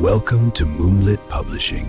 Welcome to Moonlit Publishing.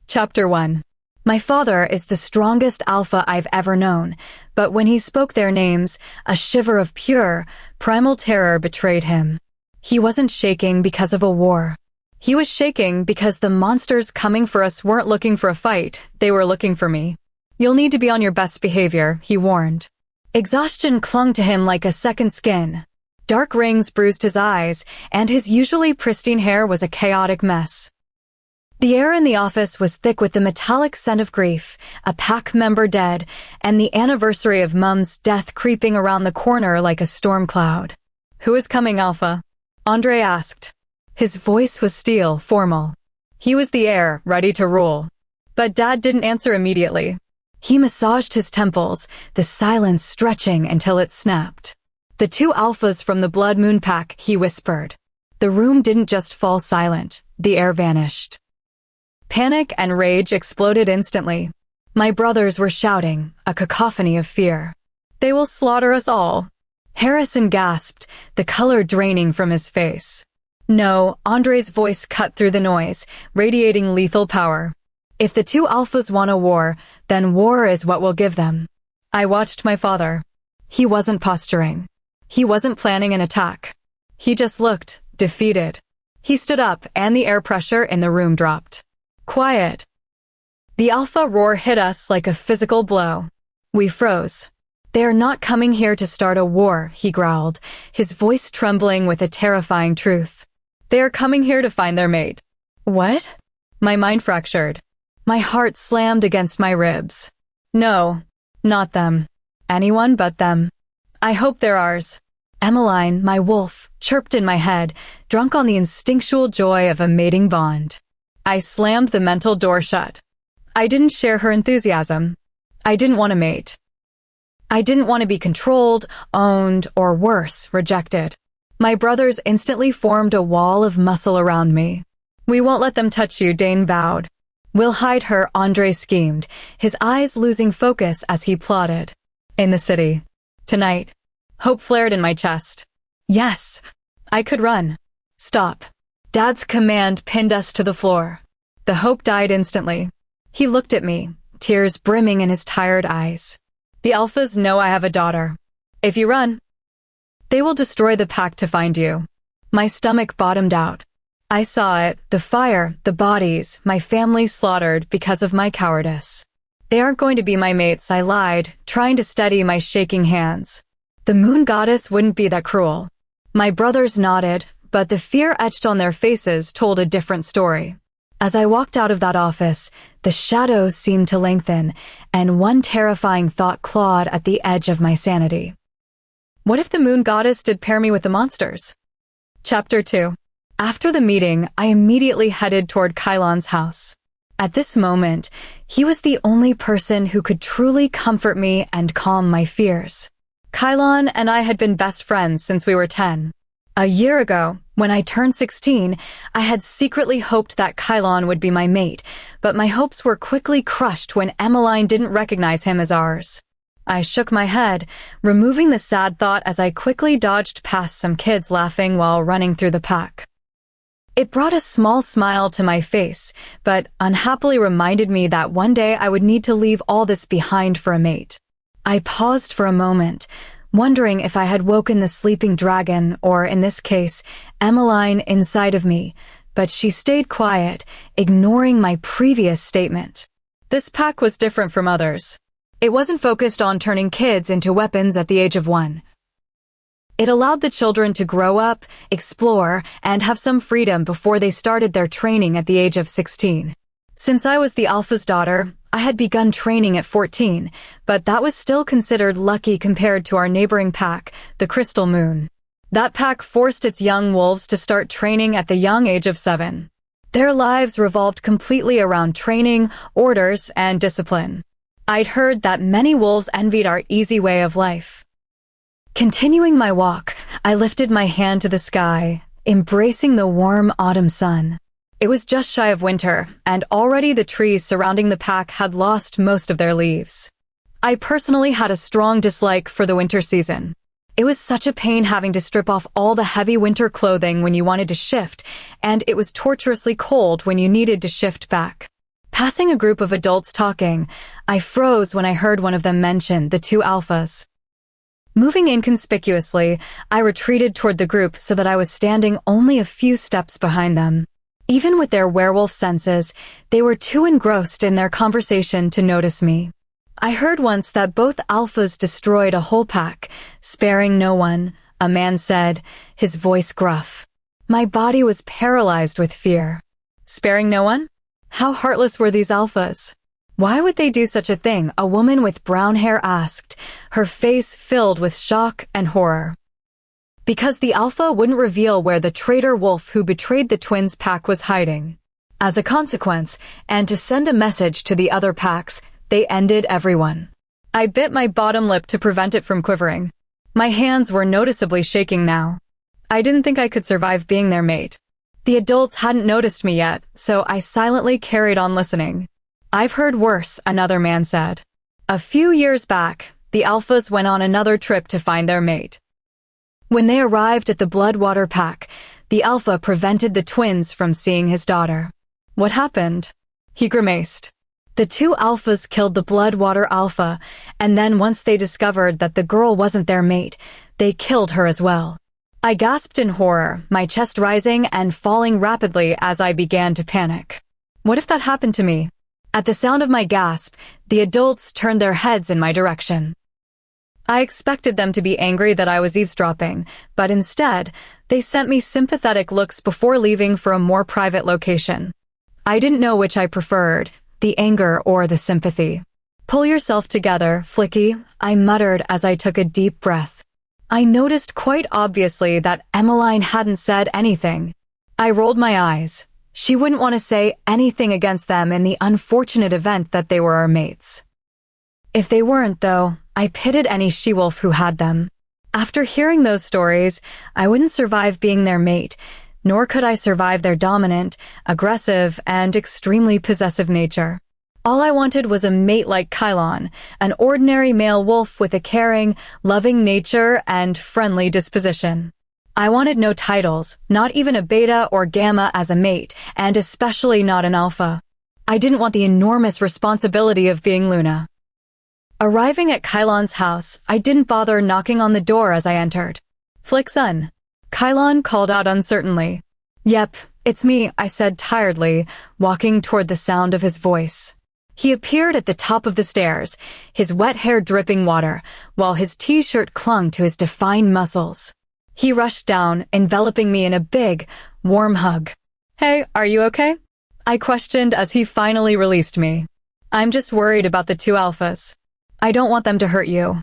Chapter 1. My father is the strongest alpha I've ever known, but when he spoke their names, a shiver of pure, primal terror betrayed him. He wasn't shaking because of a war. He was shaking because the monsters coming for us weren't looking for a fight, they were looking for me. You'll need to be on your best behavior, he warned. Exhaustion clung to him like a second skin. Dark rings bruised his eyes, and his usually pristine hair was a chaotic mess. The air in the office was thick with the metallic scent of grief, a pack member dead, and the anniversary of Mum's death creeping around the corner like a storm cloud. "Who is coming, Alpha?" Andre asked. His voice was steel, formal. He was the heir, ready to rule. But Dad didn't answer immediately. He massaged his temples, the silence stretching until it snapped. "The two alphas from the Blood Moon pack," he whispered. The room didn't just fall silent, the air vanished. Panic and rage exploded instantly. My brothers were shouting, a cacophony of fear. "They will slaughter us all." Harrison gasped, the color draining from his face. "No," Andre's voice cut through the noise, radiating lethal power. "If the two alphas want a war, then war is what we'll give them." I watched my father. He wasn't posturing. He wasn't planning an attack. He just looked, defeated. He stood up, and the air pressure in the room dropped. "Quiet." The alpha roar hit us like a physical blow. We froze. "They are not coming here to start a war," he growled, his voice trembling with a terrifying truth. "They are coming here to find their mate." What? My mind fractured. My heart slammed against my ribs. No, not them. Anyone but them. "I hope they're ours." Emmeline, my wolf, chirped in my head, drunk on the instinctual joy of a mating bond. I slammed the mental door shut. I didn't share her enthusiasm. I didn't want to mate. I didn't want to be controlled, owned, or worse, rejected. My brothers instantly formed a wall of muscle around me. "We won't let them touch you," Dane bowed. "We'll hide her," Andre schemed, his eyes losing focus as he plotted. "In the city. Tonight." Hope flared in my chest. Yes, I could run. "Stop." Dad's command pinned us to the floor. The hope died instantly. He looked at me, tears brimming in his tired eyes. "The alphas know I have a daughter. If you run, they will destroy the pack to find you." My stomach bottomed out. I saw it, the fire, the bodies, my family slaughtered because of my cowardice. "They aren't going to be my mates," I lied, trying to steady my shaking hands. The moon goddess wouldn't be that cruel. My brothers nodded, but the fear etched on their faces told a different story. As I walked out of that office, the shadows seemed to lengthen, and one terrifying thought clawed at the edge of my sanity. What if the moon goddess did pair me with the monsters? Chapter 2. After the meeting, I immediately headed toward Kylon's house. At this moment, he was the only person who could truly comfort me and calm my fears. Kylon and I had been best friends since we were 10. A year ago, when I turned 16, I had secretly hoped that Kylon would be my mate, but my hopes were quickly crushed when Emmeline didn't recognize him as ours. I shook my head, removing the sad thought as I quickly dodged past some kids laughing while running through the pack. It brought a small smile to my face, but unhappily reminded me that one day I would need to leave all this behind for a mate. I paused for a moment, wondering if I had woken the sleeping dragon, or in this case, Emmeline inside of me, but she stayed quiet, ignoring my previous statement. This pack was different from others. It wasn't focused on turning kids into weapons at the age of 1. It allowed the children to grow up, explore, and have some freedom before they started their training at the age of 16. Since I was the alpha's daughter, I had begun training at 14, but that was still considered lucky compared to our neighboring pack, the Crystal Moon. That pack forced its young wolves to start training at the young age of 7. Their lives revolved completely around training, orders, and discipline. I'd heard that many wolves envied our easy way of life. Continuing my walk, I lifted my hand to the sky, embracing the warm autumn sun. It was just shy of winter, and already the trees surrounding the pack had lost most of their leaves. I personally had a strong dislike for the winter season. It was such a pain having to strip off all the heavy winter clothing when you wanted to shift, and it was torturously cold when you needed to shift back. Passing a group of adults talking, I froze when I heard one of them mention the two alphas. Moving inconspicuously, I retreated toward the group so that I was standing only a few steps behind them. Even with their werewolf senses, they were too engrossed in their conversation to notice me. I heard once that both alphas destroyed a whole pack, sparing no one, a man said, his voice gruff. My body was paralyzed with fear. Sparing no one? How heartless were these alphas? Why would they do such a thing? A woman with brown hair asked, her face filled with shock and horror. Because the alpha wouldn't reveal where the traitor wolf who betrayed the twins' pack was hiding. As a consequence, and to send a message to the other packs, they ended everyone. I bit my bottom lip to prevent it from quivering. My hands were noticeably shaking now. I didn't think I could survive being their mate. The adults hadn't noticed me yet, so I silently carried on listening. I've heard worse, another man said. A few years back, the alphas went on another trip to find their mate. When they arrived at the Bloodwater Pack, the alpha prevented the twins from seeing his daughter. What happened? He grimaced. The two alphas killed the Bloodwater Alpha, and then once they discovered that the girl wasn't their mate, they killed her as well. I gasped in horror, my chest rising and falling rapidly as I began to panic. What if that happened to me? At the sound of my gasp, the adults turned their heads in my direction. I expected them to be angry that I was eavesdropping, but instead, they sent me sympathetic looks before leaving for a more private location. I didn't know which I preferred, the anger or the sympathy. Pull yourself together, Flicky, I muttered as I took a deep breath. I noticed quite obviously that Emmeline hadn't said anything. I rolled my eyes. She wouldn't want to say anything against them in the unfortunate event that they were our mates. If they weren't, though, I pitied any she-wolf who had them. After hearing those stories, I wouldn't survive being their mate, nor could I survive their dominant, aggressive, and extremely possessive nature. All I wanted was a mate like Kylon, an ordinary male wolf with a caring, loving nature and friendly disposition. I wanted no titles, not even a beta or gamma as a mate, and especially not an alpha. I didn't want the enormous responsibility of being Luna. Arriving at Kylon's house, I didn't bother knocking on the door as I entered. Flick son. Kylon called out uncertainly. Yep, it's me, I said tiredly, walking toward the sound of his voice. He appeared at the top of the stairs, his wet hair dripping water, while his t-shirt clung to his defined muscles. He rushed down, enveloping me in a big, warm hug. Hey, are you okay? I questioned as he finally released me. I'm just worried about the two alphas. I don't want them to hurt you.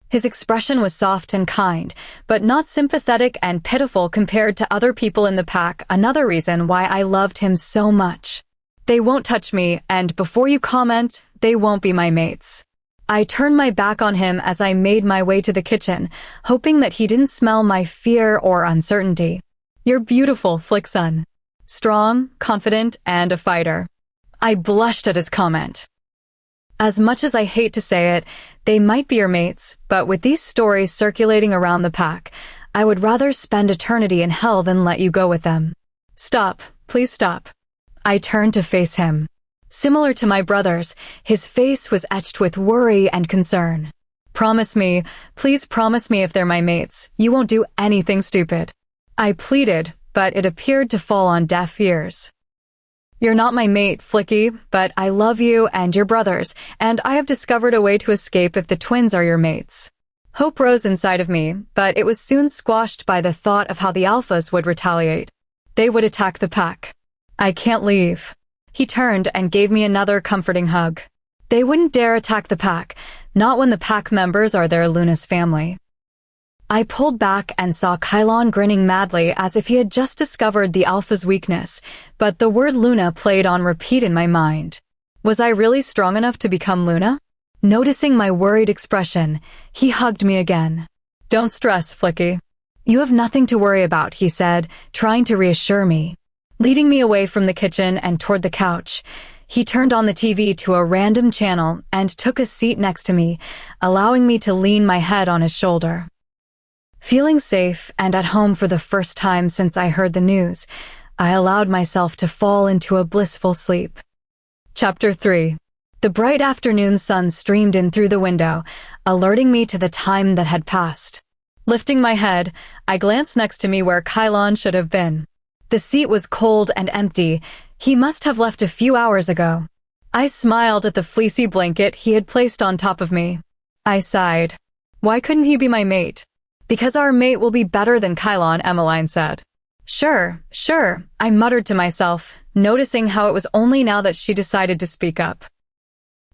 His expression was soft and kind, but not sympathetic and pitiful compared to other people in the pack, another reason why I loved him so much. They won't touch me, and before you comment, they won't be my mates. I turned my back on him as I made my way to the kitchen, hoping that he didn't smell my fear or uncertainty. You're beautiful, Flickson. Strong, confident, and a fighter. I blushed at his comment. As much as I hate to say it, they might be your mates, but with these stories circulating around the pack, I would rather spend eternity in hell than let you go with them. Stop, please stop. I turned to face him. Similar to my brother's, his face was etched with worry and concern. Promise me, please promise me if they're my mates, you won't do anything stupid. I pleaded, but it appeared to fall on deaf ears. You're not my mate, Flicky, but I love you and your brothers, and I have discovered a way to escape if the twins are your mates. Hope rose inside of me, but it was soon squashed by the thought of how the alphas would retaliate. They would attack the pack. I can't leave. He turned and gave me another comforting hug. They wouldn't dare attack the pack, not when the pack members are their Luna's family. I pulled back and saw Kylon grinning madly as if he had just discovered the alpha's weakness, but the word Luna played on repeat in my mind. Was I really strong enough to become Luna? Noticing my worried expression, he hugged me again. Don't stress, Flicky. You have nothing to worry about, he said, trying to reassure me. Leading me away from the kitchen and toward the couch, he turned on the TV to a random channel and took a seat next to me, allowing me to lean my head on his shoulder. Feeling safe and at home for the first time since I heard the news, I allowed myself to fall into a blissful sleep. Chapter 3. The bright afternoon sun streamed in through the window, alerting me to the time that had passed. Lifting my head, I glanced next to me where Kylon should have been. The seat was cold and empty. He must have left a few hours ago. I smiled at the fleecy blanket he had placed on top of me. I sighed. Why couldn't he be my mate? Because our mate will be better than Kylon, Emmeline said. Sure, I muttered to myself, noticing how it was only now that she decided to speak up.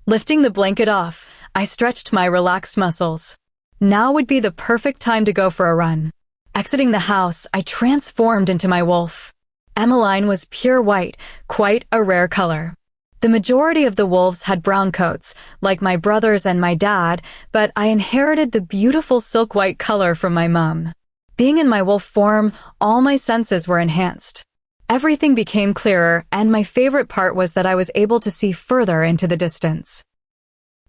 Lifting the blanket off, I stretched my relaxed muscles. Now would be the perfect time to go for a run. Exiting the house, I transformed into my wolf. Emmeline was pure white, quite a rare color. The majority of the wolves had brown coats, like my brothers and my dad, but I inherited the beautiful silk white color from my mom. Being in my wolf form, all my senses were enhanced. Everything became clearer, and my favorite part was that I was able to see further into the distance.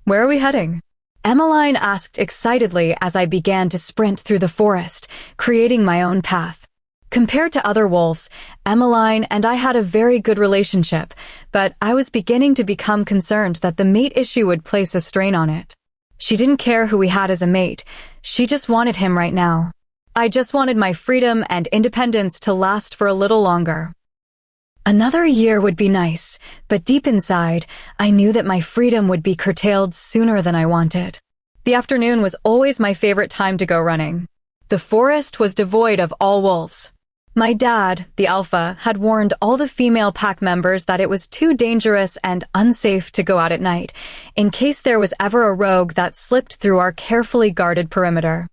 Where are we heading? Emmeline asked excitedly as I began to sprint through the forest, creating my own path. Compared to other wolves, Emmeline and I had a very good relationship, but I was beginning to become concerned that the mate issue would place a strain on it. She didn't care who we had as a mate. She just wanted him right now. I just wanted my freedom and independence to last for a little longer. Another year would be nice, but deep inside, I knew that my freedom would be curtailed sooner than I wanted. The afternoon was always my favorite time to go running. The forest was devoid of all wolves. My dad, the alpha, had warned all the female pack members that it was too dangerous and unsafe to go out at night, in case there was ever a rogue that slipped through our carefully guarded perimeter.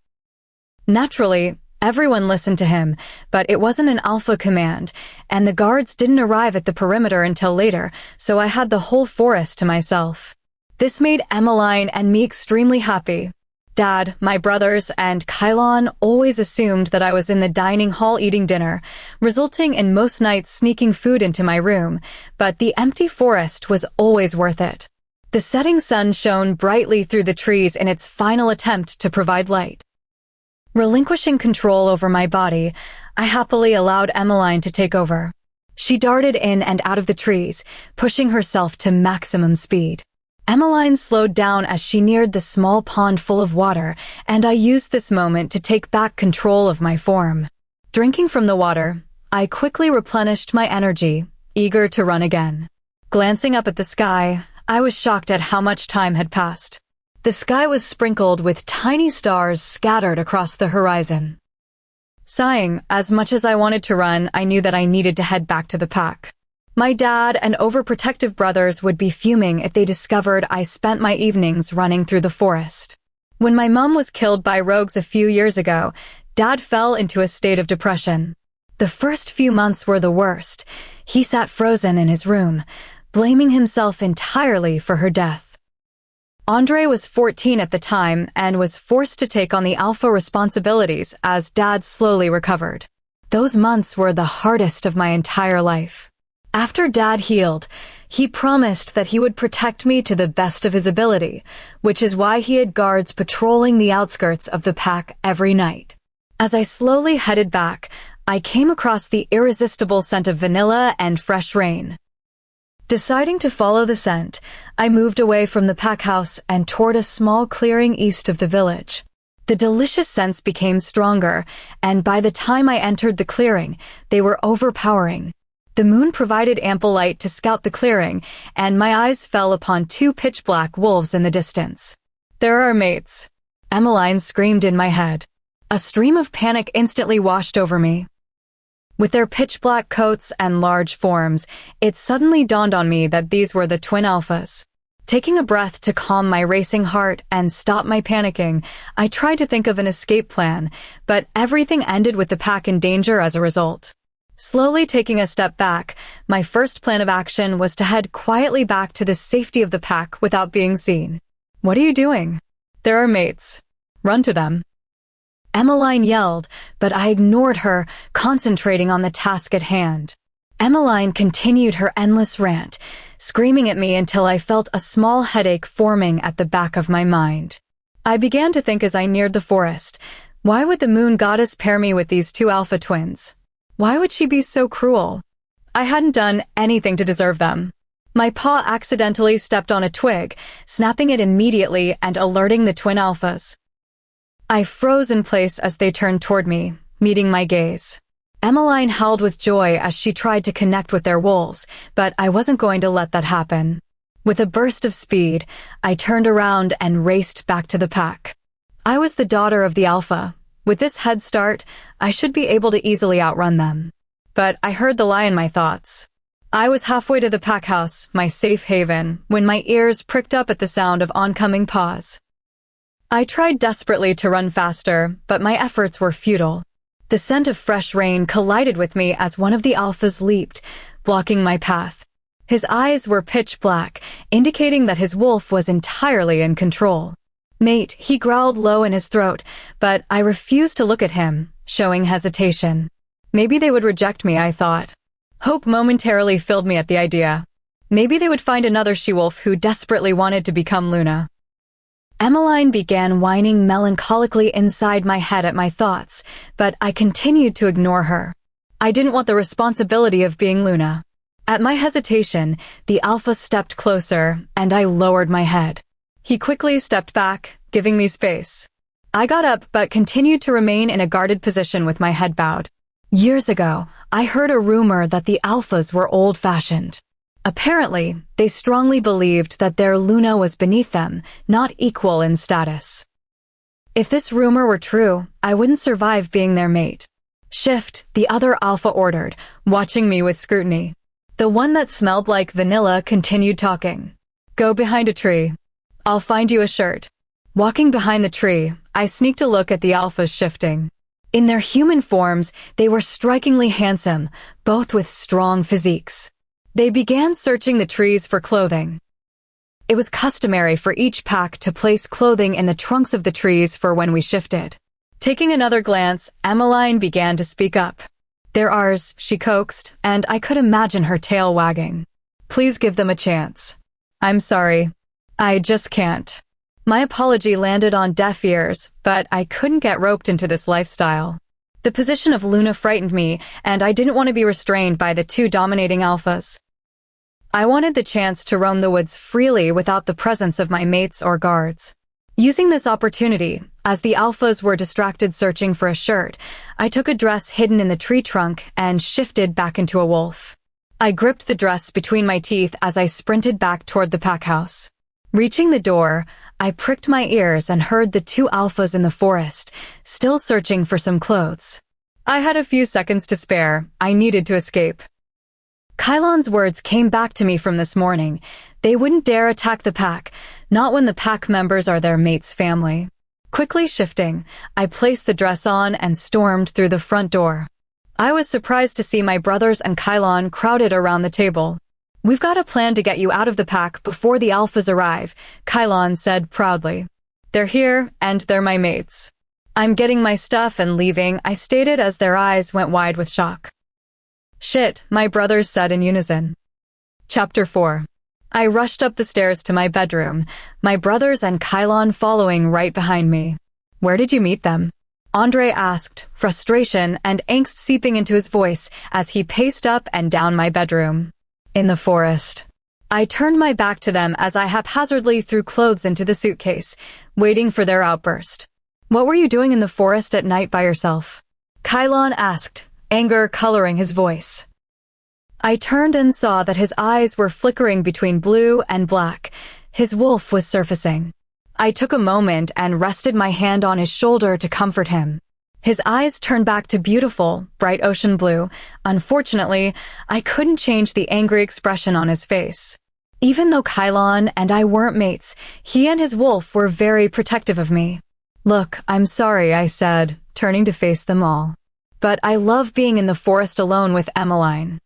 Naturally, everyone listened to him, but it wasn't an alpha command, and the guards didn't arrive at the perimeter until later, so I had the whole forest to myself. This made Emmeline and me extremely happy. Dad, my brothers, and Kylon always assumed that I was in the dining hall eating dinner, resulting in most nights sneaking food into my room, but the empty forest was always worth it. The setting sun shone brightly through the trees in its final attempt to provide light. Relinquishing control over my body, I happily allowed Emmeline to take over. She darted in and out of the trees, pushing herself to maximum speed. Emmeline slowed down as she neared the small pond full of water, and I used this moment to take back control of my form. Drinking from the water, I quickly replenished my energy, eager to run again. Glancing up at the sky, I was shocked at how much time had passed. The sky was sprinkled with tiny stars scattered across the horizon. Sighing, as much as I wanted to run, I knew that I needed to head back to the pack. My dad and overprotective brothers would be fuming if they discovered I spent my evenings running through the forest. When my mom was killed by rogues a few years ago, Dad fell into a state of depression. The first few months were the worst. He sat frozen in his room, blaming himself entirely for her death. Andre was 14 at the time and was forced to take on the alpha responsibilities as Dad slowly recovered. Those months were the hardest of my entire life. After Dad healed, he promised that he would protect me to the best of his ability, which is why he had guards patrolling the outskirts of the pack every night. As I slowly headed back, I came across the irresistible scent of vanilla and fresh rain. Deciding to follow the scent, I moved away from the pack house and toward a small clearing east of the village. The delicious scents became stronger, and by the time I entered the clearing, they were overpowering. The moon provided ample light to scout the clearing, and my eyes fell upon two pitch-black wolves in the distance. "They're our mates," Emmeline screamed in my head. A stream of panic instantly washed over me. With their pitch-black coats and large forms, it suddenly dawned on me that these were the twin alphas. Taking a breath to calm my racing heart and stop my panicking, I tried to think of an escape plan, but everything ended with the pack in danger as a result. Slowly taking a step back, my first plan of action was to head quietly back to the safety of the pack without being seen. "What are you doing?" "They're our mates. Run to them." Emmeline yelled, but I ignored her, concentrating on the task at hand. Emmeline continued her endless rant, screaming at me until I felt a small headache forming at the back of my mind. I began to think as I neared the forest, Why would the moon goddess pair me with these two alpha twins? Why would she be so cruel? I hadn't done anything to deserve them. My paw accidentally stepped on a twig, snapping it immediately and alerting the twin alphas. I froze in place as they turned toward me, meeting my gaze. Emmeline howled with joy as she tried to connect with their wolves, but I wasn't going to let that happen. With a burst of speed, I turned around and raced back to the pack. I was the daughter of the alpha. With this head start, I should be able to easily outrun them. But I heard the lie in my thoughts. I was halfway to the pack house, my safe haven, when my ears pricked up at the sound of oncoming paws. I tried desperately to run faster, but my efforts were futile. The scent of fresh rain collided with me as one of the alphas leaped, blocking my path. His eyes were pitch black, indicating that his wolf was entirely in control. "Mate," he growled low in his throat, but I refused to look at him, showing hesitation. Maybe they would reject me, I thought. Hope momentarily filled me at the idea. Maybe they would find another she-wolf who desperately wanted to become Luna. Emmeline began whining melancholically inside my head at my thoughts, but I continued to ignore her. I didn't want the responsibility of being Luna. At my hesitation, the alpha stepped closer, and I lowered my head. He quickly stepped back, giving me space. I got up but continued to remain in a guarded position with my head bowed. Years ago, I heard a rumor that the alphas were old-fashioned. Apparently, they strongly believed that their Luna was beneath them, not equal in status. If this rumor were true, I wouldn't survive being their mate. "Shift," the other alpha ordered, watching me with scrutiny. The one that smelled like vanilla continued talking. "Go behind a tree. I'll find you a shirt." Walking behind the tree, I sneaked a look at the alphas shifting. In their human forms, they were strikingly handsome, both with strong physiques. They began searching the trees for clothing. It was customary for each pack to place clothing in the trunks of the trees for when we shifted. Taking another glance, Emmeline began to speak up. "They're ours," she coaxed, and I could imagine her tail wagging. "Please give them a chance." "I'm sorry. I just can't." My apology landed on deaf ears, but I couldn't get roped into this lifestyle. The position of Luna frightened me, and I didn't want to be restrained by the two dominating alphas. I wanted the chance to roam the woods freely without the presence of my mates or guards. Using this opportunity, as the alphas were distracted searching for a shirt, I took a dress hidden in the tree trunk and shifted back into a wolf. I gripped the dress between my teeth as I sprinted back toward the pack house. Reaching the door, I pricked my ears and heard the two alphas in the forest, still searching for some clothes. I had a few seconds to spare. I needed to escape. Kylon's words came back to me from this morning. They wouldn't dare attack the pack, not when the pack members are their mate's family. Quickly shifting, I placed the dress on and stormed through the front door. I was surprised to see my brothers and Kylon crowded around the table. "We've got a plan to get you out of the pack before the alphas arrive," Kylon said proudly. "They're here, and they're my mates." "I'm getting my stuff and leaving," I stated as their eyes went wide with shock. "Shit," my brothers said in unison. Chapter 4. I rushed up the stairs to my bedroom, my brothers and Kylon following right behind me. "Where did you meet them?" Andre asked, frustration and angst seeping into his voice as he paced up and down my bedroom. "In the forest." I turned my back to them as I haphazardly threw clothes into the suitcase, waiting for their outburst. "What were you doing in the forest at night by yourself?" Kylon asked, anger coloring his voice. I turned and saw that his eyes were flickering between blue and black. His wolf was surfacing. I took a moment and rested my hand on his shoulder to comfort him. His eyes turned back to beautiful, bright ocean blue. Unfortunately, I couldn't change the angry expression on his face. Even though Kylon and I weren't mates, he and his wolf were very protective of me. "Look, I'm sorry," I said, turning to face them all. "But I love being in the forest alone with Emmeline.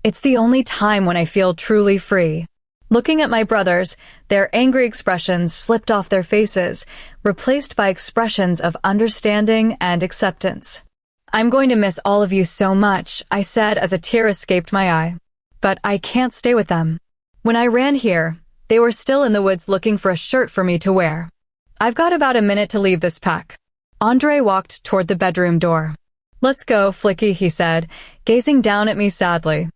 It's the only time when I feel truly free." Looking at my brothers, their angry expressions slipped off their faces, replaced by expressions of understanding and acceptance. "I'm going to miss all of you so much," I said as a tear escaped my eye. "But I can't stay with them. When I ran here, they were still in the woods looking for a shirt for me to wear. I've got about a minute to leave this pack." Andre walked toward the bedroom door. "Let's go, Flicky," he said, gazing down at me sadly.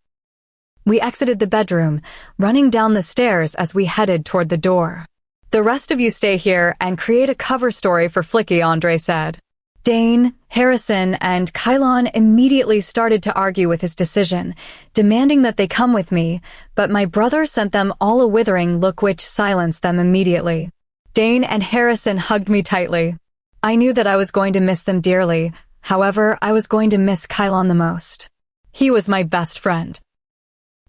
We exited the bedroom, running down the stairs as we headed toward the door. "The rest of you stay here and create a cover story for Flicky," Andre said. Dane, Harrison, and Kylon immediately started to argue with his decision, demanding that they come with me, but my brother sent them all a withering look which silenced them immediately. Dane and Harrison hugged me tightly. I knew that I was going to miss them dearly. However, I was going to miss Kylon the most. He was my best friend.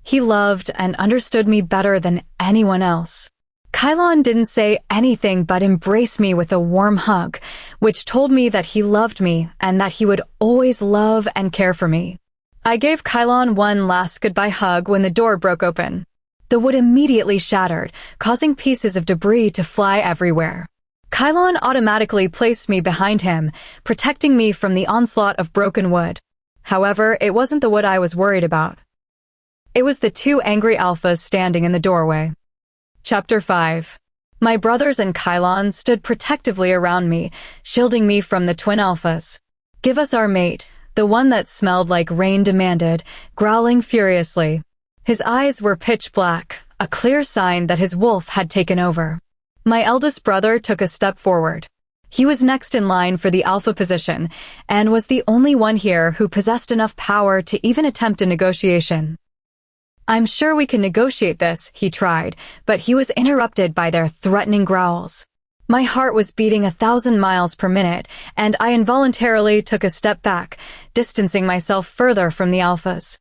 He loved and understood me better than anyone else. Kylon didn't say anything but embrace me with a warm hug, which told me that he loved me and that he would always love and care for me. I gave Kylon one last goodbye hug when the door broke open. The wood immediately shattered, causing pieces of debris to fly everywhere. Kylon automatically placed me behind him, protecting me from the onslaught of broken wood. However, it wasn't the wood I was worried about. It was the two angry alphas standing in the doorway. Chapter 5. My brothers and Kylon stood protectively around me, shielding me from the twin alphas. "Give us our mate," the one that smelled like rain demanded, growling furiously. His eyes were pitch black, a clear sign that his wolf had taken over. My eldest brother took a step forward. He was next in line for the alpha position, and was the only one here who possessed enough power to even attempt a negotiation. "I'm sure we can negotiate this," he tried, but he was interrupted by their threatening growls. My heart was beating 1,000 miles per minute, and I involuntarily took a step back, distancing myself further from the alphas.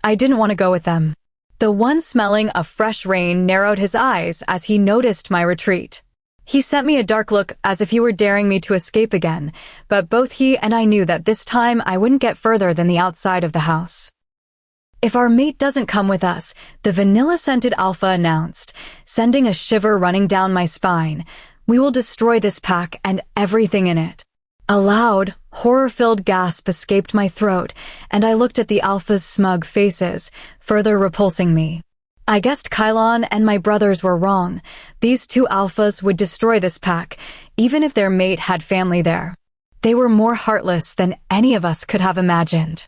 I didn't want to go with them. The one smelling of fresh rain narrowed his eyes as he noticed my retreat. He sent me a dark look as if he were daring me to escape again, but both he and I knew that this time I wouldn't get further than the outside of the house. "If our mate doesn't come with us," the vanilla-scented alpha announced, sending a shiver running down my spine, "we will destroy this pack and everything in it." A loud, horror-filled gasp escaped my throat, and I looked at the alpha's smug faces, further repulsing me. I guessed Kylon and my brothers were wrong. These two alphas would destroy this pack, even if their mate had family there. They were more heartless than any of us could have imagined.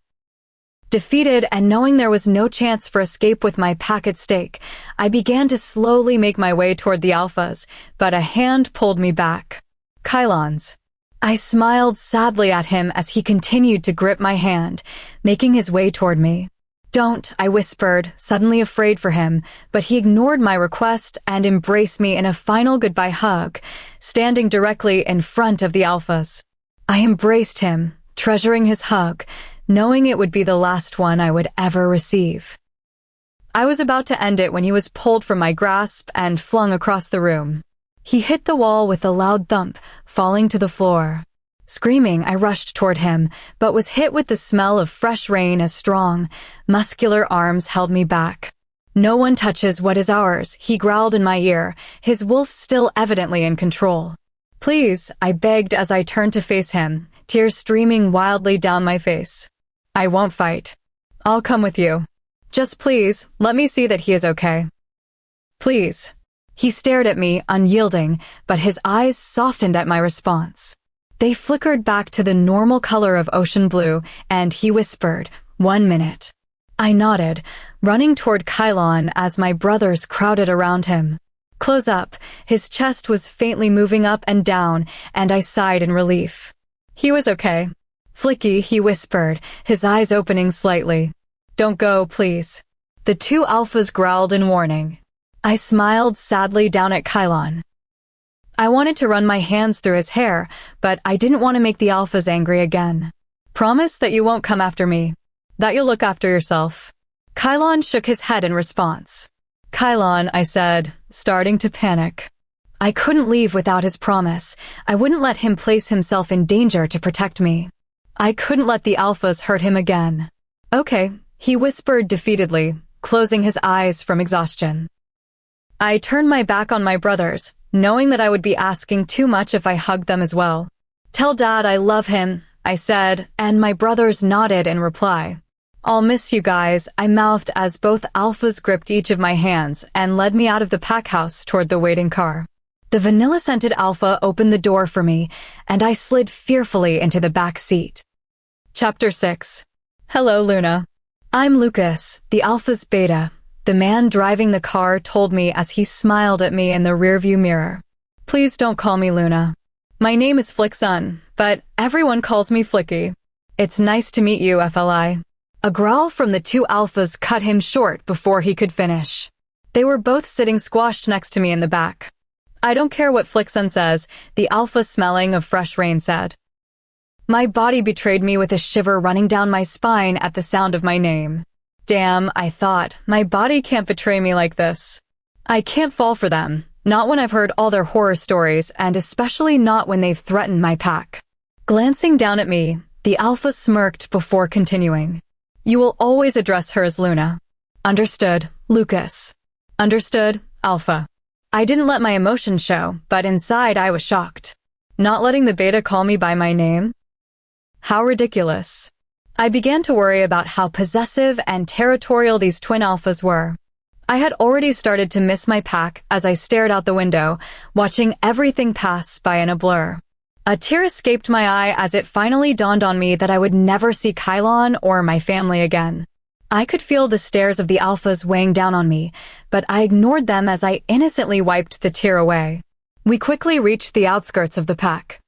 Defeated and knowing there was no chance for escape with my pack at stake, I began to slowly make my way toward the alphas, but a hand pulled me back. Kylon's. I smiled sadly at him as he continued to grip my hand, making his way toward me. "Don't," I whispered, suddenly afraid for him, but he ignored my request and embraced me in a final goodbye hug, standing directly in front of the alphas. I embraced him, treasuring his hug, knowing it would be the last one I would ever receive. I was about to end it when he was pulled from my grasp and flung across the room. He hit the wall with a loud thump, falling to the floor. Screaming, I rushed toward him, but was hit with the smell of fresh rain as strong, muscular arms held me back. "No one touches what is ours," he growled in my ear, his wolf still evidently in control. "Please," I begged as I turned to face him, tears streaming wildly down my face. "I won't fight. I'll come with you. Just please, let me see that he is okay. Please." He stared at me, unyielding, but his eyes softened at my response. They flickered back to the normal color of ocean blue, and he whispered, "1 minute." I nodded, running toward Kylon as my brothers crowded around him. Close up, his chest was faintly moving up and down, and I sighed in relief. He was okay. "Flicky," he whispered, his eyes opening slightly. "Don't go, please." The two alphas growled in warning. I smiled sadly down at Kylon. I wanted to run my hands through his hair, but I didn't want to make the alphas angry again. "Promise that you won't come after me. That you'll look after yourself." Kylon shook his head in response. "Kylon," I said, starting to panic. I couldn't leave without his promise. I wouldn't let him place himself in danger to protect me. I couldn't let the alphas hurt him again. "Okay," he whispered defeatedly, closing his eyes from exhaustion. I turned my back on my brothers, knowing that I would be asking too much if I hugged them as well. "Tell Dad I love him," I said, and my brothers nodded in reply. "I'll miss you guys," I mouthed as both alphas gripped each of my hands and led me out of the pack house toward the waiting car. The vanilla-scented alpha opened the door for me, and I slid fearfully into the back seat. Chapter 6. Hello, Luna. I'm Lucas, the alpha's beta. The man driving the car told me as he smiled at me in the rearview mirror. Please don't call me Luna. My name is Flicksun, but everyone calls me Flicky. It's nice to meet you, FLI. A growl from the two alphas cut him short before he could finish. They were both sitting squashed next to me in the back. I don't care what Flicksun says, the alpha smelling of fresh rain said. My body betrayed me with a shiver running down my spine at the sound of my name. Damn, I thought, my body can't betray me like this. I can't fall for them, not when I've heard all their horror stories, and especially not when they've threatened my pack. Glancing down at me, the alpha smirked before continuing. You will always address her as Luna. Understood, Lucas. Understood, Alpha. I didn't let my emotions show, but inside I was shocked. Not letting the beta call me by my name? How ridiculous. I began to worry about how possessive and territorial these twin alphas were. I had already started to miss my pack as I stared out the window, watching everything pass by in a blur. A tear escaped my eye as it finally dawned on me that I would never see Kylon or my family again. I could feel the stares of the alphas weighing down on me, but I ignored them as I innocently wiped the tear away. We quickly reached the outskirts of the pack.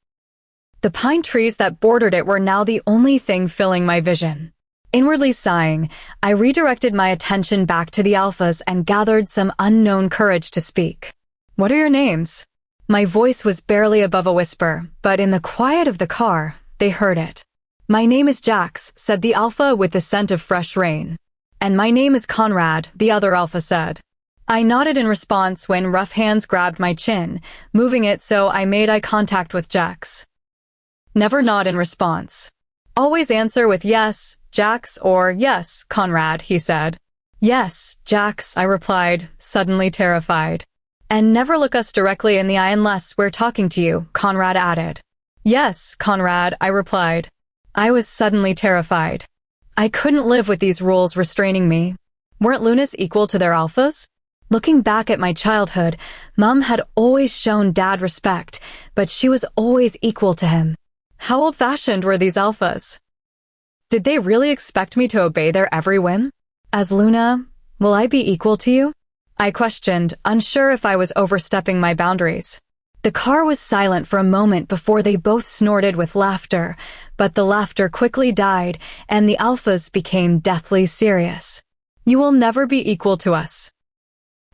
The pine trees that bordered it were now the only thing filling my vision. Inwardly sighing, I redirected my attention back to the alphas and gathered some unknown courage to speak. What are your names? My voice was barely above a whisper, but in the quiet of the car, they heard it. My name is Jax, said the alpha with the scent of fresh rain. And my name is Conrad, the other alpha said. I nodded in response when rough hands grabbed my chin, moving it so I made eye contact with Jax. Never nod in response. Always answer with yes, Jax, or yes, Conrad, he said. Yes, Jax, I replied, suddenly terrified. And never look us directly in the eye unless we're talking to you, Conrad added. Yes, Conrad, I replied. I was suddenly terrified. I couldn't live with these rules restraining me. Weren't Lunas equal to their alphas? Looking back at my childhood, Mom had always shown Dad respect, but she was always equal to him. How old-fashioned were these alphas? Did they really expect me to obey their every whim? As Luna, will I be equal to you? I questioned, unsure if I was overstepping my boundaries. The car was silent for a moment before they both snorted with laughter, but the laughter quickly died, and the alphas became deathly serious. You will never be equal to us.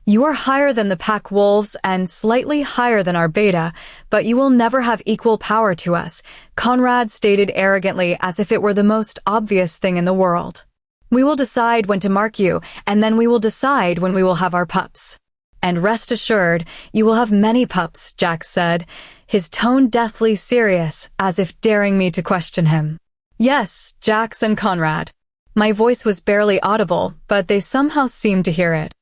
You are higher than the pack wolves and slightly higher than our beta, but you will never have equal power to us, Conrad stated arrogantly as if it were the most obvious thing in the world. We will decide when to mark you, and then we will decide when we will have our pups. And rest assured, you will have many pups, Jax said, his tone deathly serious, as if daring me to question him. Yes, Jax and Conrad. My voice was barely audible, but they somehow seemed to hear it.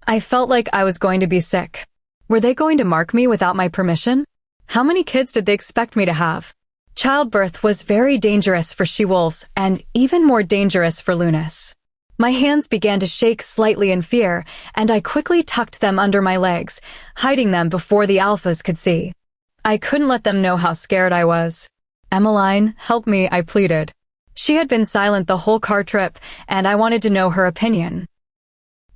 I felt like I was going to be sick. Were they going to mark me without my permission? How many kids did they expect me to have? Childbirth was very dangerous for she-wolves, and even more dangerous for Lunas. My hands began to shake slightly in fear, and I quickly tucked them under my legs, hiding them before the alphas could see. I couldn't let them know how scared I was. Emmeline, help me, I pleaded. She had been silent the whole car trip, and I wanted to know her opinion.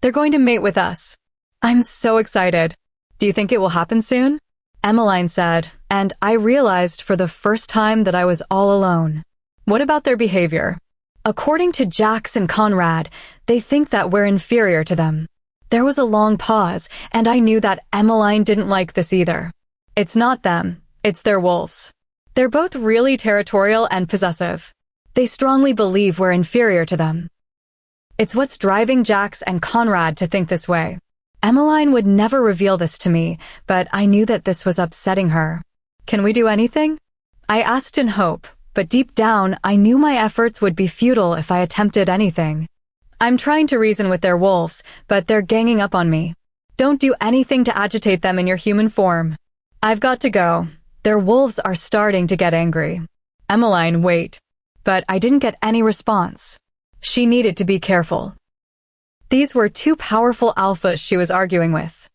They're going to mate with us. I'm so excited. Do you think it will happen soon? Emmeline said, and I realized for the first time that I was all alone. What about their behavior? According to Jax and Conrad, they think that we're inferior to them. There was a long pause, and I knew that Emmeline didn't like this either. It's not them, it's their wolves. They're both really territorial and possessive. They strongly believe we're inferior to them. It's what's driving Jax and Conrad to think this way. Emmeline would never reveal this to me, but I knew that this was upsetting her. Can we do anything? I asked in hope, but deep down, I knew my efforts would be futile if I attempted anything. I'm trying to reason with their wolves, but they're ganging up on me. Don't do anything to agitate them in your human form. I've got to go. Their wolves are starting to get angry. Emmeline, wait. But I didn't get any response. She needed to be careful. These were two powerful alphas she was arguing with.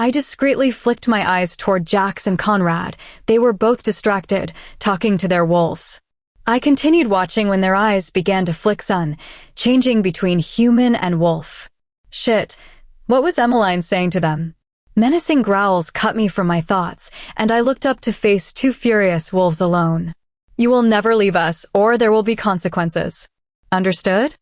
I discreetly flicked my eyes toward Jax and Conrad. They were both distracted, talking to their wolves. I continued watching when their eyes began to flick sun, changing between human and wolf. Shit, what was Emmeline saying to them? Menacing growls cut me from my thoughts, and I looked up to face two furious wolves alone. You will never leave us, or there will be consequences. Understood?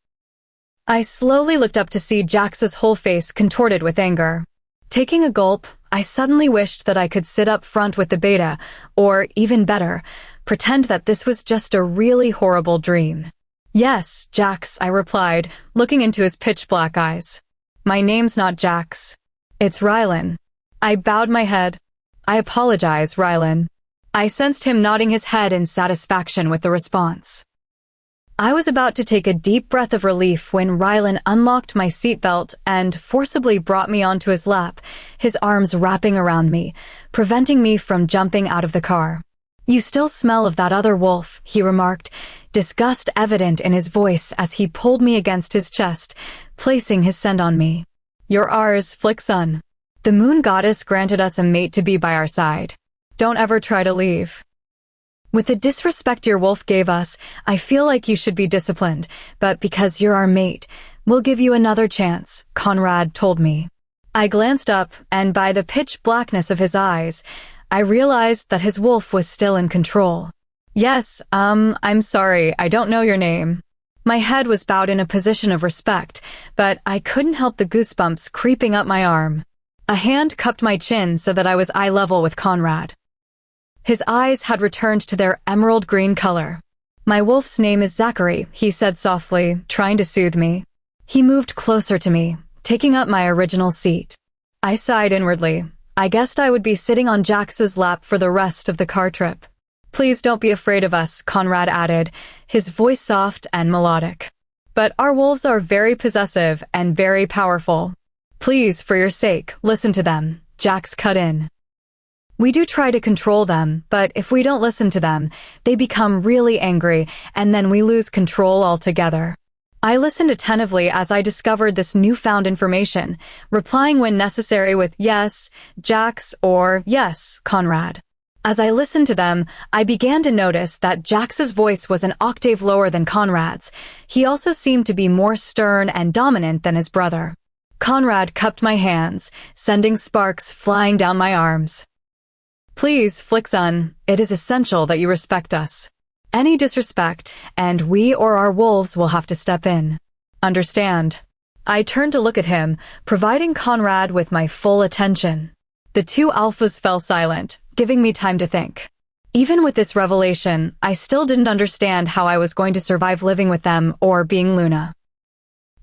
I slowly looked up to see Jax's whole face contorted with anger. Taking a gulp, I suddenly wished that I could sit up front with the beta, or, even better, pretend that this was just a really horrible dream. Yes, Jax, I replied, looking into his pitch-black eyes. My name's not Jax. It's Rylan. I bowed my head. I apologize, Rylan. I sensed him nodding his head in satisfaction with the response. I was about to take a deep breath of relief when Rylan unlocked my seatbelt and forcibly brought me onto his lap, his arms wrapping around me, preventing me from jumping out of the car. You still smell of that other wolf, he remarked, disgust evident in his voice as he pulled me against his chest, placing his scent on me. You're ours, Flicksun. The moon goddess granted us a mate to be by our side. Don't ever try to leave. With the disrespect your wolf gave us, I feel like you should be disciplined, but because you're our mate, we'll give you another chance, Conrad told me. I glanced up, and by the pitch blackness of his eyes, I realized that his wolf was still in control. Yes, I'm sorry, I don't know your name. My head was bowed in a position of respect, but I couldn't help the goosebumps creeping up my arm. A hand cupped my chin so that I was eye level with Conrad. His eyes had returned to their emerald green color. My wolf's name is Zachary, he said softly, trying to soothe me. He moved closer to me, taking up my original seat. I sighed inwardly. I guessed I would be sitting on Jax's lap for the rest of the car trip. Please don't be afraid of us, Conrad added, his voice soft and melodic. But our wolves are very possessive and very powerful. Please, for your sake, listen to them, Jax cut in. We do try to control them, but if we don't listen to them, they become really angry, and then we lose control altogether. I listened attentively as I discovered this newfound information, replying when necessary with yes, Jax, or yes, Conrad. As I listened to them, I began to notice that Jax's voice was an octave lower than Conrad's. He also seemed to be more stern and dominant than his brother. Conrad cupped my hands, sending sparks flying down my arms. Please, Flicksun, it is essential that you respect us. Any disrespect, and we or our wolves will have to step in. Understand? I turned to look at him, providing Conrad with my full attention. The two alphas fell silent, giving me time to think. Even with this revelation, I still didn't understand how I was going to survive living with them or being Luna.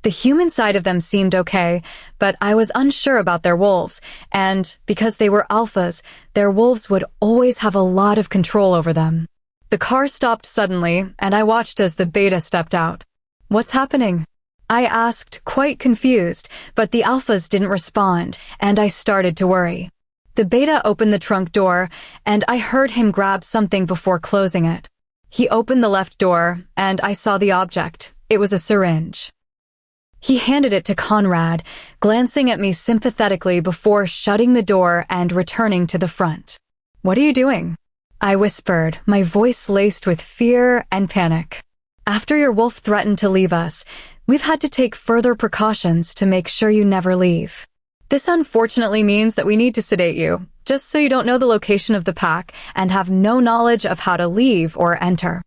The human side of them seemed okay, but I was unsure about their wolves, and because they were alphas, their wolves would always have a lot of control over them. The car stopped suddenly, and I watched as the beta stepped out. What's happening? I asked, quite confused, but the alphas didn't respond, and I started to worry. The beta opened the trunk door, and I heard him grab something before closing it. He opened the left door, and I saw the object. It was a syringe. He handed it to Conrad, glancing at me sympathetically before shutting the door and returning to the front. What are you doing? I whispered, my voice laced with fear and panic. After your wolf threatened to leave us, we've had to take further precautions to make sure you never leave. This unfortunately means that we need to sedate you, just so you don't know the location of the pack and have no knowledge of how to leave or enter.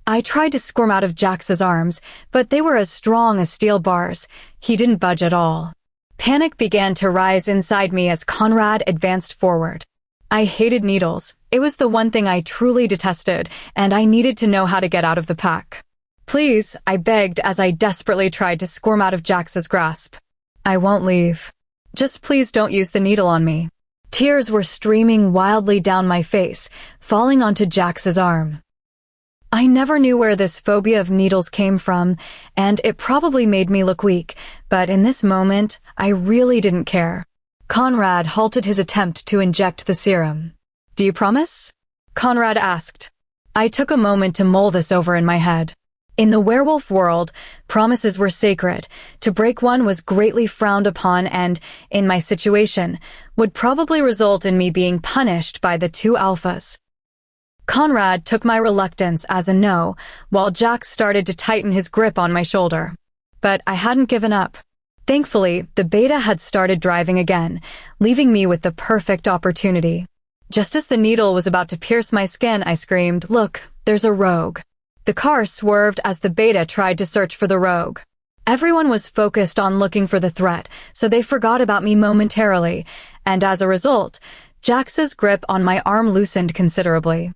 I tried to squirm out of Jax's arms, but they were as strong as steel bars. He didn't budge at all. Panic began to rise inside me as Conrad advanced forward. I hated needles. It was the one thing I truly detested, and I needed to know how to get out of the pack. Please, I begged as I desperately tried to squirm out of Jax's grasp. I won't leave. Just please don't use the needle on me. Tears were streaming wildly down my face, falling onto Jax's arm. I never knew where this phobia of needles came from, and it probably made me look weak, but in this moment, I really didn't care. Conrad halted his attempt to inject the serum. Do you promise? Conrad asked. I took a moment to mull this over in my head. In the werewolf world, promises were sacred. To break one was greatly frowned upon and, in my situation, would probably result in me being punished by the two alphas. Conrad took my reluctance as a no, while Jack started to tighten his grip on my shoulder. But I hadn't given up. Thankfully, the beta had started driving again, leaving me with the perfect opportunity. Just as the needle was about to pierce my skin, I screamed, "Look, there's a rogue." The car swerved as the beta tried to search for the rogue. Everyone was focused on looking for the threat, so they forgot about me momentarily, and as a result, Jax's grip on my arm loosened considerably.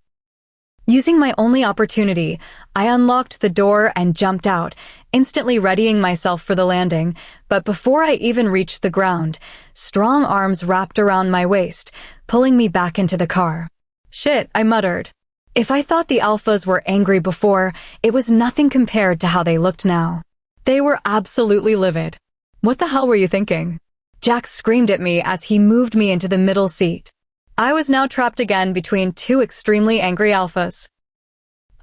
Using my only opportunity, I unlocked the door and jumped out, instantly readying myself for the landing, but before I even reached the ground, strong arms wrapped around my waist, pulling me back into the car. "Shit," I muttered. If I thought the alphas were angry before, it was nothing compared to how they looked now. They were absolutely livid. "What the hell were you thinking?" Jack screamed at me as he moved me into the middle seat. I was now trapped again between two extremely angry alphas.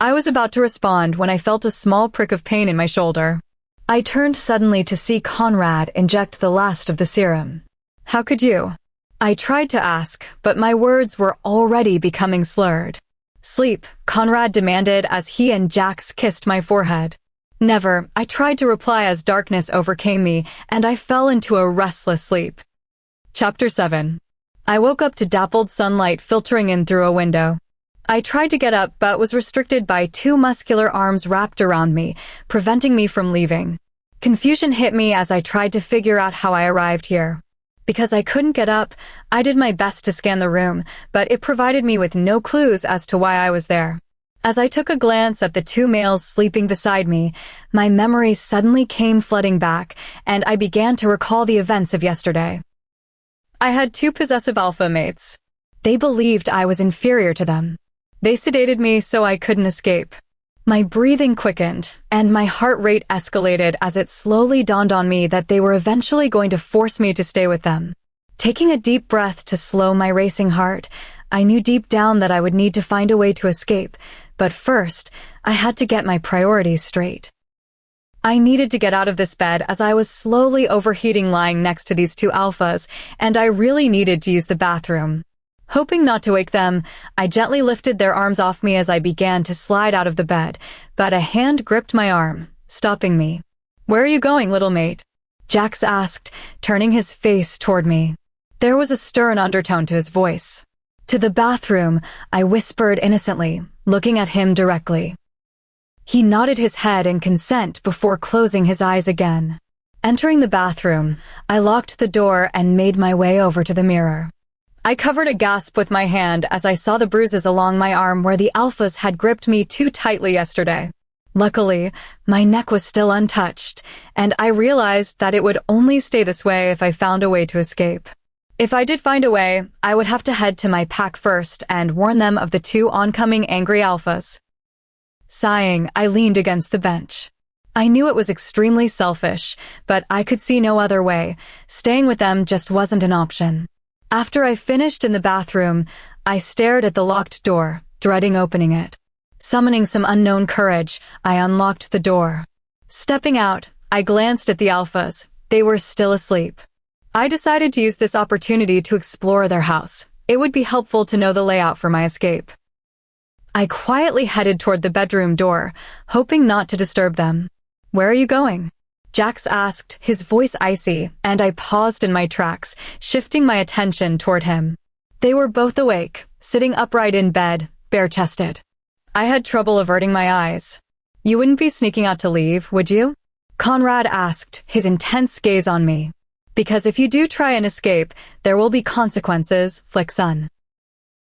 I was about to respond when I felt a small prick of pain in my shoulder. I turned suddenly to see Conrad inject the last of the serum. "How could you?" I tried to ask, but my words were already becoming slurred. "Sleep," Conrad demanded as he and Jax kissed my forehead. "Never," I tried to reply as darkness overcame me, and I fell into a restless sleep. Chapter 7. I woke up to dappled sunlight filtering in through a window. I tried to get up but was restricted by two muscular arms wrapped around me, preventing me from leaving. Confusion hit me as I tried to figure out how I arrived here. Because I couldn't get up, I did my best to scan the room, but it provided me with no clues as to why I was there. As I took a glance at the two males sleeping beside me, my memories suddenly came flooding back, and I began to recall the events of yesterday. I had two possessive alpha mates. They believed I was inferior to them. They sedated me so I couldn't escape. My breathing quickened, and my heart rate escalated as it slowly dawned on me that they were eventually going to force me to stay with them. Taking a deep breath to slow my racing heart, I knew deep down that I would need to find a way to escape, but first, I had to get my priorities straight. I needed to get out of this bed as I was slowly overheating lying next to these two alphas, and I really needed to use the bathroom. Hoping not to wake them, I gently lifted their arms off me as I began to slide out of the bed, but a hand gripped my arm, stopping me. "Where are you going, little mate?" Jax asked, turning his face toward me. There was a stern undertone to his voice. "To the bathroom," I whispered innocently, looking at him directly. He nodded his head in consent before closing his eyes again. Entering the bathroom, I locked the door and made my way over to the mirror. I covered a gasp with my hand as I saw the bruises along my arm where the alphas had gripped me too tightly yesterday. Luckily, my neck was still untouched, and I realized that it would only stay this way if I found a way to escape. If I did find a way, I would have to head to my pack first and warn them of the two oncoming angry alphas. Sighing, I leaned against the bench. I knew it was extremely selfish, but I could see no other way. Staying with them just wasn't an option. After I finished in the bathroom, I stared at the locked door, dreading opening it. Summoning some unknown courage, I unlocked the door. Stepping out, I glanced at the alphas. They were still asleep. I decided to use this opportunity to explore their house. It would be helpful to know the layout for my escape. I quietly headed toward the bedroom door, hoping not to disturb them. "Where are you going?" Jax asked, his voice icy, and I paused in my tracks, shifting my attention toward him. They were both awake, sitting upright in bed, bare-chested. I had trouble averting my eyes. "You wouldn't be sneaking out to leave, would you?" Conrad asked, his intense gaze on me. "Because if you do try and escape, there will be consequences, Flickson."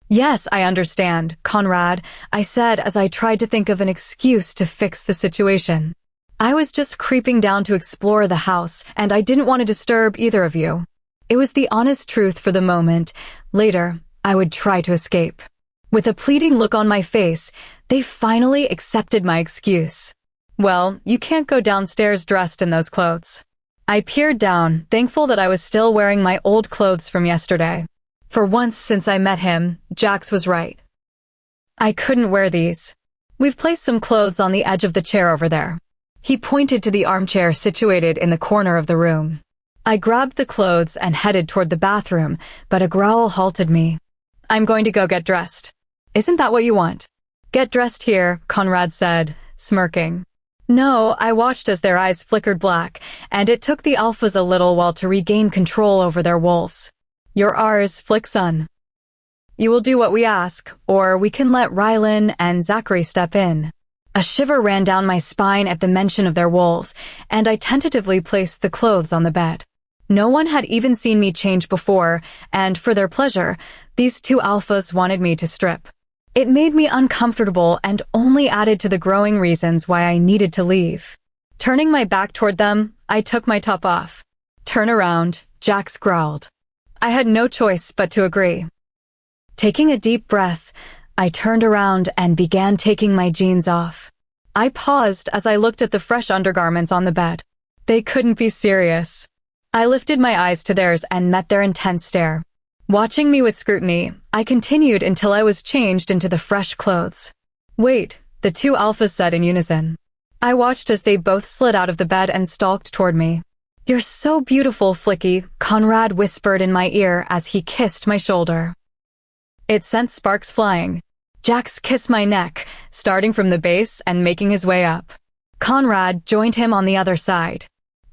"Yes, I understand, Conrad," I said as I tried to think of an excuse to fix the situation. "I was just creeping down to explore the house, and I didn't want to disturb either of you." It was the honest truth for the moment. Later, I would try to escape. With a pleading look on my face, they finally accepted my excuse. "Well, you can't go downstairs dressed in those clothes." I peered down, thankful that I was still wearing my old clothes from yesterday. For once since I met him, Jax was right. I couldn't wear these. We've placed some clothes on the edge of the chair over there. He pointed to the armchair situated in the corner of the room. I grabbed the clothes and headed toward the bathroom, but a growl halted me. I'm going to go get dressed. Isn't that what you want? Get dressed here, Conrad said, smirking. No, I watched as their eyes flickered black, and it took the alphas a little while to regain control over their wolves. You're ours, Flickson. You will do what we ask, or we can let Rylan and Zachary step in. A shiver ran down my spine at the mention of their wolves, and I tentatively placed the clothes on the bed. No one had even seen me change before, and for their pleasure, these two alphas wanted me to strip. It made me uncomfortable and only added to the growing reasons why I needed to leave. Turning my back toward them, I took my top off. Turn around, Jax growled. I had no choice but to agree. Taking a deep breath, I turned around and began taking my jeans off. I paused as I looked at the fresh undergarments on the bed. They couldn't be serious. I lifted my eyes to theirs and met their intense stare. Watching me with scrutiny, I continued until I was changed into the fresh clothes. Wait, the two alphas said in unison. I watched as they both slid out of the bed and stalked toward me. You're so beautiful, Flicky, Conrad whispered in my ear as he kissed my shoulder. It sent sparks flying. Jax kissed my neck, starting from the base and making his way up. Conrad joined him on the other side.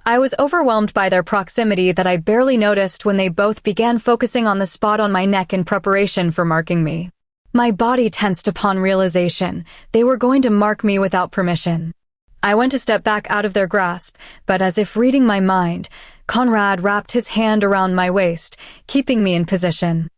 I was overwhelmed by their proximity that I barely noticed when they both began focusing on the spot on my neck in preparation for marking me. My body tensed upon realization they were going to mark me without permission. I went a step back out of their grasp, but as if reading my mind, Conrad wrapped his hand around my waist, keeping me in position.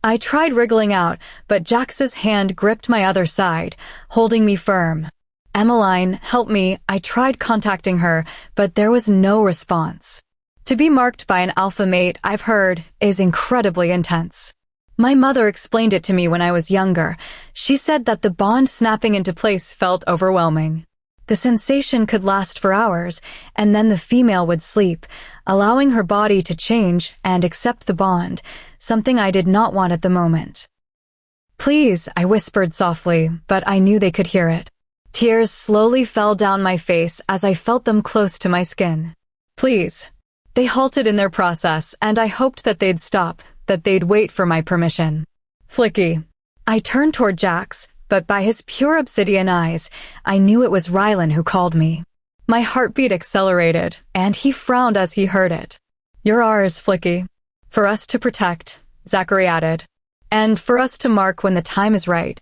I tried wriggling out, but Jax's hand gripped my other side, holding me firm. Emmeline, help me, I tried contacting her, but there was no response. To be marked by an alpha mate, I've heard, is incredibly intense. My mother explained it to me when I was younger. She said that the bond snapping into place felt overwhelming. The sensation could last for hours, and then the female would sleep, allowing her body to change and accept the bond, something I did not want at the moment. Please, I whispered softly, but I knew they could hear it. Tears slowly fell down my face as I felt them close to my skin. Please. They halted in their process, and I hoped that they'd stop, that they'd wait for my permission. Flicky. I turned toward Jax, but by his pure obsidian eyes, I knew it was Rylan who called me. My heartbeat accelerated, and he frowned as he heard it. You're ours, Flicky. For us to protect, Zachary added. And for us to mark when the time is right.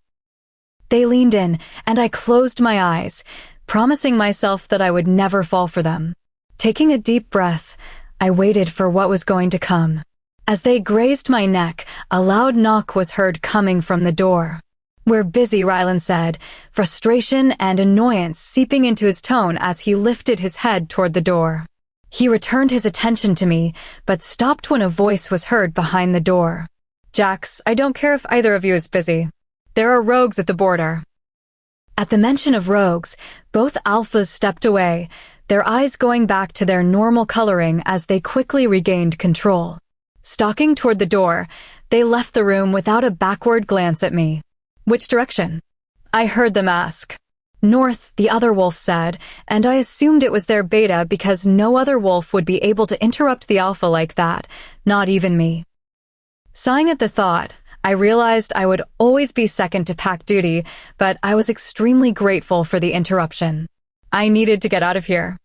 They leaned in, and I closed my eyes, promising myself that I would never fall for them. Taking a deep breath, I waited for what was going to come. As they grazed my neck, a loud knock was heard coming from the door. We're busy, Rylan said, frustration and annoyance seeping into his tone as he lifted his head toward the door. He returned his attention to me, but stopped when a voice was heard behind the door. Jax, I don't care if either of you is busy. There are rogues at the border. At the mention of rogues, both alphas stepped away, their eyes going back to their normal coloring as they quickly regained control. Stalking toward the door, they left the room without a backward glance at me. Which direction? I heard them ask. North, the other wolf said, and I assumed it was their beta because no other wolf would be able to interrupt the alpha like that, not even me. Sighing at the thought, I realized I would always be second to pack duty, but I was extremely grateful for the interruption. I needed to get out of here.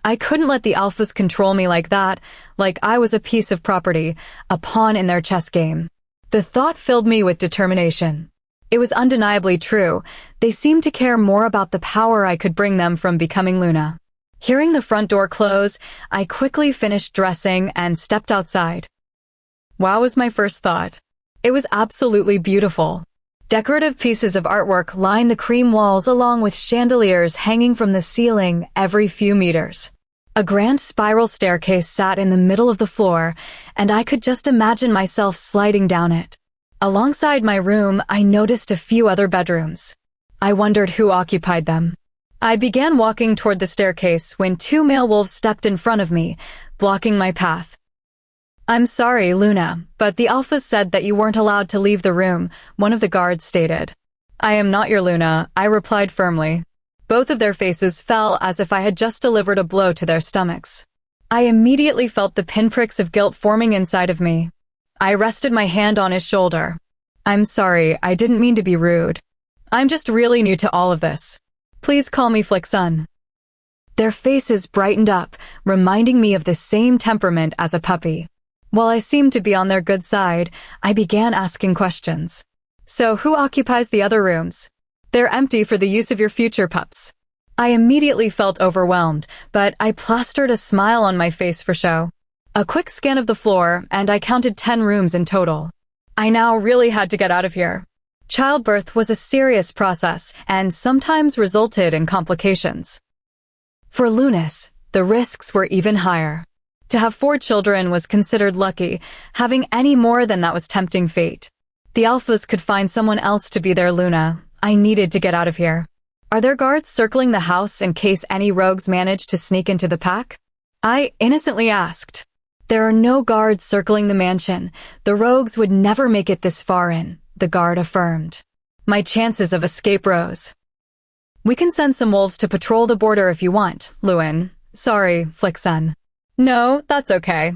I couldn't let the alphas control me like that, like I was a piece of property, a pawn in their chess game. The thought filled me with determination. It was undeniably true. They seemed to care more about the power I could bring them from becoming Luna. Hearing the front door close, I quickly finished dressing and stepped outside. Wow was my first thought. It was absolutely beautiful. Decorative pieces of artwork lined the cream walls along with chandeliers hanging from the ceiling every few meters. A grand spiral staircase sat in the middle of the floor, and I could just imagine myself sliding down it. Alongside my room, I noticed a few other bedrooms. I wondered who occupied them. I began walking toward the staircase when two male wolves stepped in front of me, blocking my path. I'm sorry, Luna, but the alphas said that you weren't allowed to leave the room, one of the guards stated. I am not your Luna, I replied firmly. Both of their faces fell as if I had just delivered a blow to their stomachs. I immediately felt the pinpricks of guilt forming inside of me. I rested my hand on his shoulder. I'm sorry, I didn't mean to be rude. I'm just really new to all of this. Please call me Flicksun. Their faces brightened up, reminding me of the same temperament as a puppy. While I seemed to be on their good side, I began asking questions. So who occupies the other rooms? They're empty for the use of your future pups. I immediately felt overwhelmed, but I plastered a smile on my face for show. A quick scan of the floor, and I counted 10 rooms in total. I now really had to get out of here. Childbirth was a serious process and sometimes resulted in complications. For Lunas, the risks were even higher. To have 4 children was considered lucky. Having any more than that was tempting fate. The alphas could find someone else to be their Luna. I needed to get out of here. Are there guards circling the house in case any rogues manage to sneak into the pack? I innocently asked. There are no guards circling the mansion. The rogues would never make it this far in, the guard affirmed. My chances of escape rose. We can send some wolves to patrol the border if you want, Lewin. Sorry, Flicksun. No, that's okay.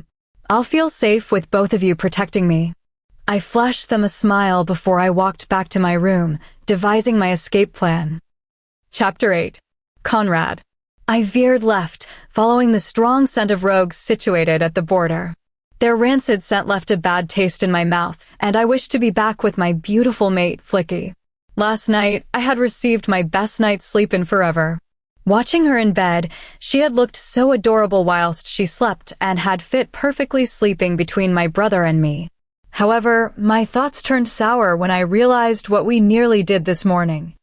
I'll feel safe with both of you protecting me. I flashed them a smile before I walked back to my room, devising my escape plan. Chapter 8. Conrad. I veered left, following the strong scent of rogues situated at the border. Their rancid scent left a bad taste in my mouth, and I wished to be back with my beautiful mate, Flicky. Last night, I had received my best night's sleep in forever. Watching her in bed, she had looked so adorable whilst she slept and had fit perfectly sleeping between my brother and me. However, my thoughts turned sour when I realized what we nearly did this morning.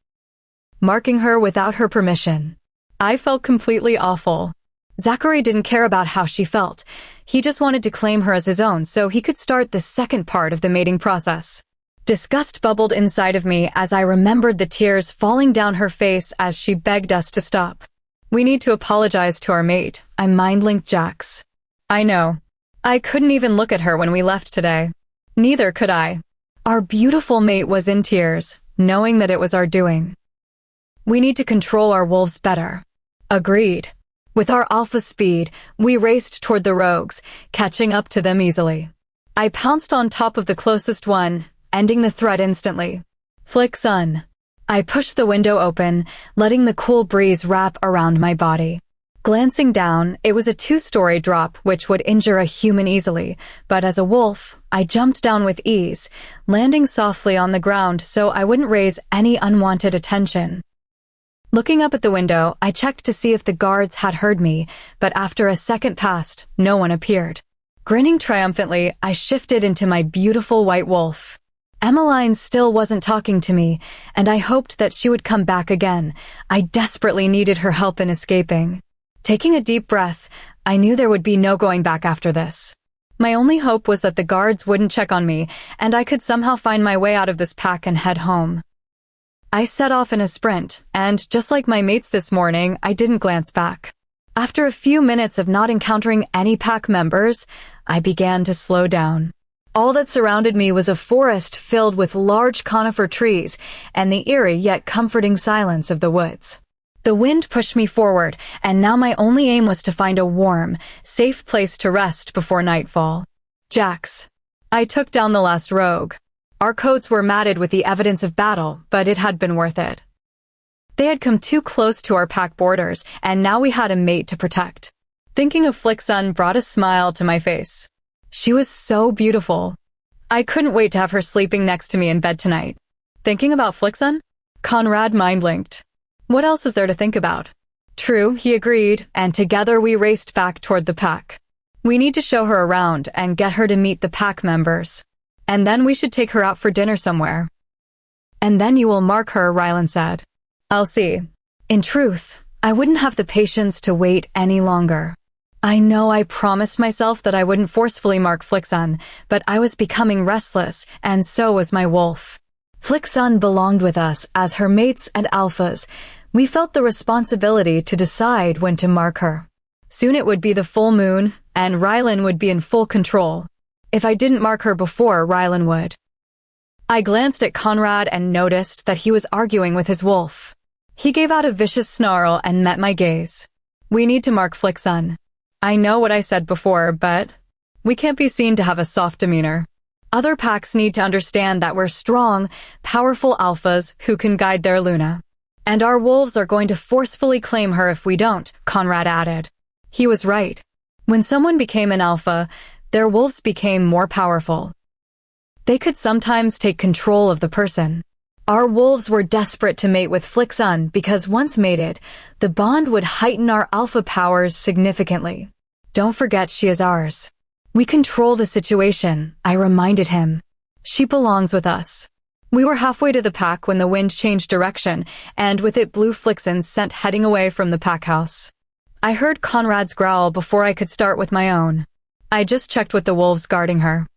Marking her without her permission. I felt completely awful. Zachary didn't care about how she felt. He just wanted to claim her as his own so he could start the second part of the mating process. Disgust bubbled inside of me as I remembered the tears falling down her face as she begged us to stop. We need to apologize to our mate, I mind-linked Jax. I know. I couldn't even look at her when we left today. Neither could I. Our beautiful mate was in tears, knowing that it was our doing. We need to control our wolves better. Agreed. With our alpha speed, we raced toward the rogues, catching up to them easily. I pounced on top of the closest one, ending the threat instantly. Flicksun. I pushed the window open, letting the cool breeze wrap around my body. Glancing down, it was a 2-story drop which would injure a human easily, but as a wolf, I jumped down with ease, landing softly on the ground so I wouldn't raise any unwanted attention. Looking up at the window, I checked to see if the guards had heard me, but after a second passed, no one appeared. Grinning triumphantly, I shifted into my beautiful white wolf. Emmeline still wasn't talking to me, and I hoped that she would come back again. I desperately needed her help in escaping. Taking a deep breath, I knew there would be no going back after this. My only hope was that the guards wouldn't check on me, and I could somehow find my way out of this pack and head home. I set off in a sprint, and just like my mates this morning, I didn't glance back. After a few minutes of not encountering any pack members, I began to slow down. All that surrounded me was a forest filled with large conifer trees and the eerie yet comforting silence of the woods. The wind pushed me forward, and now my only aim was to find a warm, safe place to rest before nightfall. Jax. I took down the last rogue. Our coats were matted with the evidence of battle, but it had been worth it. They had come too close to our pack borders, and now we had a mate to protect. Thinking of Flicksun brought a smile to my face. She was so beautiful. I couldn't wait to have her sleeping next to me in bed tonight. Thinking about Flicksun? Conrad mind-linked. What else is there to think about? True, he agreed, and together we raced back toward the pack. We need to show her around and get her to meet the pack members. And then we should take her out for dinner somewhere. And then you will mark her, Rylan said. I'll see. In truth, I wouldn't have the patience to wait any longer. I know I promised myself that I wouldn't forcefully mark Flicksun, but I was becoming restless, and so was my wolf. Flicksun belonged with us as her mates and alphas. We felt the responsibility to decide when to mark her. Soon it would be the full moon, and Rylan would be in full control. If I didn't mark her before, Rylan would. I glanced at Conrad and noticed that he was arguing with his wolf. He gave out a vicious snarl and met my gaze. We need to mark Flickson. I know what I said before, but we can't be seen to have a soft demeanor. Other packs need to understand that we're strong, powerful alphas who can guide their Luna. And our wolves are going to forcefully claim her if we don't, Conrad added. He was right. When someone became an alpha, their wolves became more powerful. They could sometimes take control of the person. Our wolves were desperate to mate with Flickson because once mated, the bond would heighten our alpha powers significantly. Don't forget she is ours. We control the situation, I reminded him. She belongs with us. We were halfway to the pack when the wind changed direction, and with it blew Flickson's scent heading away from the pack house. I heard Conrad's growl before I could start with my own. I just checked with the wolves guarding her.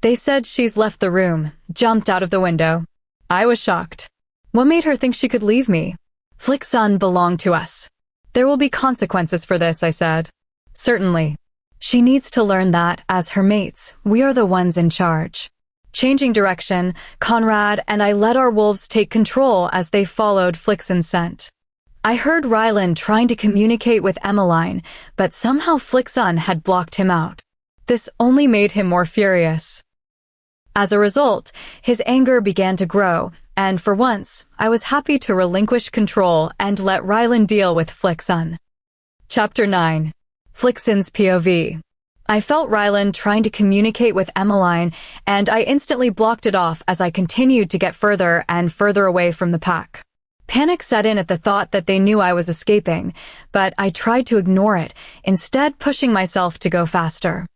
They said she's left the room, jumped out of the window. I was shocked. What made her think she could leave me? Flickson belonged to us. There will be consequences for this, I said. Certainly. She needs to learn that, as her mates, we are the ones in charge. Changing direction, Conrad and I let our wolves take control as they followed Flickson's scent. I heard Rylan trying to communicate with Emmeline, but somehow Flickson had blocked him out. This only made him more furious. As a result, his anger began to grow, and for once, I was happy to relinquish control and let Rylan deal with Flickson. Chapter 9. Flickson's POV. I felt Rylan trying to communicate with Emmeline, and I instantly blocked it off as I continued to get further and further away from the pack. Panic set in at the thought that they knew I was escaping, but I tried to ignore it, instead pushing myself to go faster.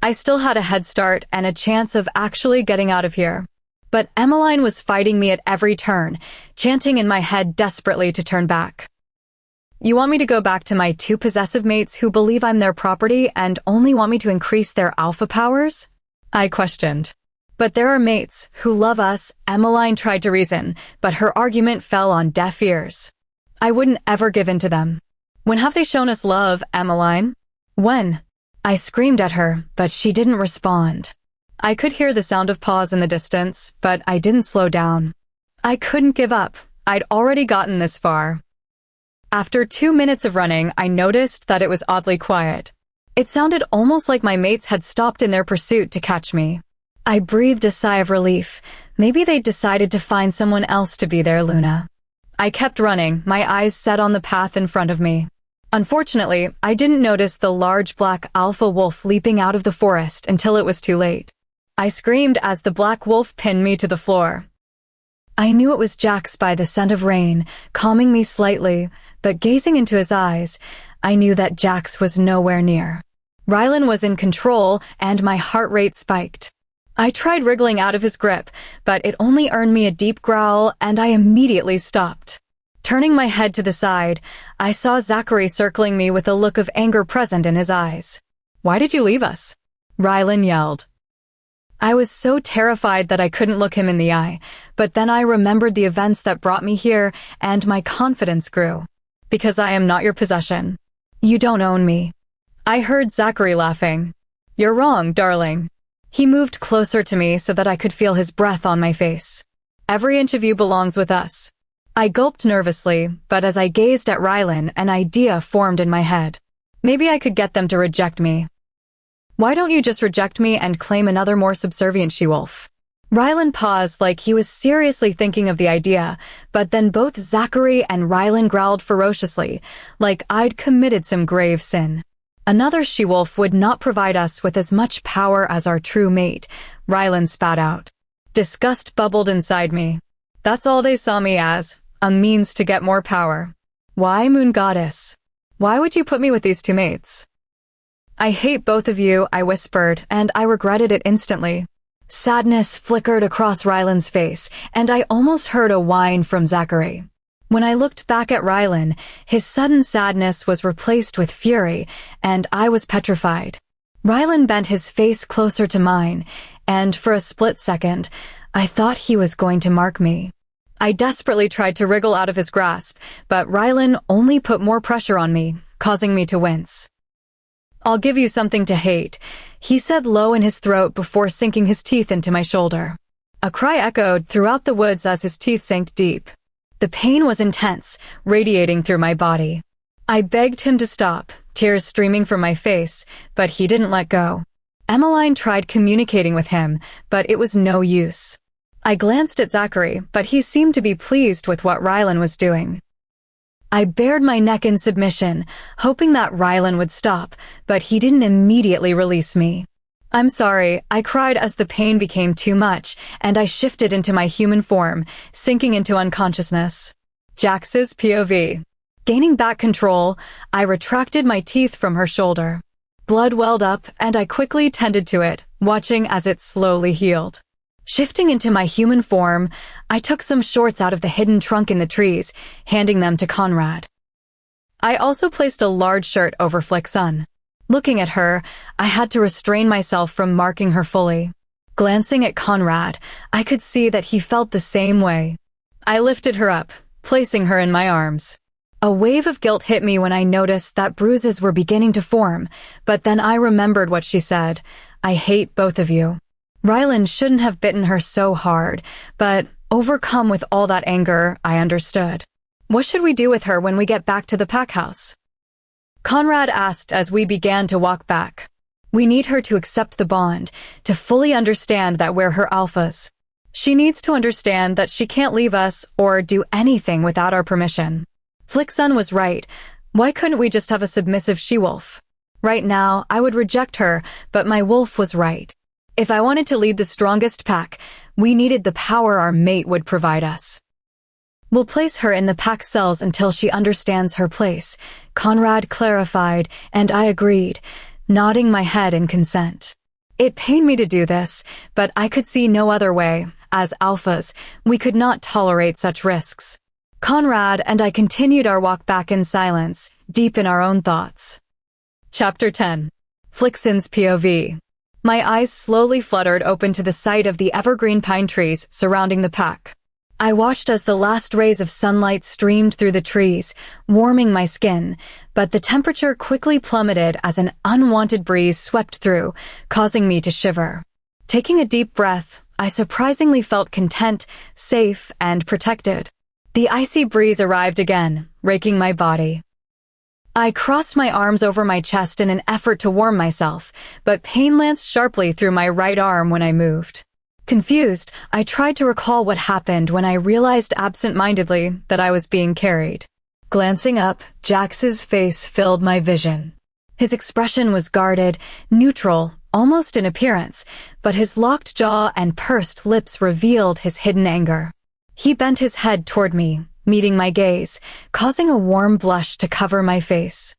I still had a head start and a chance of actually getting out of here. But Emmeline was fighting me at every turn, chanting in my head desperately to turn back. You want me to go back to my 2 possessive mates who believe I'm their property and only want me to increase their alpha powers? I questioned. But there are mates who love us, Emmeline tried to reason, but her argument fell on deaf ears. I wouldn't ever give in to them. When have they shown us love, Emmeline? When? I screamed at her, but she didn't respond. I could hear the sound of paws in the distance, but I didn't slow down. I couldn't give up. I'd already gotten this far. After 2 minutes of running, I noticed that it was oddly quiet. It sounded almost like my mates had stopped in their pursuit to catch me. I breathed a sigh of relief. Maybe they'd decided to find someone else to be their Luna. I kept running, my eyes set on the path in front of me. Unfortunately, I didn't notice the large black alpha wolf leaping out of the forest until it was too late. I screamed as the black wolf pinned me to the floor. I knew it was Jax by the scent of rain, calming me slightly, but gazing into his eyes, I knew that Jax was nowhere near. Rylan was in control, and my heart rate spiked. I tried wriggling out of his grip, but it only earned me a deep growl, and I immediately stopped. Turning my head to the side, I saw Zachary circling me with a look of anger present in his eyes. Why did you leave us? Rylan yelled. I was so terrified that I couldn't look him in the eye, but then I remembered the events that brought me here, and my confidence grew. Because I am not your possession. You don't own me. I heard Zachary laughing. You're wrong, darling. He moved closer to me so that I could feel his breath on my face. Every inch of you belongs with us. I gulped nervously, but as I gazed at Rylan, an idea formed in my head. Maybe I could get them to reject me. Why don't you just reject me and claim another more subservient she-wolf? Rylan paused like he was seriously thinking of the idea, but then both Zachary and Rylan growled ferociously, like I'd committed some grave sin. Another she-wolf would not provide us with as much power as our true mate, Rylan spat out. Disgust bubbled inside me. That's all they saw me as, a means to get more power. Why, Moon Goddess? Why would you put me with these 2 mates? I hate both of you, I whispered, and I regretted it instantly. Sadness flickered across Rylan's face, and I almost heard a whine from Zachary. When I looked back at Rylan, his sudden sadness was replaced with fury, and I was petrified. Rylan bent his face closer to mine, and for a split second, I thought he was going to mark me. I desperately tried to wriggle out of his grasp, but Rylan only put more pressure on me, causing me to wince. I'll give you something to hate, he said low in his throat before sinking his teeth into my shoulder. A cry echoed throughout the woods as his teeth sank deep. The pain was intense, radiating through my body. I begged him to stop, tears streaming from my face, but he didn't let go. Emmeline tried communicating with him, but it was no use. I glanced at Zachary, but he seemed to be pleased with what Rylan was doing. I bared my neck in submission, hoping that Rylan would stop, but he didn't immediately release me. "I'm sorry," I cried as the pain became too much, and I shifted into my human form, sinking into unconsciousness. Jax's POV. Gaining back control, I retracted my teeth from her shoulder. Blood welled up, and I quickly tended to it, watching as it slowly healed. Shifting into my human form, I took some shorts out of the hidden trunk in the trees, handing them to Conrad. I also placed a large shirt over Flick's son. Looking at her, I had to restrain myself from marking her fully. Glancing at Conrad, I could see that he felt the same way. I lifted her up, placing her in my arms. A wave of guilt hit me when I noticed that bruises were beginning to form, but then I remembered what she said. "I hate both of you." Rylan shouldn't have bitten her so hard, but overcome with all that anger, I understood. "What should we do with her when we get back to the pack house?" Conrad asked as we began to walk back. "We need her to accept the bond, to fully understand that we're her alphas. She needs to understand that she can't leave us or do anything without our permission." Flick's son was right. Why couldn't we just have a submissive she-wolf? Right now, I would reject her, but my wolf was right. If I wanted to lead the strongest pack, we needed the power our mate would provide us. "We'll place her in the pack cells until she understands her place," Conrad clarified, and I agreed, nodding my head in consent. It pained me to do this, but I could see no other way. As alphas, we could not tolerate such risks. Conrad and I continued our walk back in silence, deep in our own thoughts. Chapter 10. Flixen's POV. My eyes slowly fluttered open to the sight of the evergreen pine trees surrounding the pack. I watched as the last rays of sunlight streamed through the trees, warming my skin, but the temperature quickly plummeted as an unwanted breeze swept through, causing me to shiver. Taking a deep breath, I surprisingly felt content, safe, and protected. The icy breeze arrived again, raking my body. I crossed my arms over my chest in an effort to warm myself, but pain lanced sharply through my right arm when I moved. Confused, I tried to recall what happened when I realized absent-mindedly that I was being carried. Glancing up, Jax's face filled my vision. His expression was guarded, neutral, almost in appearance, but his locked jaw and pursed lips revealed his hidden anger. He bent his head toward me, meeting my gaze, causing a warm blush to cover my face.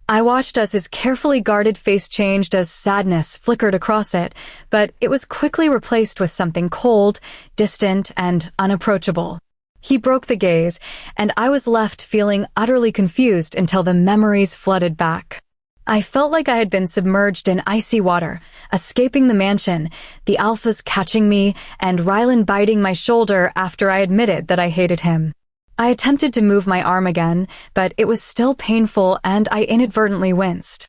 I watched as his carefully guarded face changed as sadness flickered across it, but it was quickly replaced with something cold, distant, and unapproachable. He broke the gaze, and I was left feeling utterly confused until the memories flooded back. I felt like I had been submerged in icy water, escaping the mansion, the alphas catching me, and Rylan biting my shoulder after I admitted that I hated him. I attempted to move my arm again, but it was still painful and I inadvertently winced.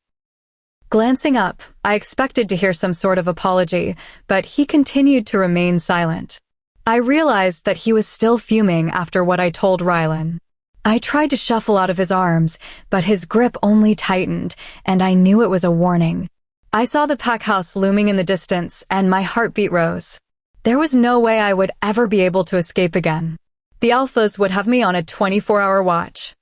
Glancing up, I expected to hear some sort of apology, but he continued to remain silent. I realized that he was still fuming after what I told Rylan. I tried to shuffle out of his arms, but his grip only tightened, and I knew it was a warning. I saw the pack house looming in the distance, and my heartbeat rose. There was no way I would ever be able to escape again. The alphas would have me on a 24-hour watch.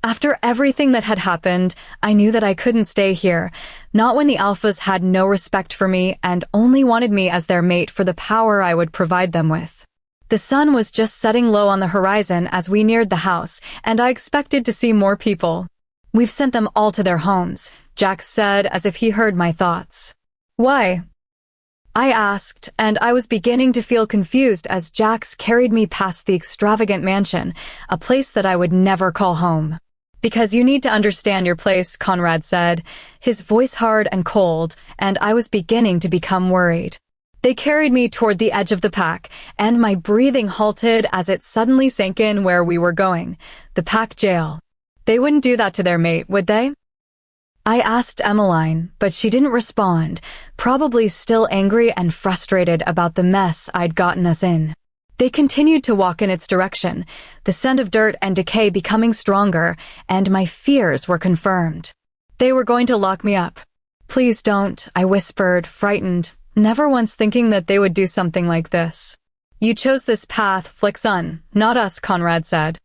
After everything that had happened, I knew that I couldn't stay here, not when the alphas had no respect for me and only wanted me as their mate for the power I would provide them with. The sun was just setting low on the horizon as we neared the house, and I expected to see more people. "We've sent them all to their homes," Jax said as if he heard my thoughts. "Why?" I asked, and I was beginning to feel confused as Jax carried me past the extravagant mansion, a place that I would never call home. "Because you need to understand your place," Conrad said, his voice hard and cold, and I was beginning to become worried. They carried me toward the edge of the pack, and my breathing halted as it suddenly sank in where we were going, the pack jail. They wouldn't do that to their mate, would they? I asked Emmeline, but she didn't respond, probably still angry and frustrated about the mess I'd gotten us in. They continued to walk in its direction, the scent of dirt and decay becoming stronger, and my fears were confirmed. They were going to lock me up. "Please don't," I whispered, frightened, never once thinking that they would do something like this. "You chose this path, Flixon, not us," Conrad said.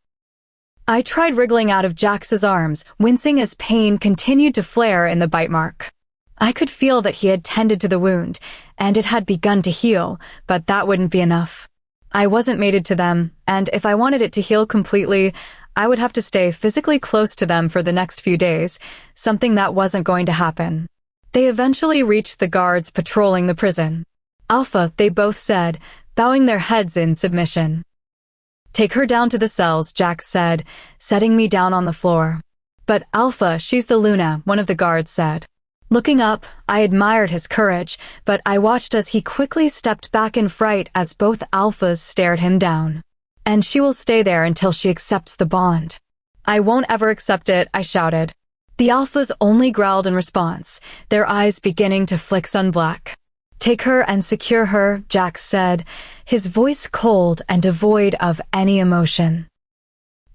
I tried wriggling out of Jax's arms, wincing as pain continued to flare in the bite mark. I could feel that he had tended to the wound, and it had begun to heal, but that wouldn't be enough. I wasn't mated to them, and if I wanted it to heal completely, I would have to stay physically close to them for the next few days, something that wasn't going to happen. They eventually reached the guards patrolling the prison. "Alpha," they both said, bowing their heads in submission. "Take her down to the cells," Jax said, setting me down on the floor. "But Alpha, she's the Luna," one of the guards said. Looking up, I admired his courage, but I watched as he quickly stepped back in fright as both Alphas stared him down. "And she will stay there until she accepts the bond." "I won't ever accept it," I shouted. The Alphas only growled in response, their eyes beginning to flick sun-black. "Take her and secure her," Jax said, his voice cold and devoid of any emotion.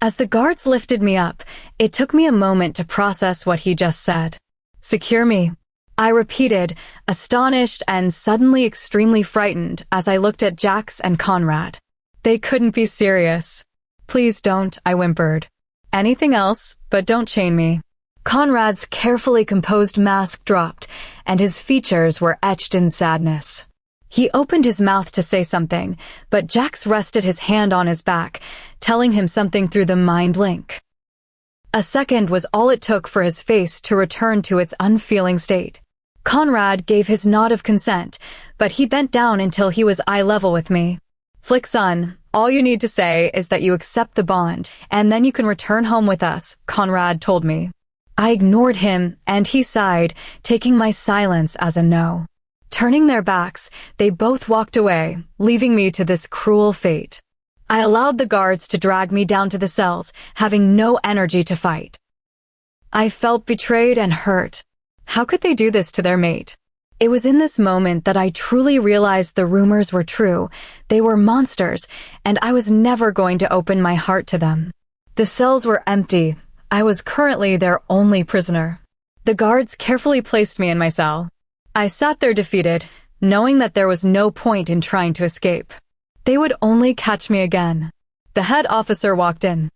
As the guards lifted me up, it took me a moment to process what he just said. "Secure me," I repeated, astonished and suddenly extremely frightened as I looked at Jax and Conrad. They couldn't be serious. "Please don't," I whimpered. "Anything else, but don't chain me." Conrad's carefully composed mask dropped, and his features were etched in sadness. He opened his mouth to say something, but Jax rested his hand on his back, telling him something through the mind link. A second was all it took for his face to return to its unfeeling state. Conrad gave his nod of consent, but he bent down until he was eye level with me. "Flixon, all you need to say is that you accept the bond, and then you can return home with us," Conrad told me. I ignored him, and he sighed, taking my silence as a no. Turning their backs, they both walked away, leaving me to this cruel fate. I allowed the guards to drag me down to the cells, having no energy to fight. I felt betrayed and hurt. How could they do this to their mate? It was in this moment that I truly realized the rumors were true. They were monsters, and I was never going to open my heart to them. The cells were empty. I was currently their only prisoner. The guards carefully placed me in my cell. I sat there defeated, knowing that there was no point in trying to escape. They would only catch me again. The head officer walked in.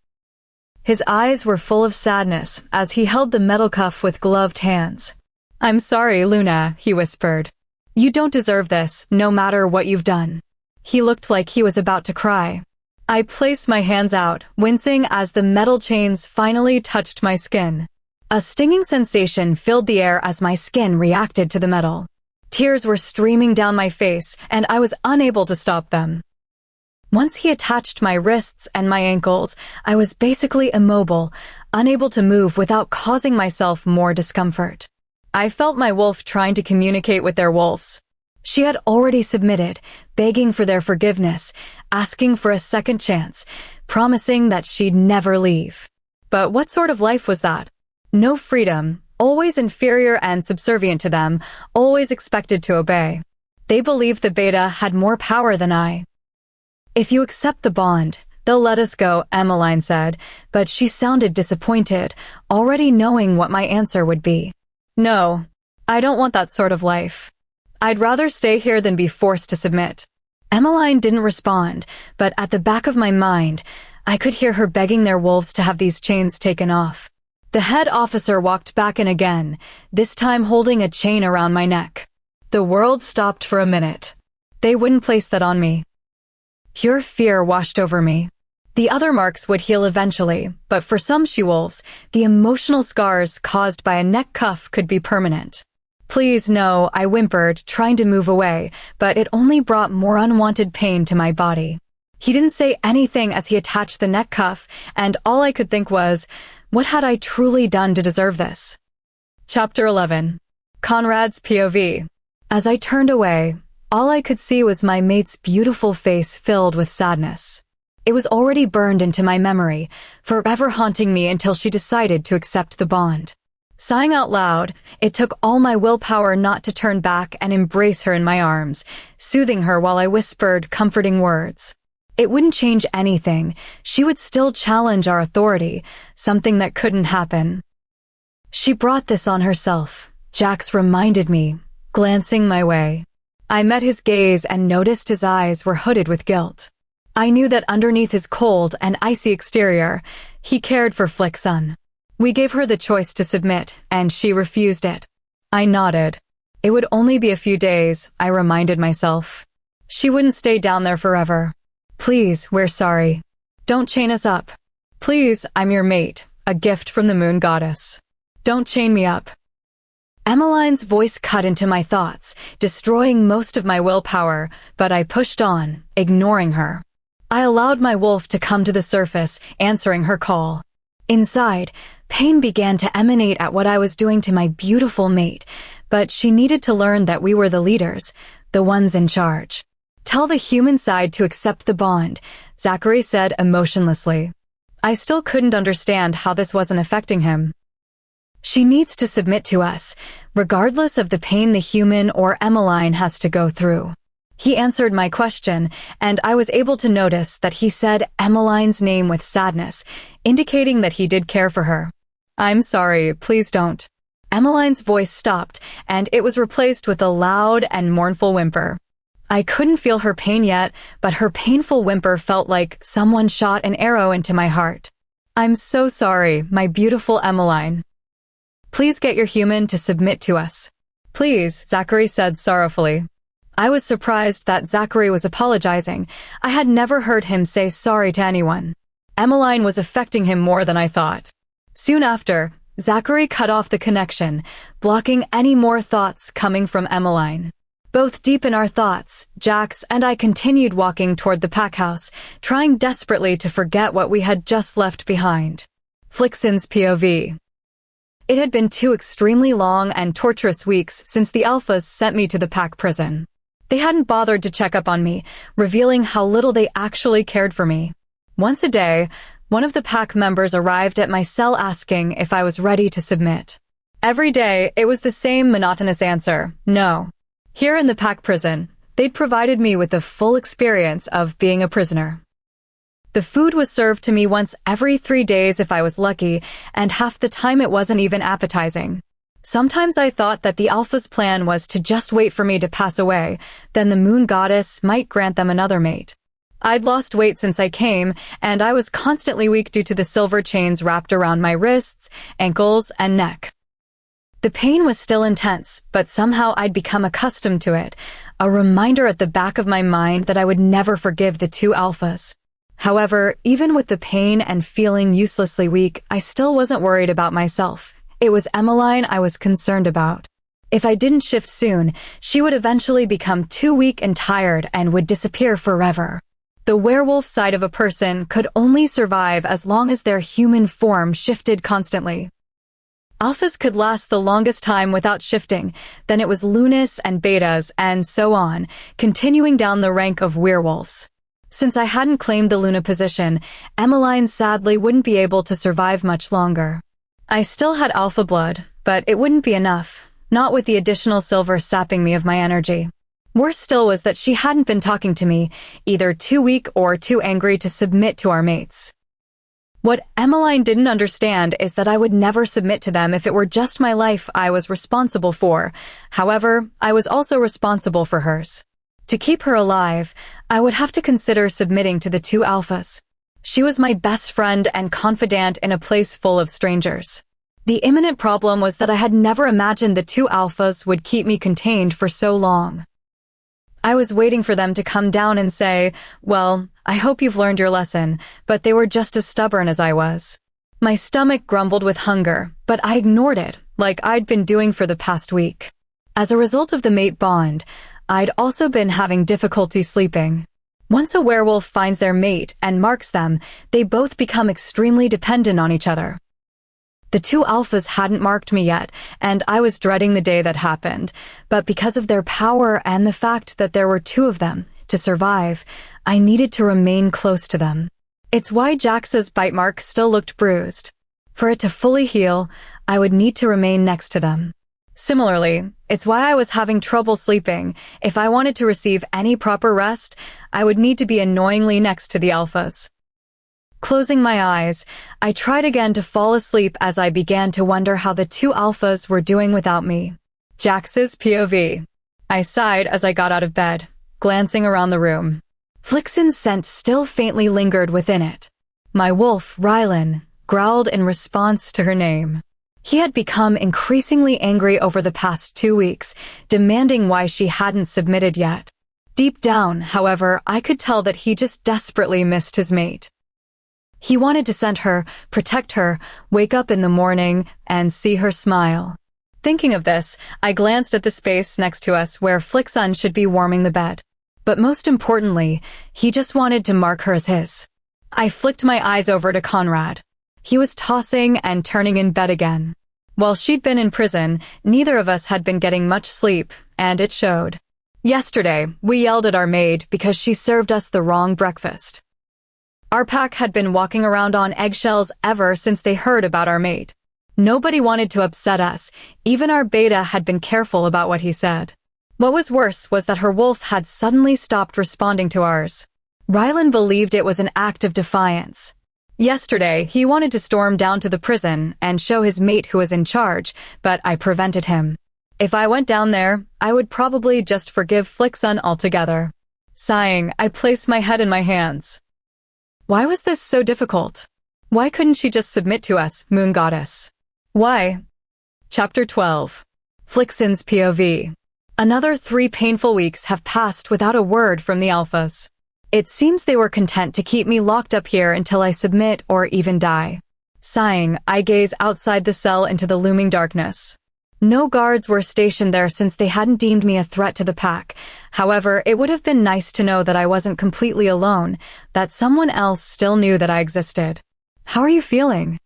His eyes were full of sadness as he held the metal cuff with gloved hands. "I'm sorry, Luna," he whispered. "You don't deserve this, no matter what you've done." He looked like he was about to cry. I placed my hands out, wincing as the metal chains finally touched my skin. A stinging sensation filled the air as my skin reacted to the metal. Tears were streaming down my face, and I was unable to stop them. Once he attached my wrists and my ankles, I was basically immobile, unable to move without causing myself more discomfort. I felt my wolf trying to communicate with their wolves. She had already submitted, begging for their forgiveness, asking for a second chance, promising that she'd never leave. But what sort of life was that? No freedom, always inferior and subservient to them, always expected to obey. They believed the beta had more power than I. "If you accept the bond, they'll let us go," Emmeline said, but she sounded disappointed, already knowing what my answer would be. "No, I don't want that sort of life. I'd rather stay here than be forced to submit." Emmeline didn't respond, but at the back of my mind, I could hear her begging their wolves to have these chains taken off. The head officer walked back in again, this time holding a chain around my neck. The world stopped for a minute. They wouldn't place that on me. Pure fear washed over me. The other marks would heal eventually, but for some she-wolves, the emotional scars caused by a neck cuff could be permanent. "Please, no," I whimpered, trying to move away, but it only brought more unwanted pain to my body. He didn't say anything as he attached the neck cuff, and all I could think was, what had I truly done to deserve this? Chapter 11. Conrad's POV. As I turned away, all I could see was my mate's beautiful face filled with sadness. It was already burned into my memory, forever haunting me until she decided to accept the bond. Sighing out loud, it took all my willpower not to turn back and embrace her in my arms, soothing her while I whispered comforting words. It wouldn't change anything. She would still challenge our authority, something that couldn't happen. She brought this on herself, Jax reminded me, glancing my way. I met his gaze and noticed his eyes were hooded with guilt. I knew that underneath his cold and icy exterior, he cared for Flick's son. We gave her the choice to submit, and she refused it. I nodded. It would only be a few days, I reminded myself. She wouldn't stay down there forever. Please, we're sorry. Don't chain us up. Please, I'm your mate, a gift from the moon goddess. Don't chain me up. Emmeline's voice cut into my thoughts, destroying most of my willpower, but I pushed on, ignoring her. I allowed my wolf to come to the surface, answering her call. Inside, pain began to emanate at what I was doing to my beautiful mate, but she needed to learn that we were the leaders, the ones in charge. Tell the human side to accept the bond, Zachary said emotionlessly. I still couldn't understand how this wasn't affecting him. She needs to submit to us, regardless of the pain the human or Emmeline has to go through. He answered my question, and I was able to notice that he said Emmeline's name with sadness, indicating that he did care for her. I'm sorry, please don't. Emmeline's voice stopped, and it was replaced with a loud and mournful whimper. I couldn't feel her pain yet, but her painful whimper felt like someone shot an arrow into my heart. I'm so sorry, my beautiful Emmeline. Please get your human to submit to us. Please, Zachary said sorrowfully. I was surprised that Zachary was apologizing. I had never heard him say sorry to anyone. Emmeline was affecting him more than I thought. Soon after, Zachary cut off the connection, blocking any more thoughts coming from Emmeline. Both deep in our thoughts, Jax and I continued walking toward the pack house, trying desperately to forget what we had just left behind. Flixen's POV. It had been 2 extremely long and torturous weeks since the Alphas sent me to the pack prison. They hadn't bothered to check up on me, revealing how little they actually cared for me. Once a day, one of the pack members arrived at my cell asking if I was ready to submit. Every day, it was the same monotonous answer, no. Here in the pack prison, they'd provided me with the full experience of being a prisoner. The food was served to me once every 3 days if I was lucky, and half the time it wasn't even appetizing. Sometimes I thought that the Alpha's plan was to just wait for me to pass away, then the moon goddess might grant them another mate. I'd lost weight since I came, and I was constantly weak due to the silver chains wrapped around my wrists, ankles, and neck. The pain was still intense, but somehow I'd become accustomed to it, a reminder at the back of my mind that I would never forgive the 2 Alphas. However, even with the pain and feeling uselessly weak, I still wasn't worried about myself. It was Emmeline I was concerned about. If I didn't shift soon, she would eventually become too weak and tired and would disappear forever. The werewolf side of a person could only survive as long as their human form shifted constantly. Alphas could last the longest time without shifting, then it was Lunas and Betas, and so on, continuing down the rank of werewolves. Since I hadn't claimed the Luna position, Emmeline sadly wouldn't be able to survive much longer. I still had alpha blood, but it wouldn't be enough, not with the additional silver sapping me of my energy. Worse still was that she hadn't been talking to me, either too weak or too angry to submit to our mates. What Emmeline didn't understand is that I would never submit to them if it were just my life I was responsible for. However, I was also responsible for hers. To keep her alive, I would have to consider submitting to the 2 Alphas. She was my best friend and confidant in a place full of strangers. The imminent problem was that I had never imagined the 2 Alphas would keep me contained for so long. I was waiting for them to come down and say, well, I hope you've learned your lesson, but they were just as stubborn as I was. My stomach grumbled with hunger, but I ignored it, like I'd been doing for the past week. As a result of the mate bond, I'd also been having difficulty sleeping. Once a werewolf finds their mate and marks them, they both become extremely dependent on each other. The 2 Alphas hadn't marked me yet, and I was dreading the day that happened, but because of their power and the fact that there were 2 of them, to survive, I needed to remain close to them. It's why Jax's bite mark still looked bruised. For it to fully heal, I would need to remain next to them. Similarly, it's why I was having trouble sleeping. If I wanted to receive any proper rest, I would need to be annoyingly next to the alphas. Closing my eyes, I tried again to fall asleep as I began to wonder how the two alphas were doing without me. Jax's POV. I sighed as I got out of bed, glancing around the room. Flixen's scent still faintly lingered within it. My wolf, Rylan, growled in response to her name. He had become increasingly angry over the past 2 weeks, demanding why she hadn't submitted yet. Deep down, however, I could tell that he just desperately missed his mate. He wanted to scent her, protect her, wake up in the morning, and see her smile. Thinking of this, I glanced at the space next to us where Flixen should be warming the bed. But most importantly, he just wanted to mark her as his. I flicked my eyes over to Conrad. He was tossing and turning in bed again. While she'd been in prison, neither of us had been getting much sleep, and it showed. Yesterday, we yelled at our maid because she served us the wrong breakfast. Our pack had been walking around on eggshells ever since they heard about our mate. Nobody wanted to upset us, even our beta had been careful about what he said. What was worse was that her wolf had suddenly stopped responding to ours. Rylan believed it was an act of defiance. Yesterday, he wanted to storm down to the prison and show his mate who was in charge, but I prevented him. If I went down there, I would probably just forgive Flixen altogether. Sighing, I placed my head in my hands. Why was this so difficult? Why couldn't she just submit to us, Moon Goddess? Why? Chapter 12. Flixen's POV. Another 3 painful weeks have passed without a word from the alphas. It seems they were content to keep me locked up here until I submit or even die. Sighing, I gaze outside the cell into the looming darkness. No guards were stationed there since they hadn't deemed me a threat to the pack. However, it would have been nice to know that I wasn't completely alone, that someone else still knew that I existed. How are you feeling?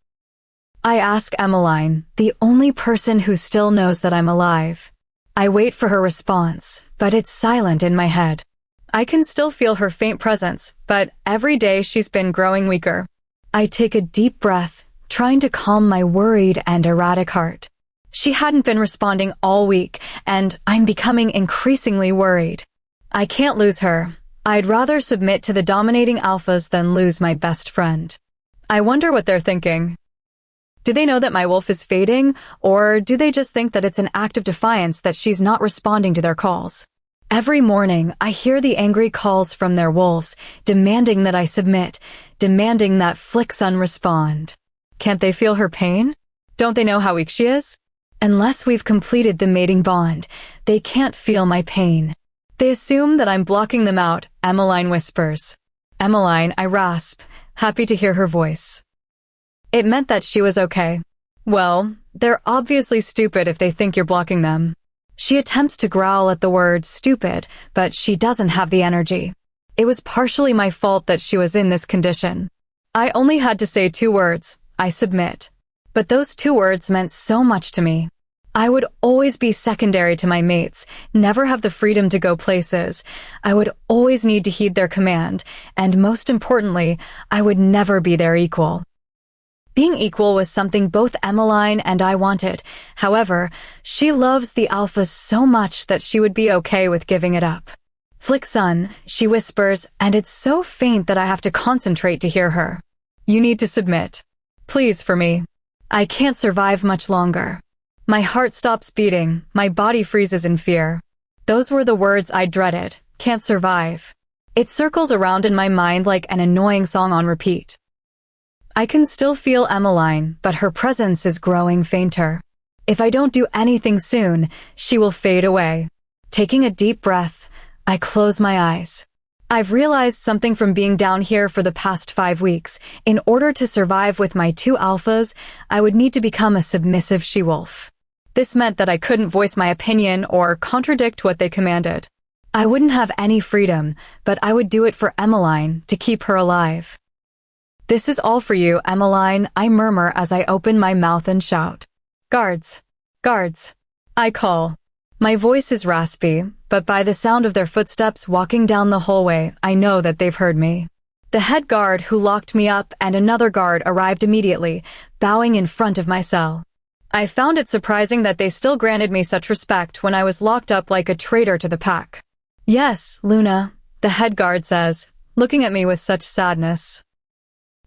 I ask Emmeline, the only person who still knows that I'm alive. I wait for her response, but it's silent in my head. I can still feel her faint presence, but every day she's been growing weaker. I take a deep breath, trying to calm my worried and erratic heart. She hadn't been responding all week, and I'm becoming increasingly worried. I can't lose her. I'd rather submit to the dominating alphas than lose my best friend. I wonder what they're thinking. Do they know that my wolf is fading, or do they just think that it's an act of defiance that she's not responding to their calls? Every morning, I hear the angry calls from their wolves, demanding that I submit, demanding that Flixen respond. Can't they feel her pain? Don't they know how weak she is? Unless we've completed the mating bond, they can't feel my pain. They assume that I'm blocking them out, Emmeline whispers. Emmeline, I rasp, happy to hear her voice. It meant that she was okay. Well, they're obviously stupid if they think you're blocking them. She attempts to growl at the word stupid, but she doesn't have the energy. It was partially my fault that she was in this condition. I only had to say 2 words, I submit. But those 2 words meant so much to me. I would always be secondary to my mates, never have the freedom to go places. I would always need to heed their command, and most importantly, I would never be their equal. Being equal was something both Emmeline and I wanted. However, she loves the alphas so much that she would be okay with giving it up. Flixen, she whispers, and it's so faint that I have to concentrate to hear her. You need to submit. Please, for me. I can't survive much longer. My heart stops beating, my body freezes in fear. Those were the words I dreaded, can't survive. It circles around in my mind like an annoying song on repeat. I can still feel Emmeline, but her presence is growing fainter. If I don't do anything soon, she will fade away. Taking a deep breath, I close my eyes. I've realized something from being down here for the past 5 weeks. In order to survive with my 2 alphas, I would need to become a submissive she-wolf. This meant that I couldn't voice my opinion or contradict what they commanded. I wouldn't have any freedom, but I would do it for Emmeline to keep her alive. This is all for you, Emmeline, I murmur as I open my mouth and shout. Guards! Guards! I call. My voice is raspy, but by the sound of their footsteps walking down the hallway, I know that they've heard me. The head guard who locked me up and another guard arrived immediately, bowing in front of my cell. I found it surprising that they still granted me such respect when I was locked up like a traitor to the pack. Yes, Luna, the head guard says, looking at me with such sadness.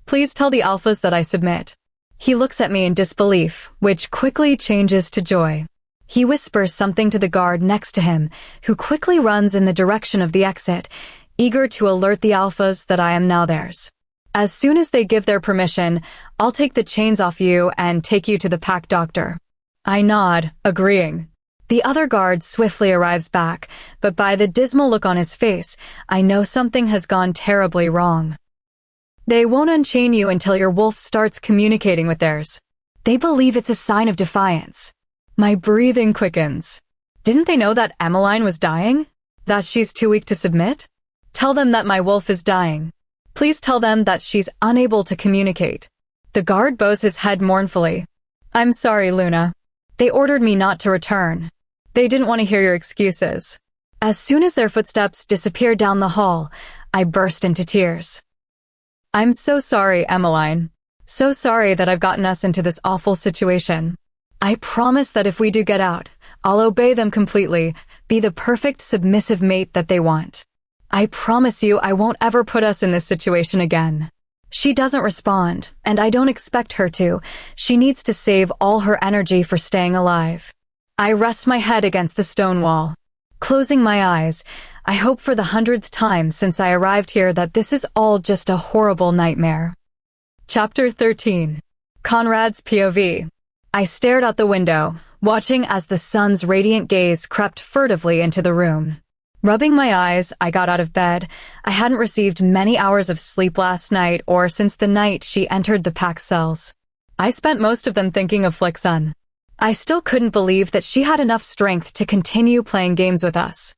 Please tell the alphas that I submit. He looks at me in disbelief, which quickly changes to joy. He whispers something to the guard next to him, who quickly runs in the direction of the exit, eager to alert the alphas that I am now theirs. As soon as they give their permission, I'll take the chains off you and take you to the pack doctor. I nod, agreeing. The other guard swiftly arrives back, but by the dismal look on his face, I know something has gone terribly wrong. They won't unchain you until your wolf starts communicating with theirs. They believe it's a sign of defiance. My breathing quickens. Didn't they know that Emmeline was dying? That she's too weak to submit? Tell them that my wolf is dying. Please tell them that she's unable to communicate. The guard bows his head mournfully. I'm sorry, Luna. They ordered me not to return. They didn't want to hear your excuses. As soon as their footsteps disappeared down the hall, I burst into tears. I'm so sorry, Emmeline. So sorry that I've gotten us into this awful situation. I promise that if we do get out, I'll obey them completely, be the perfect submissive mate that they want. I promise you I won't ever put us in this situation again. She doesn't respond, and I don't expect her to. She needs to save all her energy for staying alive. I rest my head against the stone wall. Closing my eyes, I hope for the 100th time since I arrived here that this is all just a horrible nightmare. Chapter 13. Conrad's POV. I stared out the window, watching as the sun's radiant gaze crept furtively into the room. Rubbing my eyes, I got out of bed. I hadn't received many hours of sleep last night or since the night she entered the pack cells. I spent most of them thinking of Flicksun. I still couldn't believe that she had enough strength to continue playing games with us.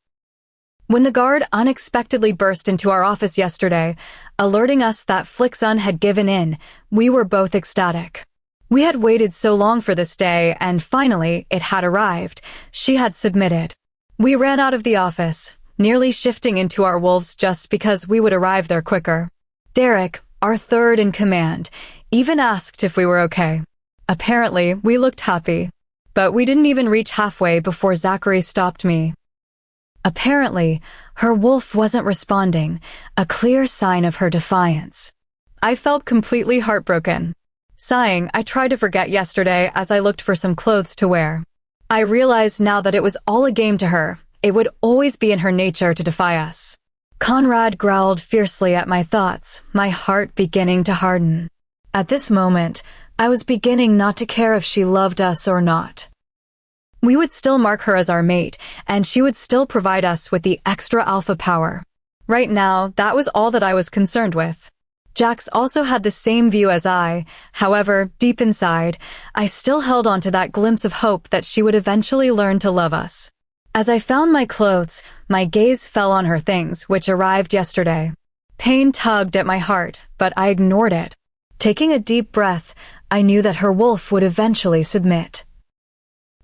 When the guard unexpectedly burst into our office yesterday, alerting us that Flicksun had given in, we were both ecstatic. We had waited so long for this day, and finally, it had arrived. She had submitted. We ran out of the office, nearly shifting into our wolves just because we would arrive there quicker. Derek, our third in command, even asked if we were okay. Apparently, we looked happy. But we didn't even reach halfway before Zachary stopped me. Apparently, her wolf wasn't responding, a clear sign of her defiance. I felt completely heartbroken. Sighing, I tried to forget yesterday as I looked for some clothes to wear. I realized now that it was all a game to her. It would always be in her nature to defy us. Conrad growled fiercely at my thoughts, my heart beginning to harden. At this moment, I was beginning not to care if she loved us or not. We would still mark her as our mate, and she would still provide us with the extra alpha power. Right now, that was all that I was concerned with. Jax also had the same view as I. However, deep inside, I still held on to that glimpse of hope that she would eventually learn to love us. As I found my clothes, my gaze fell on her things, which arrived yesterday. Pain tugged at my heart, but I ignored it. Taking a deep breath, I knew that her wolf would eventually submit.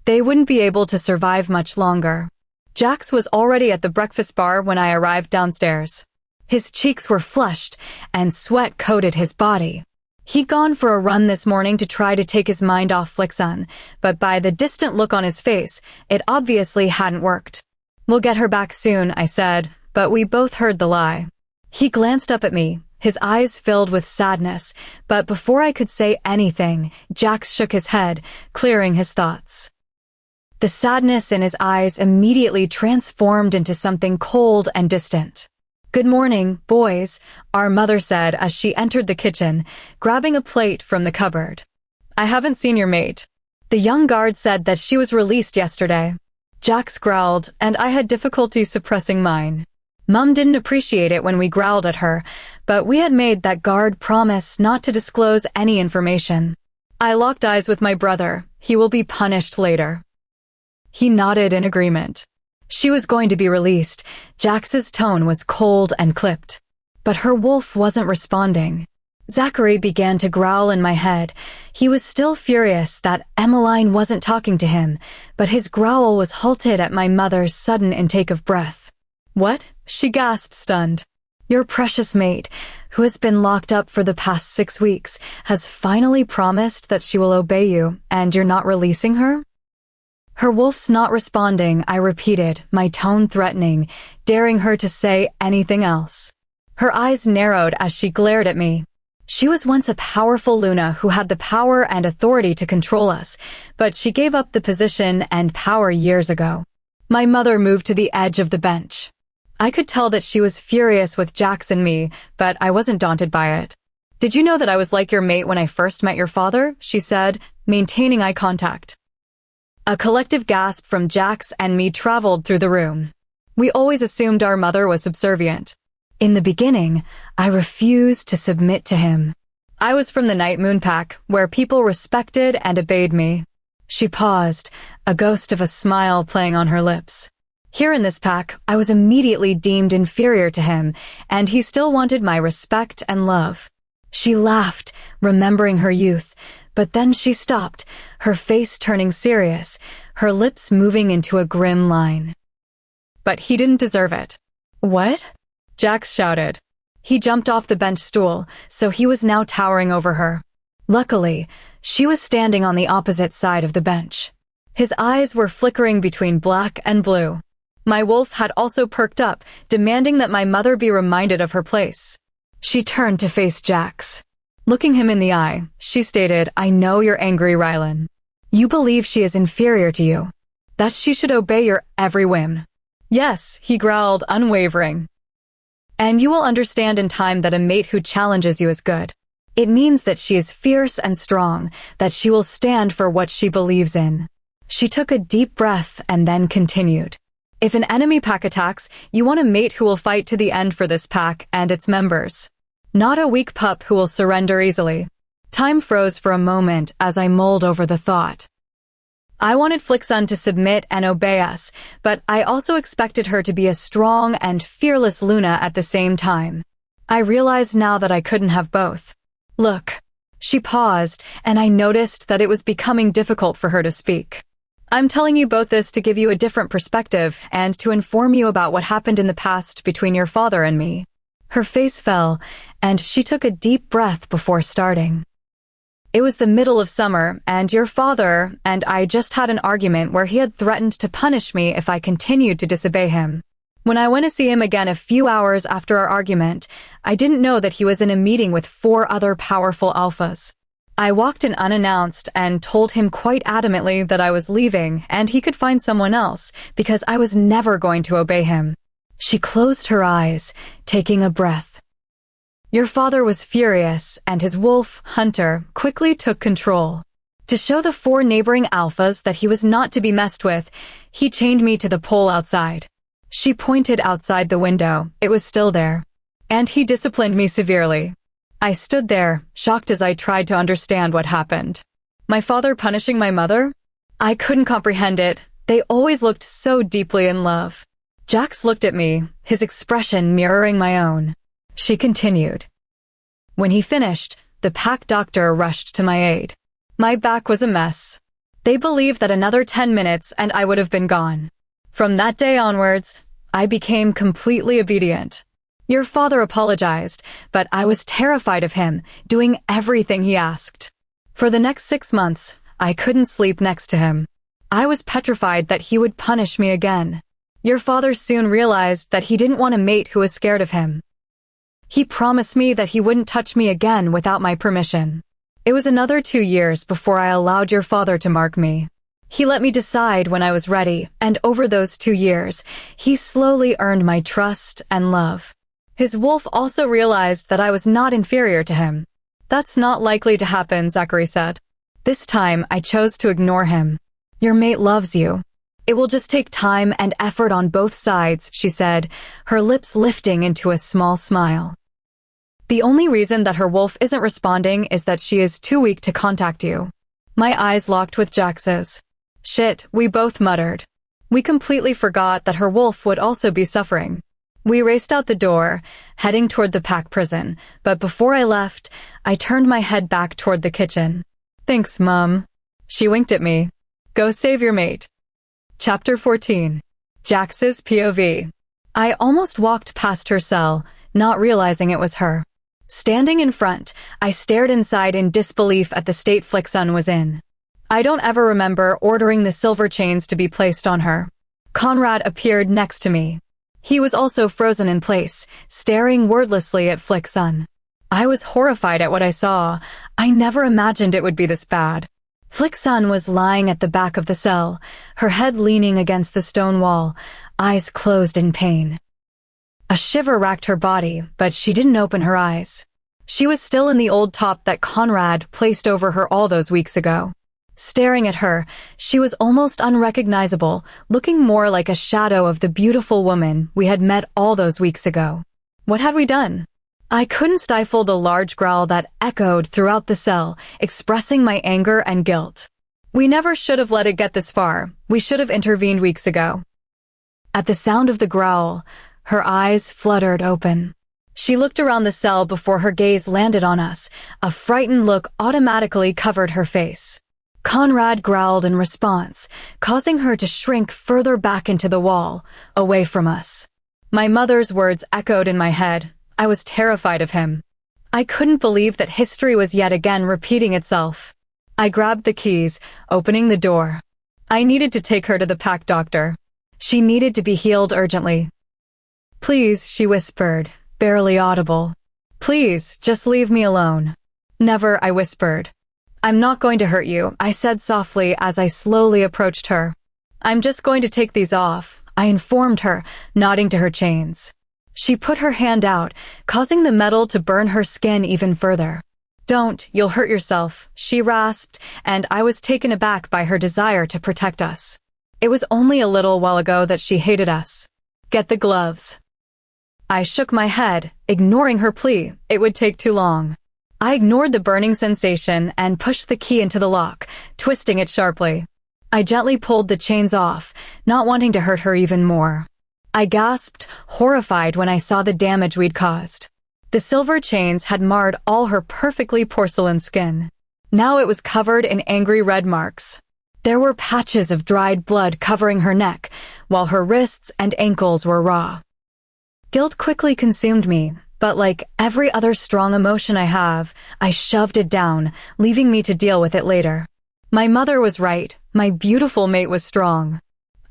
They wouldn't be able to survive much longer. Jax was already at the breakfast bar when I arrived downstairs. His cheeks were flushed, and sweat coated his body. He'd gone for a run this morning to try to take his mind off Flicksun, but by the distant look on his face, it obviously hadn't worked. We'll get her back soon, I said, but we both heard the lie. He glanced up at me, his eyes filled with sadness, but before I could say anything, Jax shook his head, clearing his thoughts. The sadness in his eyes immediately transformed into something cold and distant. Good morning, boys, our mother said as she entered the kitchen, grabbing a plate from the cupboard. I haven't seen your mate. The young guard said that she was released yesterday. Jax growled, and I had difficulty suppressing mine. Mum didn't appreciate it when we growled at her, but we had made that guard promise not to disclose any information. I locked eyes with my brother. He will be punished later. He nodded in agreement. She was going to be released. Jax's tone was cold and clipped. But her wolf wasn't responding. Zachary began to growl in my head. He was still furious that Emmeline wasn't talking to him, but his growl was halted at my mother's sudden intake of breath. What? She gasped, stunned. Your precious mate. who has been locked up for the past 6 weeks, has finally promised that she will obey you, and you're not releasing her? Her wolf's not responding, I repeated, my tone threatening, daring her to say anything else. Her eyes narrowed as she glared at me. She was once a powerful Luna who had the power and authority to control us, but she gave up the position and power years ago. My mother moved to the edge of the bench. I could tell that she was furious with Jax and me, but I wasn't daunted by it. "Did you know that I was like your mate when I first met your father?" she said, maintaining eye contact. A collective gasp from Jax and me traveled through the room. We always assumed our mother was subservient. In the beginning, I refused to submit to him. I was from the Night Moon Pack, where people respected and obeyed me. She paused, a ghost of a smile playing on her lips. Here in this pack, I was immediately deemed inferior to him, and he still wanted my respect and love. She laughed, remembering her youth, but then she stopped, her face turning serious, her lips moving into a grim line. "But he didn't deserve it." "What?" Jax shouted. He jumped off the bench stool, so he was now towering over her. Luckily, she was standing on the opposite side of the bench. His eyes were flickering between black and blue. My wolf had also perked up, demanding that my mother be reminded of her place. She turned to face Jax. Looking him in the eye, she stated, "I know you're angry, Rylan. You believe she is inferior to you, that she should obey your every whim." "Yes," he growled, unwavering. "And you will understand in time that a mate who challenges you is good. It means that she is fierce and strong, that she will stand for what she believes in." She took a deep breath and then continued. "If an enemy pack attacks, you want a mate who will fight to the end for this pack and its members. Not a weak pup who will surrender easily." Time froze for a moment as I mulled over the thought. I wanted Flicksun to submit and obey us, but I also expected her to be a strong and fearless Luna at the same time. I realized now that I couldn't have both. "Look." She paused, and I noticed that it was becoming difficult for her to speak. "I'm telling you both this to give you a different perspective and to inform you about what happened in the past between your father and me." Her face fell, and she took a deep breath before starting. "It was the middle of summer, and your father and I just had an argument where he had threatened to punish me if I continued to disobey him. When I went to see him again a few hours after our argument, I didn't know that he was in a meeting with 4 other powerful alphas. I walked in unannounced and told him quite adamantly that I was leaving and he could find someone else because I was never going to obey him." She closed her eyes, taking a breath. "Your father was furious, and his wolf, Hunter, quickly took control. To show the 4 neighboring alphas that he was not to be messed with, he chained me to the pole outside." She pointed outside the window. It was still there. "And he disciplined me severely." I stood there, shocked as I tried to understand what happened. My father punishing my mother? I couldn't comprehend it. They always looked so deeply in love. Jax looked at me, his expression mirroring my own. She continued. When he finished, the pack doctor rushed to my aid. My back was a mess. They believed that another 10 minutes and I would have been gone. From that day onwards, I became completely obedient. Your father apologized, but I was terrified of him, doing everything he asked. For the next 6 months, I couldn't sleep next to him. I was petrified that he would punish me again. Your father soon realized that he didn't want a mate who was scared of him. He promised me that he wouldn't touch me again without my permission. It was another 2 years before I allowed your father to mark me. He let me decide when I was ready, and over those 2 years, he slowly earned my trust and love. His wolf also realized that I was not inferior to him. That's not likely to happen, Zachary said. This time, I chose to ignore him. Your mate loves you. It will just take time and effort on both sides, she said, her lips lifting into a small smile. The only reason that her wolf isn't responding is that she is too weak to contact you. My eyes locked with Jax's. Shit, we both muttered. We completely forgot that her wolf would also be suffering. We raced out the door, heading toward the pack prison, but before I left, I turned my head back toward the kitchen. Thanks, Mom. She winked at me. Go save your mate. Chapter 14. Jax's POV. I almost walked past her cell, not realizing it was her. Standing in front, I stared inside in disbelief at the state Flicksun was in. I don't ever remember ordering the silver chains to be placed on her. Conrad appeared next to me. He was also frozen in place, staring wordlessly at Flicksun. I was horrified at what I saw. I never imagined it would be this bad. Flicksun was lying at the back of the cell, her head leaning against the stone wall, eyes closed in pain. A shiver racked her body, but she didn't open her eyes. She was still in the old top that Conrad placed over her all those weeks ago. Staring at her, she was almost unrecognizable, looking more like a shadow of the beautiful woman we had met all those weeks ago. What had we done? I couldn't stifle the large growl that echoed throughout the cell, expressing my anger and guilt. We never should have let it get this far. We should have intervened weeks ago. At the sound of the growl, her eyes fluttered open. She looked around the cell before her gaze landed on us. A frightened look automatically covered her face. Conrad growled in response, causing her to shrink further back into the wall, away from us. My mother's words echoed in my head. I was terrified of him. I couldn't believe that history was yet again repeating itself. I grabbed the keys, opening the door. I needed to take her to the pack doctor. She needed to be healed urgently. "Please," she whispered, barely audible. "Please, just leave me alone." "Never," I whispered. "I'm not going to hurt you," I said softly as I slowly approached her. "I'm just going to take these off," I informed her, nodding to her chains. She put her hand out, causing the metal to burn her skin even further. "Don't, you'll hurt yourself," she rasped, and I was taken aback by her desire to protect us. It was only a little while ago that she hated us. "Get the gloves." I shook my head, ignoring her plea. It would take too long. I ignored the burning sensation and pushed the key into the lock, twisting it sharply. I gently pulled the chains off, not wanting to hurt her even more. I gasped, horrified when I saw the damage we'd caused. The silver chains had marred all her perfectly porcelain skin. Now it was covered in angry red marks. There were patches of dried blood covering her neck, while her wrists and ankles were raw. Guilt quickly consumed me, but like every other strong emotion I have, I shoved it down, leaving me to deal with it later. My mother was right. My beautiful mate was strong.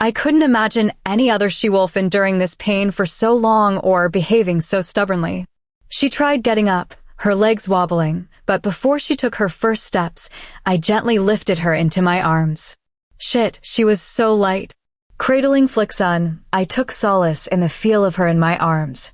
I couldn't imagine any other she-wolf enduring this pain for so long or behaving so stubbornly. She tried getting up, her legs wobbling, but before she took her first steps, I gently lifted her into my arms. Shit, she was so light. Cradling Flicksun, I took solace in the feel of her in my arms.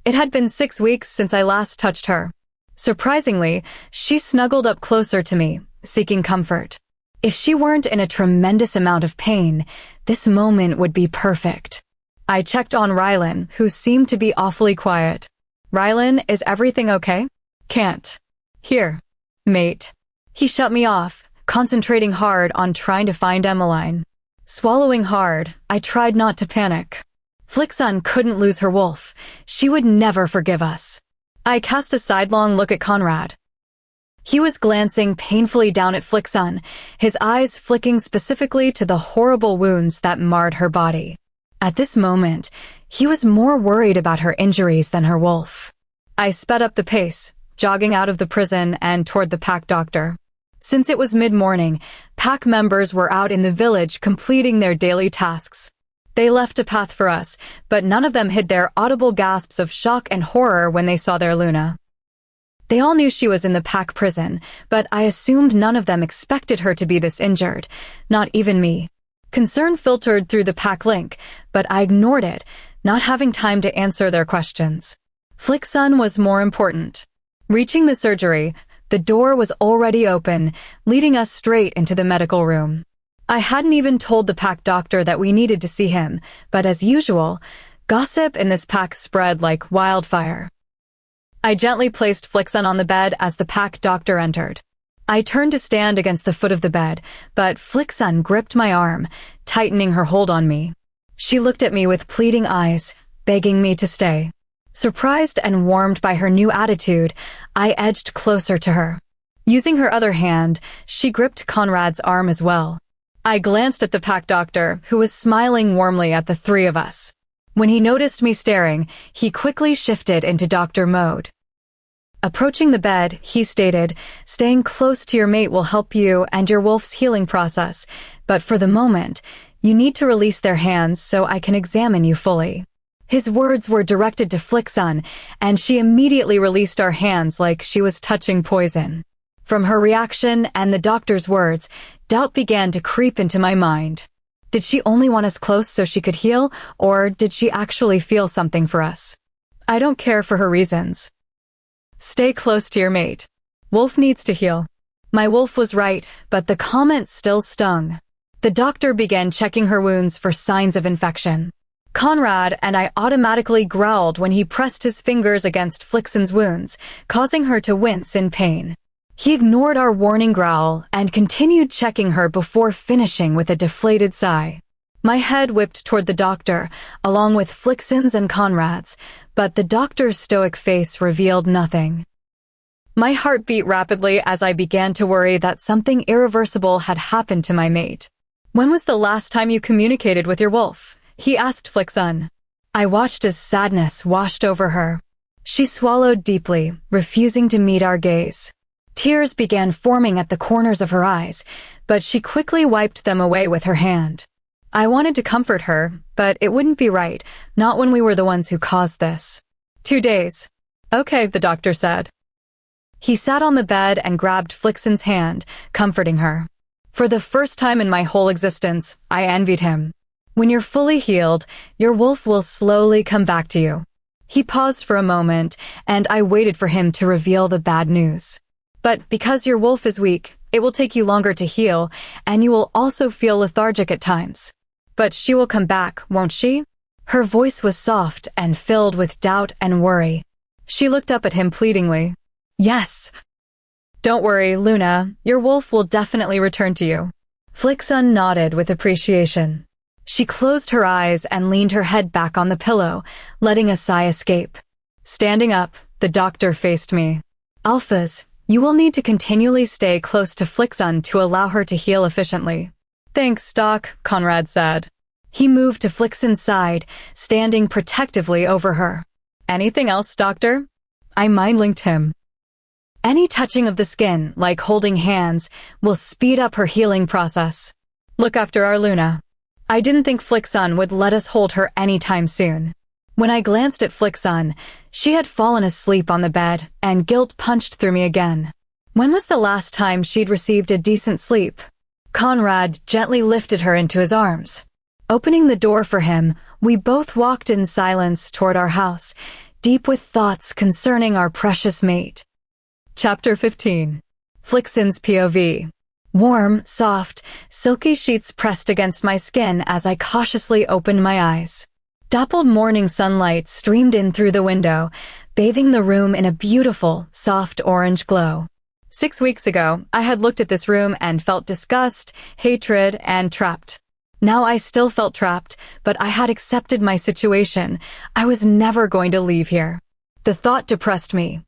It had been 6 weeks since I last touched her. Surprisingly, she snuggled up closer to me, seeking comfort. If she weren't in a tremendous amount of pain, this moment would be perfect. I checked on Rylan, who seemed to be awfully quiet. "Rylan, is everything okay?" "Can't. Here, mate." He shut me off, concentrating hard on trying to find Emmeline. Swallowing hard, I tried not to panic. Flicksun couldn't lose her wolf. She would never forgive us. I cast a sidelong look at Conrad. He was glancing painfully down at Flicksun, his eyes flicking specifically to the horrible wounds that marred her body. At this moment, he was more worried about her injuries than her wolf. I sped up the pace, jogging out of the prison and toward the pack doctor. Since it was mid-morning, pack members were out in the village completing their daily tasks. They left a path for us, but none of them hid their audible gasps of shock and horror when they saw their Luna. They all knew she was in the pack prison, but I assumed none of them expected her to be this injured, not even me. Concern filtered through the pack link, but I ignored it, not having time to answer their questions. Flicksun was more important. Reaching the surgery, the door was already open, leading us straight into the medical room. I hadn't even told the pack doctor that we needed to see him, but as usual, gossip in this pack spread like wildfire. I gently placed Flicksun on the bed as the pack doctor entered. I turned to stand against the foot of the bed, but Flicksun gripped my arm, tightening her hold on me. She looked at me with pleading eyes, begging me to stay. Surprised and warmed by her new attitude, I edged closer to her. Using her other hand, she gripped Conrad's arm as well. I glanced at the pack doctor, who was smiling warmly at the three of us. When he noticed me staring, he quickly shifted into doctor mode. Approaching the bed, he stated, "Staying close to your mate will help you and your wolf's healing process, but for the moment, you need to release their hands so I can examine you fully." His words were directed to Flicksun, and she immediately released our hands like she was touching poison. From her reaction and the doctor's words, doubt began to creep into my mind. Did she only want us close so she could heal, or did she actually feel something for us? I don't care for her reasons. Stay close to your mate. Wolf needs to heal. My wolf was right, but the comment still stung. The doctor began checking her wounds for signs of infection. Conrad and I automatically growled when he pressed his fingers against Flicksun's wounds, causing her to wince in pain. He ignored our warning growl and continued checking her before finishing with a deflated sigh. My head whipped toward the doctor, along with Flicksun's and Conrad's, but the doctor's stoic face revealed nothing. My heart beat rapidly as I began to worry that something irreversible had happened to my mate. "When was the last time you communicated with your wolf?" he asked Flicksun. I watched as sadness washed over her. She swallowed deeply, refusing to meet our gaze. Tears began forming at the corners of her eyes, but she quickly wiped them away with her hand. I wanted to comfort her, but it wouldn't be right, not when we were the ones who caused this. 2 days. Okay, the doctor said. He sat on the bed and grabbed Flicksun's hand, comforting her. For the first time in my whole existence, I envied him. When you're fully healed, your wolf will slowly come back to you. He paused for a moment, and I waited for him to reveal the bad news. But because your wolf is weak, it will take you longer to heal, and you will also feel lethargic at times. But she will come back, won't she? Her voice was soft and filled with doubt and worry. She looked up at him pleadingly. Yes. Don't worry, Luna, your wolf will definitely return to you. Flicksun nodded with appreciation. She closed her eyes and leaned her head back on the pillow, letting a sigh escape. Standing up, the doctor faced me. Alphas, you will need to continually stay close to Flicksun to allow her to heal efficiently. Thanks, Doc, Conrad said. He moved to Flicksun's side, standing protectively over her. Anything else, Doctor? I mind-linked him. Any touching of the skin, like holding hands, will speed up her healing process. Look after our Luna. I didn't think Flicksun would let us hold her anytime soon. When I glanced at Flicksun, she had fallen asleep on the bed, and guilt punched through me again. When was the last time she'd received a decent sleep? Conrad gently lifted her into his arms. Opening the door for him, we both walked in silence toward our house, deep with thoughts concerning our precious mate. Chapter 15. Flicksun's POV. Warm, soft, silky sheets pressed against my skin as I cautiously opened my eyes. Dappled morning sunlight streamed in through the window, bathing the room in a beautiful, soft orange glow. 6 weeks ago, I had looked at this room and felt disgust, hatred, and trapped. Now I still felt trapped, but I had accepted my situation. I was never going to leave here. The thought depressed me.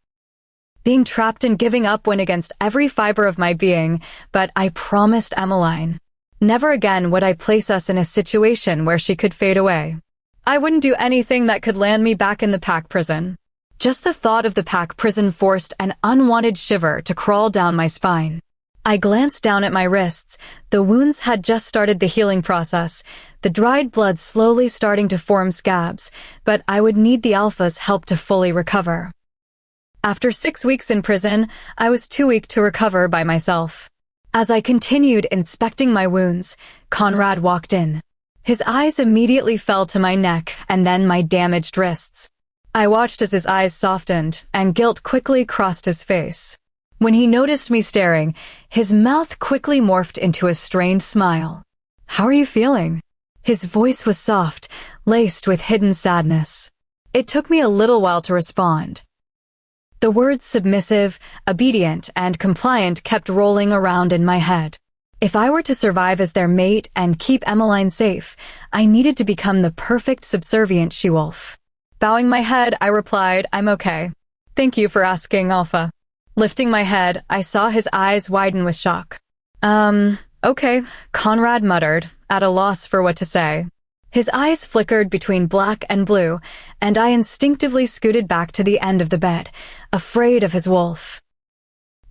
Being trapped and giving up went against every fiber of my being, but I promised Emmeline. Never again would I place us in a situation where she could fade away. I wouldn't do anything that could land me back in the pack prison. Just the thought of the pack prison forced an unwanted shiver to crawl down my spine. I glanced down at my wrists. The wounds had just started the healing process, the dried blood slowly starting to form scabs, but I would need the alpha's help to fully recover. After 6 weeks in prison, I was too weak to recover by myself. As I continued inspecting my wounds, Conrad walked in. His eyes immediately fell to my neck and then my damaged wrists. I watched as his eyes softened and guilt quickly crossed his face. When he noticed me staring, his mouth quickly morphed into a strained smile. How are you feeling? His voice was soft, laced with hidden sadness. It took me a little while to respond. The words submissive, obedient, and compliant kept rolling around in my head. If I were to survive as their mate and keep Emmeline safe, I needed to become the perfect subservient she-wolf. Bowing my head, I replied, I'm okay. Thank you for asking, Alpha. Lifting my head, I saw his eyes widen with shock. Okay, Conrad muttered, at a loss for what to say. His eyes flickered between black and blue, and I instinctively scooted back to the end of the bed, afraid of his wolf.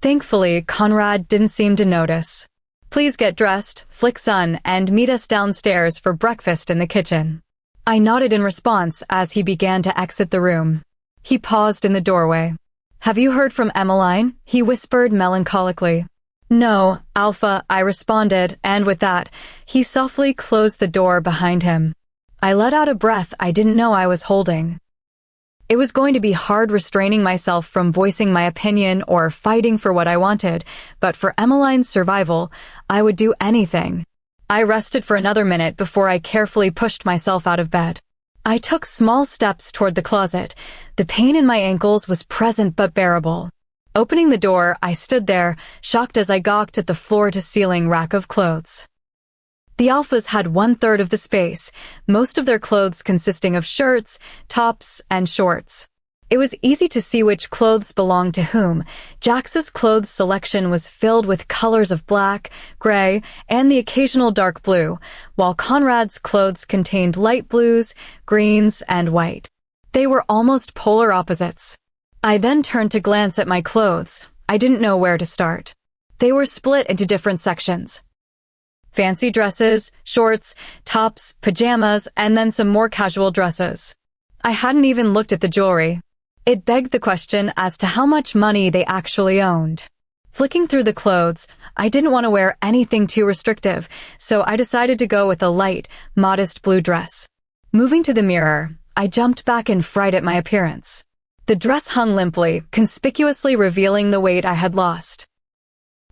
Thankfully, Conrad didn't seem to notice. "Please get dressed, flick sun, and meet us downstairs for breakfast in the kitchen." I nodded in response as he began to exit the room. He paused in the doorway. "Have you heard from Emmeline?" he whispered melancholically. "No, Alpha," I responded, and with that, he softly closed the door behind him. I let out a breath I didn't know I was holding. It was going to be hard restraining myself from voicing my opinion or fighting for what I wanted, but for Emmeline's survival, I would do anything. I rested for another minute before I carefully pushed myself out of bed. I took small steps toward the closet. The pain in my ankles was present but bearable. Opening the door, I stood there, shocked as I gawked at the floor-to-ceiling rack of clothes. The Alphas had 1/3 of the space, most of their clothes consisting of shirts, tops, and shorts. It was easy to see which clothes belonged to whom. Jax's clothes selection was filled with colors of black, gray, and the occasional dark blue, while Conrad's clothes contained light blues, greens, and white. They were almost polar opposites. I then turned to glance at my clothes. I didn't know where to start. They were split into different sections. Fancy dresses, shorts, tops, pajamas, and then some more casual dresses. I hadn't even looked at the jewelry. It begged the question as to how much money they actually owned. Flicking through the clothes, I didn't want to wear anything too restrictive, so I decided to go with a light, modest blue dress. Moving to the mirror, I jumped back in fright at my appearance. The dress hung limply, conspicuously revealing the weight I had lost.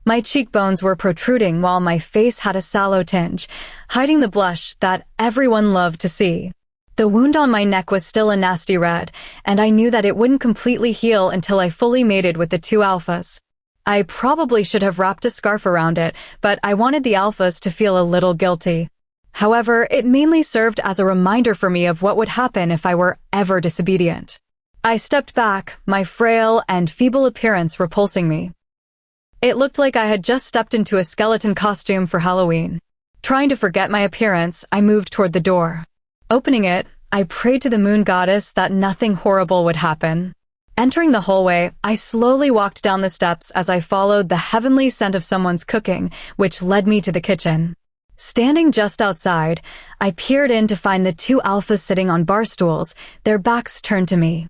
My cheekbones were protruding while my face had a sallow tinge, hiding the blush that everyone loved to see. The wound on my neck was still a nasty red, and I knew that it wouldn't completely heal until I fully mated with the 2 alphas. I probably should have wrapped a scarf around it, but I wanted the alphas to feel a little guilty. However, it mainly served as a reminder for me of what would happen if I were ever disobedient. I stepped back, my frail and feeble appearance repulsing me. It looked like I had just stepped into a skeleton costume for Halloween. Trying to forget my appearance, I moved toward the door. Opening it, I prayed to the moon goddess that nothing horrible would happen. Entering the hallway, I slowly walked down the steps as I followed the heavenly scent of someone's cooking, which led me to the kitchen. Standing just outside, I peered in to find the 2 alphas sitting on bar stools, their backs turned to me.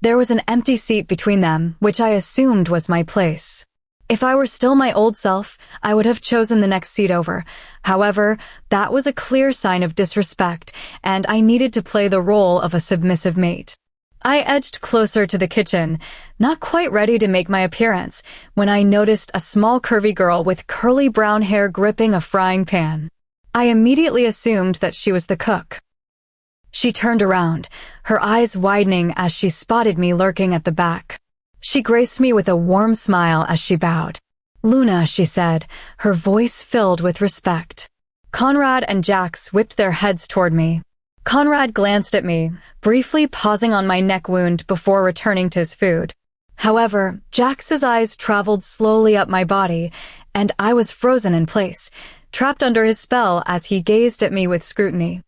There was an empty seat between them, which I assumed was my place. If I were still my old self, I would have chosen the next seat over. However, that was a clear sign of disrespect, and I needed to play the role of a submissive mate. I edged closer to the kitchen, not quite ready to make my appearance, when I noticed a small curvy girl with curly brown hair gripping a frying pan. I immediately assumed that she was the cook. She turned around, her eyes widening as she spotted me lurking at the back. She graced me with a warm smile as she bowed. "Luna," she said, her voice filled with respect. Conrad and Jax whipped their heads toward me. Conrad glanced at me, briefly pausing on my neck wound before returning to his food. However, Jax's eyes traveled slowly up my body, and I was frozen in place, trapped under his spell as he gazed at me with scrutiny.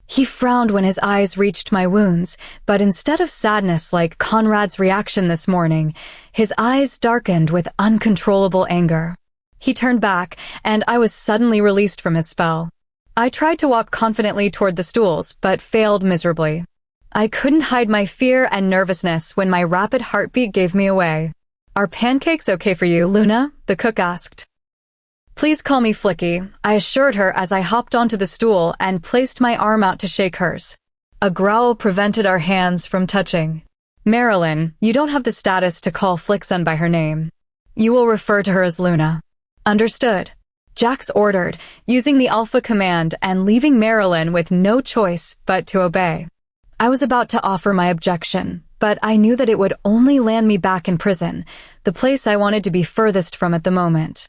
He frowned when his eyes reached my wounds, but instead of sadness like Conrad's reaction this morning, his eyes darkened with uncontrollable anger. He turned back, and I was suddenly released from his spell. I tried to walk confidently toward the stools, but failed miserably. I couldn't hide my fear and nervousness when my rapid heartbeat gave me away. "Are pancakes okay for you, Luna?" the cook asked. "Please call me Flicky," I assured her as I hopped onto the stool and placed my arm out to shake hers. A growl prevented our hands from touching. "Marilyn, you don't have the status to call Flickson by her name. You will refer to her as Luna." "Understood," Jax ordered, using the Alpha command and leaving Marilyn with no choice but to obey. I was about to offer my objection, but I knew that it would only land me back in prison, the place I wanted to be furthest from at the moment.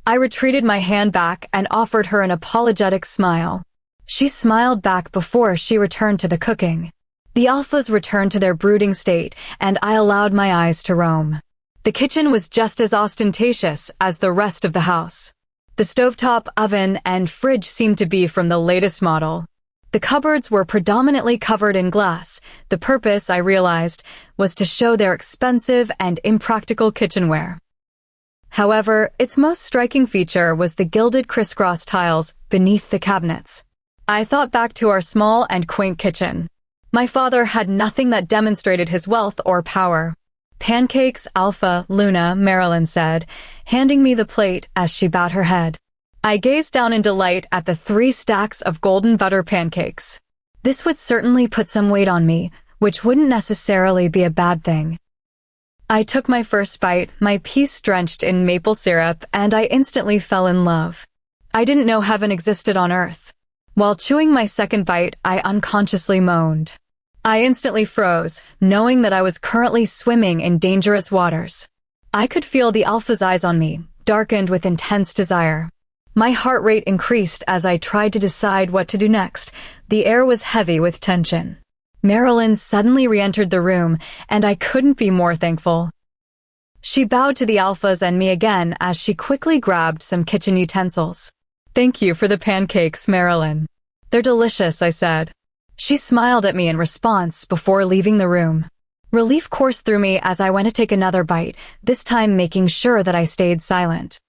I retreated my hand back and offered her an apologetic smile. She smiled back before she returned to the cooking. The alphas returned to their brooding state, and I allowed my eyes to roam. The kitchen was just as ostentatious as the rest of the house. The stovetop, oven, and fridge seemed to be from the latest model. The cupboards were predominantly covered in glass. The purpose, I realized, was to show their expensive and impractical kitchenware. However, its most striking feature was the gilded crisscross tiles beneath the cabinets. I thought back to our small and quaint kitchen. My father had nothing that demonstrated his wealth or power. "Pancakes, Alpha, Luna," Marilyn said, handing me the plate as she bowed her head. I gazed down in delight at the 3 stacks of golden butter pancakes. This would certainly put some weight on me, which wouldn't necessarily be a bad thing. I took my first bite, my piece drenched in maple syrup, and I instantly fell in love. I didn't know heaven existed on earth. While chewing my second bite, I unconsciously moaned. I instantly froze, knowing that I was currently swimming in dangerous waters. I could feel the Alpha's eyes on me, darkened with intense desire. My heart rate increased as I tried to decide what to do next. The air was heavy with tension. Marilyn suddenly re-entered the room, and I couldn't be more thankful. She bowed to the Alphas and me again as she quickly grabbed some kitchen utensils. "Thank you for the pancakes, Marilyn. They're delicious," I said. She smiled at me in response before leaving the room. Relief coursed through me as I went to take another bite, this time making sure that I stayed silent.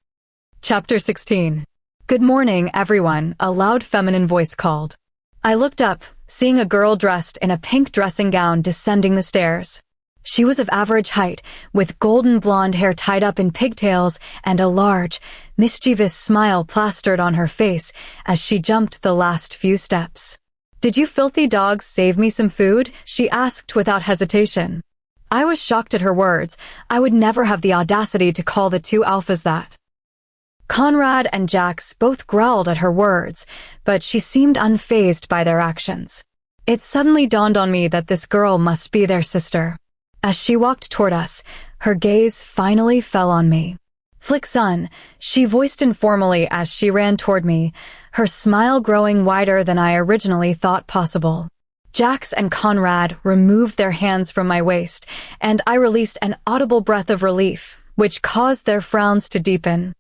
Chapter 16. "Good morning, everyone," a loud feminine voice called. I looked up, seeing a girl dressed in a pink dressing gown descending the stairs. She was of average height, with golden blonde hair tied up in pigtails and a large, mischievous smile plastered on her face as she jumped the last few steps. "Did you filthy dogs save me some food?" she asked without hesitation. I was shocked at her words. I would never have the audacity to call the 2 Alphas that. Conrad and Jax both growled at her words, but she seemed unfazed by their actions. It suddenly dawned on me that this girl must be their sister. As she walked toward us, her gaze finally fell on me. "Flickson," she voiced informally as she ran toward me, her smile growing wider than I originally thought possible. Jax and Conrad removed their hands from my waist, and I released an audible breath of relief, which caused their frowns to deepen.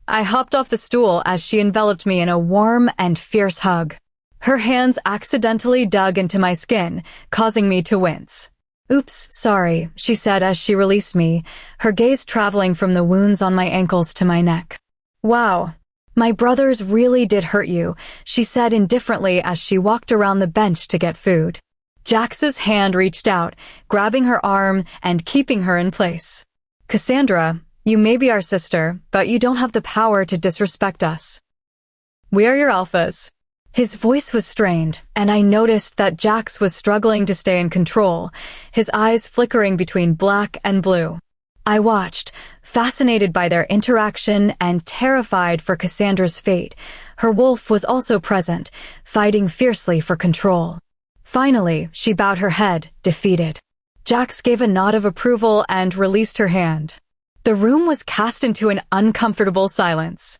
I hopped off the stool as she enveloped me in a warm and fierce hug. Her hands accidentally dug into my skin, causing me to wince. "Oops, sorry," she said as she released me, her gaze traveling from the wounds on my ankles to my neck. "Wow, my brothers really did hurt you," she said indifferently as she walked around the bench to get food. Jax's hand reached out, grabbing her arm and keeping her in place. "Cassandra, you may be our sister, but you don't have the power to disrespect us. We are your Alphas." His voice was strained, and I noticed that Jax was struggling to stay in control, his eyes flickering between black and blue. I watched, fascinated by their interaction and terrified for Cassandra's fate. Her wolf was also present, fighting fiercely for control. Finally, she bowed her head, defeated. Jax gave a nod of approval and released her hand. The room was cast into an uncomfortable silence.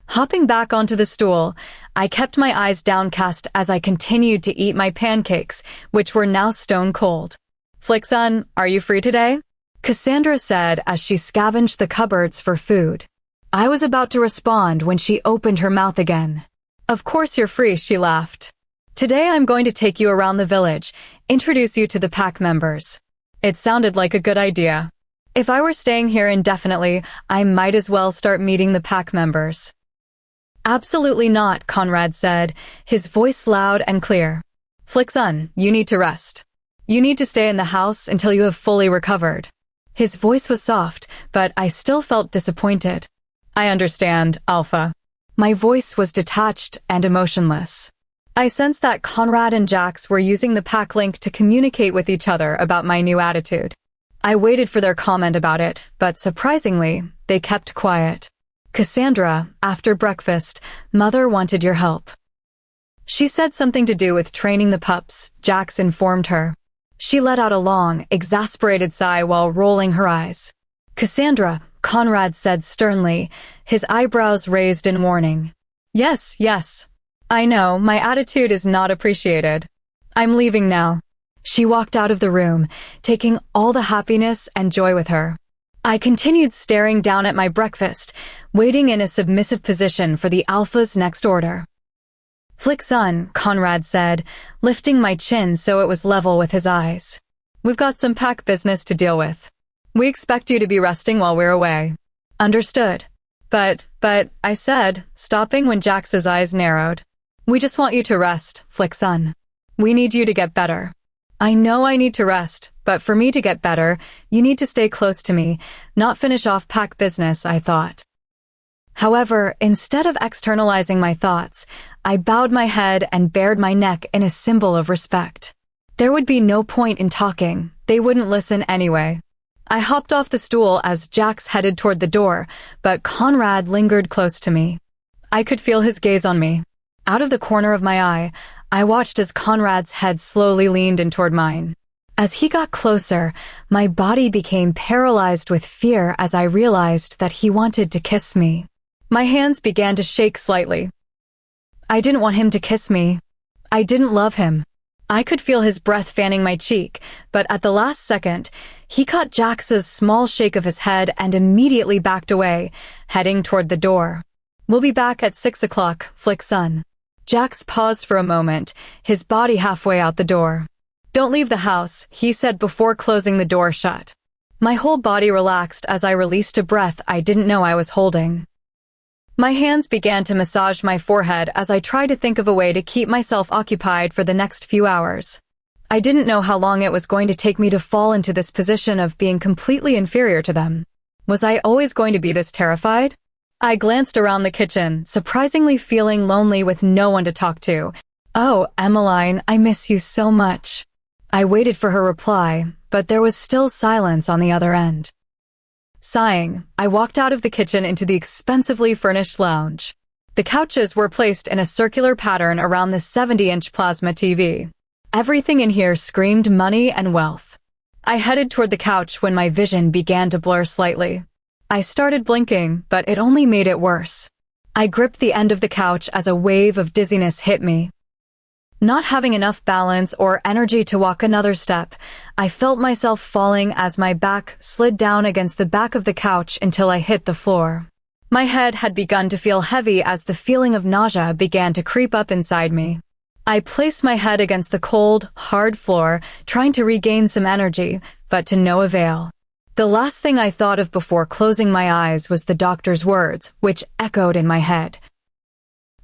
Hopping back onto the stool, I kept my eyes downcast as I continued to eat my pancakes, which were now stone cold. "Flickson, are you free today?" Cassandra said as she scavenged the cupboards for food. I was about to respond when she opened her mouth again. "Of course you're free," she laughed. "Today I'm going to take you around the village, introduce you to the pack members." It sounded like a good idea. If I were staying here indefinitely, I might as well start meeting the pack members. "Absolutely not," Conrad said, his voice loud and clear. "Flickson, you need to rest. You need to stay in the house until you have fully recovered." His voice was soft, but I still felt disappointed. "I understand, Alpha." My voice was detached and emotionless. I sensed that Conrad and Jax were using the pack link to communicate with each other about my new attitude. I waited for their comment about it, but surprisingly, they kept quiet. "Cassandra, after breakfast, Mother wanted your help." She said something to do with training the pups, Jax informed her. She let out a long, exasperated sigh while rolling her eyes. "Cassandra," Conrad said sternly, his eyebrows raised in warning. Yes. I know, my attitude is not appreciated. I'm leaving now." She walked out of the room, taking all the happiness and joy with her. I continued staring down at my breakfast, waiting in a submissive position for the alpha's next order. "Flick son," Conrad said, lifting my chin so it was level with his eyes. "We've got some pack business to deal with. We expect you to be resting while we're away." "Understood." But, I said, stopping when Jax's eyes narrowed. "We just want you to rest, Flick son. We need you to get better." "I know I need to rest, but for me to get better, you need to stay close to me, not finish off pack business," I thought. However, instead of externalizing my thoughts, I bowed my head and bared my neck in a symbol of respect. There would be no point in talking. They wouldn't listen anyway. I hopped off the stool as Jax headed toward the door, but Conrad lingered close to me. I could feel his gaze on me. Out of the corner of my eye, I watched as Conrad's head slowly leaned in toward mine. As he got closer, my body became paralyzed with fear as I realized that he wanted to kiss me. My hands began to shake slightly. I didn't want him to kiss me. I didn't love him. I could feel his breath fanning my cheek, but at the last second, he caught Jax's small shake of his head and immediately backed away, heading toward the door. "We'll be back at 6 o'clock, Flick son." Jax paused for a moment, his body halfway out the door. "Don't leave the house," he said before closing the door shut. My whole body relaxed as I released a breath I didn't know I was holding. My hands began to massage my forehead as I tried to think of a way to keep myself occupied for the next few hours. I didn't know how long it was going to take me to fall into this position of being completely inferior to them. Was I always going to be this terrified? I glanced around the kitchen, surprisingly feeling lonely with no one to talk to. "Oh, Emmeline, I miss you so much." I waited for her reply, but there was still silence on the other end. Sighing, I walked out of the kitchen into the expensively furnished lounge. The couches were placed in a circular pattern around the 70-inch plasma TV. Everything in here screamed money and wealth. I headed toward the couch when my vision began to blur slightly. I started blinking, but it only made it worse. I gripped the end of the couch as a wave of dizziness hit me. Not having enough balance or energy to walk another step, I felt myself falling as my back slid down against the back of the couch until I hit the floor. My head had begun to feel heavy as the feeling of nausea began to creep up inside me. I placed my head against the cold, hard floor, trying to regain some energy, but to no avail. The last thing I thought of before closing my eyes was the doctor's words, which echoed in my head.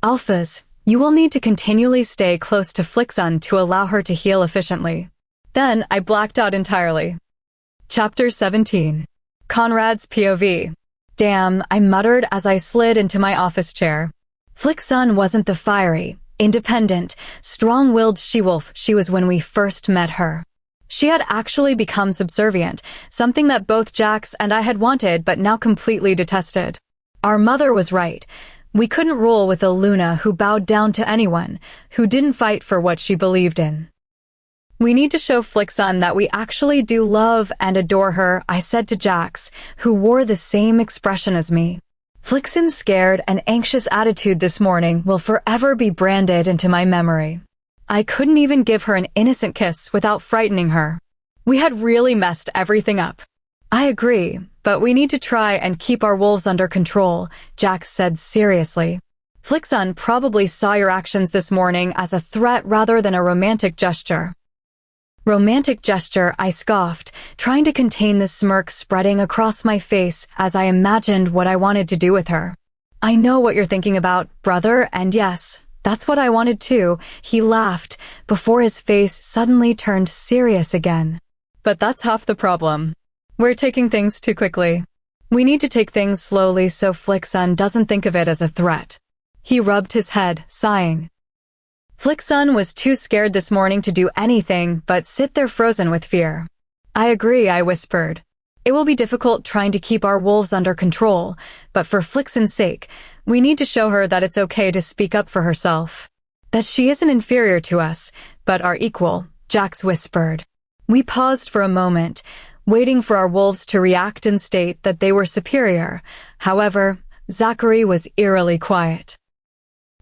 "Alphas, you will need to continually stay close to Flickson to allow her to heal efficiently." Then I blacked out entirely. Chapter 17. Conrad's POV. "Damn," I muttered as I slid into my office chair. Flickson wasn't the fiery, independent, strong-willed she-wolf she was when we first met her. She had actually become subservient, something that both Jax and I had wanted but now completely detested. Our mother was right. We couldn't rule with a Luna who bowed down to anyone, who didn't fight for what she believed in. "We need to show Flickson that we actually do love and adore her," I said to Jax, who wore the same expression as me. Flickson's scared and anxious attitude this morning will forever be branded into my memory. I couldn't even give her an innocent kiss without frightening her. We had really messed everything up. "I agree, but we need to try and keep our wolves under control," Jax said seriously. "Flickson probably saw your actions this morning as a threat rather than a romantic gesture." "Romantic gesture," I scoffed, trying to contain the smirk spreading across my face as I imagined what I wanted to do with her. "I know what you're thinking about, brother, and yes, that's what I wanted too," he laughed, before his face suddenly turned serious again. "But that's half the problem. We're taking things too quickly. We need to take things slowly so Flickson doesn't think of it as a threat." He rubbed his head, sighing. Flickson was too scared this morning to do anything but sit there frozen with fear. "I agree," I whispered. "It will be difficult trying to keep our wolves under control, but for Flickson's sake, we need to show her that it's okay to speak up for herself. That she isn't inferior to us, but our equal," Jax whispered. We paused for a moment, waiting for our wolves to react and state that they were superior. However, Zachary was eerily quiet.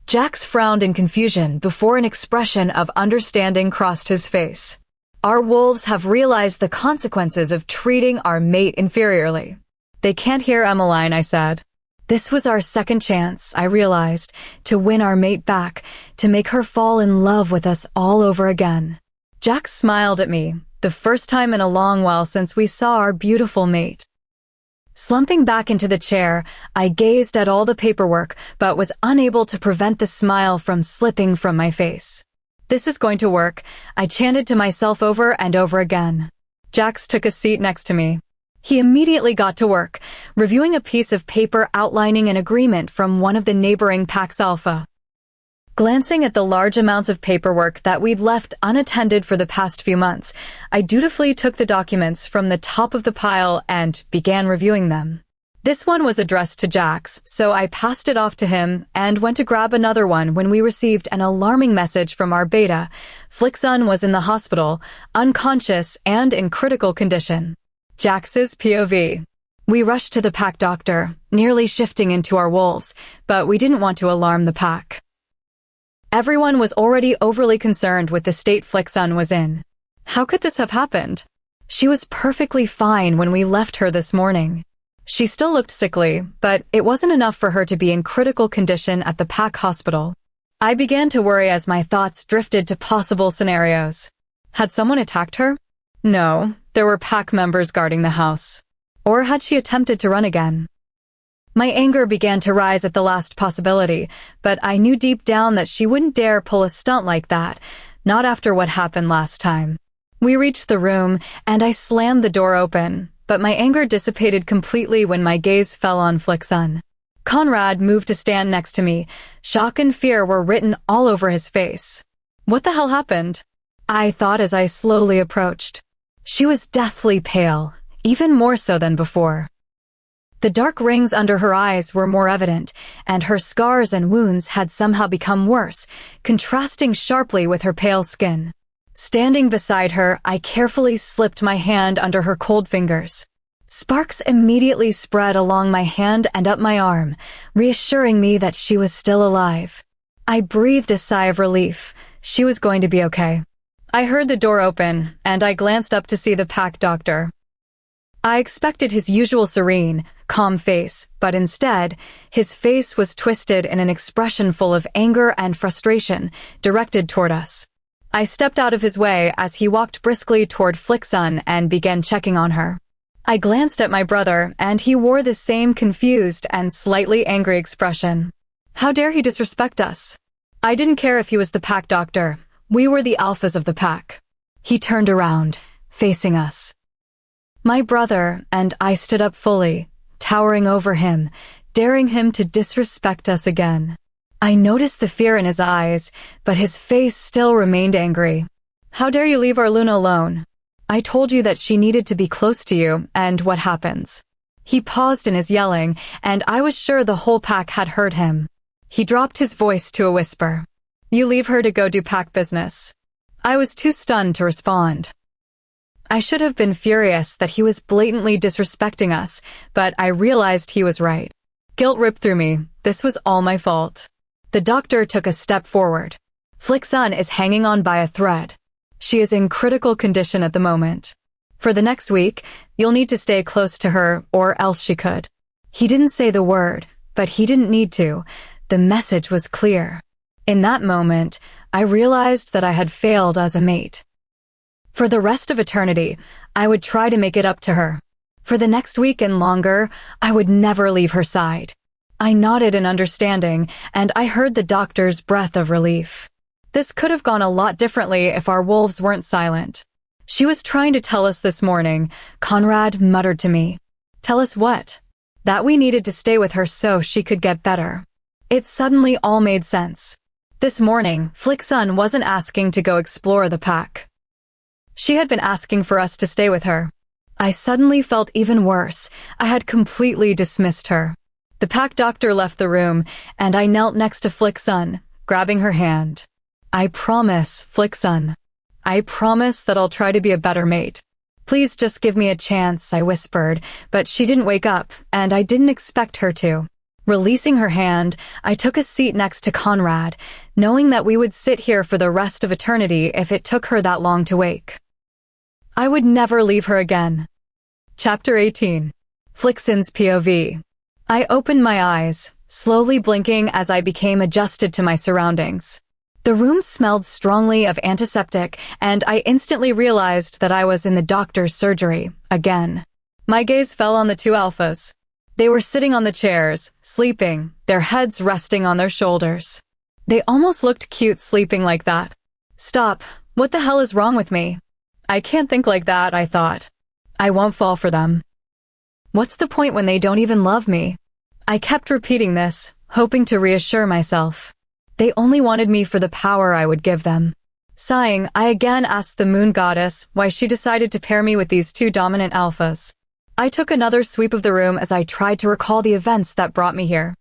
Jax frowned in confusion before an expression of understanding crossed his face. "Our wolves have realized the consequences of treating our mate inferiorly. They can't hear Emmeline, I said. This was our second chance, I realized, to win our mate back, to make her fall in love with us all over again. Jax smiled at me, the first time in a long while since we saw our beautiful mate. Slumping back into the chair, I gazed at all the paperwork, but was unable to prevent the smile from slipping from my face. This is going to work, I chanted to myself over and over again. Jax took a seat next to me. He immediately got to work, reviewing a piece of paper outlining an agreement from one of the neighboring Pax Alpha. Glancing at the large amounts of paperwork that we'd left unattended for the past few months, I dutifully took the documents from the top of the pile and began reviewing them. This one was addressed to Jax, so I passed it off to him and went to grab another one when we received an alarming message from our beta. Flixon was in the hospital, unconscious and in critical condition. Jax's POV. We rushed to the pack doctor, nearly shifting into our wolves, but we didn't want to alarm the pack. Everyone was already overly concerned with the state Flixon was in. How could this have happened? She was perfectly fine when we left her this morning. She still looked sickly, but it wasn't enough for her to be in critical condition at the pack hospital. I began to worry as my thoughts drifted to possible scenarios. Had someone attacked her? No, there were pack members guarding the house. Or had she attempted to run again? My anger began to rise at the last possibility, but I knew deep down that she wouldn't dare pull a stunt like that, not after what happened last time. We reached the room, and I slammed the door open, but my anger dissipated completely when my gaze fell on Flixon. Conrad moved to stand next to me. Shock and fear were written all over his face. What the hell happened? I thought as I slowly approached. She was deathly pale, even more so than before. The dark rings under her eyes were more evident, and her scars and wounds had somehow become worse, contrasting sharply with her pale skin. Standing beside her, I carefully slipped my hand under her cold fingers. Sparks immediately spread along my hand and up my arm, reassuring me that she was still alive. I breathed a sigh of relief. She was going to be okay. I heard the door open, and I glanced up to see the pack doctor. I expected his usual serene, calm face, but instead, his face was twisted in an expression full of anger and frustration, directed toward us. I stepped out of his way as he walked briskly toward Flixon and began checking on her. I glanced at my brother, and he wore the same confused and slightly angry expression. How dare he disrespect us? I didn't care if he was the pack doctor. We were the alphas of the pack. He turned around, facing us. My brother and I stood up fully, towering over him, daring him to disrespect us again. I noticed the fear in his eyes, but his face still remained angry. How dare you leave our Luna alone? I told you that she needed to be close to you, and what happens? He paused in his yelling, and I was sure the whole pack had heard him. He dropped his voice to a whisper. You leave her to go do pack business. I was too stunned to respond. I should have been furious that he was blatantly disrespecting us, but I realized he was right. Guilt ripped through me. This was all my fault. The doctor took a step forward. Flixon is hanging on by a thread. She is in critical condition at the moment. For the next week, you'll need to stay close to her, or else she could. He didn't say the word, but he didn't need to. The message was clear. In that moment, I realized that I had failed as a mate. For the rest of eternity, I would try to make it up to her. For the next week and longer, I would never leave her side. I nodded in understanding, and I heard the doctor's breath of relief. This could have gone a lot differently if our wolves weren't silent. She was trying to tell us this morning, Conrad muttered to me. Tell us what? That we needed to stay with her so she could get better. It suddenly all made sense. This morning, Flixon wasn't asking to go explore the pack. She had been asking for us to stay with her. I suddenly felt even worse. I had completely dismissed her. The pack doctor left the room, and I knelt next to Flixon, grabbing her hand. I promise, Flixon. I promise that I'll try to be a better mate. Please just give me a chance, I whispered, but she didn't wake up, and I didn't expect her to. Releasing her hand, I took a seat next to Conrad, knowing that we would sit here for the rest of eternity if it took her that long to wake. I would never leave her again. Chapter 18. Flixen's POV. I opened my eyes, slowly blinking as I became adjusted to my surroundings. The room smelled strongly of antiseptic, and I instantly realized that I was in the doctor's surgery, again. My gaze fell on the two alphas. They were sitting on the chairs, sleeping, their heads resting on their shoulders. They almost looked cute sleeping like that. Stop, what the hell is wrong with me? I can't think like that, I thought. I won't fall for them. What's the point when they don't even love me? I kept repeating this, hoping to reassure myself. They only wanted me for the power I would give them. Sighing, I again asked the moon goddess why she decided to pair me with these two dominant alphas. I took another sweep of the room as I tried to recall the events that brought me here.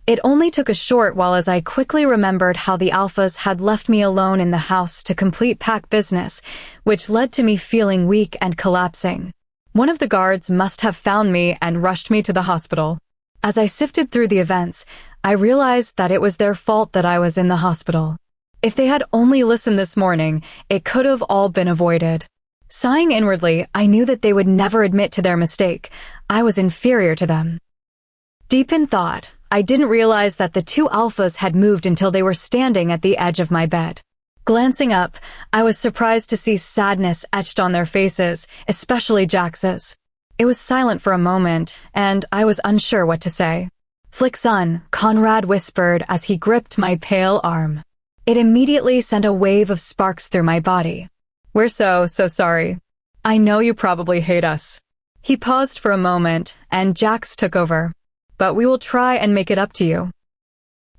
It only took a short while as I quickly remembered how the alphas had left me alone in the house to complete pack business, which led to me feeling weak and collapsing. One of the guards must have found me and rushed me to the hospital. As I sifted through the events, I realized that it was their fault that I was in the hospital. If they had only listened this morning, it could have all been avoided. Sighing inwardly, I knew that they would never admit to their mistake. I was inferior to them. Deep in thought, I didn't realize that the two alphas had moved until they were standing at the edge of my bed. Glancing up, I was surprised to see sadness etched on their faces, especially Jax's. It was silent for a moment, and I was unsure what to say. Flixen, Conrad whispered as he gripped my pale arm. It immediately sent a wave of sparks through my body. We're so sorry. I know you probably hate us. He paused for a moment, and Jax took over. But we will try and make it up to you.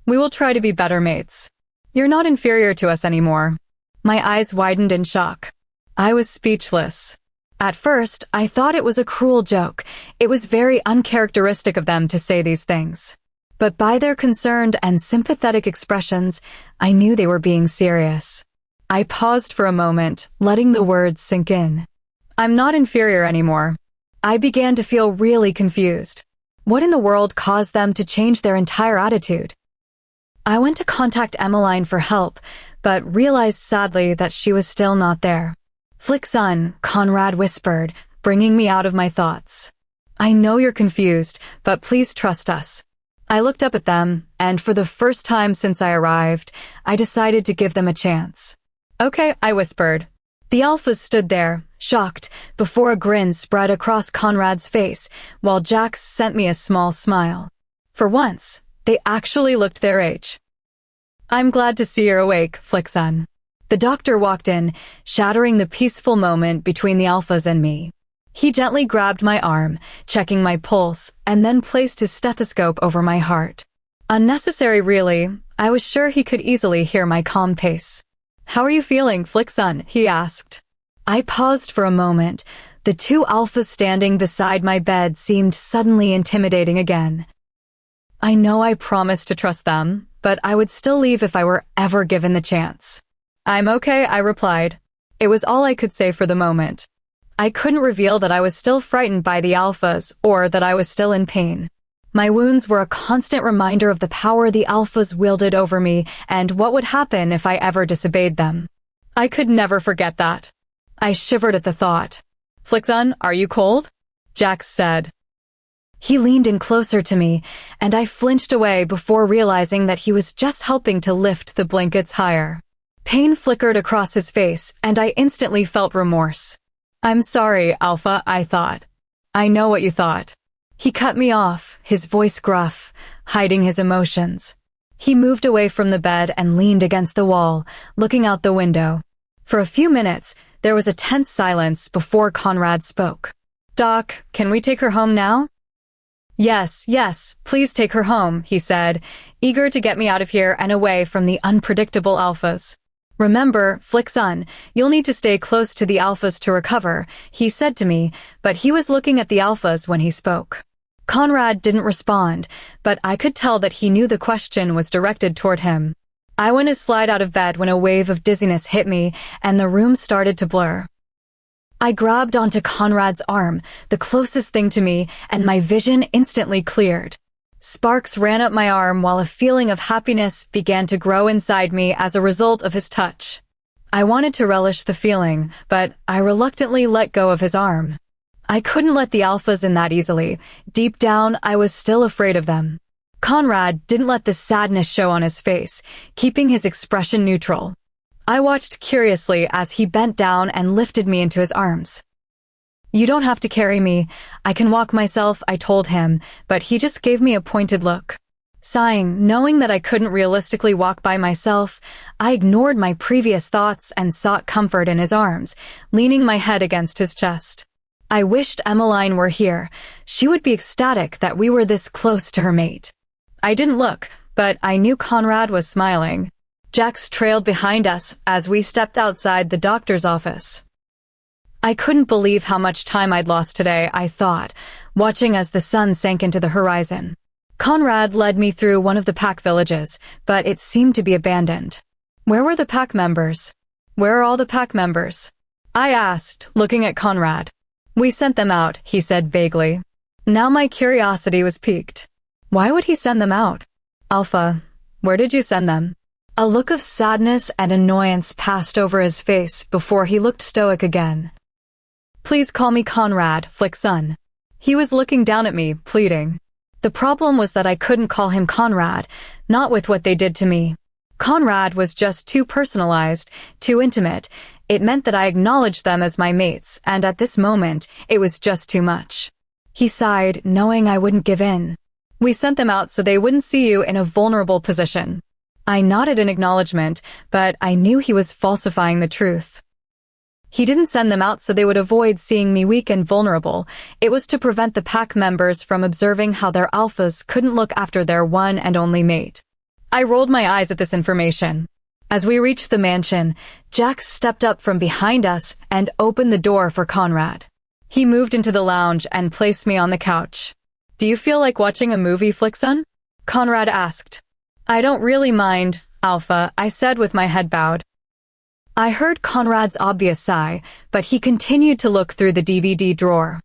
We will try to be better mates. You're not inferior to us anymore. My eyes widened in shock. I was speechless. At first, I thought it was a cruel joke. It was very uncharacteristic of them to say these things. But by their concerned and sympathetic expressions, I knew they were being serious. I paused for a moment, letting the words sink in. I'm not inferior anymore. I began to feel really confused. What in the world caused them to change their entire attitude? I went to contact Emmeline for help, but realized sadly that she was still not there. Flixen, Conrad whispered, bringing me out of my thoughts. I know you're confused, but please trust us. I looked up at them, and for the first time since I arrived, I decided to give them a chance. Okay, I whispered. The alphas stood there, shocked, before a grin spread across Conrad's face, while Jax sent me a small smile. For once, they actually looked their age. I'm glad to see you're awake, Flixen. The doctor walked in, shattering the peaceful moment between the alphas and me. He gently grabbed my arm, checking my pulse, and then placed his stethoscope over my heart. Unnecessary, really. I was sure he could easily hear my calm pace. How are you feeling, Flixen? He asked. I paused for a moment. The two alphas standing beside my bed seemed suddenly intimidating again. I know I promised to trust them, but I would still leave if I were ever given the chance. I'm okay, I replied. It was all I could say for the moment. I couldn't reveal that I was still frightened by the alphas or that I was still in pain. My wounds were a constant reminder of the power the alphas wielded over me and what would happen if I ever disobeyed them. I could never forget that. I shivered at the thought. Flixen, are you cold? Jax said. He leaned in closer to me, and I flinched away before realizing that he was just helping to lift the blankets higher. Pain flickered across his face, and I instantly felt remorse. I'm sorry, Alpha, I thought. I know what you thought. He cut me off, his voice gruff, hiding his emotions. He moved away from the bed and leaned against the wall, looking out the window. For a few minutes, there was a tense silence before Conrad spoke. Doc, can we take her home now? Yes, please take her home, he said, eager to get me out of here and away from the unpredictable alphas. Remember, Flixen, you'll need to stay close to the alphas to recover, he said to me, but he was looking at the alphas when he spoke. Conrad didn't respond, but I could tell that he knew the question was directed toward him. I went to slide out of bed when a wave of dizziness hit me and the room started to blur. I grabbed onto Conrad's arm, the closest thing to me, and my vision instantly cleared. Sparks ran up my arm while a feeling of happiness began to grow inside me as a result of his touch. I wanted to relish the feeling, but I reluctantly let go of his arm. I couldn't let the alphas in that easily. Deep down, I was still afraid of them. Conrad didn't let the sadness show on his face, keeping his expression neutral. I watched curiously as he bent down and lifted me into his arms. "You don't have to carry me. I can walk myself," I told him, but he just gave me a pointed look. Sighing, knowing that I couldn't realistically walk by myself, I ignored my previous thoughts and sought comfort in his arms, leaning my head against his chest. I wished Emmeline were here. She would be ecstatic that we were this close to her mate. I didn't look, but I knew Conrad was smiling. Jax trailed behind us as we stepped outside the doctor's office. I couldn't believe how much time I'd lost today, I thought, watching as the sun sank into the horizon. Conrad led me through one of the pack villages, but it seemed to be abandoned. Where were the pack members? Where are all the pack members? I asked, looking at Conrad. "We sent them out," he said vaguely. Now my curiosity was piqued. Why would he send them out? "Alpha, where did you send them?" A look of sadness and annoyance passed over his face before he looked stoic again. "Please call me Conrad, Flick's son." He was looking down at me, pleading. The problem was that I couldn't call him Conrad, not with what they did to me. Conrad was just too personalized, too intimate. It meant that I acknowledged them as my mates, and at this moment, it was just too much. He sighed, knowing I wouldn't give in. "We sent them out so they wouldn't see you in a vulnerable position." I nodded in acknowledgement, but I knew he was falsifying the truth. He didn't send them out so they would avoid seeing me weak and vulnerable. It was to prevent the pack members from observing how their alphas couldn't look after their one and only mate. I rolled my eyes at this information. As we reached the mansion, Jax stepped up from behind us and opened the door for Conrad. He moved into the lounge and placed me on the couch. "Do you feel like watching a movie, Flickson?" Conrad asked. "I don't really mind, Alpha," I said with my head bowed. I heard Conrad's obvious sigh, but he continued to look through the DVD drawer.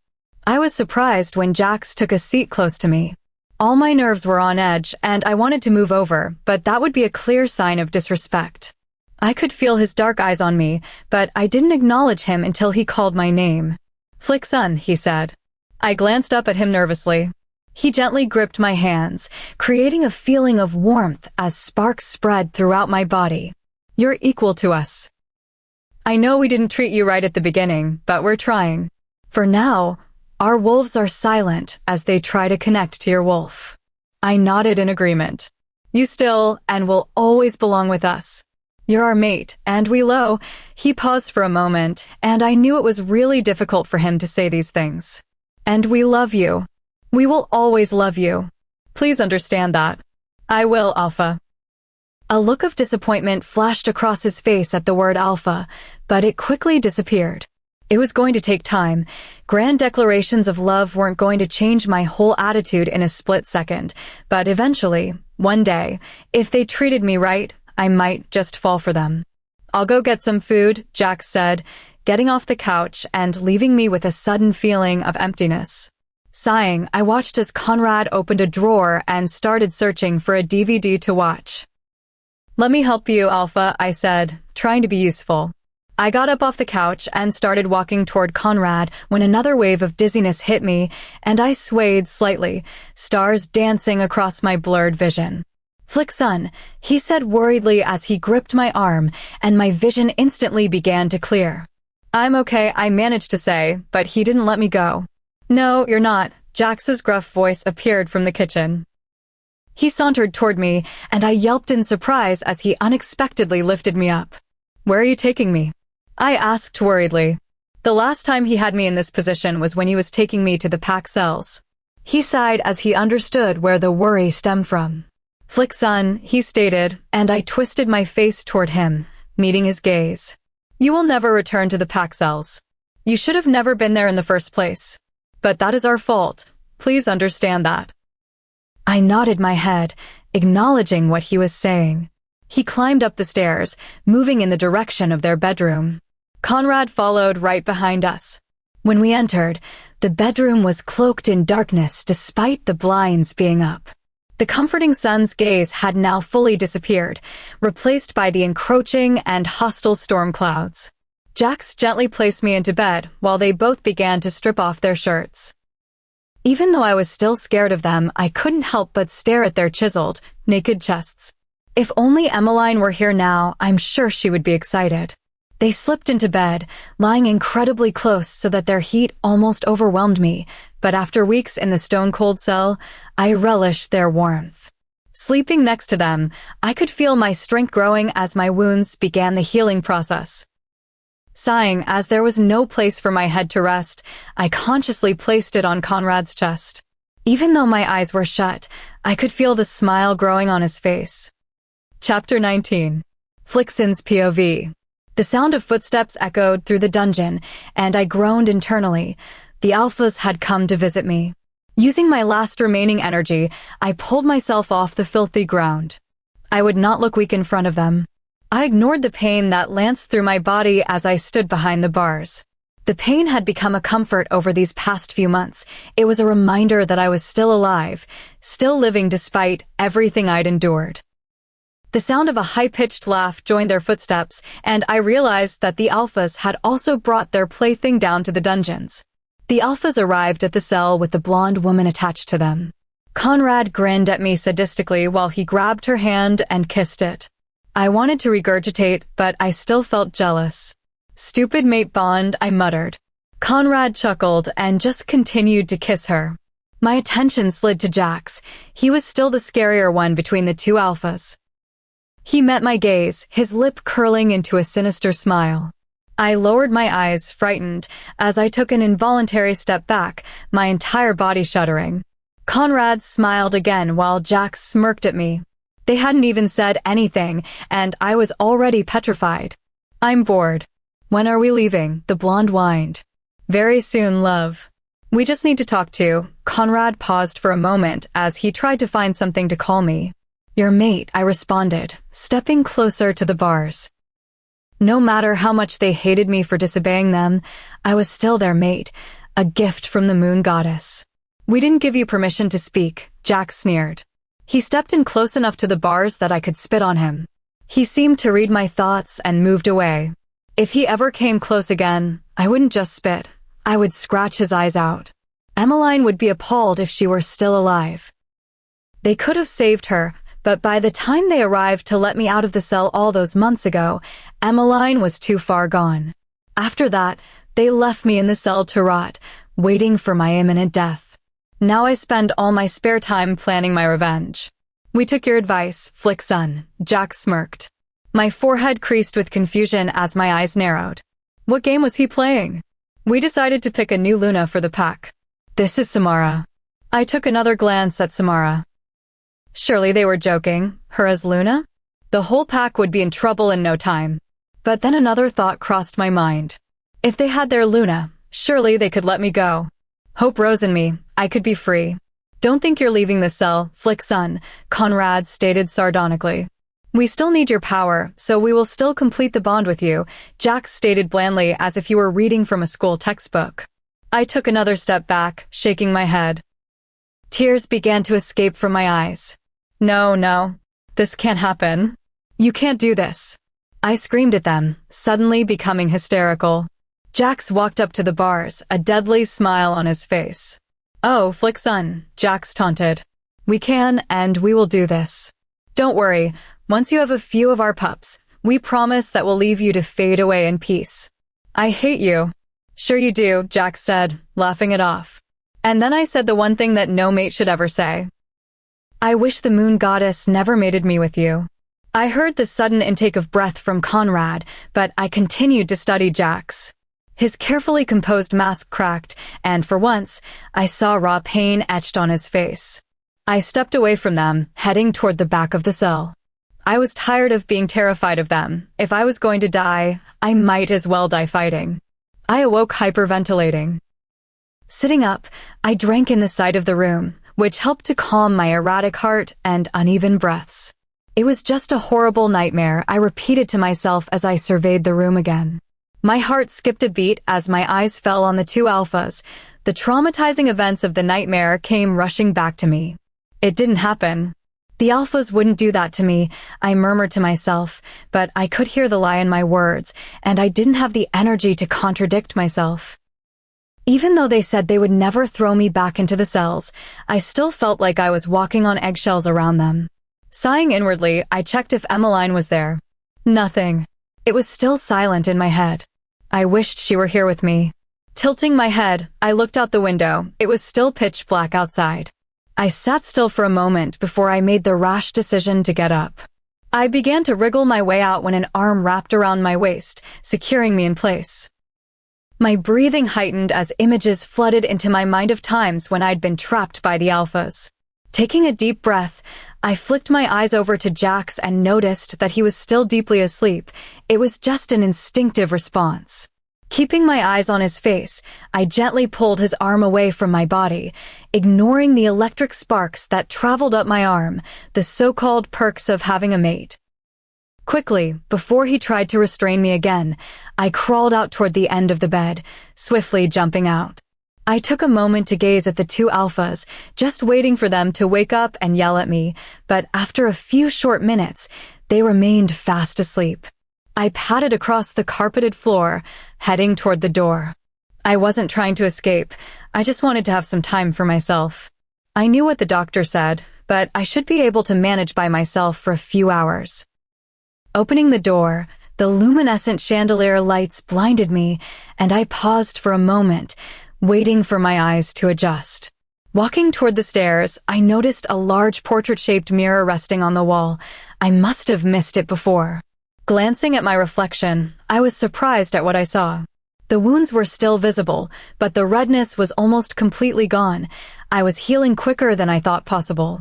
I was surprised when Jax took a seat close to me. All my nerves were on edge, and I wanted to move over, but that would be a clear sign of disrespect. I could feel his dark eyes on me, but I didn't acknowledge him until he called my name. "Flickson," he said. I glanced up at him nervously. He gently gripped my hands, creating a feeling of warmth as sparks spread throughout my body. "You're equal to us. I know we didn't treat you right at the beginning, but we're trying. For now, our wolves are silent as they try to connect to your wolf." I nodded in agreement. "You still and will always belong with us. You're our mate, and we lo." He paused for a moment, and I knew it was really difficult for him to say these things. "And we love you. We will always love you. Please understand that." "I will, Alpha." A look of disappointment flashed across his face at the word Alpha, but it quickly disappeared. It was going to take time. Grand declarations of love weren't going to change my whole attitude in a split second, but eventually, one day, if they treated me right, I might just fall for them. "I'll go get some food," Jax said, getting off the couch and leaving me with a sudden feeling of emptiness. Sighing, I watched as Conrad opened a drawer and started searching for a DVD to watch. "Let me help you, Alpha," I said, trying to be useful. I got up off the couch and started walking toward Conrad when another wave of dizziness hit me, and I swayed slightly, stars dancing across my blurred vision. "Flickson," he said worriedly as he gripped my arm, and my vision instantly began to clear. "I'm okay," I managed to say, but he didn't let me go. "No, you're not." Jax's gruff voice appeared from the kitchen. He sauntered toward me, and I yelped in surprise as he unexpectedly lifted me up. "Where are you taking me?" I asked worriedly. The last time he had me in this position was when he was taking me to the pack cells. He sighed as he understood where the worry stemmed from. "Flickson," he stated, and I twisted my face toward him, meeting his gaze. "You will never return to the pack cells. You should have never been there in the first place. But that is our fault. Please understand that." I nodded my head, acknowledging what he was saying. He climbed up the stairs, moving in the direction of their bedroom. Conrad followed right behind us. When we entered, the bedroom was cloaked in darkness despite the blinds being up. The comforting sun's gaze had now fully disappeared, replaced by the encroaching and hostile storm clouds. Jax gently placed me into bed while they both began to strip off their shirts. Even though I was still scared of them, I couldn't help but stare at their chiseled, naked chests. If only Emmeline were here now, I'm sure she would be excited. They slipped into bed, lying incredibly close so that their heat almost overwhelmed me, but after weeks in the stone-cold cell, I relished their warmth. Sleeping next to them, I could feel my strength growing as my wounds began the healing process. Sighing as there was no place for my head to rest, I consciously placed it on Conrad's chest. Even though my eyes were shut, I could feel the smile growing on his face. Chapter 19. Flixen's POV. The sound of footsteps echoed through the dungeon, and I groaned internally. The alphas had come to visit me. Using my last remaining energy, I pulled myself off the filthy ground. I would not look weak in front of them. I ignored the pain that lanced through my body as I stood behind the bars. The pain had become a comfort over these past few months. It was a reminder that I was still alive, still living despite everything I'd endured. The sound of a high-pitched laugh joined their footsteps, and I realized that the alphas had also brought their plaything down to the dungeons. The alphas arrived at the cell with the blonde woman attached to them. Conrad grinned at me sadistically while he grabbed her hand and kissed it. I wanted to regurgitate, but I still felt jealous. Stupid mate bond, I muttered. Conrad chuckled and just continued to kiss her. My attention slid to Jax. He was still the scarier one between the two alphas. He met my gaze, his lip curling into a sinister smile. I lowered my eyes, frightened, as I took an involuntary step back, my entire body shuddering. Conrad smiled again while Jax smirked at me. They hadn't even said anything, and I was already petrified. I'm bored. When are we leaving? The blonde whined. Very soon, love. We just need to talk to. Conrad paused for a moment as he tried to find something to call me. Your mate, I responded, stepping closer to the bars. No matter how much they hated me for disobeying them, I was still their mate, a gift from the moon goddess. We didn't give you permission to speak, Jax sneered. He stepped in close enough to the bars that I could spit on him. He seemed to read my thoughts and moved away. If he ever came close again, I wouldn't just spit. I would scratch his eyes out. Emmeline would be appalled if she were still alive. They could have saved her, but by the time they arrived to let me out of the cell all those months ago, Emmeline was too far gone. After that, they left me in the cell to rot, waiting for my imminent death. Now I spend all my spare time planning my revenge. We took your advice, Flixen, Jack smirked. My forehead creased with confusion as my eyes narrowed. What game was he playing? We decided to pick a new Luna for the pack. This is Samara. I took another glance at Samara. Surely they were joking, her as Luna? The whole pack would be in trouble in no time. But then another thought crossed my mind. If they had their Luna, surely they could let me go. Hope rose in me, I could be free. Don't think you're leaving the cell, Flixen, Conrad stated sardonically. We still need your power, so we will still complete the bond with you, Jack stated blandly as if you were reading from a school textbook. I took another step back, shaking my head. Tears began to escape from my eyes. No, this can't happen. You can't do this. I screamed at them, suddenly becoming hysterical. Jax walked up to the bars, a deadly smile on his face. Oh, Flixen, Jax taunted. We can, and we will do this. Don't worry, once you have a few of our pups, we promise that we'll leave you to fade away in peace. I hate you. Sure you do, Jax said, laughing it off. And then I said the one thing that no mate should ever say. I wish the moon goddess never mated me with you. I heard the sudden intake of breath from Conrad, but I continued to study Jax. His carefully composed mask cracked, and for once, I saw raw pain etched on his face. I stepped away from them, heading toward the back of the cell. I was tired of being terrified of them. If I was going to die, I might as well die fighting. I awoke hyperventilating. Sitting up, I drank in the sight of the room, which helped to calm my erratic heart and uneven breaths. It was just a horrible nightmare, I repeated to myself as I surveyed the room again. My heart skipped a beat as my eyes fell on the two alphas. The traumatizing events of the nightmare came rushing back to me. It didn't happen. The alphas wouldn't do that to me, I murmured to myself, but I could hear the lie in my words, and I didn't have the energy to contradict myself. Even though they said they would never throw me back into the cells, I still felt like I was walking on eggshells around them. Sighing inwardly, I checked if Emmeline was there. Nothing. It was still silent in my head. I wished she were here with me. Tilting my head, I looked out the window. It was still pitch black outside. I sat still for a moment before I made the rash decision to get up. I began to wriggle my way out when an arm wrapped around my waist, securing me in place. My breathing heightened as images flooded into my mind of times when I'd been trapped by the alphas. Taking a deep breath, I flicked my eyes over to Jax and noticed that he was still deeply asleep. It was just an instinctive response. Keeping my eyes on his face, I gently pulled his arm away from my body, ignoring the electric sparks that traveled up my arm, the so-called perks of having a mate. Quickly, before he tried to restrain me again, I crawled out toward the end of the bed, swiftly jumping out. I took a moment to gaze at the two alphas, just waiting for them to wake up and yell at me, but after a few short minutes, they remained fast asleep. I padded across the carpeted floor, heading toward the door. I wasn't trying to escape. I just wanted to have some time for myself. I knew what the doctor said, but I should be able to manage by myself for a few hours. Opening the door, the luminescent chandelier lights blinded me, and I paused for a moment, waiting for my eyes to adjust. Walking toward the stairs, I noticed a large portrait-shaped mirror resting on the wall. I must have missed it before. Glancing at my reflection, I was surprised at what I saw. The wounds were still visible, but the redness was almost completely gone. I was healing quicker than I thought possible.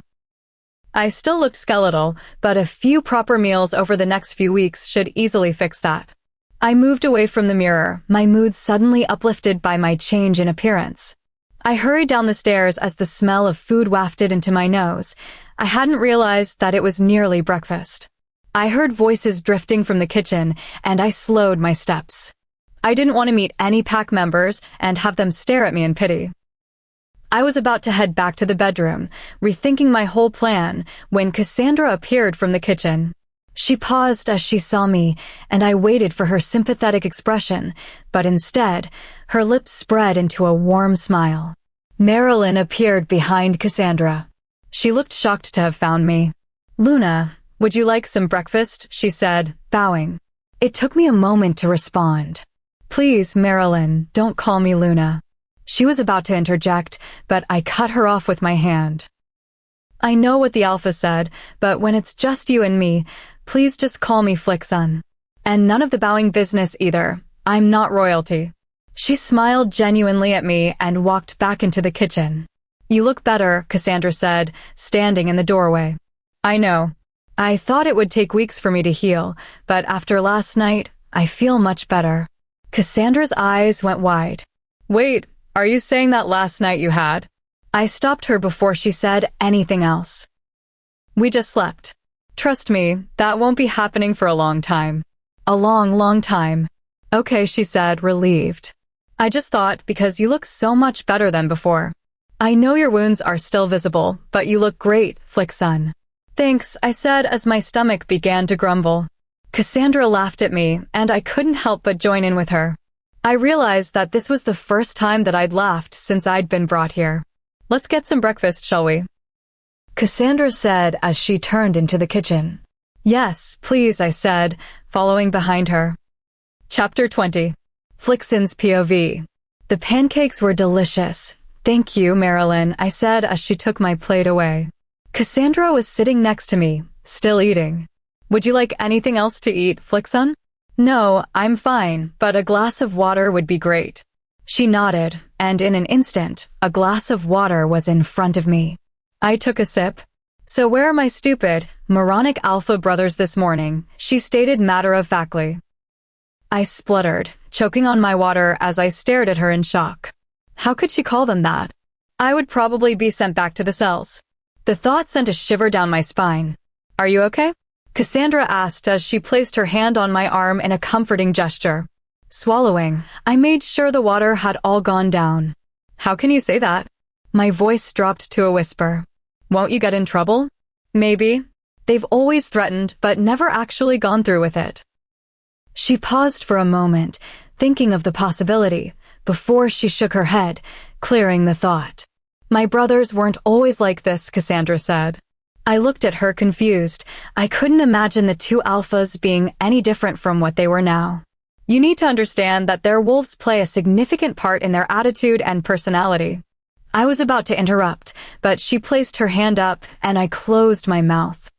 I still looked skeletal, but a few proper meals over the next few weeks should easily fix that. I moved away from the mirror, my mood suddenly uplifted by my change in appearance. I hurried down the stairs as the smell of food wafted into my nose. I hadn't realized that it was nearly breakfast. I heard voices drifting from the kitchen, and I slowed my steps. I didn't want to meet any pack members and have them stare at me in pity. I was about to head back to the bedroom, rethinking my whole plan, when Cassandra appeared from the kitchen. She paused as she saw me, and I waited for her sympathetic expression, but instead, her lips spread into a warm smile. Marilyn appeared behind Cassandra. She looked shocked to have found me. "Luna, would you like some breakfast?" she said, bowing. It took me a moment to respond. "Please, Marilyn, don't call me Luna." She was about to interject, but I cut her off with my hand. "I know what the Alpha said, but when it's just you and me, please just call me Flickson. And none of the bowing business either. I'm not royalty." She smiled genuinely at me and walked back into the kitchen. "You look better," Cassandra said, standing in the doorway. "I know. I thought it would take weeks for me to heal, but after last night, I feel much better." Cassandra's eyes went wide. "Wait, are you saying that last night you had?" I stopped her before she said anything else. "We just slept. Trust me, that won't be happening for a long time." "A long, long time." "Okay," she said, relieved. "I just thought because you look so much better than before. I know your wounds are still visible, but you look great, Flickson." "Thanks," I said as my stomach began to grumble. Cassandra laughed at me, and I couldn't help but join in with her. I realized that this was the first time that I'd laughed since I'd been brought here. "Let's get some breakfast, shall we?" Cassandra said as she turned into the kitchen. "Yes, please," I said, following behind her. Chapter 20. Flickson's POV. The pancakes were delicious. "Thank you, Marilyn," I said as she took my plate away. Cassandra was sitting next to me, still eating. "Would you like anything else to eat, Flickson?" "No, I'm fine, but a glass of water would be great." She nodded, and in an instant, a glass of water was in front of me. I took a sip. "So where are my stupid, moronic alpha brothers this morning?" she stated matter-of-factly. I spluttered, choking on my water as I stared at her in shock. How could she call them that? I would probably be sent back to the cells. The thought sent a shiver down my spine. "Are you okay?" Cassandra asked as she placed her hand on my arm in a comforting gesture. Swallowing, I made sure the water had all gone down. "How can you say that?" My voice dropped to a whisper. "Won't you get in trouble?" Maybe. They've always threatened, but never actually gone through with it. She paused for a moment, thinking of the possibility, before she shook her head, clearing the thought. My brothers weren't always like this, Cassandra said. I looked at her confused. I couldn't imagine the two alphas being any different from what they were now. You need to understand that their wolves play a significant part in their attitude and personality. I was about to interrupt, but she placed her hand up, and I closed my mouth.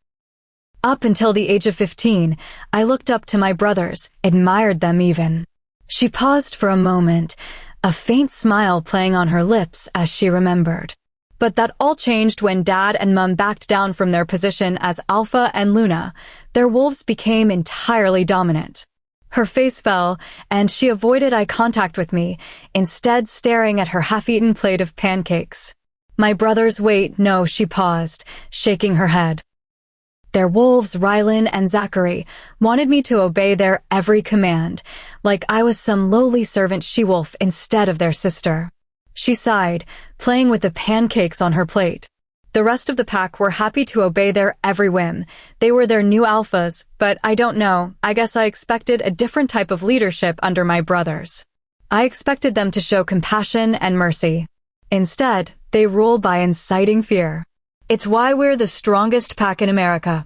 Up until the age of 15, I looked up to my brothers, admired them even. She paused for a moment, a faint smile playing on her lips as she remembered. But that all changed when Dad and Mum backed down from their position as Alpha and Luna. Their wolves became entirely dominant. Her face fell, and she avoided eye contact with me, instead staring at her half-eaten plate of pancakes. My brothers, wait, no, she paused, shaking her head. Their wolves, Rylan and Zachary, wanted me to obey their every command, like I was some lowly servant she-wolf instead of their sister. She sighed, playing with the pancakes on her plate. The rest of the pack were happy to obey their every whim. They were their new alphas, but I don't know, I guess I expected a different type of leadership under my brothers. I expected them to show compassion and mercy. Instead, they rule by inciting fear. It's why we're the strongest pack in America.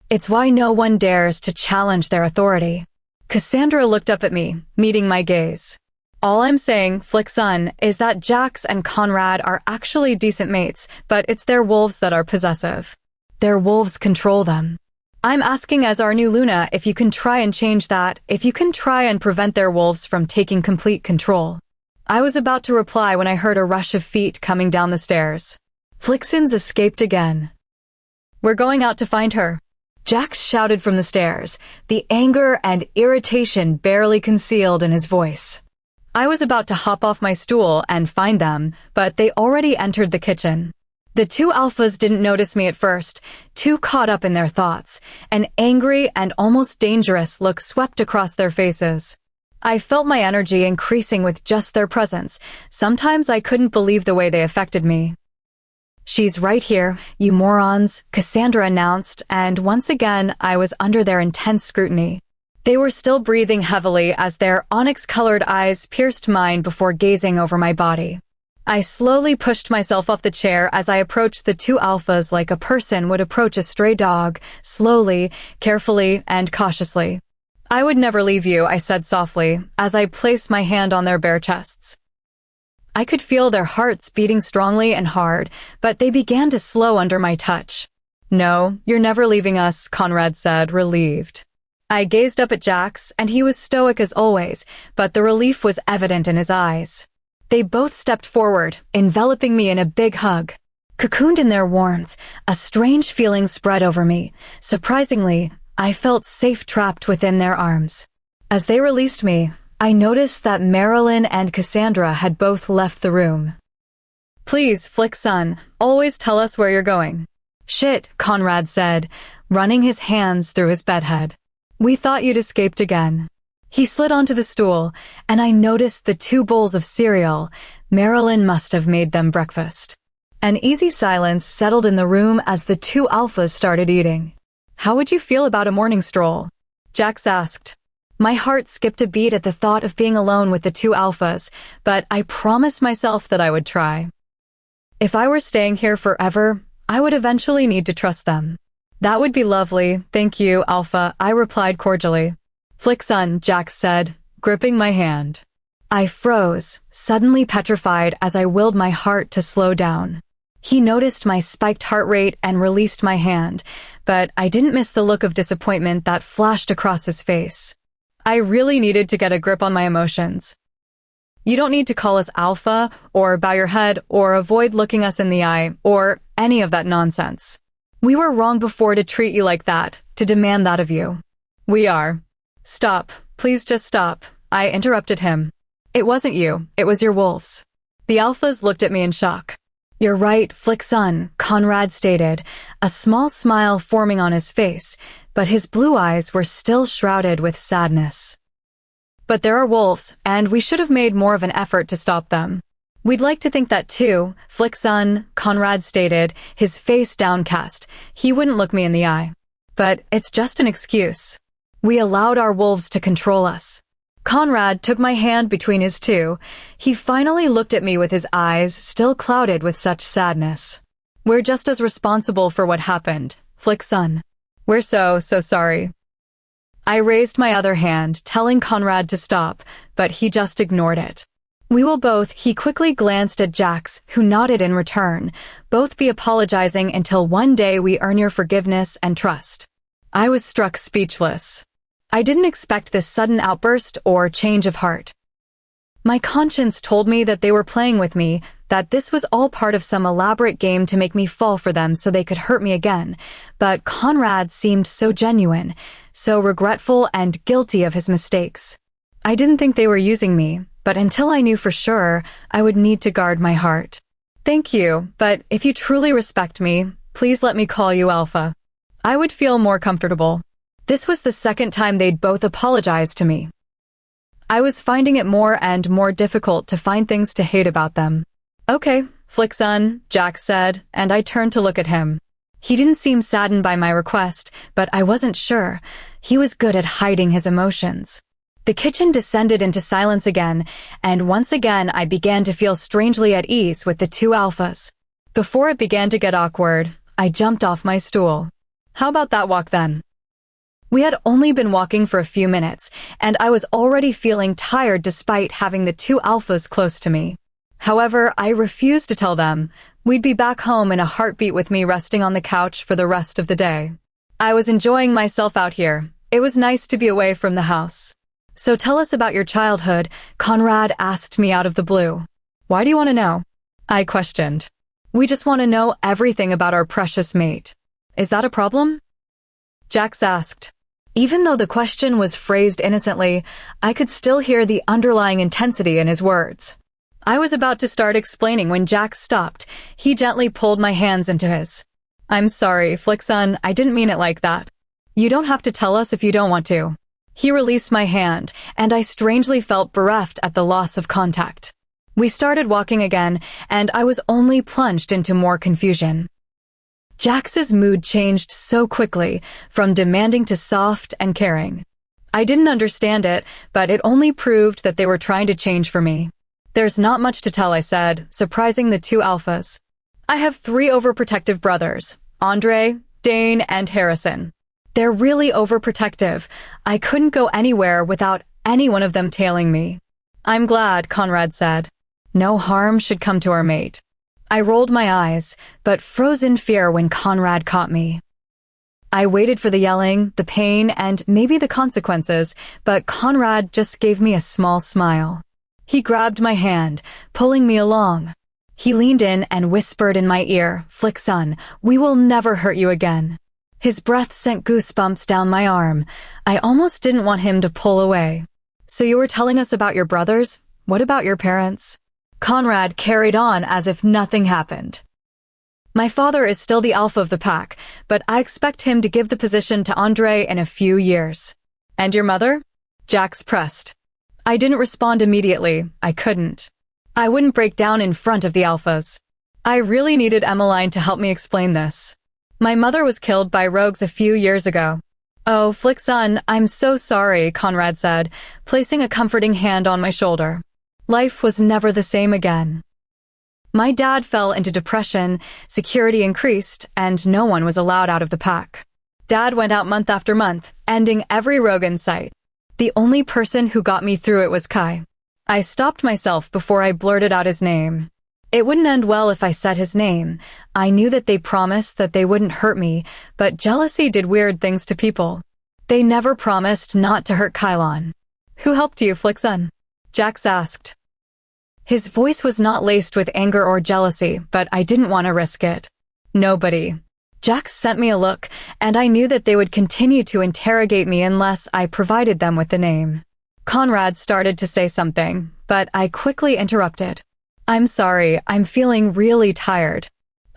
It's why no one dares to challenge their authority. Cassandra looked up at me, meeting my gaze. All I'm saying, Flickson, is that Jax and Conrad are actually decent mates, but it's their wolves that are possessive. Their wolves control them. I'm asking as our new Luna if you can try and change that, if you can try and prevent their wolves from taking complete control. I was about to reply when I heard a rush of feet coming down the stairs. Flickson's escaped again. We're going out to find her. Jax shouted from the stairs, the anger and irritation barely concealed in his voice. I was about to hop off my stool and find them, but they already entered the kitchen. The two alphas didn't notice me at first, too caught up in their thoughts. An angry and almost dangerous look swept across their faces. I felt my energy increasing with just their presence. Sometimes I couldn't believe the way they affected me. She's right here, you morons, Cassandra announced, and once again I was under their intense scrutiny. They were still breathing heavily as their onyx-colored eyes pierced mine before gazing over my body. I slowly pushed myself off the chair as I approached the two alphas like a person would approach a stray dog, slowly, carefully, and cautiously. I would never leave you, I said softly, as I placed my hand on their bare chests. I could feel their hearts beating strongly and hard, but they began to slow under my touch. No, you're never leaving us, Conrad said, relieved. I gazed up at Jax, and he was stoic as always, but the relief was evident in his eyes. They both stepped forward, enveloping me in a big hug. Cocooned in their warmth, a strange feeling spread over me. Surprisingly, I felt safe trapped within their arms. As they released me, I noticed that Marilyn and Cassandra had both left the room. Please, Flickson, always tell us where you're going. Shit, Conrad said, running his hands through his bedhead. We thought you'd escaped again. He slid onto the stool, and I noticed the 2 bowls of cereal. Marilyn must have made them breakfast. An easy silence settled in the room as the 2 alphas started eating. How would you feel about a morning stroll? Jax asked. My heart skipped a beat at the thought of being alone with the 2 alphas, but I promised myself that I would try. If I were staying here forever, I would eventually need to trust them. That would be lovely, thank you, Alpha, I replied cordially. Flickson, Jax said, gripping my hand. I froze, suddenly petrified as I willed my heart to slow down. He noticed my spiked heart rate and released my hand, but I didn't miss the look of disappointment that flashed across his face. I really needed to get a grip on my emotions. You don't need to call us Alpha, or bow your head, or avoid looking us in the eye, or any of that nonsense. We were wrong before to treat you like that, to demand that of you. We are. Stop. Please just stop. I interrupted him. It wasn't you. It was your wolves. The alphas looked at me in shock. You're right, Flickson, Conrad stated, a small smile forming on his face, but his blue eyes were still shrouded with sadness. But there are wolves, and we should have made more of an effort to stop them. We'd like to think that too, Flickson, Conrad stated, his face downcast. He wouldn't look me in the eye. But it's just an excuse. We allowed our wolves to control us. Conrad took my hand between his two. He finally looked at me with his eyes still clouded with such sadness. We're just as responsible for what happened, Flickson. We're so sorry. I raised my other hand, telling Conrad to stop, but he just ignored it. We will both, he quickly glanced at Jax, who nodded in return, both be apologizing until one day we earn your forgiveness and trust. I was struck speechless. I didn't expect this sudden outburst or change of heart. My conscience told me that they were playing with me, that this was all part of some elaborate game to make me fall for them so they could hurt me again, but Conrad seemed so genuine, so regretful and guilty of his mistakes. I didn't think they were using me, but until I knew for sure, I would need to guard my heart. Thank you, but if you truly respect me, please let me call you Alpha. I would feel more comfortable. This was the second time they'd both apologized to me. I was finding it more and more difficult to find things to hate about them. Okay, Flickson, Jack said, and I turned to look at him. He didn't seem saddened by my request, but I wasn't sure. He was good at hiding his emotions. The kitchen descended into silence again, and once again I began to feel strangely at ease with the two alphas. Before it began to get awkward, I jumped off my stool. How about that walk then? We had only been walking for a few minutes, and I was already feeling tired despite having the two alphas close to me. However, I refused to tell them. We'd be back home in a heartbeat with me resting on the couch for the rest of the day. I was enjoying myself out here. It was nice to be away from the house. So tell us about your childhood, Conrad asked me out of the blue. Why do you want to know? I questioned. We just want to know everything about our precious mate. Is that a problem? Jax asked. Even though the question was phrased innocently, I could still hear the underlying intensity in his words. I was about to start explaining when Jax stopped. He gently pulled my hands into his. I'm sorry, Flickson, I didn't mean it like that. You don't have to tell us if you don't want to. He released my hand, and I strangely felt bereft at the loss of contact. We started walking again, and I was only plunged into more confusion. Jax's mood changed so quickly, from demanding to soft and caring. I didn't understand it, but it only proved that they were trying to change for me. There's not much to tell, I said, surprising the two alphas. I have 3 overprotective brothers, Andre, Dane, and Harrison. They're really overprotective. I couldn't go anywhere without any one of them tailing me. I'm glad, Conrad said. No harm should come to our mate. I rolled my eyes, but froze in fear when Conrad caught me. I waited for the yelling, the pain, and maybe the consequences, but Conrad just gave me a small smile. He grabbed my hand, pulling me along. He leaned in and whispered in my ear, Flickson, we will never hurt you again. His breath sent goosebumps down my arm. I almost didn't want him to pull away. So you were telling us about your brothers? What about your parents? Conrad carried on as if nothing happened. My father is still the alpha of the pack, but I expect him to give the position to Andre in a few years. And your mother? Jax pressed. I didn't respond immediately. I couldn't. I wouldn't break down in front of the alphas. I really needed Emmeline to help me explain this. My mother was killed by rogues a few years ago. Oh, Flickson, I'm so sorry, Conrad said, placing a comforting hand on my shoulder. Life was never the same again. My dad fell into depression, security increased, and no one was allowed out of the pack. Dad went out month after month, ending every rogue in sight. The only person who got me through it was Kai. I stopped myself before I blurted out his name. It wouldn't end well if I said his name. I knew that they promised that they wouldn't hurt me, but jealousy did weird things to people. They never promised not to hurt Kylon. Who helped you, Flickson? Jax asked. His voice was not laced with anger or jealousy, but I didn't want to risk it. Nobody. Jax sent me a look, and I knew that they would continue to interrogate me unless I provided them with the name. Conrad started to say something, but I quickly interrupted. I'm sorry, I'm feeling really tired.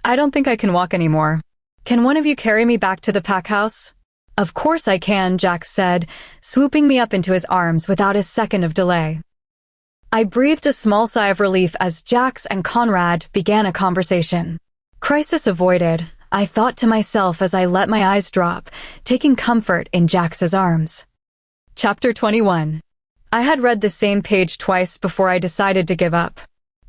I don't think I can walk anymore. Can one of you carry me back to the pack house? Of course I can, Jax said, swooping me up into his arms without a second of delay. I breathed a small sigh of relief as Jax and Conrad began a conversation. Crisis avoided, I thought to myself as I let my eyes drop, taking comfort in Jax's arms. Chapter 21. I had read the same page twice before I decided to give up.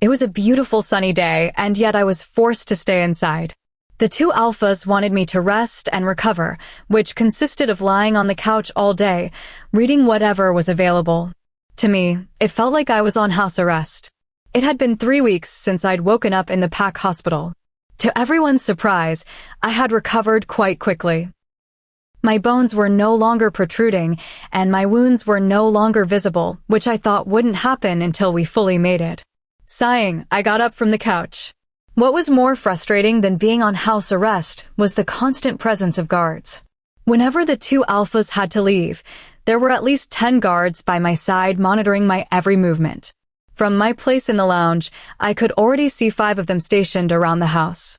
It was a beautiful sunny day, and yet I was forced to stay inside. The two alphas wanted me to rest and recover, which consisted of lying on the couch all day, reading whatever was available. To me, it felt like I was on house arrest. It had been 3 weeks since I'd woken up in the PAC hospital. To everyone's surprise, I had recovered quite quickly. My bones were no longer protruding, and my wounds were no longer visible, which I thought wouldn't happen until we fully made it. Sighing, I got up from the couch. What was more frustrating than being on house arrest was the constant presence of guards. Whenever the two alphas had to leave, there were at least 10 guards by my side monitoring my every movement. From my place in the lounge, I could already see 5 of them stationed around the house.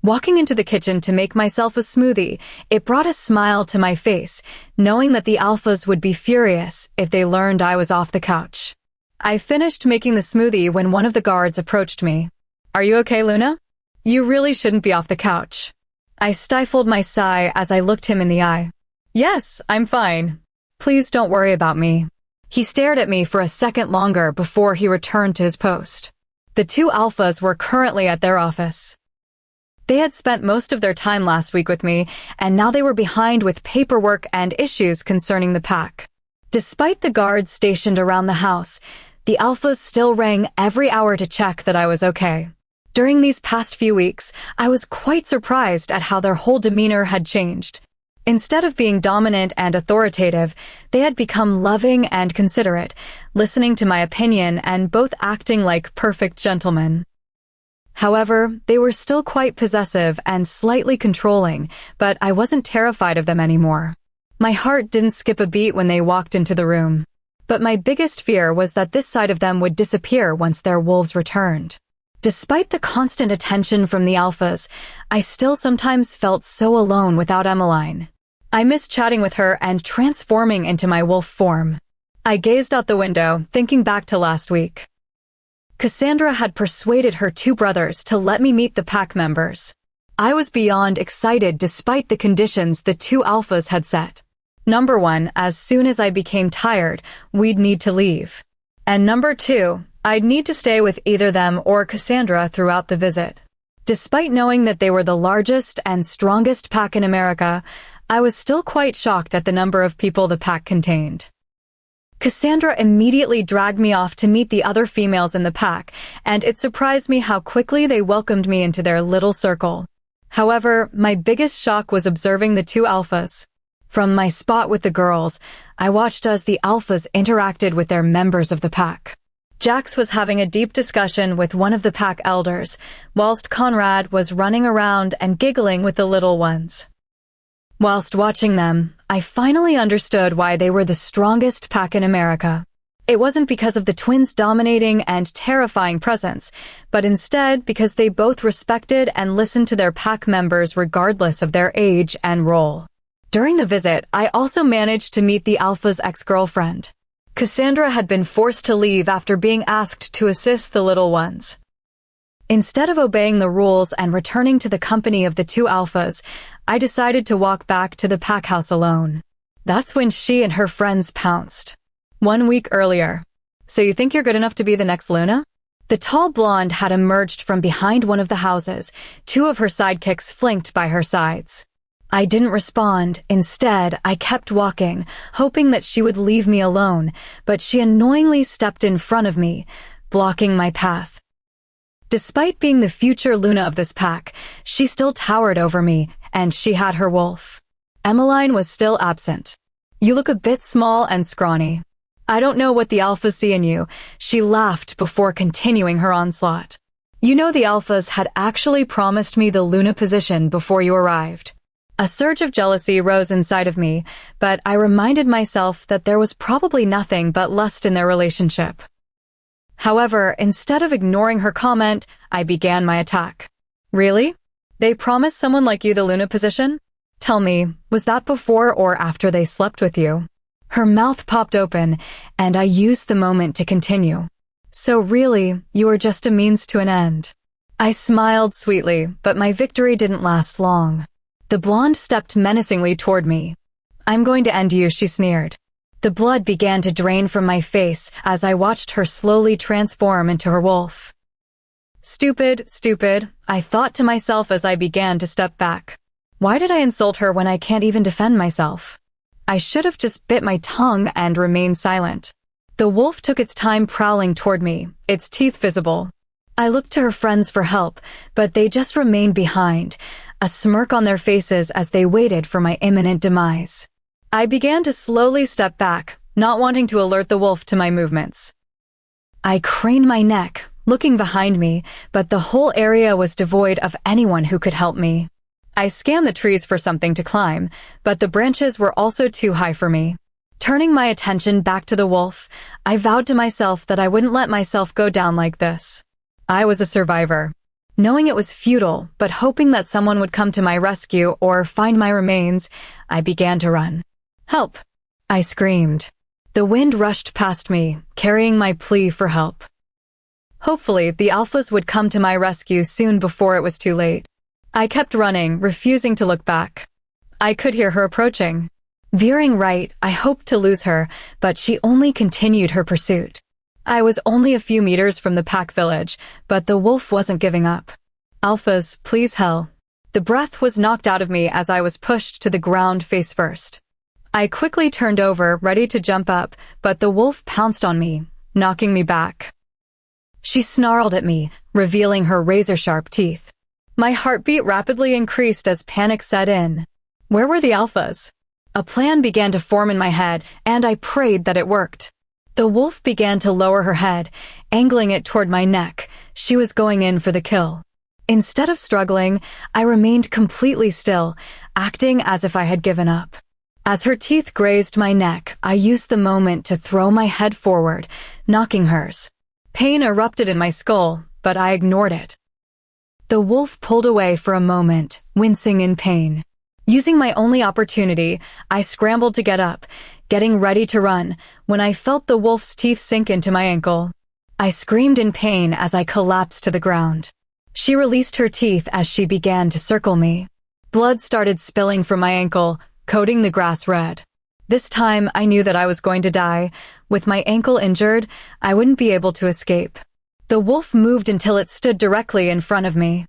Walking into the kitchen to make myself a smoothie, it brought a smile to my face, knowing that the alphas would be furious if they learned I was off the couch. I finished making the smoothie when one of the guards approached me. "Are you okay, Luna? You really shouldn't be off the couch." I stifled my sigh as I looked him in the eye. "Yes, I'm fine. Please don't worry about me." He stared at me for a second longer before he returned to his post. The two alphas were currently at their office. They had spent most of their time last week with me, and now they were behind with paperwork and issues concerning the PAC. Despite the guards stationed around the house, the alphas still rang every hour to check that I was okay. During these past few weeks, I was quite surprised at how their whole demeanor had changed. Instead of being dominant and authoritative, they had become loving and considerate, listening to my opinion and both acting like perfect gentlemen. However, they were still quite possessive and slightly controlling, but I wasn't terrified of them anymore. My heart didn't skip a beat when they walked into the room. But my biggest fear was that this side of them would disappear once their wolves returned. Despite the constant attention from the alphas, I still sometimes felt so alone without Emmeline. I missed chatting with her and transforming into my wolf form. I gazed out the window, thinking back to last week. Cassandra had persuaded her 2 brothers to let me meet the PAC members. I was beyond excited despite the conditions the 2 alphas had set. Number 1, as soon as I became tired, we'd need to leave. And number 2, I'd need to stay with either them or Cassandra throughout the visit. Despite knowing that they were the largest and strongest PAC in America, I was still quite shocked at the number of people the PAC contained. Cassandra immediately dragged me off to meet the other females in the PAC, and it surprised me how quickly they welcomed me into their little circle. However, my biggest shock was observing the 2 alphas. From my spot with the girls, I watched as the alphas interacted with their members of the PAC. Jax was having a deep discussion with one of the PAC elders, whilst Conrad was running around and giggling with the little ones. Whilst watching them, I finally understood why they were the strongest PAC in America. It wasn't because of the twins' dominating and terrifying presence, but instead because they both respected and listened to their PAC members regardless of their age and role. During the visit, I also managed to meet the alpha's ex-girlfriend. Cassandra had been forced to leave after being asked to assist the little ones. Instead of obeying the rules and returning to the company of the 2 alphas, I decided to walk back to the PAC house alone. That's when she and her friends pounced. 1 week earlier. "So you think you're good enough to be the next Luna?" The tall blonde had emerged from behind one of the houses, 2 of her sidekicks flanked by her sides. I didn't respond. Instead, I kept walking, hoping that she would leave me alone, but she annoyingly stepped in front of me, blocking my path. Despite being the future Luna of this PAC, she still towered over me, and she had her wolf. Emmeline was still absent. "You look a bit small and scrawny. I don't know what the alphas see in you," she laughed before continuing her onslaught. "You know the alphas had actually promised me the Luna position before you arrived." A surge of jealousy rose inside of me, but I reminded myself that there was probably nothing but lust in their relationship. However, instead of ignoring her comment, I began my attack. "Really? They promised someone like you the Luna position? Tell me, was that before or after they slept with you?" Her mouth popped open, and I used the moment to continue. "So really, you were just a means to an end." I smiled sweetly, but my victory didn't last long. The blonde stepped menacingly toward me. "I'm going to end you," she sneered. The blood began to drain from my face as I watched her slowly transform into her wolf. Stupid, stupid, I thought to myself as I began to step back. Why did I insult her when I can't even defend myself? I should have just bit my tongue and remained silent. The wolf took its time prowling toward me, its teeth visible. I looked to her friends for help, but they just remained behind, a smirk on their faces as they waited for my imminent demise. I began to slowly step back, not wanting to alert the wolf to my movements. I craned my neck, looking behind me, but the whole area was devoid of anyone who could help me. I scanned the trees for something to climb, but the branches were also too high for me. Turning my attention back to the wolf, I vowed to myself that I wouldn't let myself go down like this. I was a survivor. Knowing it was futile, but hoping that someone would come to my rescue or find my remains, I began to run. "Help!" I screamed. The wind rushed past me, carrying my plea for help. Hopefully, the alphas would come to my rescue soon before it was too late. I kept running, refusing to look back. I could hear her approaching. Veering right, I hoped to lose her, but she only continued her pursuit. I was only a few meters from the pack village, but the wolf wasn't giving up. "Alphas, please hell." The breath was knocked out of me as I was pushed to the ground face first. I quickly turned over, ready to jump up, but the wolf pounced on me, knocking me back. She snarled at me, revealing her razor-sharp teeth. My heartbeat rapidly increased as panic set in. Where were the alphas? A plan began to form in my head, and I prayed that it worked. The wolf began to lower her head, angling it toward my neck. She was going in for the kill. Instead of struggling, I remained completely still, acting as if I had given up. As her teeth grazed my neck, I used the moment to throw my head forward, knocking hers. Pain erupted in my skull, but I ignored it. The wolf pulled away for a moment, wincing in pain. Using my only opportunity, I scrambled to get up, getting ready to run, when I felt the wolf's teeth sink into my ankle. I screamed in pain as I collapsed to the ground. She released her teeth as she began to circle me. Blood started spilling from my ankle, coating the grass red. This time, I knew that I was going to die. With my ankle injured, I wouldn't be able to escape. The wolf moved until it stood directly in front of me.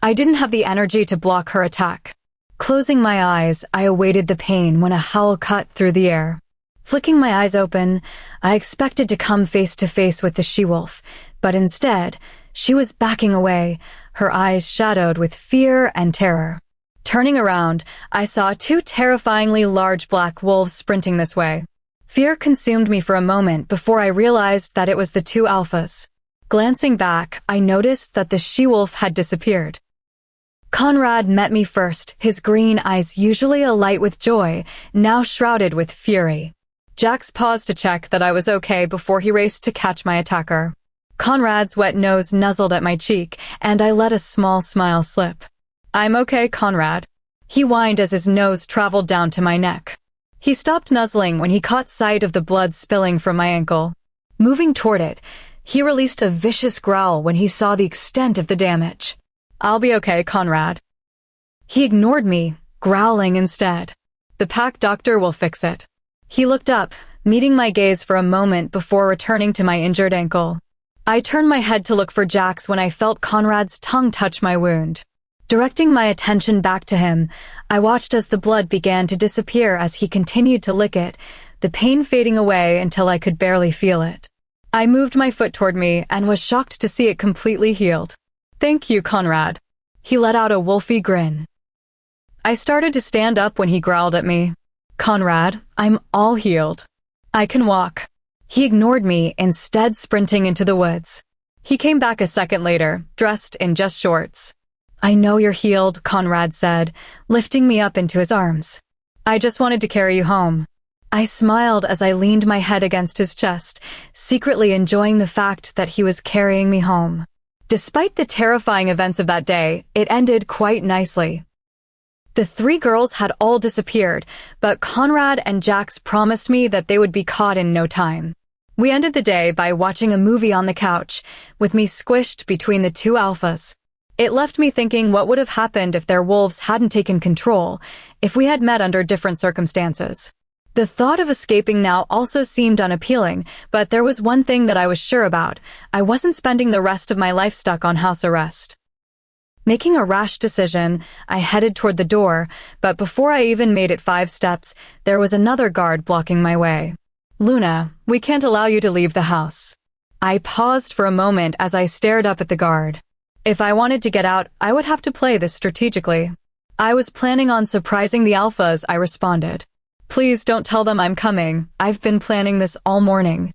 I didn't have the energy to block her attack. Closing my eyes, I awaited the pain when a howl cut through the air. Flicking my eyes open, I expected to come face to face with the she-wolf, but instead, she was backing away, her eyes shadowed with fear and terror. Turning around, I saw two terrifyingly large black wolves sprinting this way. Fear consumed me for a moment before I realized that it was the two alphas. Glancing back, I noticed that the she-wolf had disappeared. Conrad met me first, his green eyes usually alight with joy, now shrouded with fury. Jax paused to check that I was okay before he raced to catch my attacker. Conrad's wet nose nuzzled at my cheek, and I let a small smile slip. "I'm okay, Conrad." He whined as his nose traveled down to my neck. He stopped nuzzling when he caught sight of the blood spilling from my ankle. Moving toward it, he released a vicious growl when he saw the extent of the damage. "I'll be okay, Conrad." He ignored me, growling instead. "The pack doctor will fix it." He looked up, meeting my gaze for a moment before returning to my injured ankle. I turned my head to look for Jax when I felt Conrad's tongue touch my wound. Directing my attention back to him, I watched as the blood began to disappear as he continued to lick it, the pain fading away until I could barely feel it. I moved my foot toward me and was shocked to see it completely healed. "Thank you, Conrad." He let out a wolfy grin. I started to stand up when he growled at me. "Conrad, I'm all healed. I can walk." He ignored me, instead sprinting into the woods. He came back a second later, dressed in just shorts. "I know you're healed," Conrad said, lifting me up into his arms. "I just wanted to carry you home." I smiled as I leaned my head against his chest, secretly enjoying the fact that he was carrying me home. Despite the terrifying events of that day, it ended quite nicely. The three girls had all disappeared, but Conrad and Jax promised me that they would be caught in no time. We ended the day by watching a movie on the couch, with me squished between the two alphas. It left me thinking what would have happened if their wolves hadn't taken control, if we had met under different circumstances. The thought of escaping now also seemed unappealing, but there was one thing that I was sure about. I wasn't spending the rest of my life stuck on house arrest. Making a rash decision, I headed toward the door, but before I even made it 5 steps, there was another guard blocking my way. "Luna, we can't allow you to leave the house." I paused for a moment as I stared up at the guard. If I wanted to get out, I would have to play this strategically. I was planning on surprising the alphas, I responded. "Please don't tell them I'm coming. I've been planning this all morning."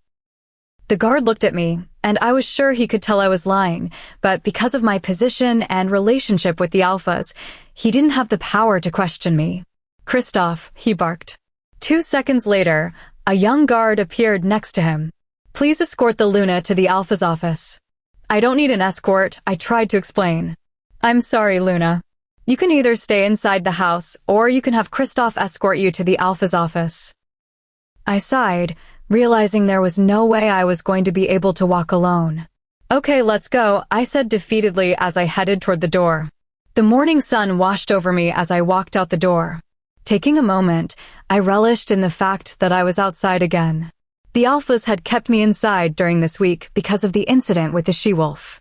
The guard looked at me, and I was sure he could tell I was lying, but because of my position and relationship with the alphas, he didn't have the power to question me. "Kristoff," he barked. 2 seconds later, a young guard appeared next to him. "Please escort the Luna to the alpha's office." "I don't need an escort," I tried to explain. "I'm sorry, Luna. You can either stay inside the house, or you can have Kristoff escort you to the alpha's office." I sighed, realizing there was no way I was going to be able to walk alone. "Okay, let's go," I said defeatedly as I headed toward the door. The morning sun washed over me as I walked out the door. Taking a moment, I relished in the fact that I was outside again. The alphas had kept me inside during this week because of the incident with the she-wolf.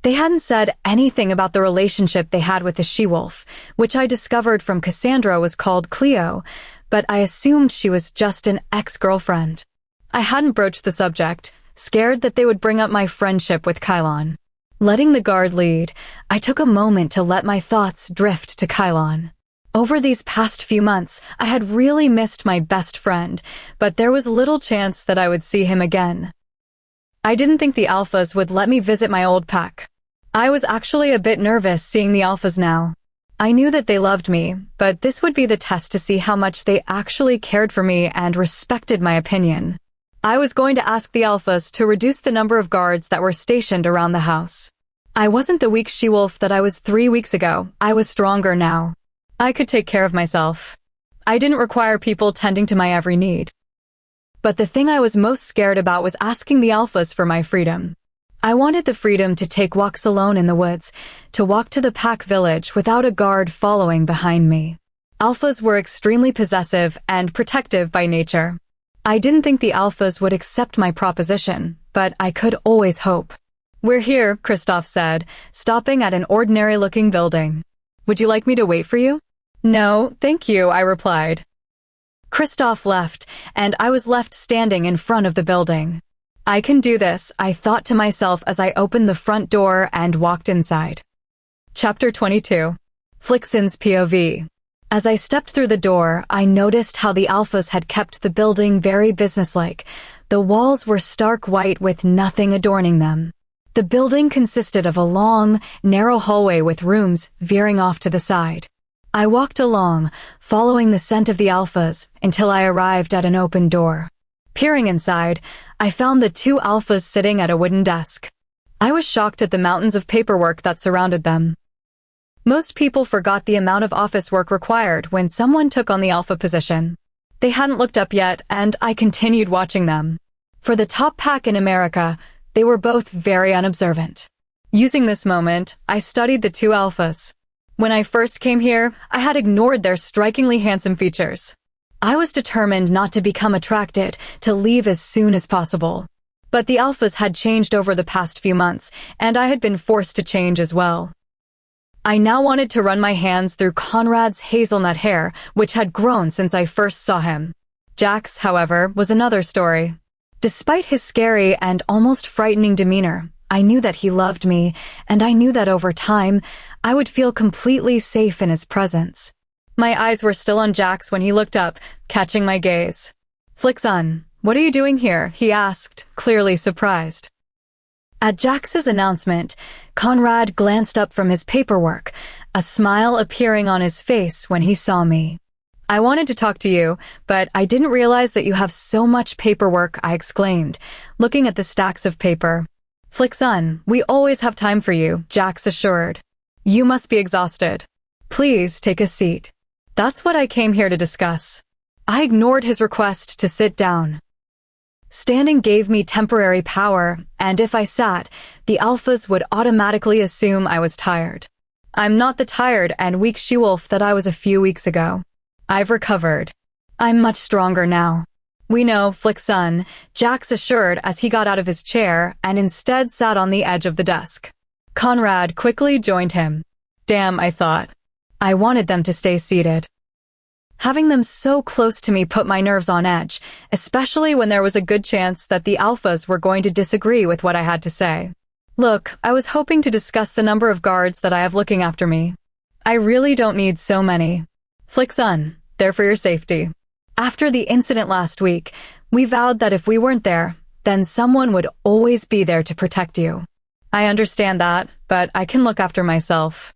They hadn't said anything about the relationship they had with the she-wolf, which I discovered from Cassandra was called Cleo, but I assumed she was just an ex-girlfriend. I hadn't broached the subject, scared that they would bring up my friendship with Kylon. Letting the guard lead, I took a moment to let my thoughts drift to Kylon. Over these past few months, I had really missed my best friend, but there was little chance that I would see him again. I didn't think the alphas would let me visit my old pack. I was actually a bit nervous seeing the alphas now. I knew that they loved me, but this would be the test to see how much they actually cared for me and respected my opinion. I was going to ask the alphas to reduce the number of guards that were stationed around the house. I wasn't the weak she-wolf that I was 3 weeks ago. I was stronger now. I could take care of myself. I didn't require people tending to my every need. But the thing I was most scared about was asking the alphas for my freedom. I wanted the freedom to take walks alone in the woods, to walk to the pack village without a guard following behind me. Alphas were extremely possessive and protective by nature. I didn't think the alphas would accept my proposition, but I could always hope. "We're here," Kristoff said, stopping at an ordinary-looking building. "Would you like me to wait for you?" "No, thank you," I replied. Kristoff left, and I was left standing in front of the building. I can do this, I thought to myself as I opened the front door and walked inside. Chapter 22. Flixen's POV. As I stepped through the door, I noticed how the alphas had kept the building very businesslike. The walls were stark white with nothing adorning them. The building consisted of a long, narrow hallway with rooms veering off to the side. I walked along, following the scent of the alphas, until I arrived at an open door. Peering inside, I found the 2 alphas sitting at a wooden desk. I was shocked at the mountains of paperwork that surrounded them. Most people forgot the amount of office work required when someone took on the alpha position. They hadn't looked up yet, and I continued watching them. For the top pack in America, they were both very unobservant. Using this moment, I studied the 2 alphas. When I first came here, I had ignored their strikingly handsome features. I was determined not to become attracted, to leave as soon as possible. But the alphas had changed over the past few months, and I had been forced to change as well. I now wanted to run my hands through Conrad's hazelnut hair, which had grown since I first saw him. Jax, however, was another story. Despite his scary and almost frightening demeanor, I knew that he loved me, and I knew that over time, I would feel completely safe in his presence. My eyes were still on Jax when he looked up, catching my gaze. "Flixen, what are you doing here?" he asked, clearly surprised. At Jax's announcement, Conrad glanced up from his paperwork, a smile appearing on his face when he saw me. "I wanted to talk to you, but I didn't realize that you have so much paperwork," I exclaimed, looking at the stacks of paper. "Flixen, we always have time for you," Jax assured. "You must be exhausted." Please take a seat. That's what I came here to discuss. I ignored his request to sit down. Standing gave me temporary power, and if I sat, the alphas would automatically assume I was tired. I'm not the tired and weak she-wolf that I was a few weeks ago. I've recovered. I'm much stronger now. We know, Flickson, Jax assured as he got out of his chair and instead sat on the edge of the desk. Conrad quickly joined him. Damn, I thought. I wanted them to stay seated. Having them so close to me put my nerves on edge, especially when there was a good chance that the alphas were going to disagree with what I had to say. Look, I was hoping to discuss the number of guards that I have looking after me. I really don't need so many. Flickson, they're for your safety. After the incident last week, we vowed that if we weren't there, then someone would always be there to protect you. I understand that, but I can look after myself.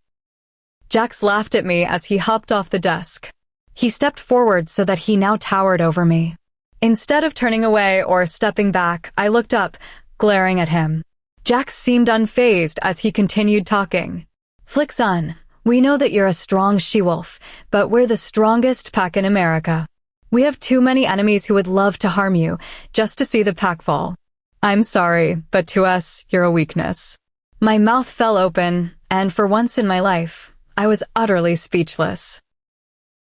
Jax laughed at me as he hopped off the desk. He stepped forward so that he now towered over me. Instead of turning away or stepping back, I looked up, glaring at him. Jax seemed unfazed as he continued talking. Flickson, we know that you're a strong she-wolf, but we're the strongest pack in America. We have too many enemies who would love to harm you, just to see the pack fall. I'm sorry, but to us, you're a weakness. My mouth fell open, and for once in my life, I was utterly speechless.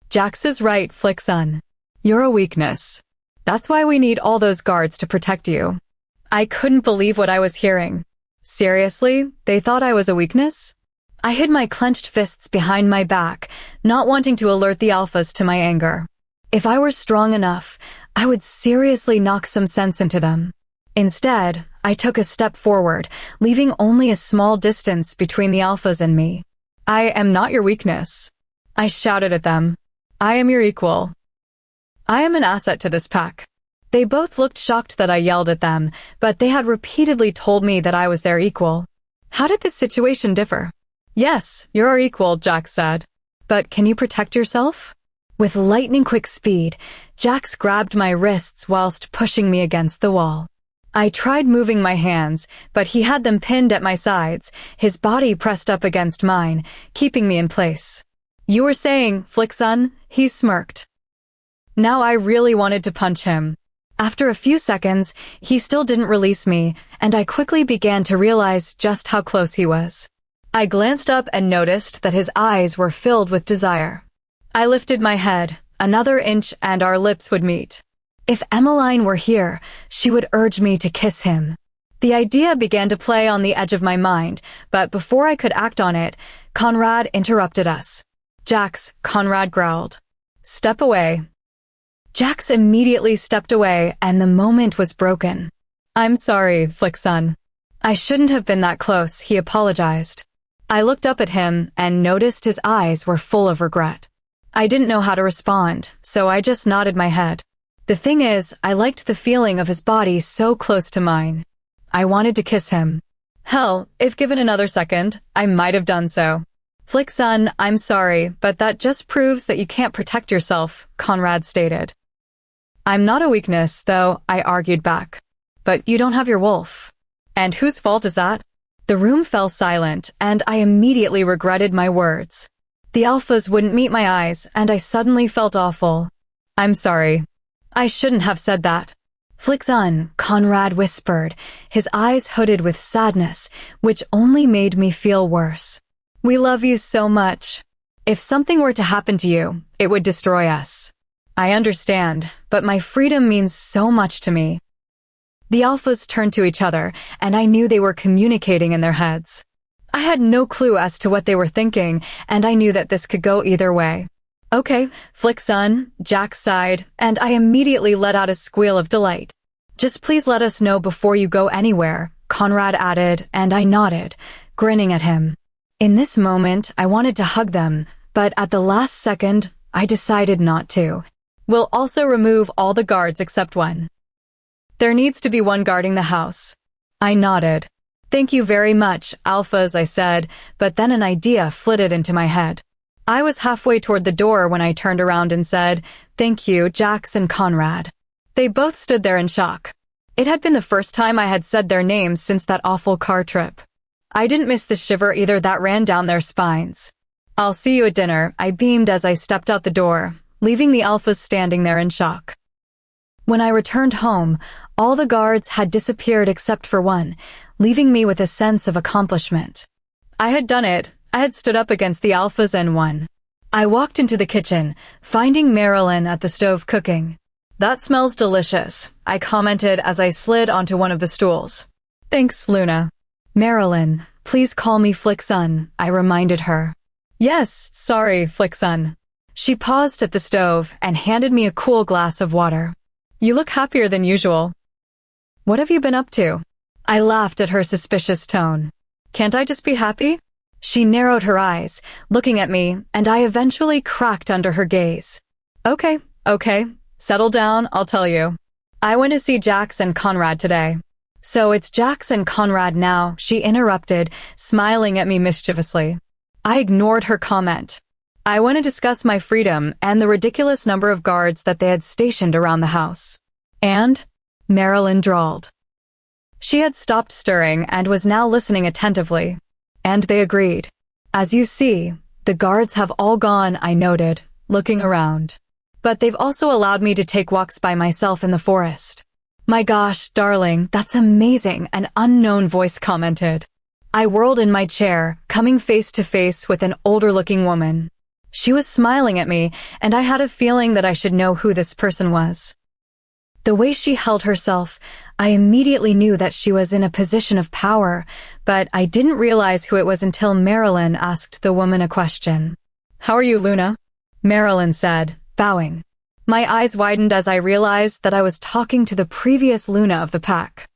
Jax is right, Flickson. You're a weakness. That's why we need all those guards to protect you. I couldn't believe what I was hearing. Seriously, they thought I was a weakness? I hid my clenched fists behind my back, not wanting to alert the alphas to my anger. If I were strong enough, I would seriously knock some sense into them. Instead, I took a step forward, leaving only a small distance between the alphas and me. I am not your weakness. I shouted at them. I am your equal. I am an asset to this pack. They both looked shocked that I yelled at them, but they had repeatedly told me that I was their equal. How did this situation differ? Yes, you're our equal, Jax said. But can you protect yourself? With lightning-quick speed, Jax grabbed my wrists whilst pushing me against the wall. I tried moving my hands, but he had them pinned at my sides, his body pressed up against mine, keeping me in place. You were saying, Flickson, he smirked. Now I really wanted to punch him. After a few seconds, he still didn't release me, and I quickly began to realize just how close he was. I glanced up and noticed that his eyes were filled with desire. I lifted my head, another inch and our lips would meet. If Emmeline were here, she would urge me to kiss him. The idea began to play on the edge of my mind, but before I could act on it, Conrad interrupted us. Jax, Conrad growled. Step away. Jax immediately stepped away and the moment was broken. I'm sorry, Flickson. I shouldn't have been that close, he apologized. I looked up at him and noticed his eyes were full of regret. I didn't know how to respond, so I just nodded my head. The thing is, I liked the feeling of his body so close to mine. I wanted to kiss him. Hell, if given another second, I might have done so. Flickson, I'm sorry, but that just proves that you can't protect yourself, Conrad stated. I'm not a weakness, though, I argued back. But you don't have your wolf. And whose fault is that? The room fell silent, and I immediately regretted my words. The alphas wouldn't meet my eyes, and I suddenly felt awful. I'm sorry. I shouldn't have said that. Flickson, Conrad whispered, his eyes hooded with sadness, which only made me feel worse. We love you so much. If something were to happen to you, it would destroy us. I understand, but my freedom means so much to me. The alphas turned to each other, and I knew they were communicating in their heads. I had no clue as to what they were thinking, and I knew that this could go either way. Okay, Flickson, Jax sighed, and I immediately let out a squeal of delight. Just please let us know before you go anywhere, Conrad added, and I nodded, grinning at him. In this moment, I wanted to hug them, but at the last second, I decided not to. We'll also remove all the guards except one. There needs to be one guarding the house. I nodded. Thank you very much, alphas, I said, but then an idea flitted into my head. I was halfway toward the door when I turned around and said, thank you, Jax and Conrad. They both stood there in shock. It had been the first time I had said their names since that awful car trip. I didn't miss the shiver either that ran down their spines. I'll see you at dinner, I beamed as I stepped out the door, leaving the alphas standing there in shock. When I returned home, all the guards had disappeared except for one, leaving me with a sense of accomplishment. I had done it. I had stood up against the alphas and won. I walked into the kitchen, finding Marilyn at the stove cooking. "That smells delicious," I commented as I slid onto one of the stools. "Thanks, Luna." "Marilyn, please call me Flicksun," I reminded her. "Yes, sorry, Flicksun." She paused at the stove and handed me a cool glass of water. "You look happier than usual. What have you been up to?" I laughed at her suspicious tone. "Can't I just be happy?" She narrowed her eyes, looking at me, and I eventually cracked under her gaze. Okay, settle down, I'll tell you. I went to see Jax and Conrad today." "So it's Jax and Conrad now," she interrupted, smiling at me mischievously. I ignored her comment. "I want to discuss my freedom and the ridiculous number of guards that they had stationed around the house." "And?" Marilyn drawled. She had stopped stirring and was now listening attentively. "And they agreed. As you see, the guards have all gone," I noted, looking around. "But they've also allowed me to take walks by myself in the forest." "My gosh, darling, that's amazing," an unknown voice commented. I whirled in my chair, coming face to face with an older-looking woman. She was smiling at me, and I had a feeling that I should know who this person was. The way she held herself, I immediately knew that she was in a position of power, but I didn't realize who it was until Marilyn asked the woman a question. "How are you, Luna?" Marilyn said, bowing. My eyes widened as I realized that I was talking to the previous Luna of the pack.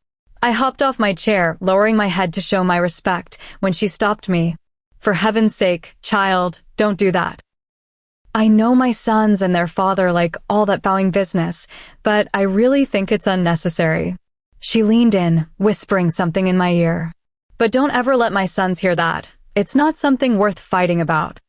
I hopped off my chair, lowering my head to show my respect, when she stopped me. "For heaven's sake, child, don't do that. I know my sons and their father like all that bowing business, but I really think it's unnecessary." She leaned in, whispering something in my ear. "But don't ever let my sons hear that. It's not something worth fighting about."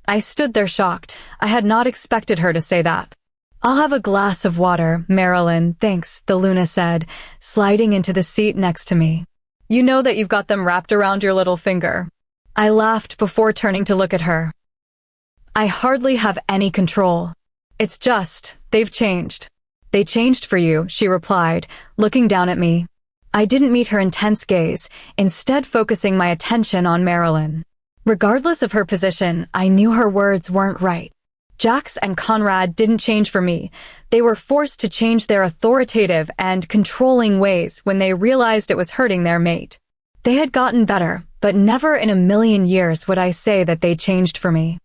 I stood there shocked. I had not expected her to say that. "I'll have a glass of water, Marilyn, thanks," the Luna said, sliding into the seat next to me. "You know that you've got them wrapped around your little finger." I laughed before turning to look at her. "I hardly have any control. It's just, they've changed." "They changed for you," she replied, looking down at me. I didn't meet her intense gaze, instead focusing my attention on Marilyn. Regardless of her position, I knew her words weren't right. Jax and Conrad didn't change for me. They were forced to change their authoritative and controlling ways when they realized it was hurting their mate. They had gotten better, but never in a million years would I say that they changed for me.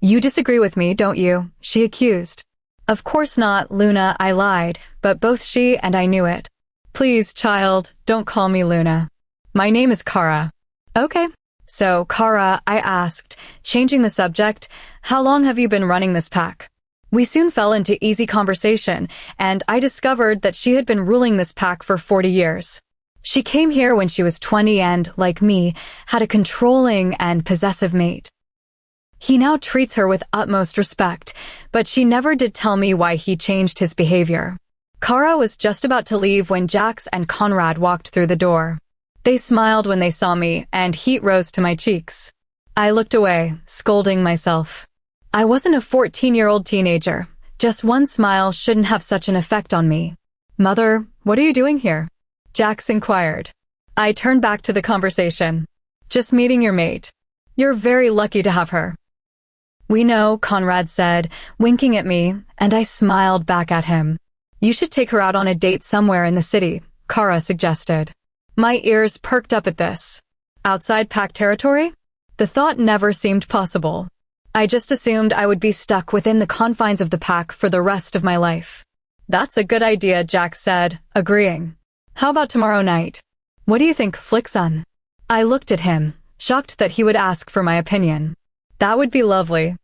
"You disagree with me, don't you?" she accused. "Of course not, Luna," I lied, but both she and I knew it. "Please, child, don't call me Luna. My name is Kara." "Okay. So, Kara," I asked, changing the subject, "how long have you been running this pack?" We soon fell into easy conversation, and I discovered that she had been ruling this pack for 40 years. She came here when she was 20 and, like me, had a controlling and possessive mate. He now treats her with utmost respect, but she never did tell me why he changed his behavior. Kara was just about to leave when Jax and Conrad walked through the door. They smiled when they saw me, and heat rose to my cheeks. I looked away, scolding myself. I wasn't a 14-year-old teenager. Just one smile shouldn't have such an effect on me. "Mother, what are you doing here?" Jax inquired. I turned back to the conversation. "Just meeting your mate. You're very lucky to have her." "We know," Conrad said, winking at me, and I smiled back at him. "You should take her out on a date somewhere in the city," Kara suggested. My ears perked up at this. Outside pack territory? The thought never seemed possible. I just assumed I would be stuck within the confines of the pack for the rest of my life. "That's a good idea," Jack said, agreeing. "How about tomorrow night? What do you think, Flicksun?" I looked at him, shocked that he would ask for my opinion. "That would be lovely."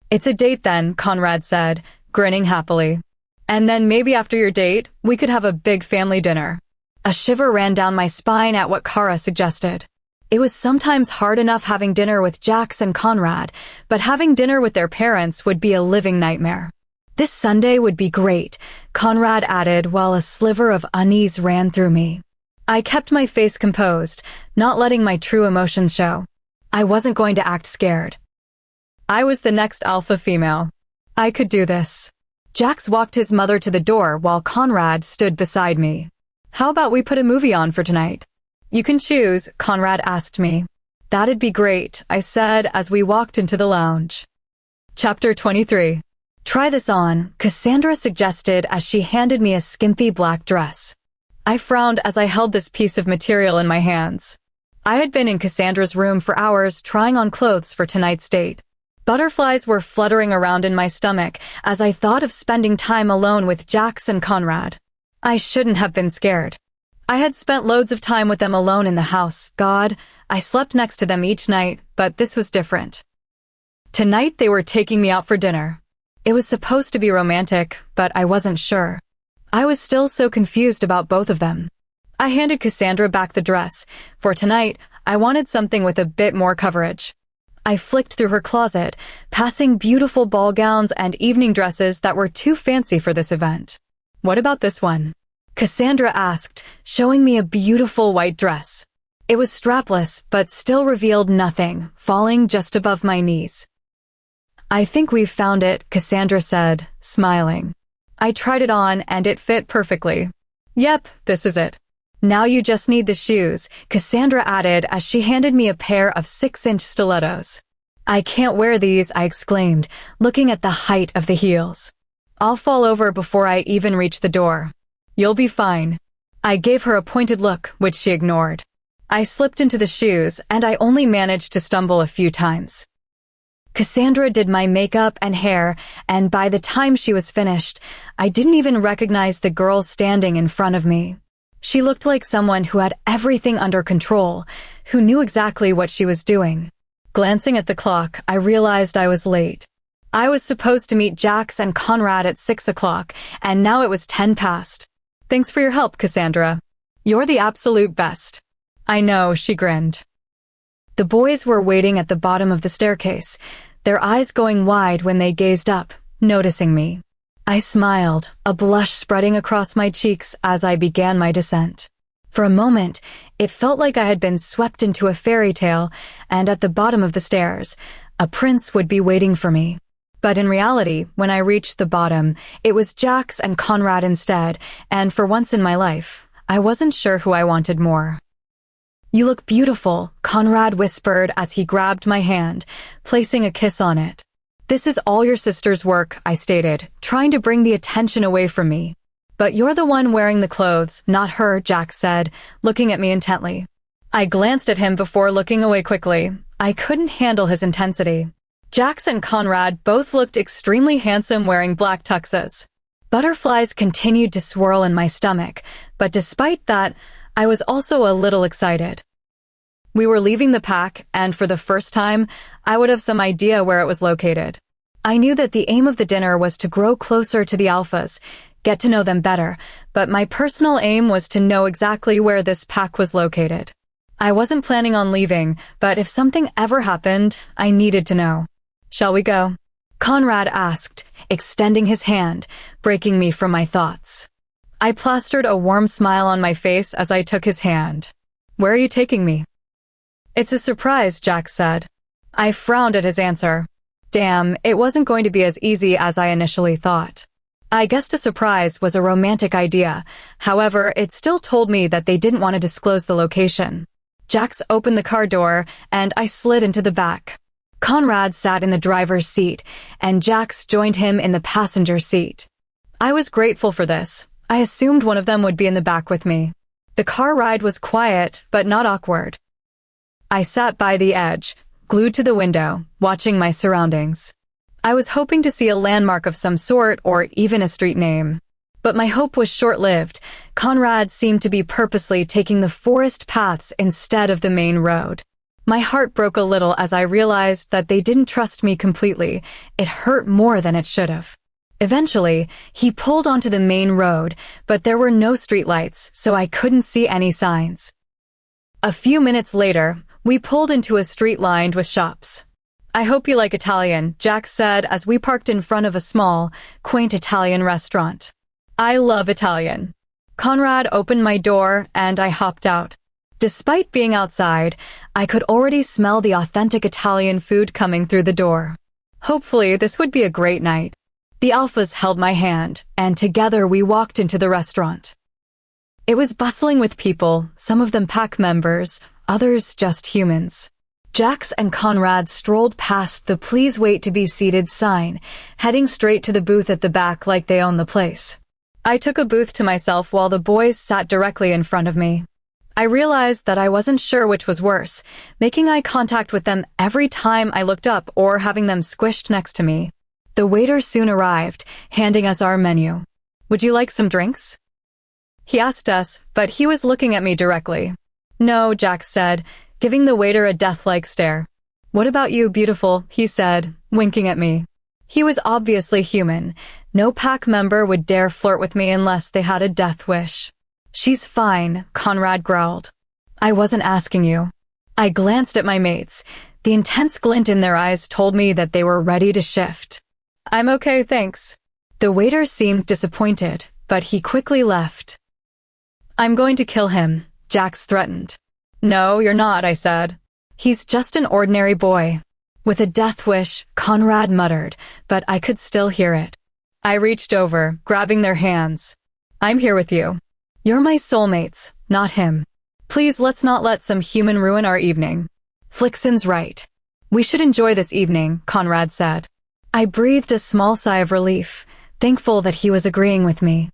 "It's a date then," Conrad said, grinning happily. "And then maybe after your date, we could have a big family dinner." A shiver ran down my spine at what Kara suggested. It was sometimes hard enough having dinner with Jax and Conrad, but having dinner with their parents would be a living nightmare. "This Sunday would be great," Conrad added while a sliver of unease ran through me. I kept my face composed, not letting my true emotions show. I wasn't going to act scared. I was the next alpha female. I could do this. Jax walked his mother to the door while Conrad stood beside me. How about we put a movie on for tonight? You can choose, Conrad asked me. That'd be great, I said as we walked into the lounge. Chapter 23. Try this on, Cassandra suggested as she handed me a skimpy black dress. I frowned as I held this piece of material in my hands. I had been in Cassandra's room for hours trying on clothes for tonight's date. Butterflies were fluttering around in my stomach as I thought of spending time alone with Jax and Conrad. I shouldn't have been scared. I had spent loads of time with them alone in the house. God, I slept next to them each night, but this was different. Tonight they were taking me out for dinner. It was supposed to be romantic, but I wasn't sure. I was still so confused about both of them. I handed Cassandra back the dress. For tonight, I wanted something with a bit more coverage. I flicked through her closet, passing beautiful ball gowns and evening dresses that were too fancy for this event. What about this one? Cassandra asked, showing me a beautiful white dress. It was strapless, but still revealed nothing, falling just above my knees. I think we've found it, Cassandra said, smiling. I tried it on and it fit perfectly. Yep, this is it. Now you just need the shoes, Cassandra added as she handed me a pair of 6-inch stilettos. I can't wear these, I exclaimed, looking at the height of the heels. I'll fall over before I even reach the door. You'll be fine. I gave her a pointed look, which she ignored. I slipped into the shoes, and I only managed to stumble a few times. Cassandra did my makeup and hair, and by the time she was finished, I didn't even recognize the girl standing in front of me. She looked like someone who had everything under control, who knew exactly what she was doing. Glancing at the clock, I realized I was late. I was supposed to meet Jax and Conrad at 6 o'clock, and now it was 10 past. Thanks for your help, Cassandra. You're the absolute best. I know, she grinned. The boys were waiting at the bottom of the staircase, their eyes going wide when they gazed up, noticing me. I smiled, a blush spreading across my cheeks as I began my descent. For a moment, it felt like I had been swept into a fairy tale, and at the bottom of the stairs, a prince would be waiting for me. But in reality, when I reached the bottom, it was Jax and Conrad instead, and for once in my life, I wasn't sure who I wanted more. You look beautiful, Conrad whispered as he grabbed my hand, placing a kiss on it. This is all your sister's work, I stated, trying to bring the attention away from me. But you're the one wearing the clothes, not her, Jax said, looking at me intently. I glanced at him before looking away quickly. I couldn't handle his intensity. Jax and Conrad both looked extremely handsome wearing black tuxes. Butterflies continued to swirl in my stomach, but despite that, I was also a little excited. We were leaving the pack, and for the first time, I would have some idea where it was located. I knew that the aim of the dinner was to grow closer to the alphas, get to know them better, but my personal aim was to know exactly where this pack was located. I wasn't planning on leaving, but if something ever happened, I needed to know. Shall we go? Conrad asked, extending his hand, breaking me from my thoughts. I plastered a warm smile on my face as I took his hand. Where are you taking me? It's a surprise, Jax said. I frowned at his answer. Damn, it wasn't going to be as easy as I initially thought. I guessed a surprise was a romantic idea. However, it still told me that they didn't want to disclose the location. Jax opened the car door, and I slid into the back. Conrad sat in the driver's seat, and Jax joined him in the passenger seat. I was grateful for this. I assumed one of them would be in the back with me. The car ride was quiet, but not awkward. I sat by the edge, glued to the window, watching my surroundings. I was hoping to see a landmark of some sort or even a street name. But my hope was short-lived. Conrad seemed to be purposely taking the forest paths instead of the main road. My heart broke a little as I realized that they didn't trust me completely. It hurt more than it should have. Eventually, he pulled onto the main road, but there were no streetlights, so I couldn't see any signs. A few minutes later, we pulled into a street lined with shops. I hope you like Italian, Jax said as we parked in front of a small, quaint Italian restaurant. I love Italian. Conrad opened my door and I hopped out. Despite being outside, I could already smell the authentic Italian food coming through the door. Hopefully, this would be a great night. The alphas held my hand, and together we walked into the restaurant. It was bustling with people, some of them pack members, others just humans. Jax and Conrad strolled past the "Please wait to be seated" sign, heading straight to the booth at the back like they owned the place. I took a booth to myself while the boys sat directly in front of me. I realized that I wasn't sure which was worse, making eye contact with them every time I looked up or having them squished next to me. The waiter soon arrived, handing us our menu. "Would you like some drinks?" He asked us, but he was looking at me directly. "No," Jax said, giving the waiter a death-like stare. "What about you, beautiful?" he said, winking at me. He was obviously human. No pack member would dare flirt with me unless they had a death wish. "She's fine," Conrad growled. "I wasn't asking you." I glanced at my mates. The intense glint in their eyes told me that they were ready to shift. "I'm okay, thanks." The waiter seemed disappointed, but he quickly left. "I'm going to kill him," Jax threatened. "No, you're not," I said. "He's just an ordinary boy." With a death wish, Conrad muttered, but I could still hear it. I reached over, grabbing their hands. "I'm here with you. You're my soulmates, not him. Please, let's not let some human ruin our evening." "Flixen's right. We should enjoy this evening," Conrad said. I breathed a small sigh of relief, thankful that he was agreeing with me.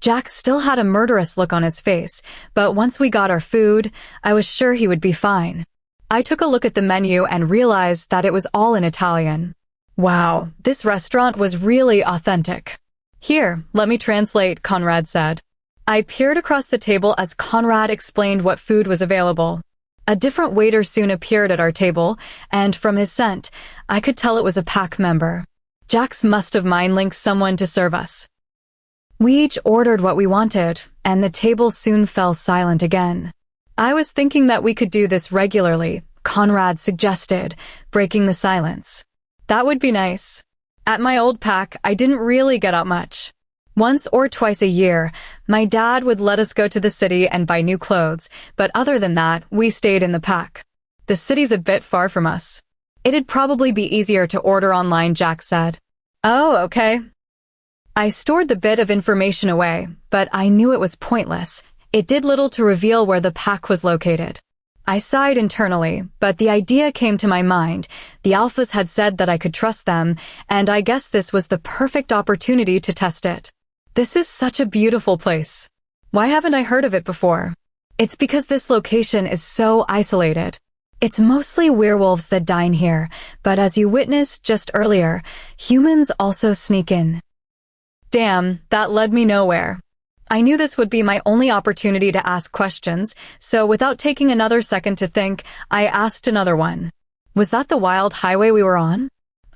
Jack still had a murderous look on his face, but once we got our food, I was sure he would be fine. I took a look at the menu and realized that it was all in Italian. Wow, this restaurant was really authentic. "Here, let me translate," Conrad said. I peered across the table as Conrad explained what food was available. A different waiter soon appeared at our table, and from his scent, I could tell it was a pack member. Jax must have mind-linked someone to serve us. We each ordered what we wanted, and the table soon fell silent again. "I was thinking that we could do this regularly," Conrad suggested, breaking the silence. "That would be nice. At my old pack, I didn't really get out much. Once or twice a year, my dad would let us go to the city and buy new clothes, but other than that, we stayed in the pack. The city's a bit far from us." "It'd probably be easier to order online," Jack said. "Oh, okay." I stored the bit of information away, but I knew it was pointless. It did little to reveal where the pack was located. I sighed internally, but the idea came to my mind. The alphas had said that I could trust them, and I guess this was the perfect opportunity to test it. This is such a beautiful place. Why haven't I heard of it before? It's because this location is so isolated. It's mostly werewolves that dine here, but as you witnessed just earlier, humans also sneak in. Damn, that led me nowhere. I knew this would be my only opportunity to ask questions, so without taking another second to think, I asked another one. "Was that the wild highway we were on?"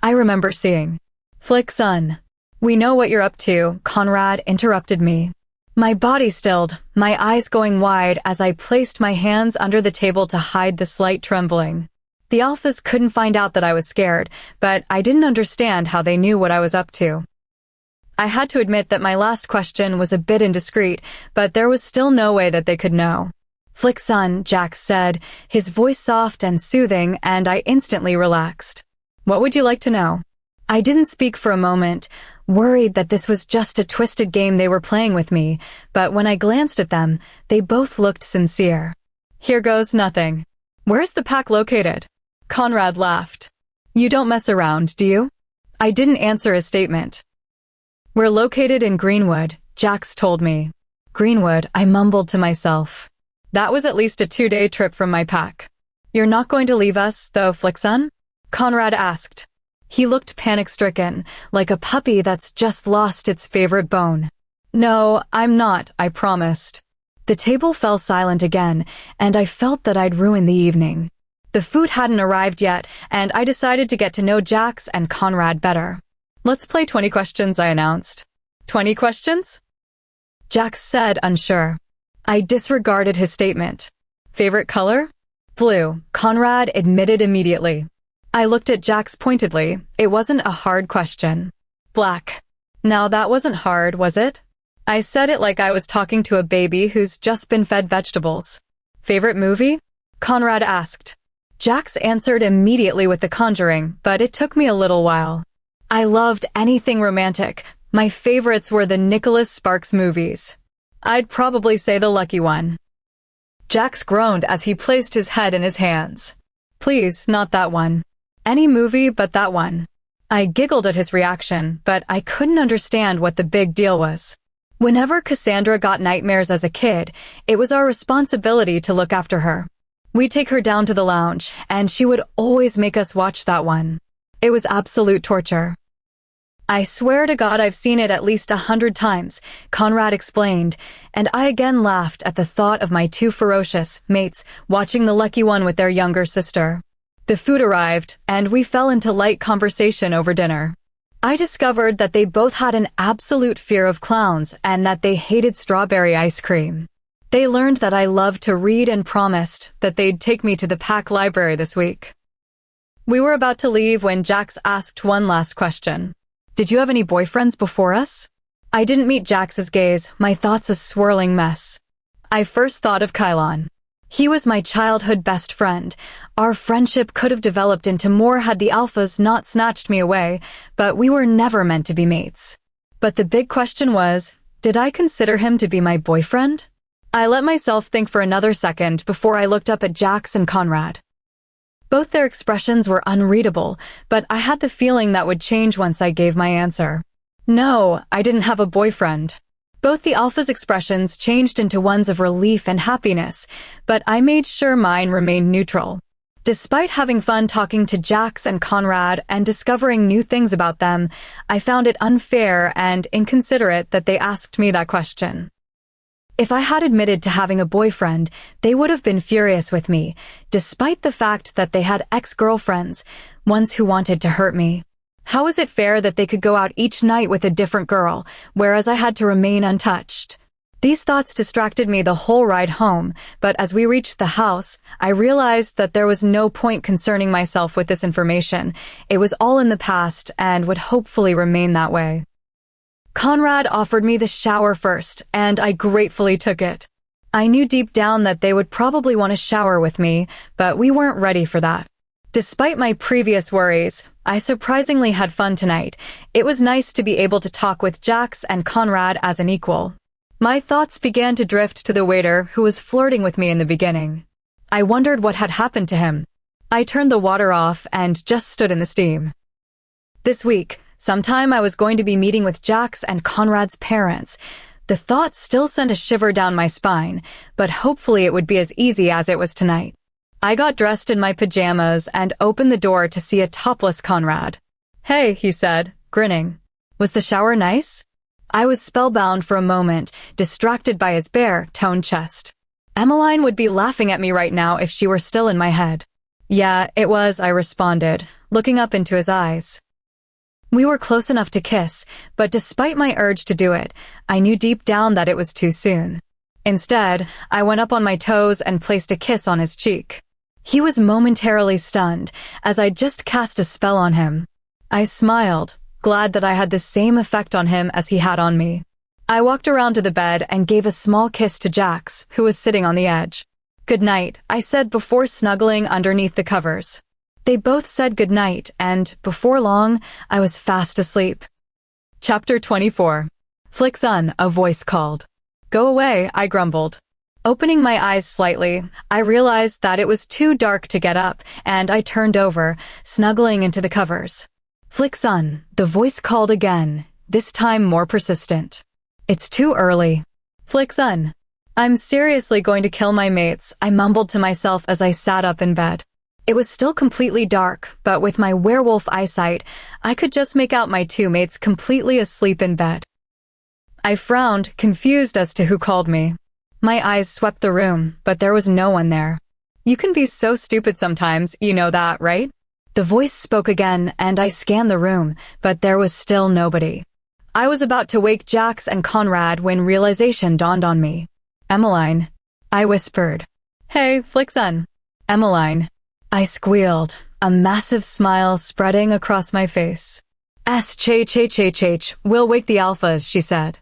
I remember seeing. "Flixen, we know what you're up to," Conrad interrupted me. My body stilled, my eyes going wide as I placed my hands under the table to hide the slight trembling. The alphas couldn't find out that I was scared, but I didn't understand how they knew what I was up to. I had to admit that my last question was a bit indiscreet, but there was still no way that they could know. "Flixen," Jack said, his voice soft and soothing, and I instantly relaxed. "What would you like to know?" I didn't speak for a moment, worried that this was just a twisted game they were playing with me, but when I glanced at them, they both looked sincere. "Here goes nothing. Where's the pack located?" Conrad laughed. "You don't mess around, do you?" I didn't answer his statement. "We're located in Greenwood," Jax told me. "Greenwood," I mumbled to myself. That was at least a 2-day trip from my pack. "You're not going to leave us, though, Flixen?" Conrad asked. He looked panic-stricken, like a puppy that's just lost its favorite bone. "No, I'm not," I promised. The table fell silent again, and I felt that I'd ruined the evening. The food hadn't arrived yet, and I decided to get to know Jax and Conrad better. "Let's play 20 questions," I announced. 20 questions? Jax said, unsure. I disregarded his statement. "Favorite color?" "Blue," Conrad admitted immediately. I looked at Jax pointedly. It wasn't a hard question. "Black." Now that wasn't hard, was it? I said it like I was talking to a baby who's just been fed vegetables. "Favorite movie?" Conrad asked. Jax answered immediately with The Conjuring, but it took me a little while. I loved anything romantic. My favorites were the Nicholas Sparks movies. I'd probably say The Lucky One. Jax groaned as he placed his head in his hands. Please, not that one. Any movie but that one. I giggled at his reaction, but I couldn't understand what the big deal was. Whenever Cassandra got nightmares as a kid, it was our responsibility to look after her. We'd take her down to the lounge, and she would always make us watch that one. It was absolute torture. I swear to God I've seen it at least 100 times, Conrad explained, and I again laughed at the thought of my two ferocious mates watching The Lucky One with their younger sister. The food arrived, and we fell into light conversation over dinner. I discovered that they both had an absolute fear of clowns and that they hated strawberry ice cream. They learned that I loved to read and promised that they'd take me to the Pack Library this week. We were about to leave when Jax asked one last question. Did you have any boyfriends before us? I didn't meet Jax's gaze, my thoughts a swirling mess. I first thought of Kylon. He was my childhood best friend. Our friendship could have developed into more had the alphas not snatched me away, but we were never meant to be mates. But the big question was, did I consider him to be my boyfriend? I let myself think for another second before I looked up at Jax and Conrad. Both their expressions were unreadable, but I had the feeling that would change once I gave my answer. No, I didn't have a boyfriend. Both the alphas' expressions changed into ones of relief and happiness, but I made sure mine remained neutral. Despite having fun talking to Jax and Conrad and discovering new things about them, I found it unfair and inconsiderate that they asked me that question. If I had admitted to having a boyfriend, they would have been furious with me, despite the fact that they had ex-girlfriends, ones who wanted to hurt me. How is it fair that they could go out each night with a different girl, whereas I had to remain untouched? These thoughts distracted me the whole ride home, but as we reached the house, I realized that there was no point concerning myself with this information. It was all in the past and would hopefully remain that way. Conrad offered me the shower first, and I gratefully took it. I knew deep down that they would probably want to shower with me, but we weren't ready for that. Despite my previous worries, I surprisingly had fun tonight. It was nice to be able to talk with Jax and Conrad as an equal. My thoughts began to drift to the waiter who was flirting with me in the beginning. I wondered what had happened to him. I turned the water off and just stood in the steam. This week, sometime I was going to be meeting with Jax and Conrad's parents. The thought still sent a shiver down my spine, but hopefully it would be as easy as it was tonight. I got dressed in my pajamas and opened the door to see a topless Conrad. Hey, he said, grinning. Was the shower nice? I was spellbound for a moment, distracted by his bare, toned chest. Emmeline would be laughing at me right now if she were still in my head. Yeah, it was, I responded, looking up into his eyes. We were close enough to kiss, but despite my urge to do it, I knew deep down that it was too soon. Instead, I went up on my toes and placed a kiss on his cheek. He was momentarily stunned, as I just cast a spell on him. I smiled, glad that I had the same effect on him as he had on me. I walked around to the bed and gave a small kiss to Jax, who was sitting on the edge. Good night, I said before snuggling underneath the covers. They both said good night, and, before long, I was fast asleep. Chapter 24. Flicks on, a voice called. Go away, I grumbled. Opening my eyes slightly, I realized that it was too dark to get up, and I turned over, snuggling into the covers. Flicks on, the voice called again, this time more persistent. It's too early. Flicks on. I'm seriously going to kill my mates, I mumbled to myself as I sat up in bed. It was still completely dark, but with my werewolf eyesight, I could just make out my two mates completely asleep in bed. I frowned, confused as to who called me. My eyes swept the room, but there was no one there. You can be so stupid sometimes, you know that, right? The voice spoke again, and I scanned the room, but there was still nobody. I was about to wake Jax and Conrad when realization dawned on me. Emmeline. I whispered. Hey, Flicks on. Emmeline. I squealed, a massive smile spreading across my face. We'll wake the alphas, she said.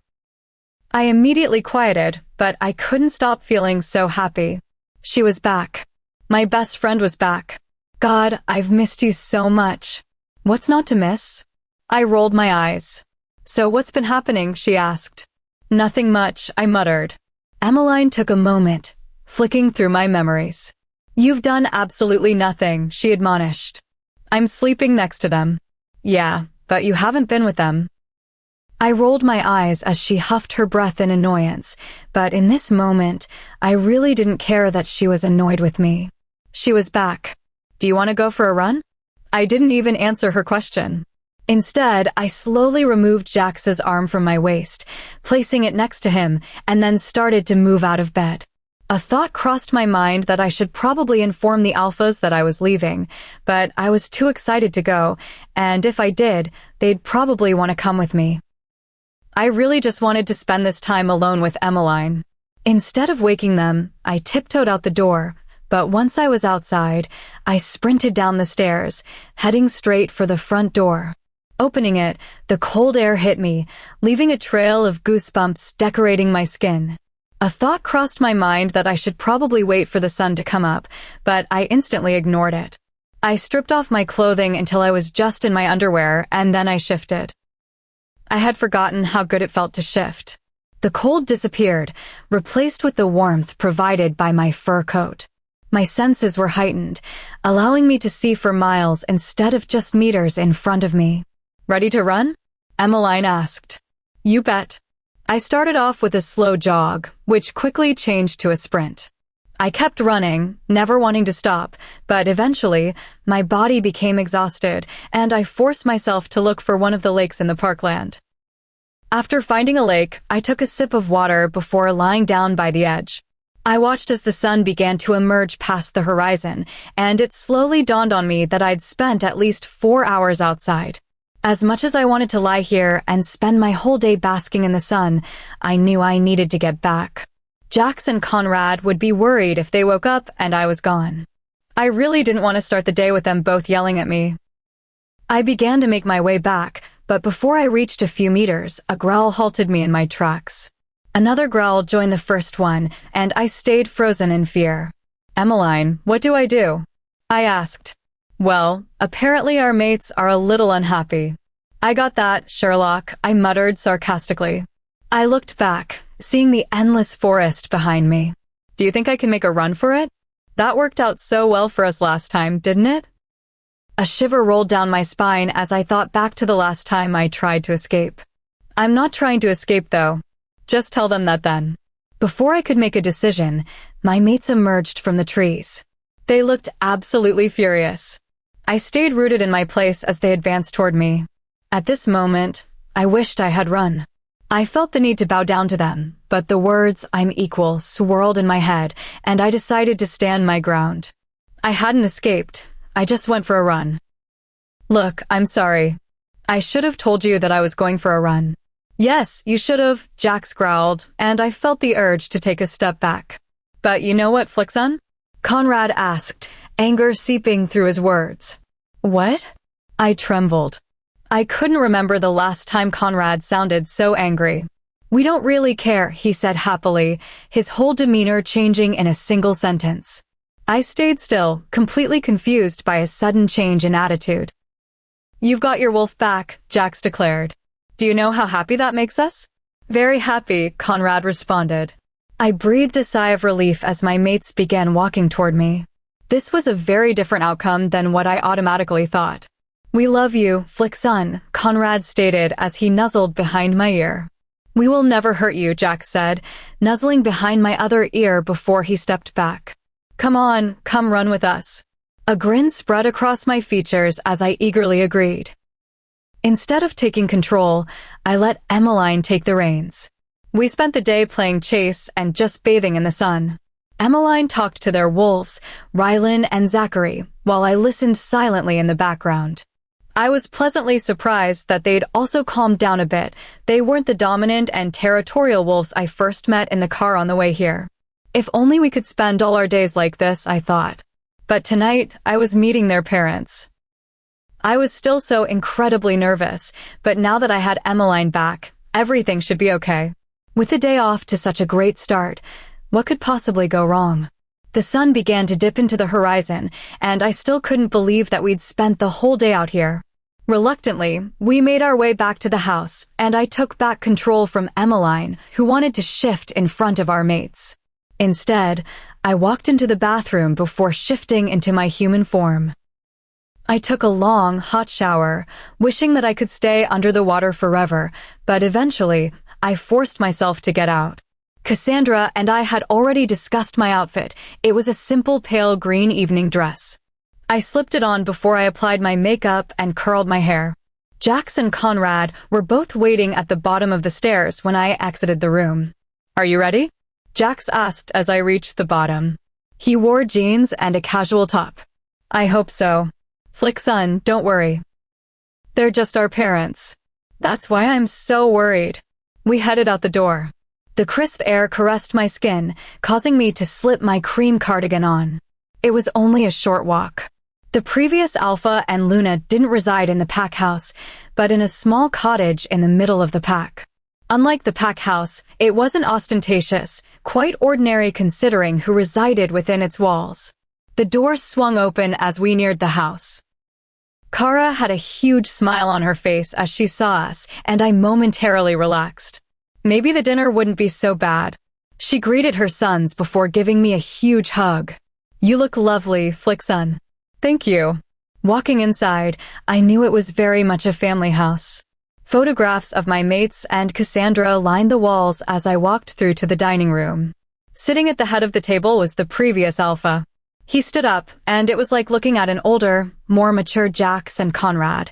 I immediately quieted, but I couldn't stop feeling so happy. She was back. My best friend was back. God, I've missed you so much. What's not to miss? I rolled my eyes. So what's been happening? She asked. Nothing much, I muttered. Emmeline took a moment, flicking through my memories. You've done absolutely nothing, she admonished. I'm sleeping next to them. Yeah, but you haven't been with them. I rolled my eyes as she huffed her breath in annoyance, but in this moment, I really didn't care that she was annoyed with me. She was back. Do you want to go for a run? I didn't even answer her question. Instead, I slowly removed Jax's arm from my waist, placing it next to him, and then started to move out of bed. A thought crossed my mind that I should probably inform the alphas that I was leaving, but I was too excited to go, and if I did, they'd probably want to come with me. I really just wanted to spend this time alone with Emmeline. Instead of waking them, I tiptoed out the door, but once I was outside, I sprinted down the stairs, heading straight for the front door. Opening it, the cold air hit me, leaving a trail of goosebumps decorating my skin. A thought crossed my mind that I should probably wait for the sun to come up, but I instantly ignored it. I stripped off my clothing until I was just in my underwear, and then I shifted. I had forgotten how good it felt to shift. The cold disappeared, replaced with the warmth provided by my fur coat. My senses were heightened, allowing me to see for miles instead of just meters in front of me. Ready to run? Emmeline asked. You bet. I started off with a slow jog, which quickly changed to a sprint. I kept running, never wanting to stop, but eventually, my body became exhausted, and I forced myself to look for one of the lakes in the parkland. After finding a lake, I took a sip of water before lying down by the edge. I watched as the sun began to emerge past the horizon, and it slowly dawned on me that I'd spent at least 4 hours outside. As much as I wanted to lie here and spend my whole day basking in the sun, I knew I needed to get back. Jax and Conrad would be worried if they woke up and I was gone. I really didn't want to start the day with them both yelling at me. I began to make my way back, but before I reached a few meters, a growl halted me in my tracks. Another growl joined the first one, and I stayed frozen in fear. Emmeline, what do I do? I asked. Well, apparently our mates are a little unhappy. I got that, Sherlock, I muttered sarcastically. I looked back, seeing the endless forest behind me. Do you think I can make a run for it? That worked out so well for us last time, didn't it? A shiver rolled down my spine as I thought back to the last time I tried to escape. I'm not trying to escape, though. Just tell them that then. Before I could make a decision, my mates emerged from the trees. They looked absolutely furious. I stayed rooted in my place as they advanced toward me. At this moment, I wished I had run. I felt the need to bow down to them, but the words, "I'm equal," swirled in my head, and I decided to stand my ground. I hadn't escaped. I just went for a run. Look, I'm sorry. I should have told you that I was going for a run. Yes, you should have, Jax growled, and I felt the urge to take a step back. But you know what, Flixon? Conrad asked, anger seeping through his words. What? I trembled. I couldn't remember the last time Conrad sounded so angry. We don't really care, he said happily, his whole demeanor changing in a single sentence. I stayed still, completely confused by a sudden change in attitude. You've got your wolf back, Jax declared. Do you know how happy that makes us? Very happy, Conrad responded. I breathed a sigh of relief as my mates began walking toward me. This was a very different outcome than what I automatically thought. We love you, Flixon, Conrad stated as he nuzzled behind my ear. We will never hurt you, Jax said, nuzzling behind my other ear before he stepped back. Come on, come run with us. A grin spread across my features as I eagerly agreed. Instead of taking control, I let Emmeline take the reins. We spent the day playing chase and just bathing in the sun. Emmeline talked to their wolves, Rylan and Zachary, while I listened silently in the background. I was pleasantly surprised that they'd also calmed down a bit. They weren't the dominant and territorial wolves I first met in the car on the way here. If only we could spend all our days like this, I thought. But tonight, I was meeting their parents. I was still so incredibly nervous, but now that I had Emmeline back, everything should be okay. With the day off to such a great start, what could possibly go wrong? The sun began to dip into the horizon, and I still couldn't believe that we'd spent the whole day out here. Reluctantly, we made our way back to the house, and I took back control from Emmeline, who wanted to shift in front of our mates. Instead, I walked into the bathroom before shifting into my human form. I took a long, hot shower, wishing that I could stay under the water forever, but eventually, I forced myself to get out. Cassandra and I had already discussed my outfit. It was a simple pale green evening dress. I slipped it on before I applied my makeup and curled my hair. Jax and Conrad were both waiting at the bottom of the stairs when I exited the room. "Are you ready?" Jax asked as I reached the bottom. He wore jeans and a casual top. "I hope so. Flick son, don't worry. They're just our parents. That's why I'm so worried." We headed out the door. The crisp air caressed my skin, causing me to slip my cream cardigan on. It was only a short walk. The previous Alpha and Luna didn't reside in the pack house, but in a small cottage in the middle of the pack. Unlike the pack house, it wasn't ostentatious, quite ordinary considering who resided within its walls. The doors swung open as we neared the house. Kara had a huge smile on her face as she saw us, and I momentarily relaxed. Maybe the dinner wouldn't be so bad. She greeted her sons before giving me a huge hug. "You look lovely, Flickson." "Thank you." Walking inside, I knew it was very much a family house. Photographs of my mates and Cassandra lined the walls as I walked through to the dining room. Sitting at the head of the table was the previous Alpha. He stood up, and it was like looking at an older, more mature Jax and Conrad.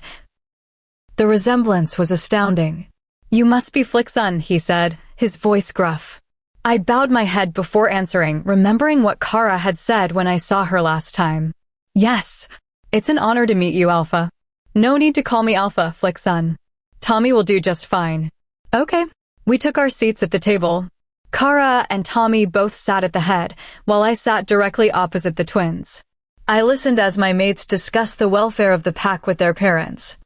The resemblance was astounding. "You must be Flickson," he said, his voice gruff. I bowed my head before answering, remembering what Kara had said when I saw her last time. "Yes. It's an honor to meet you, Alpha." "No need to call me Alpha, Flickson. Tommy will do just fine." "Okay." We took our seats at the table. Kara and Tommy both sat at the head, while I sat directly opposite the twins. I listened as my mates discussed the welfare of the pack with their parents.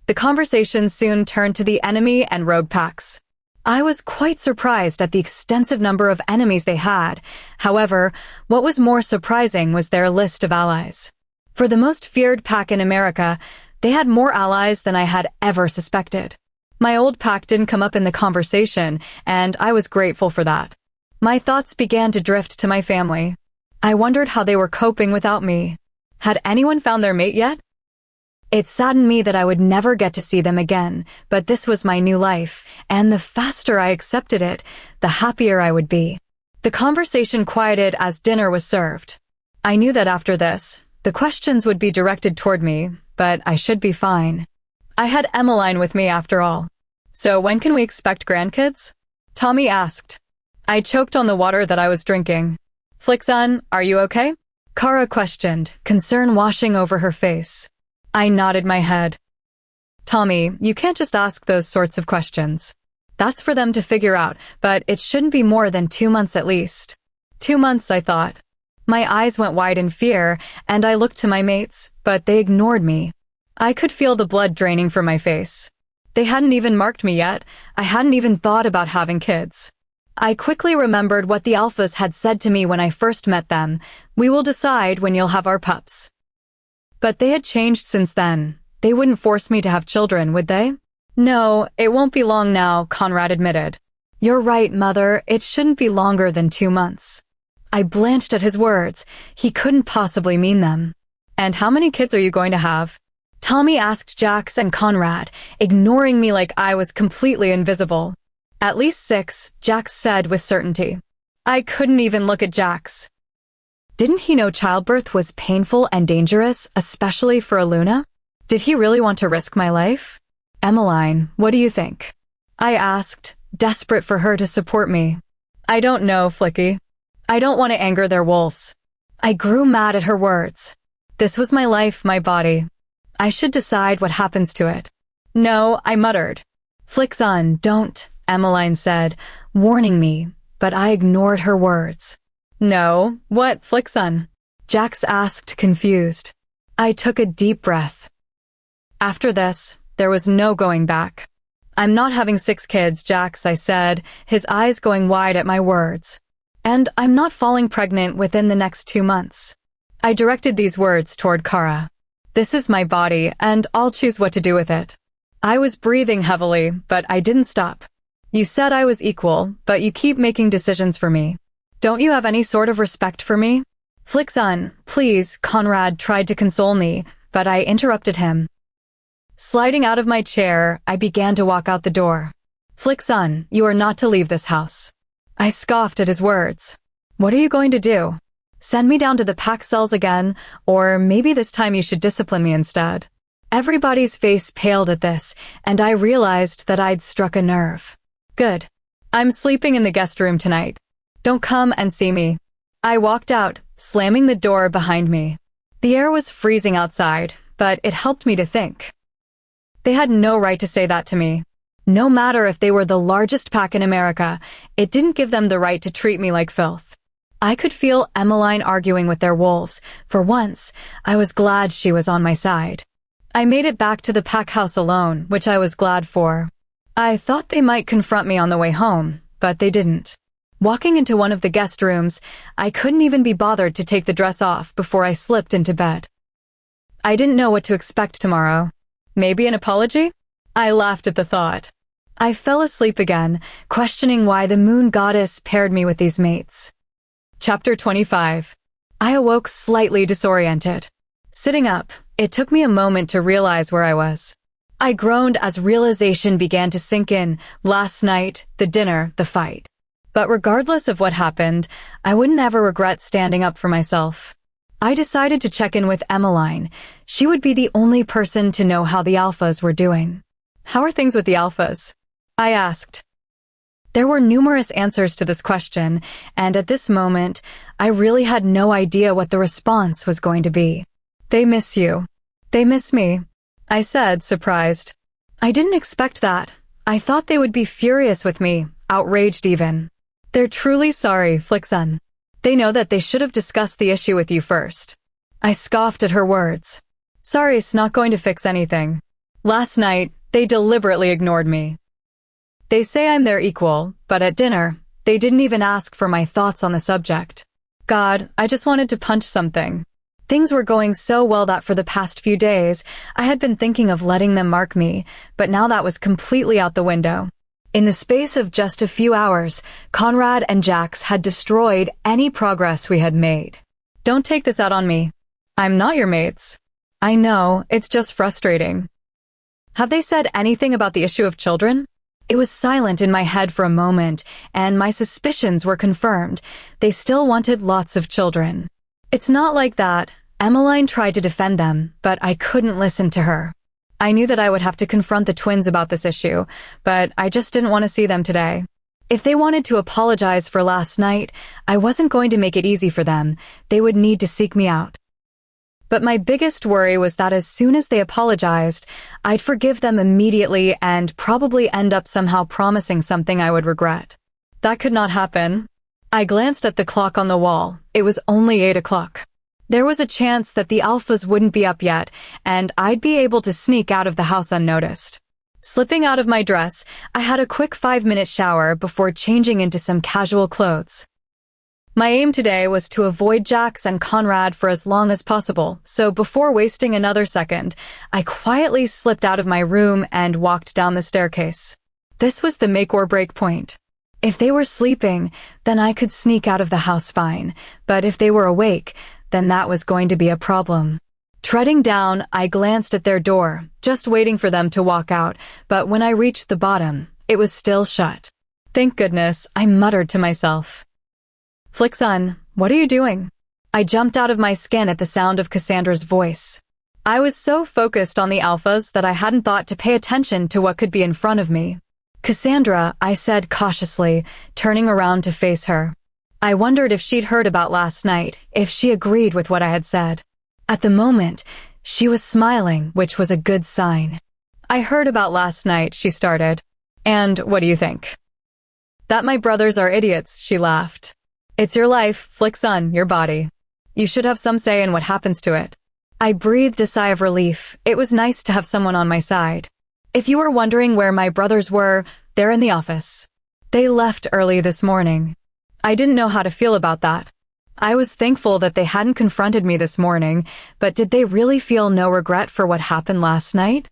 The conversation soon turned to the enemy and rogue packs. I was quite surprised at the extensive number of enemies they had. However, what was more surprising was their list of allies. For the most feared pack in America, they had more allies than I had ever suspected. My old pack didn't come up in the conversation, and I was grateful for that. My thoughts began to drift to my family. I wondered how they were coping without me. Had anyone found their mate yet? It saddened me that I would never get to see them again, but this was my new life, and the faster I accepted it, the happier I would be. The conversation quieted as dinner was served. I knew that after this, the questions would be directed toward me, but I should be fine. I had Emmeline with me after all. "So when can we expect grandkids?" Tommy asked. I choked on the water that I was drinking. "Flickson, are you okay?" Kara questioned, concern washing over her face. I nodded my head. "Tommy, you can't just ask those sorts of questions. That's for them to figure out, but it shouldn't be more than 2 months at least." 2 months, I thought. My eyes went wide in fear, and I looked to my mates, but they ignored me. I could feel the blood draining from my face. They hadn't even marked me yet. I hadn't even thought about having kids. I quickly remembered what the Alphas had said to me when I first met them. "We will decide when you'll have our pups." But they had changed since then. They wouldn't force me to have children, would they? "No, it won't be long now," Conrad admitted. "You're right, Mother. It shouldn't be longer than 2 months." I blanched at his words. He couldn't possibly mean them. "And how many kids are you going to have?" Tommy asked Jax and Conrad, ignoring me like I was completely invisible. "At least 6, Jax said with certainty. I couldn't even look at Jax. Didn't he know childbirth was painful and dangerous, especially for a Luna? Did he really want to risk my life? "Emmeline, what do you think?" I asked, desperate for her to support me. "I don't know, Flicky. I don't want to anger their wolves." I grew mad at her words. This was my life, my body. I should decide what happens to it. "No," I muttered. "Flickson, don't," Emmeline said, warning me, but I ignored her words. "No, what, Flickson?" Jax asked, confused. I took a deep breath. After this, there was no going back. "I'm not having 6 kids, Jax," I said, his eyes going wide at my words. And I'm not falling pregnant within the next 2 months. I directed these words toward Kara. This is my body, and I'll choose what to do with it. I was breathing heavily, but I didn't stop. You said I was equal, but you keep making decisions for me. Don't you have any sort of respect for me? Flixon, please, Conrad tried to console me, but I interrupted him. Sliding out of my chair, I began to walk out the door. Flixon, you are not to leave this house. I scoffed at his words. What are you going to do? Send me down to the pack cells again, or maybe this time you should discipline me instead. Everybody's face paled at this, and I realized that I'd struck a nerve. Good. I'm sleeping in the guest room tonight. Don't come and see me. I walked out, slamming the door behind me. The air was freezing outside, but it helped me to think. They had no right to say that to me. No matter if they were the largest pack in America, it didn't give them the right to treat me like filth. I could feel Emmeline arguing with their wolves. For once, I was glad she was on my side. I made it back to the pack house alone, which I was glad for. I thought they might confront me on the way home, but they didn't. Walking into one of the guest rooms, I couldn't even be bothered to take the dress off before I slipped into bed. I didn't know what to expect tomorrow. Maybe an apology? I laughed at the thought. I fell asleep again, questioning why the moon goddess paired me with these mates. Chapter 25. I awoke slightly disoriented. Sitting up, it took me a moment to realize where I was. I groaned as realization began to sink in. Last night, the dinner, the fight. But regardless of what happened, I wouldn't ever regret standing up for myself. I decided to check in with Emmeline. She would be the only person to know how the alphas were doing. How are things with the alphas? I asked. There were numerous answers to this question, and at this moment, I really had no idea what the response was going to be. They miss you. They miss me, I said, surprised. I didn't expect that. I thought they would be furious with me, outraged even. They're truly sorry, Flixon. They know that they should have discussed the issue with you first. I scoffed at her words. Sorry's not going to fix anything. Last night, they deliberately ignored me. They say I'm their equal, but at dinner, they didn't even ask for my thoughts on the subject. God, I just wanted to punch something. Things were going so well that for the past few days, I had been thinking of letting them mark me, but now that was completely out the window. In the space of just a few hours, Conrad and Jax had destroyed any progress we had made. Don't take this out on me. I'm not your mates. I know, it's just frustrating. Have they said anything about the issue of children? It was silent in my head for a moment, and my suspicions were confirmed. They still wanted lots of children. It's not like that. Emmeline tried to defend them, but I couldn't listen to her. I knew that I would have to confront the twins about this issue, but I just didn't want to see them today. If they wanted to apologize for last night, I wasn't going to make it easy for them. They would need to seek me out. But my biggest worry was that as soon as they apologized, I'd forgive them immediately and probably end up somehow promising something I would regret. That could not happen. I glanced at the clock on the wall. It was only 8 o'clock. There was a chance that the alphas wouldn't be up yet, and I'd be able to sneak out of the house unnoticed. Slipping out of my dress, I had a quick 5-minute shower before changing into some casual clothes. My aim today was to avoid Jax and Conrad for as long as possible, so before wasting another second, I quietly slipped out of my room and walked down the staircase. This was the make or break point. If they were sleeping, then I could sneak out of the house fine, but if they were awake, then that was going to be a problem. Treading down, I glanced at their door, just waiting for them to walk out, but when I reached the bottom, it was still shut. Thank goodness, I muttered to myself. Flixon, what are you doing? I jumped out of my skin at the sound of Cassandra's voice. I was so focused on the alphas that I hadn't thought to pay attention to what could be in front of me. Cassandra, I said cautiously, turning around to face her. I wondered if she'd heard about last night, if she agreed with what I had said. At the moment, she was smiling, which was a good sign. I heard about last night, she started. And what do you think? That my brothers are idiots, she laughed. It's your life, Flixon, your body. You should have some say in what happens to it. I breathed a sigh of relief. It was nice to have someone on my side. If you were wondering where my brothers were, they're in the office. They left early this morning. I didn't know how to feel about that. I was thankful that they hadn't confronted me this morning, but did they really feel no regret for what happened last night?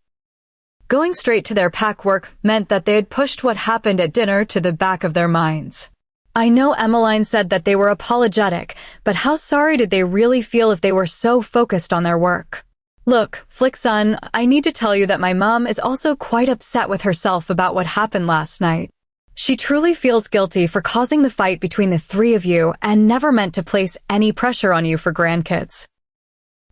Going straight to their pack work meant that they had pushed what happened at dinner to the back of their minds. I know Emmeline said that they were apologetic, but how sorry did they really feel if they were so focused on their work? Look, Flickson, I need to tell you that my mom is also quite upset with herself about what happened last night. She truly feels guilty for causing the fight between the three of you and never meant to place any pressure on you for grandkids.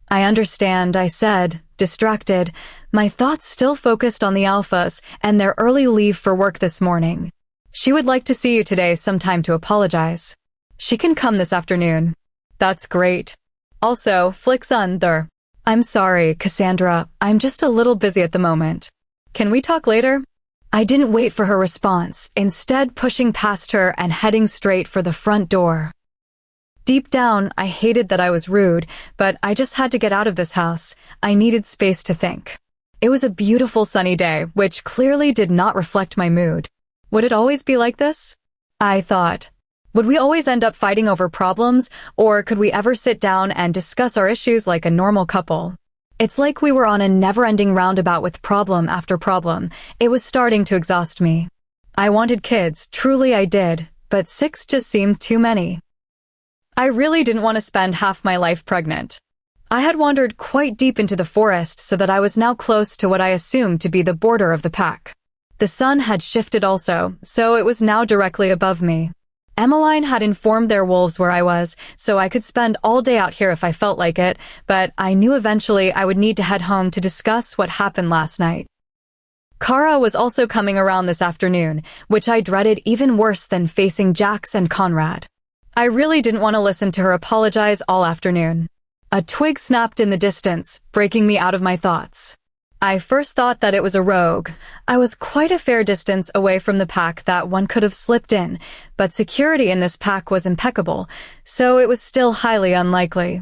I understand, I said, distracted, my thoughts still focused on the alphas and their early leave for work this morning. She would like to see you today sometime to apologize. She can come this afternoon. That's great. Also, Flickson, I'm sorry, Cassandra, I'm just a little busy at the moment. Can we talk later? I didn't wait for her response, instead pushing past her and heading straight for the front door. Deep down, I hated that I was rude, but I just had to get out of this house. I needed space to think. It was a beautiful sunny day, which clearly did not reflect my mood. Would it always be like this? I thought. Would we always end up fighting over problems, or could we ever sit down and discuss our issues like a normal couple? It's like we were on a never-ending roundabout with problem after problem. It was starting to exhaust me. I wanted kids, truly I did, but 6 just seemed too many. I really didn't want to spend half my life pregnant. I had wandered quite deep into the forest so that I was now close to what I assumed to be the border of the pack. The sun had shifted also, so it was now directly above me. Emmeline had informed their wolves where I was, so I could spend all day out here if I felt like it, but I knew eventually I would need to head home to discuss what happened last night. Kara was also coming around this afternoon, which I dreaded even worse than facing Jax and Conrad. I really didn't want to listen to her apologize all afternoon. A twig snapped in the distance, breaking me out of my thoughts. I first thought that it was a rogue. I was quite a fair distance away from the pack that one could have slipped in, but security in this pack was impeccable, so it was still highly unlikely.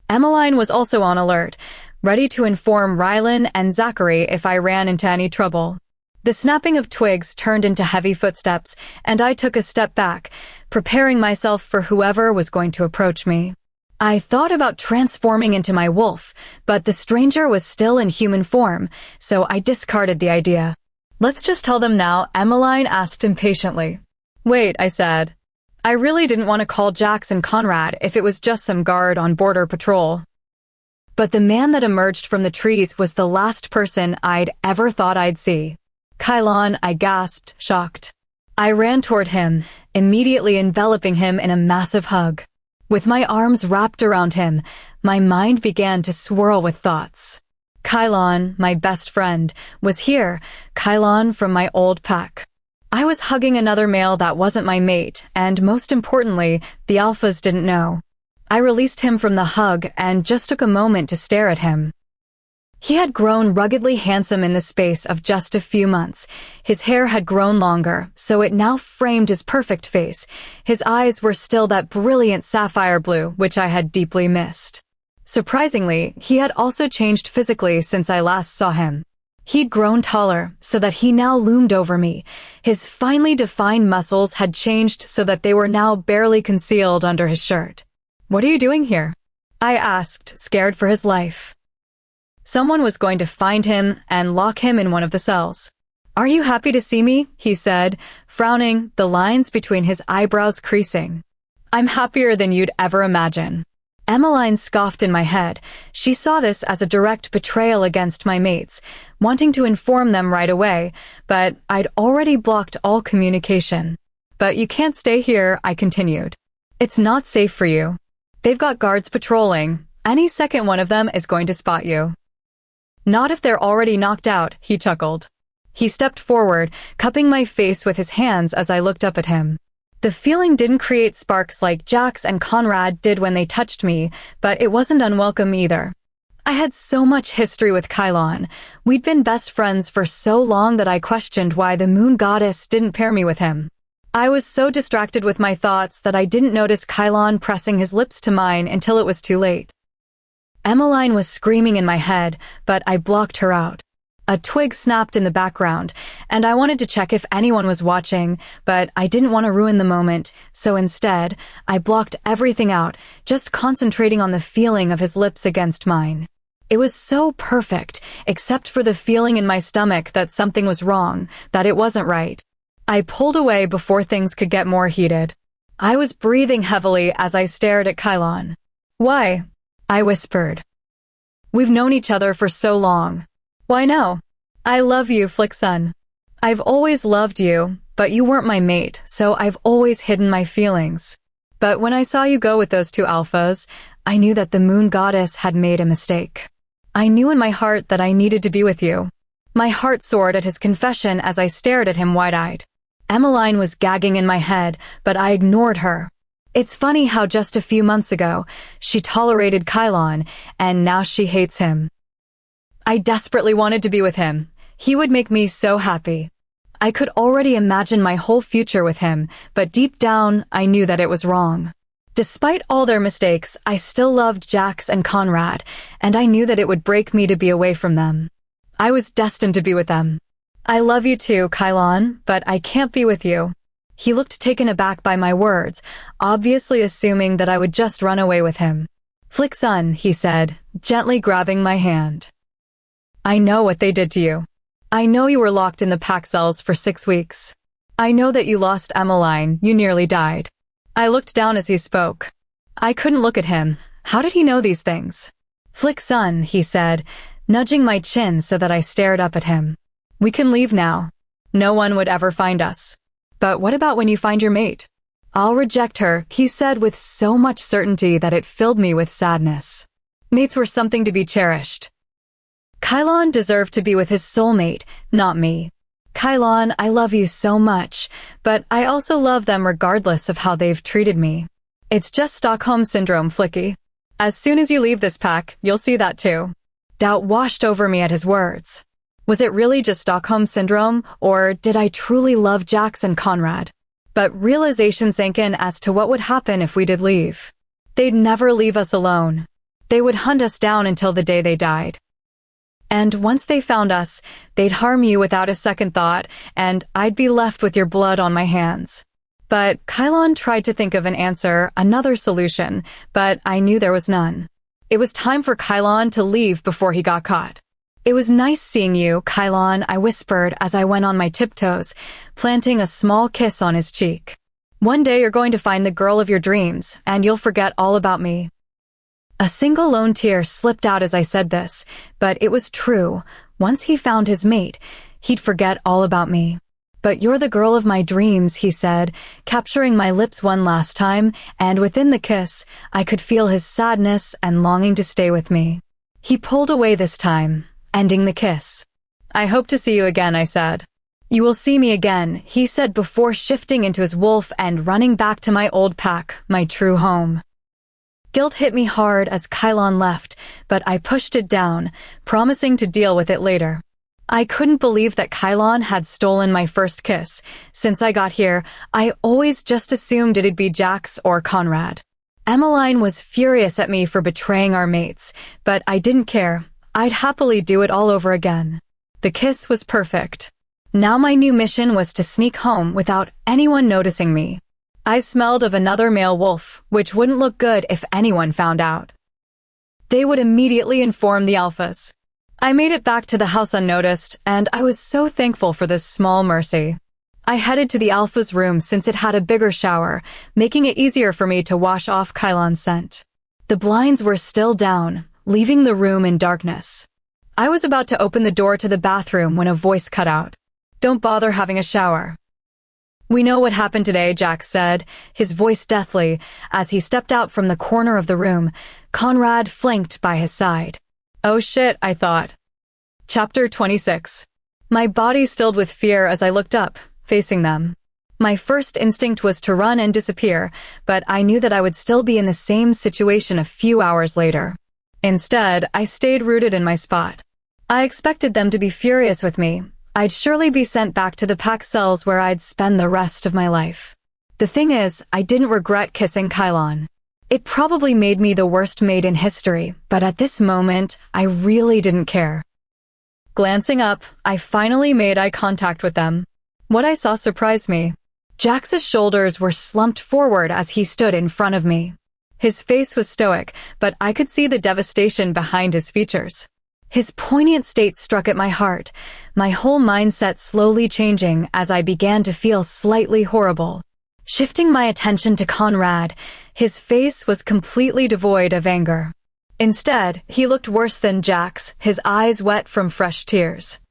Emmeline was also on alert, ready to inform Rylan and Zachary if I ran into any trouble. The snapping of twigs turned into heavy footsteps, and I took a step back, preparing myself for whoever was going to approach me. I thought about transforming into my wolf, but the stranger was still in human form, so I discarded the idea. Let's just tell them now, Emmeline asked impatiently. Wait, I said. I really didn't want to call Jax and Conrad if it was just some guard on border patrol. But the man that emerged from the trees was the last person I'd ever thought I'd see. Kylon, I gasped, shocked. I ran toward him, immediately enveloping him in a massive hug. With my arms wrapped around him, my mind began to swirl with thoughts. Kylon, my best friend, was here, Kylon from my old pack. I was hugging another male that wasn't my mate, and most importantly, the alphas didn't know. I released him from the hug and just took a moment to stare at him. He had grown ruggedly handsome in the space of just a few months. His hair had grown longer, so it now framed his perfect face. His eyes were still that brilliant sapphire blue, which I had deeply missed. Surprisingly, he had also changed physically since I last saw him. He'd grown taller, so that he now loomed over me. His finely defined muscles had changed so that they were now barely concealed under his shirt. "What are you doing here?" I asked, scared for his life. Someone was going to find him and lock him in one of the cells. "Are you happy to see me?" he said, frowning, the lines between his eyebrows creasing. "I'm happier than you'd ever imagine." Emmeline scoffed in my head. She saw this as a direct betrayal against my mates, wanting to inform them right away, but I'd already blocked all communication. "But you can't stay here," I continued. "It's not safe for you. They've got guards patrolling. Any second one of them is going to spot you." "Not if they're already knocked out," he chuckled. He stepped forward, cupping my face with his hands as I looked up at him. The feeling didn't create sparks like Jax and Conrad did when they touched me, but it wasn't unwelcome either. I had so much history with Kylon. We'd been best friends for so long that I questioned why the moon goddess didn't pair me with him. I was so distracted with my thoughts that I didn't notice Kylon pressing his lips to mine until it was too late. Emmeline was screaming in my head, but I blocked her out. A twig snapped in the background, and I wanted to check if anyone was watching, but I didn't want to ruin the moment, so instead, I blocked everything out, just concentrating on the feeling of his lips against mine. It was so perfect, except for the feeling in my stomach that something was wrong, that it wasn't right. I pulled away before things could get more heated. I was breathing heavily as I stared at Kylon. "Why?" I whispered. "We've known each other for so long." "Why no?" "I love you, Flickson. I've always loved you, but you weren't my mate, so I've always hidden my feelings. But when I saw you go with those two alphas, I knew that the moon goddess had made a mistake. I knew in my heart that I needed to be with you." My heart soared at his confession as I stared at him wide-eyed. Emmeline was gagging in my head, but I ignored her. It's funny how just a few months ago, she tolerated Kylon, and now she hates him. I desperately wanted to be with him. He would make me so happy. I could already imagine my whole future with him, but deep down, I knew that it was wrong. Despite all their mistakes, I still loved Jax and Conrad, and I knew that it would break me to be away from them. I was destined to be with them. "I love you too, Kylon, but I can't be with you." He looked taken aback by my words, obviously assuming that I would just run away with him. "Flickson," he said, gently grabbing my hand. "I know what they did to you. I know you were locked in the pack cells for 6 weeks. I know that you lost Emmeline, you nearly died." I looked down as he spoke. I couldn't look at him. How did he know these things? "Flickson," he said, nudging my chin so that I stared up at him. "We can leave now. No one would ever find us. But what about when you find your mate?" "I'll reject her," he said with so much certainty that it filled me with sadness. Mates were something to be cherished. Kylon deserved to be with his soulmate, not me. "Kylon, I love you so much, but I also love them regardless of how they've treated me. It's just Stockholm Syndrome, Flicky. As soon as you leave this pack, you'll see that too." Doubt washed over me at his words. Was it really just Stockholm Syndrome, or did I truly love Jax and Conrad? But realization sank in as to what would happen if we did leave. They'd never leave us alone. They would hunt us down until the day they died. And once they found us, they'd harm you without a second thought, and I'd be left with your blood on my hands. But Kylon tried to think of an answer, another solution, but I knew there was none. It was time for Kylon to leave before he got caught. "It was nice seeing you, Kylon," I whispered as I went on my tiptoes, planting a small kiss on his cheek. "One day you're going to find the girl of your dreams, and you'll forget all about me." A single lone tear slipped out as I said this, but it was true. Once he found his mate, he'd forget all about me. "But you're the girl of my dreams," he said, capturing my lips one last time, and within the kiss, I could feel his sadness and longing to stay with me. He pulled away this time, ending the kiss. "I hope to see you again," I said. "You will see me again," he said before shifting into his wolf and running back to my old pack, my true home. Guilt hit me hard as Kylon left, but I pushed it down, promising to deal with it later. I couldn't believe that Kylon had stolen my first kiss. Since I got here, I always just assumed it'd be Jax or Conrad. Emmeline was furious at me for betraying our mates, but I didn't care. I'd happily do it all over again. The kiss was perfect. Now my new mission was to sneak home without anyone noticing me. I smelled of another male wolf, which wouldn't look good if anyone found out. They would immediately inform the alphas. I made it back to the house unnoticed, and I was so thankful for this small mercy. I headed to the alpha's room since it had a bigger shower, making it easier for me to wash off Kylon's scent. The blinds were still down, leaving the room in darkness. I was about to open the door to the bathroom when a voice cut out. "Don't bother having a shower." "We know what happened today," Jack said, his voice deathly, as he stepped out from the corner of the room, Conrad flanked by his side. Oh shit, I thought. Chapter 26. My body stilled with fear as I looked up, facing them. My first instinct was to run and disappear, but I knew that I would still be in the same situation a few hours later. Instead, I stayed rooted in my spot. I expected them to be furious with me. I'd surely be sent back to the pack cells where I'd spend the rest of my life. The thing is, I didn't regret kissing Kylon. It probably made me the worst maid in history, but at this moment, I really didn't care. Glancing up, I finally made eye contact with them. What I saw surprised me. Jax's shoulders were slumped forward as he stood in front of me. His face was stoic, but I could see the devastation behind his features. His poignant state struck at my heart, my whole mindset slowly changing as I began to feel slightly horrible. Shifting my attention to Conrad, his face was completely devoid of anger. Instead, he looked worse than Jax, his eyes wet from fresh tears.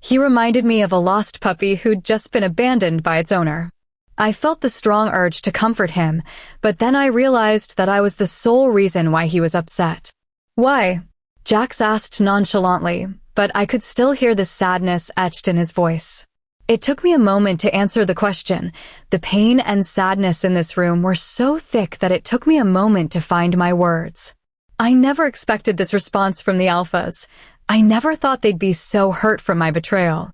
He reminded me of a lost puppy who'd just been abandoned by its owner. I felt the strong urge to comfort him, but then I realized that I was the sole reason why he was upset. Why? Jax asked nonchalantly, but I could still hear the sadness etched in his voice. It took me a moment to answer the question. The pain and sadness in this room were so thick that it took me a moment to find my words. I never expected this response from the alphas. I never thought they'd be so hurt from my betrayal.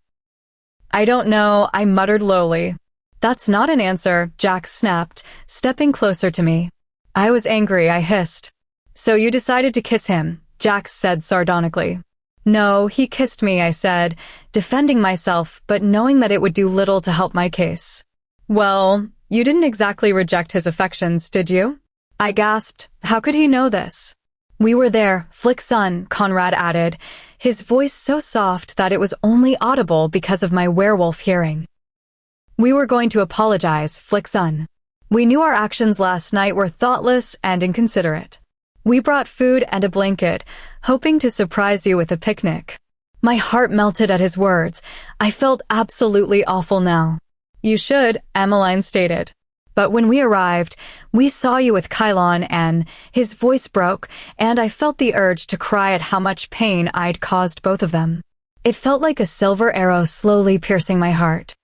I don't know, I muttered lowly. That's not an answer, Jax snapped, stepping closer to me. I was angry, I hissed. So you decided to kiss him, Jax said sardonically. No, he kissed me, I said, defending myself, but knowing that it would do little to help my case. Well, you didn't exactly reject his affections, did you? I gasped. How could he know this? We were there, Flick-sun, Conrad added, his voice so soft that it was only audible because of my werewolf hearing. We were going to apologize, Flick-sun. We knew our actions last night were thoughtless and inconsiderate. We brought food and a blanket, hoping to surprise you with a picnic. My heart melted at his words. I felt absolutely awful now. You should, Emmeline stated. But when we arrived, we saw you with Kylon and his voice broke, and I felt the urge to cry at how much pain I'd caused both of them. It felt like a silver arrow slowly piercing my heart.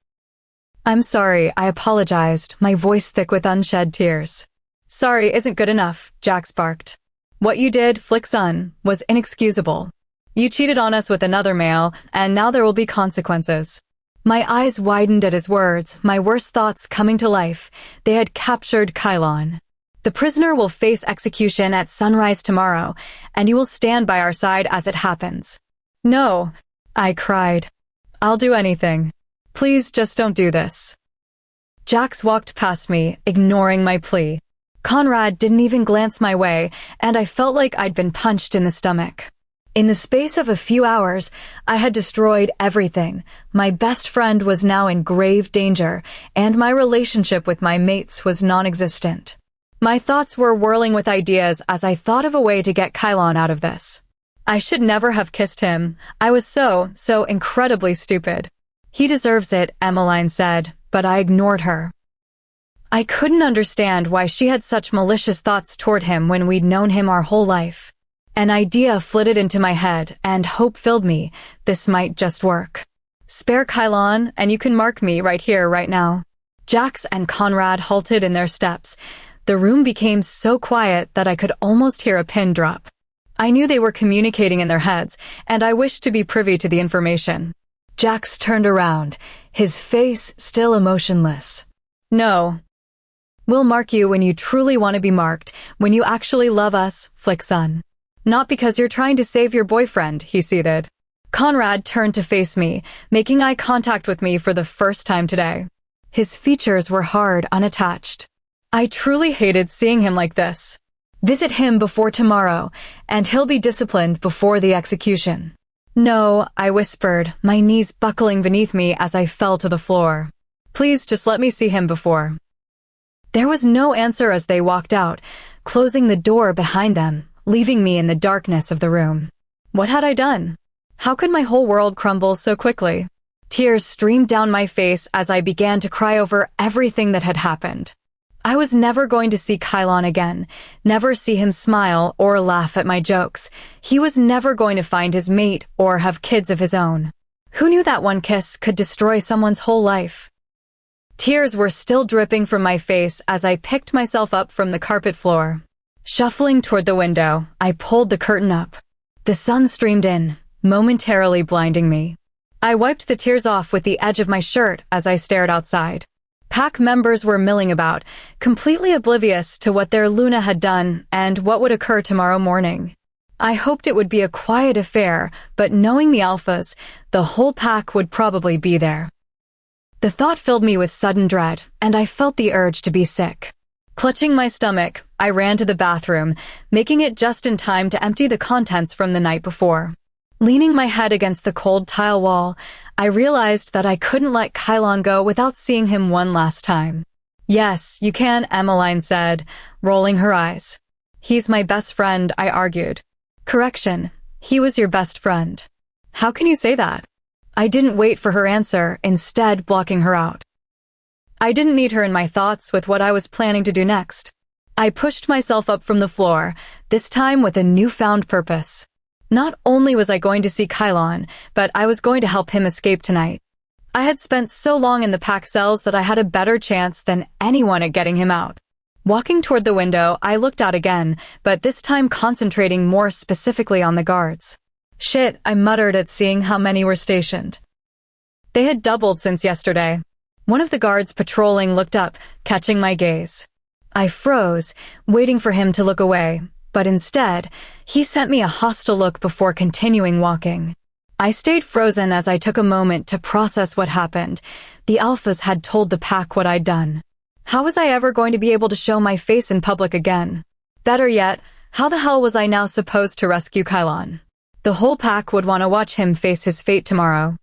I'm sorry, I apologized, my voice thick with unshed tears. Sorry isn't good enough, Jax barked. What you did, Flick-sun, was inexcusable. You cheated on us with another male, and now there will be consequences. My eyes widened at his words, my worst thoughts coming to life. They had captured Kylon. The prisoner will face execution at sunrise tomorrow, and you will stand by our side as it happens. No, I cried. I'll do anything. Please just don't do this. Jax walked past me, ignoring my plea. Conrad didn't even glance my way, and I felt like I'd been punched in the stomach. In the space of a few hours, I had destroyed everything. My best friend was now in grave danger, and my relationship with my mates was non-existent. My thoughts were whirling with ideas as I thought of a way to get Kylon out of this. I should never have kissed him. I was so incredibly stupid. He deserves it, Emmeline said, but I ignored her. I couldn't understand why she had such malicious thoughts toward him when we'd known him our whole life. An idea flitted into my head, and hope filled me. This might just work. Spare Kylon, and you can mark me right here, right now. Jax and Conrad halted in their steps. The room became so quiet that I could almost hear a pin drop. I knew they were communicating in their heads, and I wished to be privy to the information. Jax turned around, his face still emotionless. No. We'll mark you when you truly want to be marked, when you actually love us, Flick-sun. Not because you're trying to save your boyfriend, he seethed. Conrad turned to face me, making eye contact with me for the first time today. His features were hard, unattached. I truly hated seeing him like this. Visit him before tomorrow, and he'll be disciplined before the execution. No, I whispered, my knees buckling beneath me as I fell to the floor. Please just let me see him before. There was no answer as they walked out, closing the door behind them, leaving me in the darkness of the room. What had I done? How could my whole world crumble so quickly? Tears streamed down my face as I began to cry over everything that had happened. I was never going to see Kylon again, never see him smile or laugh at my jokes. He was never going to find his mate or have kids of his own. Who knew that one kiss could destroy someone's whole life? Tears were still dripping from my face as I picked myself up from the carpet floor. Shuffling toward the window, I pulled the curtain up. The sun streamed in, momentarily blinding me. I wiped the tears off with the edge of my shirt as I stared outside. Pack members were milling about, completely oblivious to what their Luna had done and what would occur tomorrow morning. I hoped it would be a quiet affair, but knowing the alphas, the whole pack would probably be there. The thought filled me with sudden dread, and I felt the urge to be sick. Clutching my stomach, I ran to the bathroom, making it just in time to empty the contents from the night before. Leaning my head against the cold tile wall, I realized that I couldn't let Kylon go without seeing him one last time. Yes, you can, Emmeline said, rolling her eyes. He's my best friend, I argued. Correction, he was your best friend. How can you say that? I didn't wait for her answer, instead blocking her out. I didn't need her in my thoughts with what I was planning to do next. I pushed myself up from the floor, this time with a newfound purpose. Not only was I going to see Kylon, but I was going to help him escape tonight. I had spent so long in the pack cells that I had a better chance than anyone at getting him out. Walking toward the window, I looked out again, but this time concentrating more specifically on the guards. Shit, I muttered at seeing how many were stationed. They had doubled since yesterday. One of the guards patrolling looked up, catching my gaze. I froze, waiting for him to look away, but instead, he sent me a hostile look before continuing walking. I stayed frozen as I took a moment to process what happened. The alphas had told the pack what I'd done. How was I ever going to be able to show my face in public again? Better yet, how the hell was I now supposed to rescue Kylon? The whole pack would want to watch him face his fate tomorrow.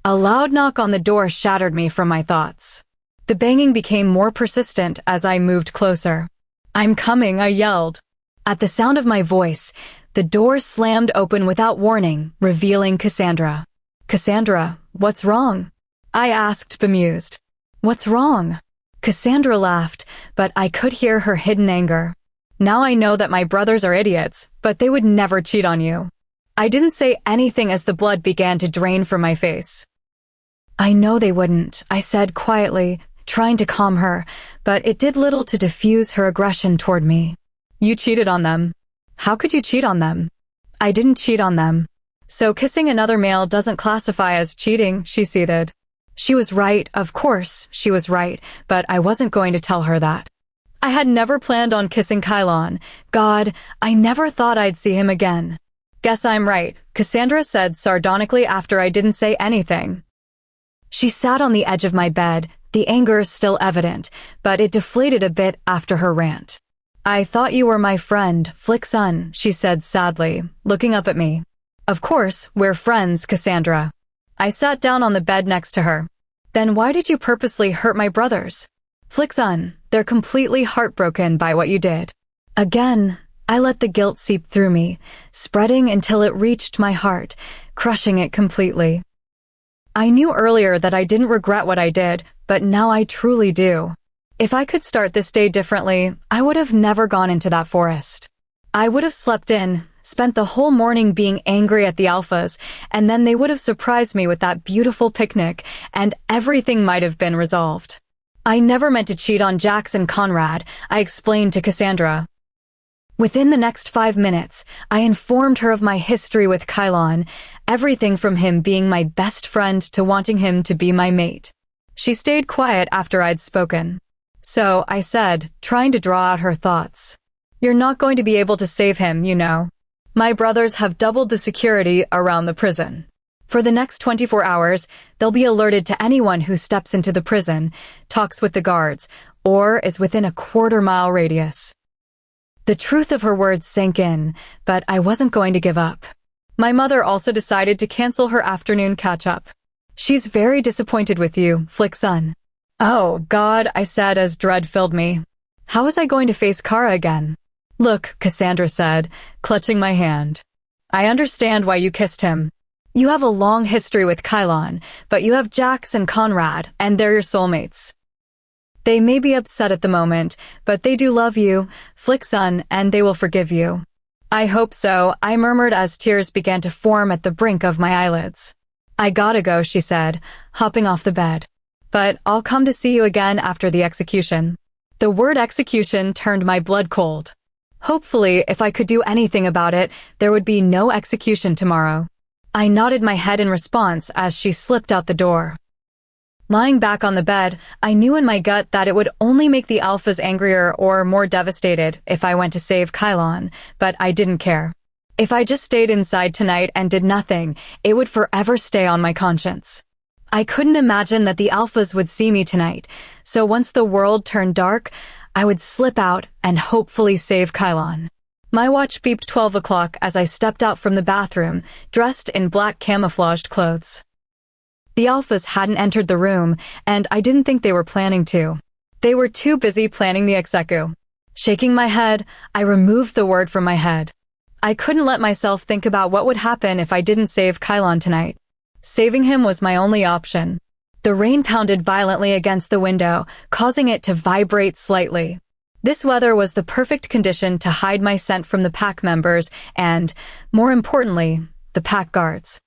A loud knock on the door shattered me from my thoughts. The banging became more persistent as I moved closer. "I'm coming," I yelled. At the sound of my voice, the door slammed open without warning, revealing Cassandra. "Cassandra, what's wrong?" I asked, bemused. "What's wrong?" Cassandra laughed, but I could hear her hidden anger. "Now I know that my brothers are idiots, but they would never cheat on you." I didn't say anything as the blood began to drain from my face. "I know they wouldn't," I said quietly, trying to calm her, but it did little to diffuse her aggression toward me. "You cheated on them." "How could you cheat on them?" "I didn't cheat on them." "So kissing another male doesn't classify as cheating," she ceded. She was right, of course, she was right, but I wasn't going to tell her that. I had never planned on kissing Kylon. God, I never thought I'd see him again. "Guess I'm right," Cassandra said sardonically after I didn't say anything. She sat on the edge of my bed, the anger still evident, but it deflated a bit after her rant. "I thought you were my friend, Flick-son," she said sadly, looking up at me. "Of course, we're friends, Cassandra." I sat down on the bed next to her. "Then why did you purposely hurt my brothers?" "Flick-son, they're completely heartbroken by what you did." Again, I let the guilt seep through me, spreading until it reached my heart, crushing it completely. I knew earlier that I didn't regret what I did, but now I truly do. If I could start this day differently, I would have never gone into that forest. I would have slept in, spent the whole morning being angry at the alphas, and then they would have surprised me with that beautiful picnic, and everything might have been resolved. "I never meant to cheat on Jax and Conrad," I explained to Cassandra. Within the next 5 minutes, I informed her of my history with Kylon, everything from him being my best friend to wanting him to be my mate. She stayed quiet after I'd spoken. "So," I said, trying to draw out her thoughts, "you're not going to be able to save him, you know. My brothers have doubled the security around the prison. For the next 24 hours, they'll be alerted to anyone who steps into the prison, talks with the guards, or is within a quarter-mile radius." The truth of her words sank in, but I wasn't going to give up. My mother also decided to cancel her afternoon catch-up. "She's very disappointed with you, Flick-son." "Oh, God," I said as dread filled me. How was I going to face Kara again? "Look," Cassandra said, clutching my hand. "I understand why you kissed him. You have a long history with Kylon, but you have Jax and Conrad, and they're your soulmates. They may be upset at the moment, but they do love you, Flick-son, and they will forgive you." "I hope so," I murmured as tears began to form at the brink of my eyelids. "I gotta go," she said, hopping off the bed. "But I'll come to see you again after the execution." The word execution turned my blood cold. Hopefully, if I could do anything about it, there would be no execution tomorrow. I nodded my head in response as she slipped out the door. Lying back on the bed, I knew in my gut that it would only make the alphas angrier or more devastated if I went to save Kylon, but I didn't care. If I just stayed inside tonight and did nothing, it would forever stay on my conscience. I couldn't imagine that the alphas would see me tonight, so once the world turned dark, I would slip out and hopefully save Kylon. My watch beeped 12 o'clock as I stepped out from the bathroom, dressed in black camouflaged clothes. The alphas hadn't entered the room, and I didn't think they were planning to. They were too busy planning the execu. Shaking my head, I removed the word from my head. I couldn't let myself think about what would happen if I didn't save Kylon tonight. Saving him was my only option. The rain pounded violently against the window, causing it to vibrate slightly. This weather was the perfect condition to hide my scent from the pack members and, more importantly, the pack guards.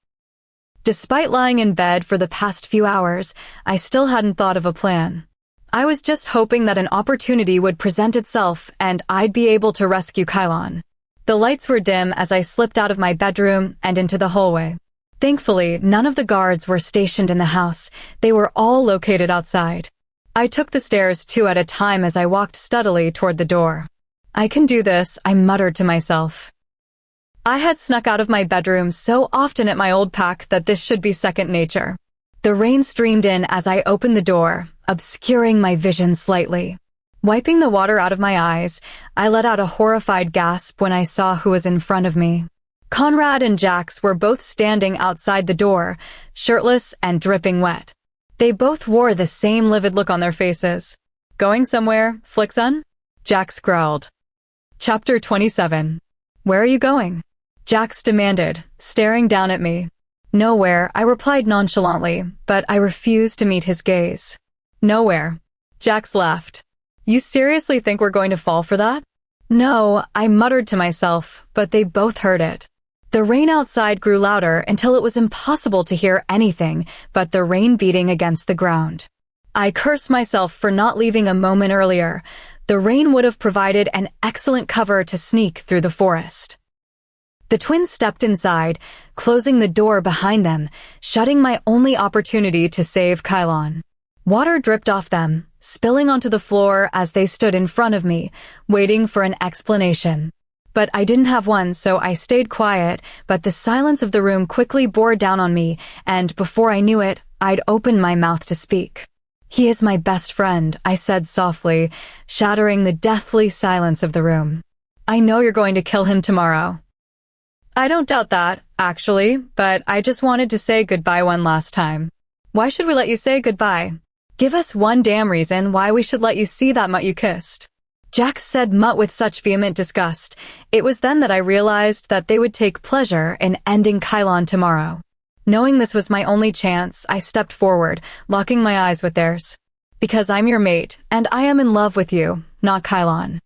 Despite lying in bed for the past few hours, I still hadn't thought of a plan. I was just hoping that an opportunity would present itself and I'd be able to rescue Kylon. The lights were dim as I slipped out of my bedroom and into the hallway. Thankfully, none of the guards were stationed in the house. They were all located outside. I took the stairs 2 at a time as I walked steadily toward the door. I can do this, I muttered to myself. I had snuck out of my bedroom so often at my old pack that this should be second nature. The rain streamed in as I opened the door, obscuring my vision slightly. Wiping the water out of my eyes, I let out a horrified gasp when I saw who was in front of me. Conrad and Jax were both standing outside the door, shirtless and dripping wet. They both wore the same livid look on their faces. Going somewhere, Flickson? Jax growled. Chapter 27. Where are you going? Jax demanded, staring down at me. Nowhere, I replied nonchalantly, but I refused to meet his gaze. Nowhere. Jax laughed. You seriously think we're going to fall for that? No, I muttered to myself, but they both heard it. The rain outside grew louder until it was impossible to hear anything but the rain beating against the ground. I cursed myself for not leaving a moment earlier. The rain would have provided an excellent cover to sneak through the forest. The twins stepped inside, closing the door behind them, shutting my only opportunity to save Kylon. Water dripped off them, spilling onto the floor as they stood in front of me, waiting for an explanation. But I didn't have one, so I stayed quiet, but the silence of the room quickly bore down on me, and before I knew it, I'd opened my mouth to speak. He is my best friend, I said softly, shattering the deathly silence of the room. I know you're going to kill him tomorrow. I don't doubt that, actually, but I just wanted to say goodbye one last time. Why should we let you say goodbye? Give us one damn reason why we should let you see that mutt you kissed. Jax said mutt with such vehement disgust. It was then that I realized that they would take pleasure in ending Kylon tomorrow. Knowing this was my only chance, I stepped forward, locking my eyes with theirs. Because I'm your mate, and I am in love with you, not Kylon.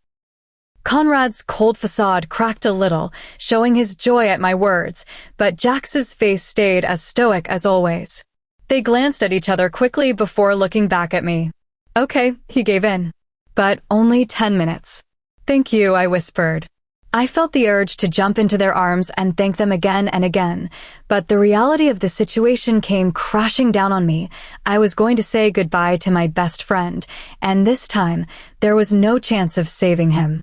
Conrad's cold facade cracked a little, showing his joy at my words, but Jax's face stayed as stoic as always. They glanced at each other quickly before looking back at me. Okay, he gave in. But only 10 minutes. Thank you, I whispered. I felt the urge to jump into their arms and thank them again and again, but the reality of the situation came crashing down on me. I was going to say goodbye to my best friend, and this time, there was no chance of saving him.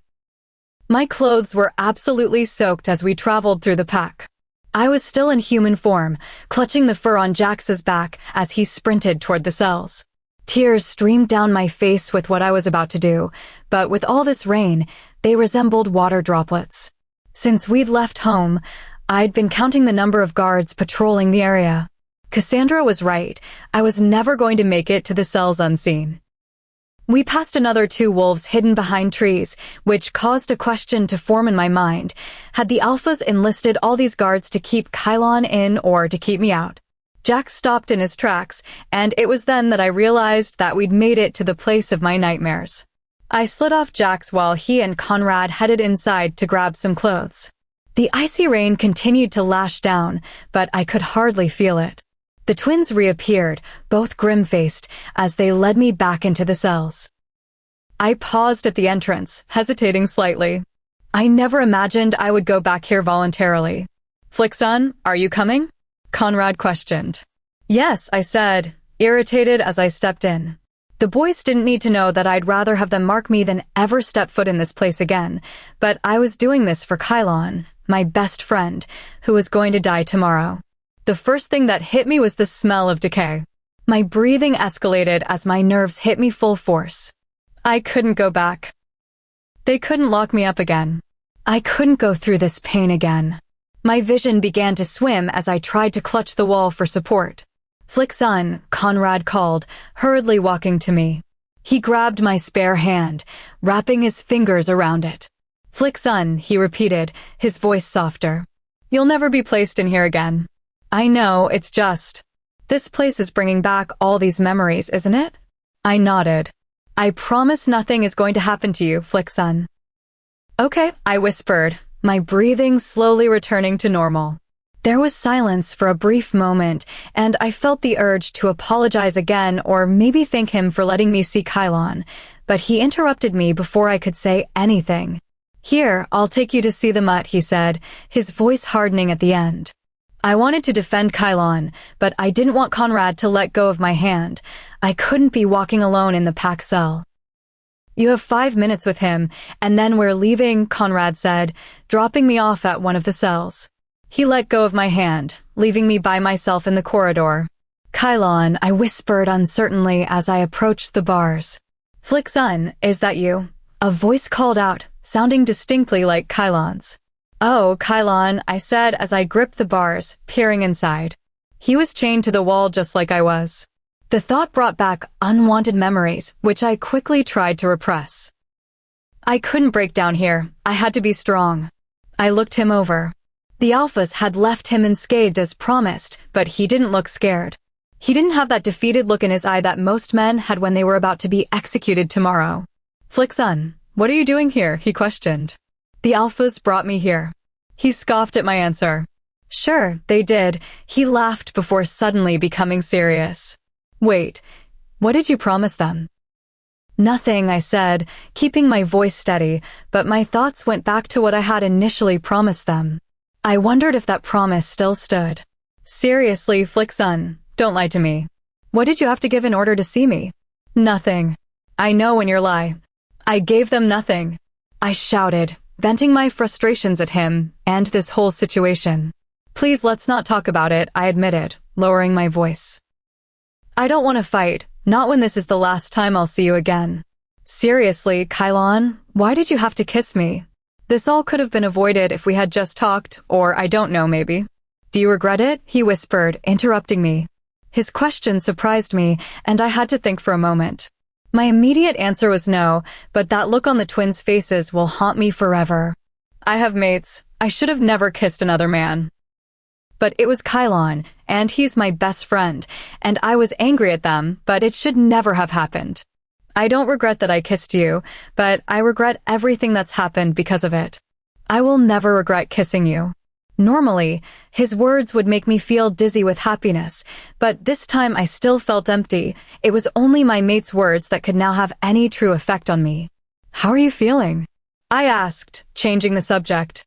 My clothes were absolutely soaked as we traveled through the pack. I was still in human form, clutching the fur on Jax's back as he sprinted toward the cells. Tears streamed down my face with what I was about to do, but with all this rain, they resembled water droplets. Since we'd left home, I'd been counting the number of guards patrolling the area. Cassandra was right. I was never going to make it to the cells unseen. We passed another 2 wolves hidden behind trees, which caused a question to form in my mind. Had the alphas enlisted all these guards to keep Kylon in or to keep me out? Jax stopped in his tracks, and it was then that I realized that we'd made it to the place of my nightmares. I slid off Jax while he and Conrad headed inside to grab some clothes. The icy rain continued to lash down, but I could hardly feel it. The twins reappeared, both grim-faced, as they led me back into the cells. I paused at the entrance, hesitating slightly. I never imagined I would go back here voluntarily. Flickson, are you coming? Conrad questioned. Yes, I said, irritated as I stepped in. The boys didn't need to know that I'd rather have them mark me than ever step foot in this place again, but I was doing this for Kylon, my best friend, who was going to die tomorrow. The first thing that hit me was the smell of decay. My breathing escalated as my nerves hit me full force. I couldn't go back. They couldn't lock me up again. I couldn't go through this pain again. My vision began to swim as I tried to clutch the wall for support. Flickson, Conrad called, hurriedly walking to me. He grabbed my spare hand, wrapping his fingers around it. Flickson, he repeated, his voice softer. You'll never be placed in here again. I know, it's just. This place is bringing back all these memories, isn't it? I nodded. I promise nothing is going to happen to you, Flickson. Okay, I whispered, my breathing slowly returning to normal. There was silence for a brief moment, and I felt the urge to apologize again or maybe thank him for letting me see Kylon, but he interrupted me before I could say anything. Here, I'll take you to see the mutt, he said, his voice hardening at the end. I wanted to defend Kylon, but I didn't want Conrad to let go of my hand. I couldn't be walking alone in the pack cell. You have 5 minutes with him, and then we're leaving, Conrad said, dropping me off at one of the cells. He let go of my hand, leaving me by myself in the corridor. Kylon, I whispered uncertainly as I approached the bars. Flickson, is that you? A voice called out, sounding distinctly like Kylon's. Oh, Kylon, I said as I gripped the bars, peering inside. He was chained to the wall just like I was. The thought brought back unwanted memories, which I quickly tried to repress. I couldn't break down here. I had to be strong. I looked him over. The alphas had left him unscathed as promised, but he didn't look scared. He didn't have that defeated look in his eye that most men had when they were about to be executed tomorrow. Flickson, what are you doing here? He questioned. The alphas brought me here. He scoffed at my answer. Sure, they did. He laughed before suddenly becoming serious. Wait, what did you promise them? Nothing, I said, keeping my voice steady, but my thoughts went back to what I had initially promised them. I wondered if that promise still stood. Seriously, Flickson, don't lie to me. What did you have to give in order to see me? Nothing. I know when you're lie. I gave them nothing. I shouted, venting my frustrations at him and this whole situation. Please let's not talk about it, I admitted, lowering my voice. I don't want to fight, not when this is the last time I'll see you again. Seriously, Kylon, why did you have to kiss me? This all could have been avoided if we had just talked, or I don't know, maybe. Do you regret it? He whispered, interrupting me. His question surprised me, and I had to think for a moment. My immediate answer was no, but that look on the twins' faces will haunt me forever. I have mates. I should have never kissed another man. But it was Kylon, and he's my best friend, and I was angry at them, but it should never have happened. I don't regret that I kissed you, but I regret everything that's happened because of it. I will never regret kissing you. Normally, his words would make me feel dizzy with happiness, but this time I still felt empty. It was only my mate's words that could now have any true effect on me. How are you feeling? I asked, changing the subject.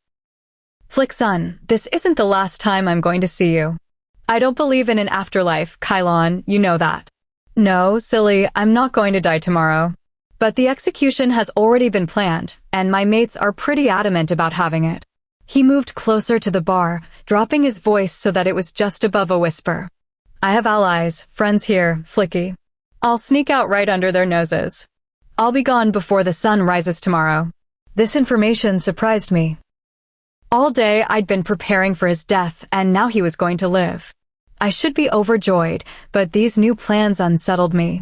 Flickson, this isn't the last time I'm going to see you. I don't believe in an afterlife, Kylon, you know that. No, silly, I'm not going to die tomorrow. But the execution has already been planned, and my mates are pretty adamant about having it. He moved closer to the bar, dropping his voice so that it was just above a whisper. I have allies, friends here, Flicky. I'll sneak out right under their noses. I'll be gone before the sun rises tomorrow. This information surprised me. All day I'd been preparing for his death, and now he was going to live. I should be overjoyed, but these new plans unsettled me.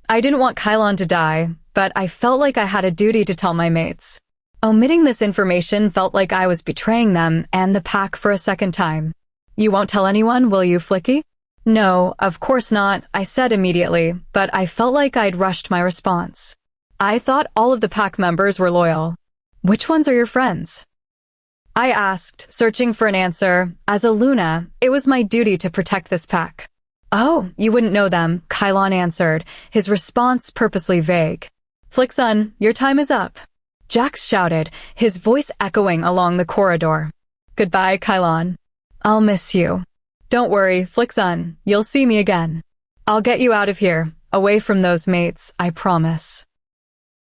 I didn't want Kylon to die, but I felt like I had a duty to tell my mates. Omitting this information felt like I was betraying them and the pack for a second time. You won't tell anyone, will you, Flicky? No, of course not, I said immediately, but I felt like I'd rushed my response. I thought all of the pack members were loyal. Which ones are your friends? I asked, searching for an answer. As a Luna, it was my duty to protect this pack. Oh, you wouldn't know them, Kylon answered, his response purposely vague. Flickson, your time is up. Jax shouted, his voice echoing along the corridor. Goodbye, Kylon. I'll miss you. Don't worry, Flickson, you'll see me again. I'll get you out of here, away from those mates, I promise.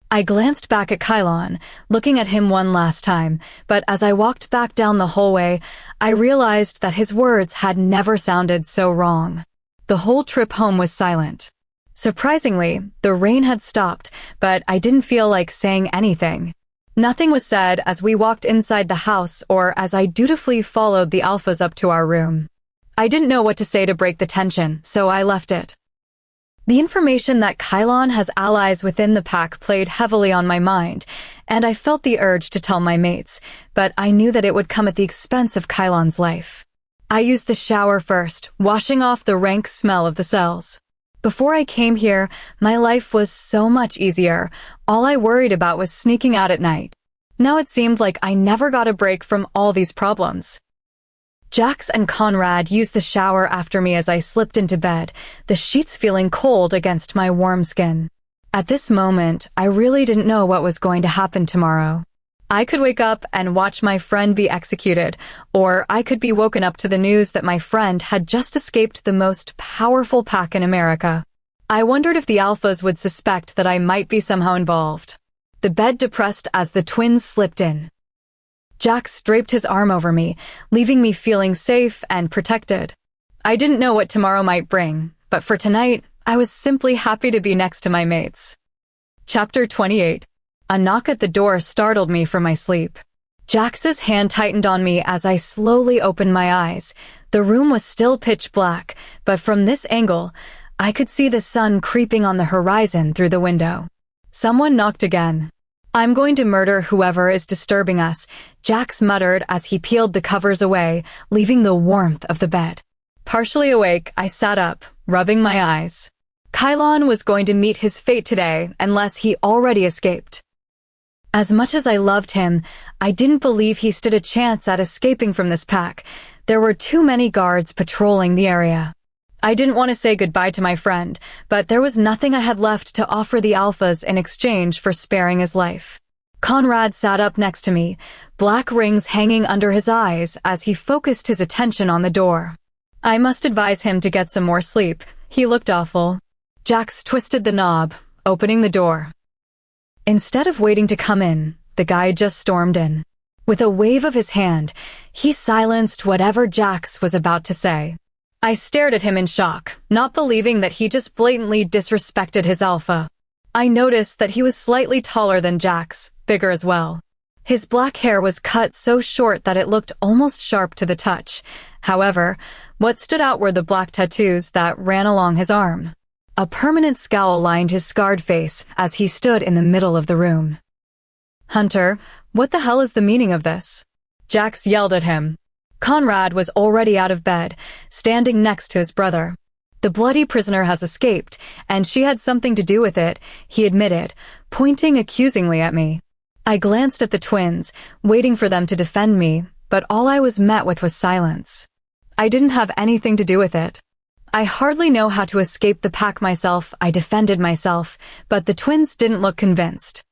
I glanced back at Kylon, looking at him one last time, but as I walked back down the hallway, I realized that his words had never sounded so wrong. The whole trip home was silent. Surprisingly, the rain had stopped, but I didn't feel like saying anything. Nothing was said as we walked inside the house or as I dutifully followed the alphas up to our room. I didn't know what to say to break the tension, so I left it. The information that Kylon has allies within the pack played heavily on my mind, and I felt the urge to tell my mates, but I knew that it would come at the expense of Kylon's life. I used the shower first, washing off the rank smell of the cells. Before I came here, my life was so much easier. All I worried about was sneaking out at night. Now it seemed like I never got a break from all these problems. Jax and Conrad used the shower after me as I slipped into bed, the sheets feeling cold against my warm skin. At this moment, I really didn't know what was going to happen tomorrow. I could wake up and watch my friend be executed, or I could be woken up to the news that my friend had just escaped the most powerful pack in America. I wondered if the alphas would suspect that I might be somehow involved. The bed depressed as the twins slipped in. Jax draped his arm over me, leaving me feeling safe and protected. I didn't know what tomorrow might bring, but for tonight, I was simply happy to be next to my mates. Chapter 28. A knock at the door startled me from my sleep. Jax's hand tightened on me as I slowly opened my eyes. The room was still pitch black, but from this angle, I could see the sun creeping on the horizon through the window. Someone knocked again. "I'm going to murder whoever is disturbing us," Jax muttered as he peeled the covers away, leaving the warmth of the bed. Partially awake, I sat up, rubbing my eyes. Kylon was going to meet his fate today unless he already escaped. As much as I loved him, I didn't believe he stood a chance at escaping from this pack. There were too many guards patrolling the area. I didn't want to say goodbye to my friend, but there was nothing I had left to offer the alphas in exchange for sparing his life. Conrad sat up next to me, black rings hanging under his eyes as he focused his attention on the door. I must advise him to get some more sleep. He looked awful. Jax twisted the knob, opening the door. Instead of waiting to come in, the guy just stormed in. With a wave of his hand, he silenced whatever Jax was about to say. I stared at him in shock, not believing that he just blatantly disrespected his alpha. I noticed that he was slightly taller than Jax, bigger as well. His black hair was cut so short that it looked almost sharp to the touch. However, what stood out were the black tattoos that ran along his arm. A permanent scowl lined his scarred face as he stood in the middle of the room. "Hunter, what the hell is the meaning of this?" Jax yelled at him. Conrad was already out of bed, standing next to his brother. "The bloody prisoner has escaped, and she had something to do with it," he admitted, pointing accusingly at me. I glanced at the twins, waiting for them to defend me, but all I was met with was silence. I didn't have anything to do with it. I hardly know how to escape the pack myself. I defended myself, but the twins didn't look convinced.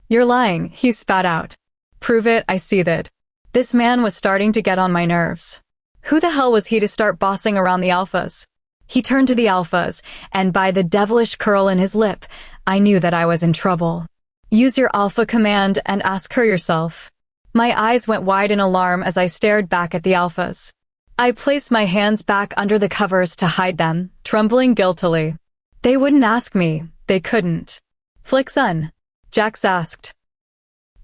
"You're lying," he spat out. "Prove it," I seethed. This man was starting to get on my nerves. Who the hell was he to start bossing around the alphas? He turned to the alphas, and by the devilish curl in his lip, I knew that I was in trouble. "Use your alpha command and ask her yourself." My eyes went wide in alarm as I stared back at the alphas. I placed my hands back under the covers to hide them, trembling guiltily. They wouldn't ask me. They couldn't. "Flick son?" Jax asked.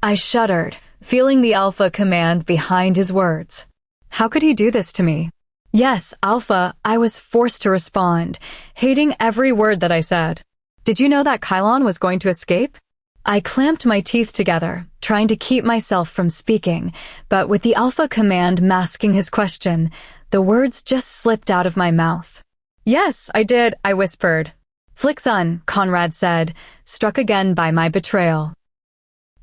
I shuddered, feeling the alpha command behind his words. How could he do this to me? "Yes, Alpha," I was forced to respond, hating every word that I said. "Did you know that Kylon was going to escape?" I clamped my teeth together, trying to keep myself from speaking, but with the alpha command masking his question, the words just slipped out of my mouth. "Yes, I did," I whispered. "Flick son," Conrad said, struck again by my betrayal.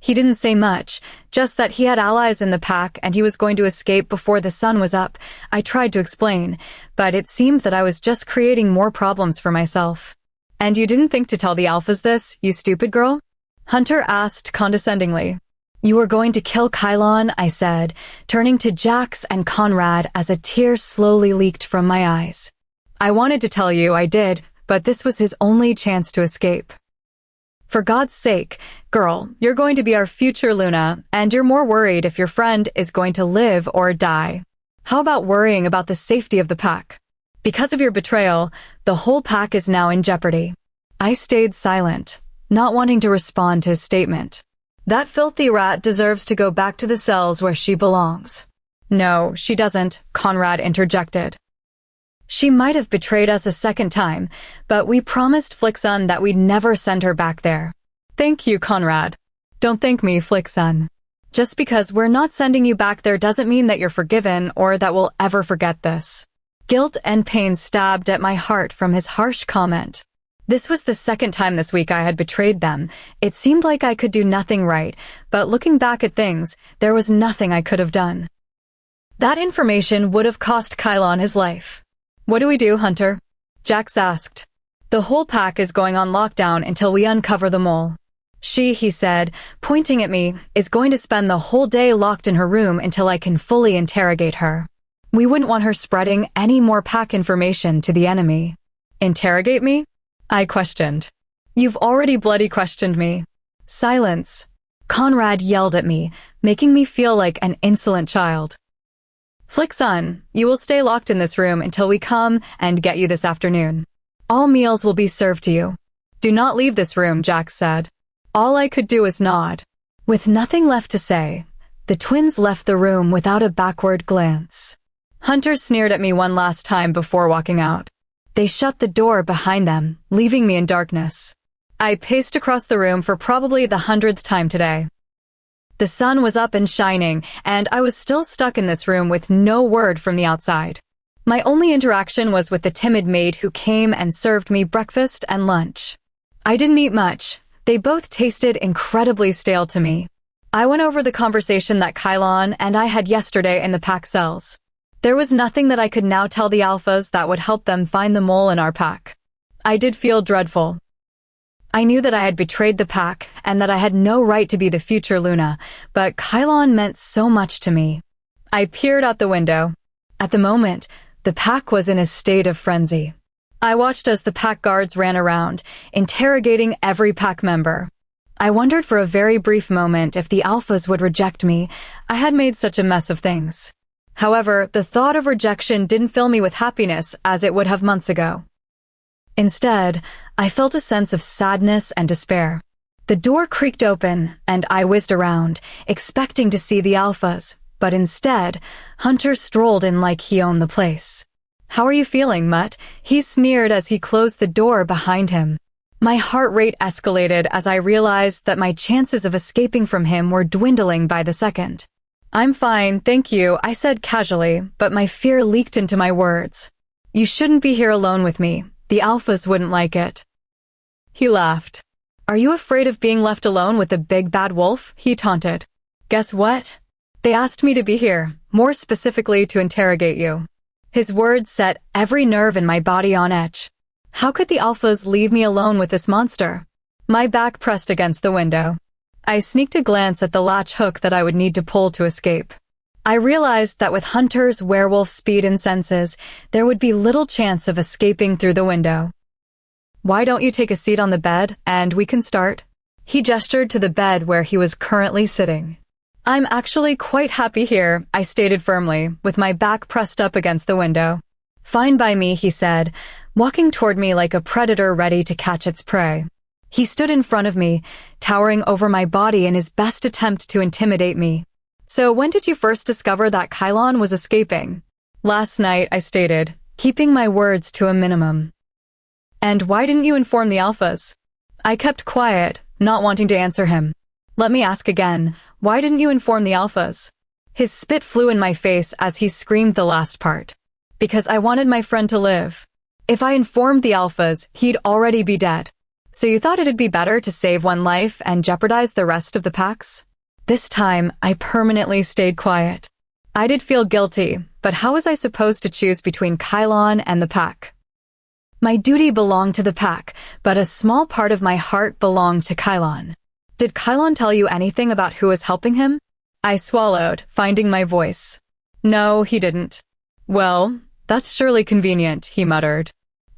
He didn't say much, just that he had allies in the pack and he was going to escape before the sun was up. I tried to explain, but it seemed that I was just creating more problems for myself. "And you didn't think to tell the alphas this, you stupid girl?" Hunter asked condescendingly. "You were going to kill Kylon," I said, turning to Jax and Conrad as a tear slowly leaked from my eyes. "I wanted to tell you, I did, but this was his only chance to escape." For God's sake, girl, you're going to be our future Luna, and you're more worried if your friend is going to live or die. How about worrying about the safety of the pack? Because of your betrayal, the whole pack is now in jeopardy. I stayed silent, not wanting to respond to his statement. That filthy rat deserves to go back to the cells where she belongs. No, she doesn't, Conrad interjected. She might have betrayed us a second time, but we promised Flickson that we'd never send her back there. Thank you, Conrad. Don't thank me, Flickson. Just because we're not sending you back there doesn't mean that you're forgiven or that we'll ever forget this. Guilt and pain stabbed at my heart from his harsh comment. This was the second time this week I had betrayed them. It seemed like I could do nothing right, but looking back at things, there was nothing I could have done. That information would have cost Kylon his life. What do we do, Hunter? Jax asked. The whole pack is going on lockdown until we uncover the mole. He said, pointing at me, is going to spend the whole day locked in her room until I can fully interrogate her. We wouldn't want her spreading any more pack information to the enemy. Interrogate me? I questioned. You've already bloody questioned me. Silence. Conrad yelled at me, making me feel like an insolent child. Flickson, you will stay locked in this room until we come and get you this afternoon. All meals will be served to you. Do not leave this room, Jax said. All I could do was nod. With nothing left to say, the twins left the room without a backward glance. Hunter sneered at me one last time before walking out. They shut the door behind them, leaving me in darkness. I paced across the room for probably the 100th time today. The sun was up and shining, and I was still stuck in this room with no word from the outside. My only interaction was with the timid maid who came and served me breakfast and lunch. I didn't eat much. They both tasted incredibly stale to me. I went over the conversation that Kylon and I had yesterday in the pack cells. There was nothing that I could now tell the alphas that would help them find the mole in our pack. I did feel dreadful. I knew that I had betrayed the pack and that I had no right to be the future Luna, but Kylon meant so much to me. I peered out the window. At the moment, the pack was in a state of frenzy. I watched as the pack guards ran around, interrogating every pack member. I wondered for a very brief moment if the alphas would reject me. I had made such a mess of things. However, the thought of rejection didn't fill me with happiness as it would have months ago. Instead, I felt a sense of sadness and despair. The door creaked open, and I whizzed around, expecting to see the alphas, but instead, Hunter strolled in like he owned the place. How are you feeling, Mutt? He sneered as he closed the door behind him. My heart rate escalated as I realized that my chances of escaping from him were dwindling by the second. I'm fine, thank you, I said casually, but my fear leaked into my words. You shouldn't be here alone with me. The alphas wouldn't like it. He laughed. Are you afraid of being left alone with the big bad wolf? He taunted. Guess what? They asked me to be here, more specifically to interrogate you. His words set every nerve in my body on edge. How could the alphas leave me alone with this monster? My back pressed against the window. I sneaked a glance at the latch hook that I would need to pull to escape. I realized that with Hunter's werewolf speed and senses, there would be little chance of escaping through the window. Why don't you take a seat on the bed, and we can start? He gestured to the bed where he was currently sitting. I'm actually quite happy here, I stated firmly, with my back pressed up against the window. Fine by me, he said, walking toward me like a predator ready to catch its prey. He stood in front of me, towering over my body in his best attempt to intimidate me. So when did you first discover that Kylon was escaping? Last night, I stated, keeping my words to a minimum. And why didn't you inform the alphas? I kept quiet, not wanting to answer him. Let me ask again, why didn't you inform the alphas? His spit flew in my face as he screamed the last part. Because I wanted my friend to live. If I informed the alphas, he'd already be dead. So you thought it'd be better to save one life and jeopardize the rest of the packs? This time, I permanently stayed quiet. I did feel guilty, but how was I supposed to choose between Kylon and the pack? My duty belonged to the pack, but a small part of my heart belonged to Kylon. Did Kylon tell you anything about who was helping him? I swallowed, finding my voice. No, he didn't. Well, that's surely convenient, he muttered.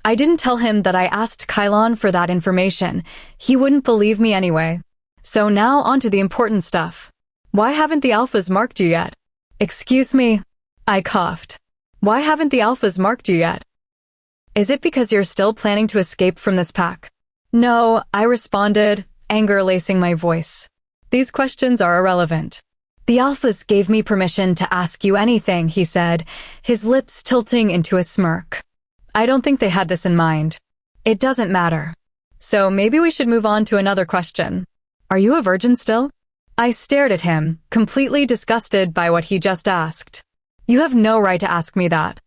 I didn't tell him that I asked Kylon for that information. He wouldn't believe me anyway. So now on to the important stuff. Why haven't the alphas marked you yet? Excuse me. I coughed. Why haven't the alphas marked you yet? Is it because you're still planning to escape from this pack? No, I responded, anger lacing my voice. These questions are irrelevant. The alphas gave me permission to ask you anything, he said, his lips tilting into a smirk. I don't think they had this in mind. It doesn't matter. So maybe we should move on to another question. Are you a virgin still? I stared at him, completely disgusted by what he just asked. You have no right to ask me that.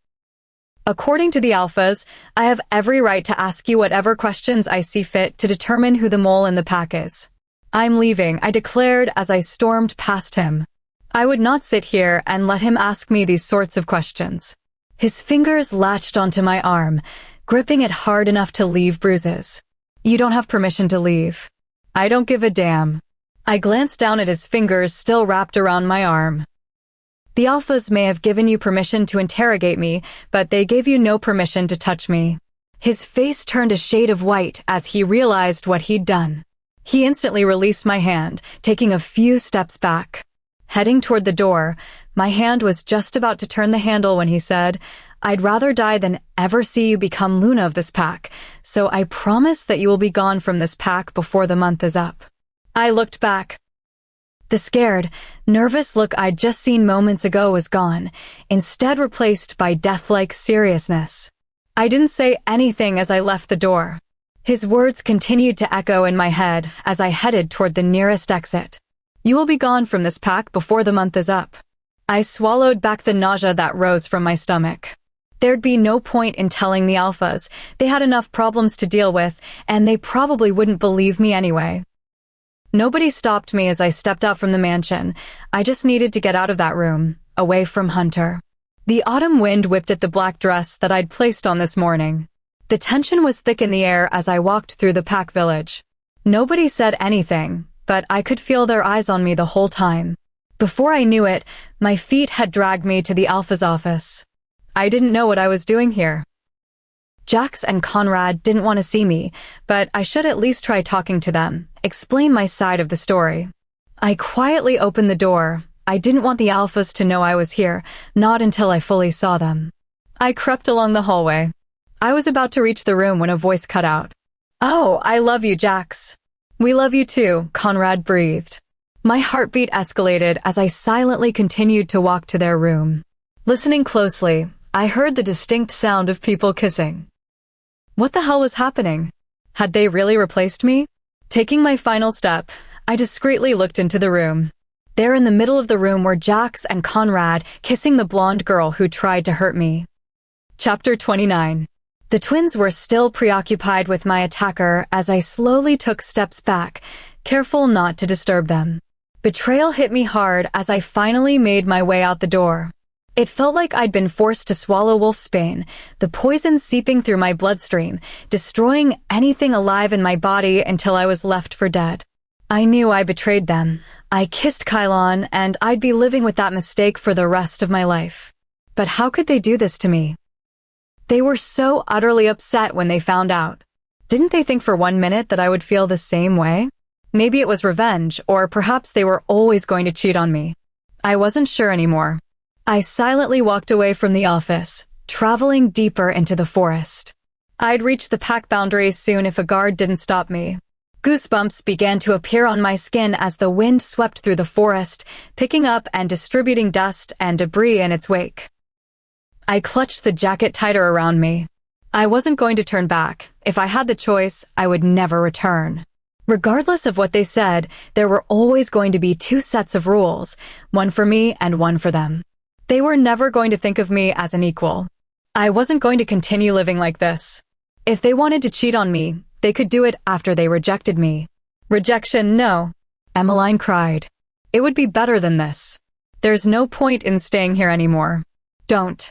According to the alphas, I have every right to ask you whatever questions I see fit to determine who the mole in the pack is. I'm leaving, I declared as I stormed past him. I would not sit here and let him ask me these sorts of questions. His fingers latched onto my arm, gripping it hard enough to leave bruises. You don't have permission to leave. I don't give a damn. I glanced down at his fingers still wrapped around my arm. The alphas may have given you permission to interrogate me, but they gave you no permission to touch me. His face turned a shade of white as he realized what he'd done. He instantly released my hand, taking a few steps back. Heading toward the door, my hand was just about to turn the handle when he said, I'd rather die than ever see you become Luna of this pack, so I promise that you will be gone from this pack before the month is up. I looked back. The scared, nervous look I'd just seen moments ago was gone, instead replaced by death-like seriousness. I didn't say anything as I left the door. His words continued to echo in my head as I headed toward the nearest exit. You will be gone from this pack before the month is up. I swallowed back the nausea that rose from my stomach. There'd be no point in telling the alphas. They had enough problems to deal with, and they probably wouldn't believe me anyway. Nobody stopped me as I stepped out from the mansion. I just needed to get out of that room, away from Hunter. The autumn wind whipped at the black dress that I'd placed on this morning. The tension was thick in the air as I walked through the pack village. Nobody said anything, but I could feel their eyes on me the whole time. Before I knew it, my feet had dragged me to the alpha's office. I didn't know what I was doing here. Jax and Conrad didn't want to see me, but I should at least try talking to them, explain my side of the story. I quietly opened the door. I didn't want the alphas to know I was here, not until I fully saw them. I crept along the hallway. I was about to reach the room when a voice cut out. Oh, I love you, Jax. We love you too, Conrad breathed. My heartbeat escalated as I silently continued to walk to their room. Listening closely, I heard the distinct sound of people kissing. What the hell was happening? Had they really replaced me? Taking my final step, I discreetly looked into the room. There in the middle of the room were Jax and Conrad kissing the blonde girl who tried to hurt me. Chapter 29. The twins were still preoccupied with my attacker as I slowly took steps back, careful not to disturb them. Betrayal hit me hard as I finally made my way out the door. It felt like I'd been forced to swallow wolfsbane, the poison seeping through my bloodstream, destroying anything alive in my body until I was left for dead. I knew I betrayed them. I kissed Kylon, and I'd be living with that mistake for the rest of my life. But how could they do this to me? They were so utterly upset when they found out. Didn't they think for 1 minute that I would feel the same way? Maybe it was revenge, or perhaps they were always going to cheat on me. I wasn't sure anymore. I silently walked away from the office, traveling deeper into the forest. I'd reach the pack boundary soon if a guard didn't stop me. Goosebumps began to appear on my skin as the wind swept through the forest, picking up and distributing dust and debris in its wake. I clutched the jacket tighter around me. I wasn't going to turn back. If I had the choice, I would never return. Regardless of what they said, there were always going to be 2 sets of rules, one for me and one for them. They were never going to think of me as an equal. I wasn't going to continue living like this. If they wanted to cheat on me, they could do it after they rejected me. Rejection, no. Emmeline cried. It would be better than this. There's no point in staying here anymore. Don't.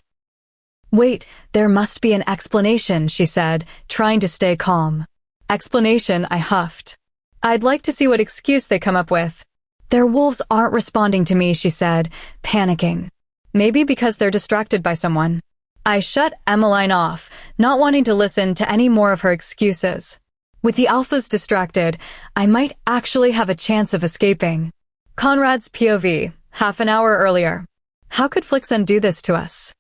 Wait, there must be an explanation, she said, trying to stay calm. Explanation, I huffed. I'd like to see what excuse they come up with. Their wolves aren't responding to me, she said, panicking. Maybe because they're distracted by someone. I shut Emmeline off, not wanting to listen to any more of her excuses. With the alphas distracted, I might actually have a chance of escaping. Conrad's POV, half an hour earlier. How could Flixen do this to us?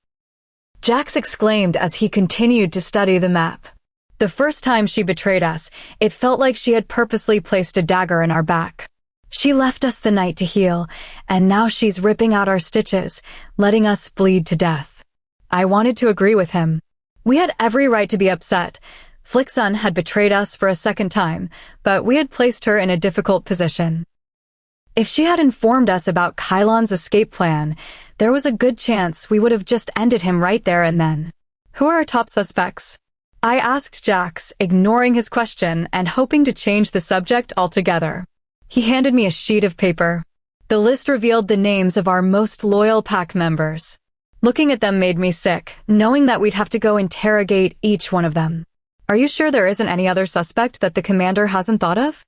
Jax exclaimed as he continued to study the map. The first time she betrayed us, it felt like she had purposely placed a dagger in our back. She left us the night to heal, and now she's ripping out our stitches, letting us bleed to death. I wanted to agree with him. We had every right to be upset. Flixen had betrayed us for a second time, but we had placed her in a difficult position. If she had informed us about Kylon's escape plan, there was a good chance we would have just ended him right there and then. Who are our top suspects? I asked Jax, ignoring his question and hoping to change the subject altogether. He handed me a sheet of paper. The list revealed the names of our most loyal pack members. Looking at them made me sick, knowing that we'd have to go interrogate each one of them. Are you sure there isn't any other suspect that the commander hasn't thought of?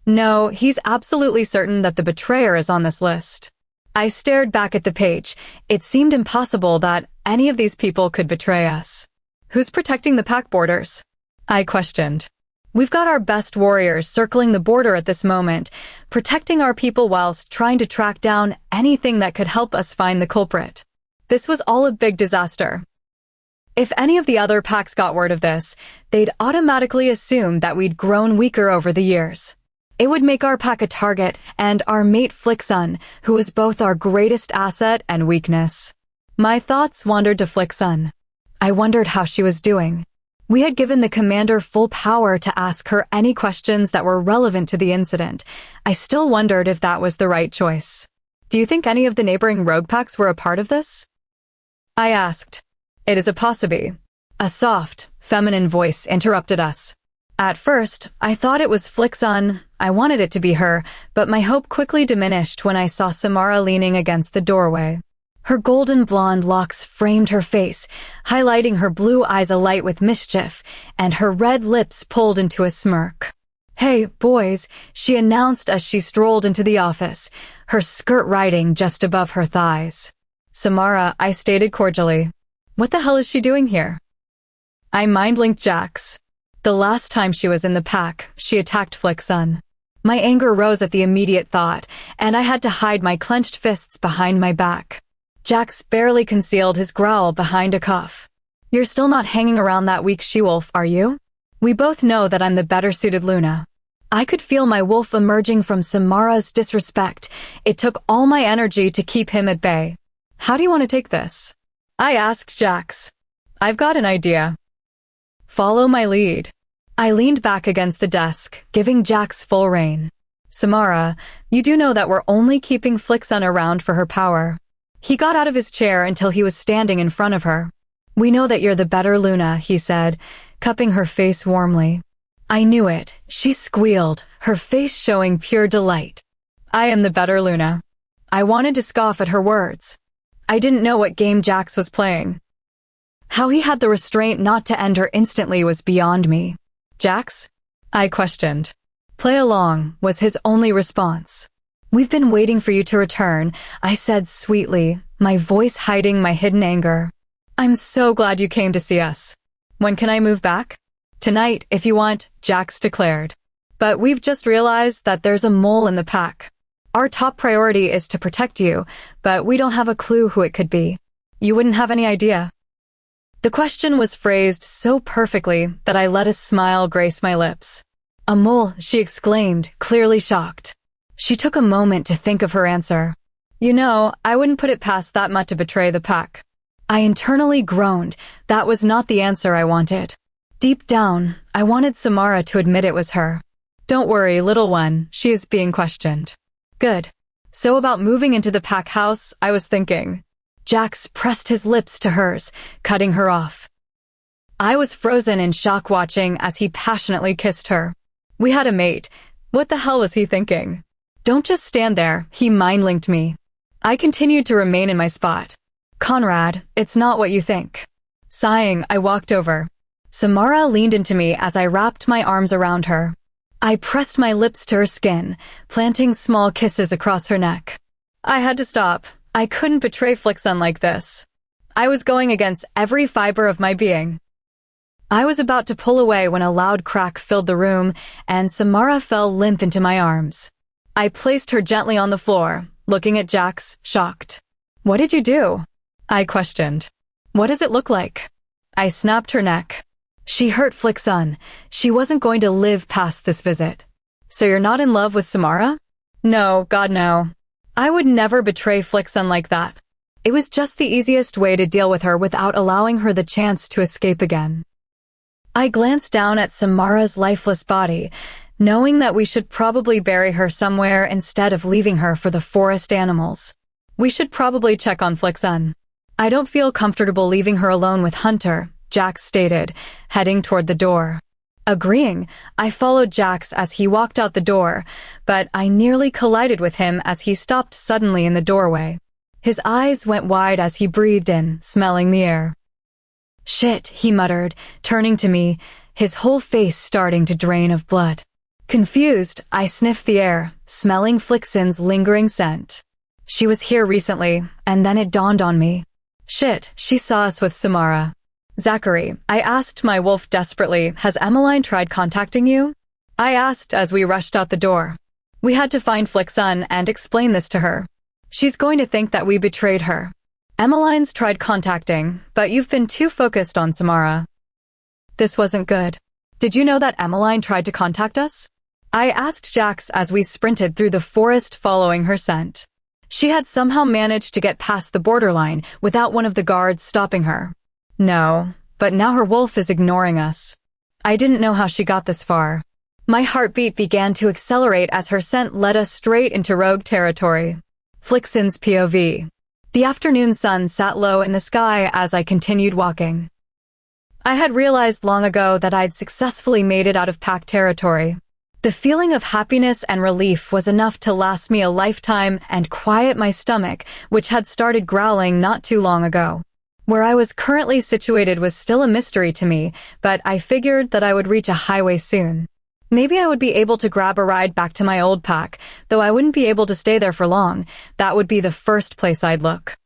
No, he's absolutely certain that the betrayer is on this list. I stared back at the page. It seemed impossible that any of these people could betray us. Who's protecting the pack borders? I questioned. We've got our best warriors circling the border at this moment, protecting our people whilst trying to track down anything that could help us find the culprit. This was all a big disaster. If any of the other packs got word of this, they'd automatically assume that we'd grown weaker over the years. It would make our pack a target and our mate Flixen, who was both our greatest asset and weakness. My thoughts wandered to Flixen. I wondered how she was doing. We had given the commander full power to ask her any questions that were relevant to the incident. I still wondered if that was the right choice. Do you think any of the neighboring rogue packs were a part of this? I asked. It is a possibility. A soft, feminine voice interrupted us. At first, I thought it was Flixen. I wanted it to be her, but my hope quickly diminished when I saw Samara leaning against the doorway. Her golden blonde locks framed her face, highlighting her blue eyes alight with mischief, and her red lips pulled into a smirk. "Hey, boys," she announced as she strolled into the office, her skirt riding just above her thighs. "Samara," I stated cordially. "What the hell is she doing here?" I mind-linked Jax. The last time she was in the pack, she attacked Flixen. My anger rose at the immediate thought, and I had to hide my clenched fists behind my back. Jax barely concealed his growl behind a cuff. "You're still not hanging around that weak she-wolf, are you? We both know that I'm the better-suited Luna." I could feel my wolf emerging from Samara's disrespect. It took all my energy to keep him at bay. "How do you want to take this?" I asked Jax. "I've got an idea. Follow my lead." I leaned back against the desk, giving Jax full rein. "Samara, you do know that we're only keeping Flixen around for her power." He got out of his chair until he was standing in front of her. "We know that you're the better Luna," he said, cupping her face warmly. I knew it. She squealed, her face showing pure delight. "I am the better Luna." I wanted to scoff at her words. I didn't know what game Jax was playing. How he had the restraint not to end her instantly was beyond me. "Jax?" I questioned. "Play along," was his only response. "We've been waiting for you to return," I said sweetly, my voice hiding my hidden anger. "I'm so glad you came to see us. When can I move back?" "Tonight, if you want," Jax declared. "But we've just realized that there's a mole in the pack. Our top priority is to protect you, but we don't have a clue who it could be. You wouldn't have any idea." The question was phrased so perfectly that I let a smile grace my lips. "A mole," she exclaimed, clearly shocked. She took a moment to think of her answer. "You know, I wouldn't put it past that much to betray the pack." I internally groaned. That was not the answer I wanted. Deep down, I wanted Samara to admit it was her. "Don't worry, little one, she is being questioned." "Good. So about moving into the pack house, I was thinking." Jax pressed his lips to hers, cutting her off. I was frozen in shock watching as he passionately kissed her. We had a mate. What the hell was he thinking? "Don't just stand there," he mind-linked me. I continued to remain in my spot. "Conrad, it's not what you think." Sighing, I walked over. Samara leaned into me as I wrapped my arms around her. I pressed my lips to her skin, planting small kisses across her neck. I had to stop. I couldn't betray Flixen like this. I was going against every fiber of my being. I was about to pull away when a loud crack filled the room, and Samara fell limp into my arms. I placed her gently on the floor, looking at Jax, shocked. "What did you do?" I questioned. "What does it look like?" I snapped her neck. "She hurt Flicksun. She wasn't going to live past this visit." "So you're not in love with Samara?" "No, God no. I would never betray Flicksun like that. It was just the easiest way to deal with her without allowing her the chance to escape again." I glanced down at Samara's lifeless body, knowing that we should probably bury her somewhere instead of leaving her for the forest animals. "We should probably check on Flicksun. I don't feel comfortable leaving her alone with Hunter," Jax stated, heading toward the door. Agreeing, I followed Jax as he walked out the door, but I nearly collided with him as he stopped suddenly in the doorway. His eyes went wide as he breathed in, smelling the air. "Shit," he muttered, turning to me, his whole face starting to drain of blood. Confused, I sniffed the air, smelling Flicksun's lingering scent. She was here recently, and then it dawned on me. Shit, she saw us with Samara. "Zachary," I asked my wolf desperately, "has Emmeline tried contacting you?" I asked as we rushed out the door. We had to find Flicksun and explain this to her. She's going to think that we betrayed her. "Emmeline's tried contacting, but you've been too focused on Samara." This wasn't good. "Did you know that Emmeline tried to contact us?" I asked Jax as we sprinted through the forest following her scent. She had somehow managed to get past the borderline without one of the guards stopping her. No, but now her wolf is ignoring us. I didn't know how she got this far. My heartbeat began to accelerate as her scent led us straight into rogue territory. Flicksun's POV. The afternoon sun sat low in the sky as I continued walking. I had realized long ago that I'd successfully made it out of pack territory. The feeling of happiness and relief was enough to last me a lifetime and quiet my stomach, which had started growling not too long ago. Where I was currently situated was still a mystery to me, but I figured that I would reach a highway soon. Maybe I would be able to grab a ride back to my old pack, though I wouldn't be able to stay there for long. That would be the first place I'd look.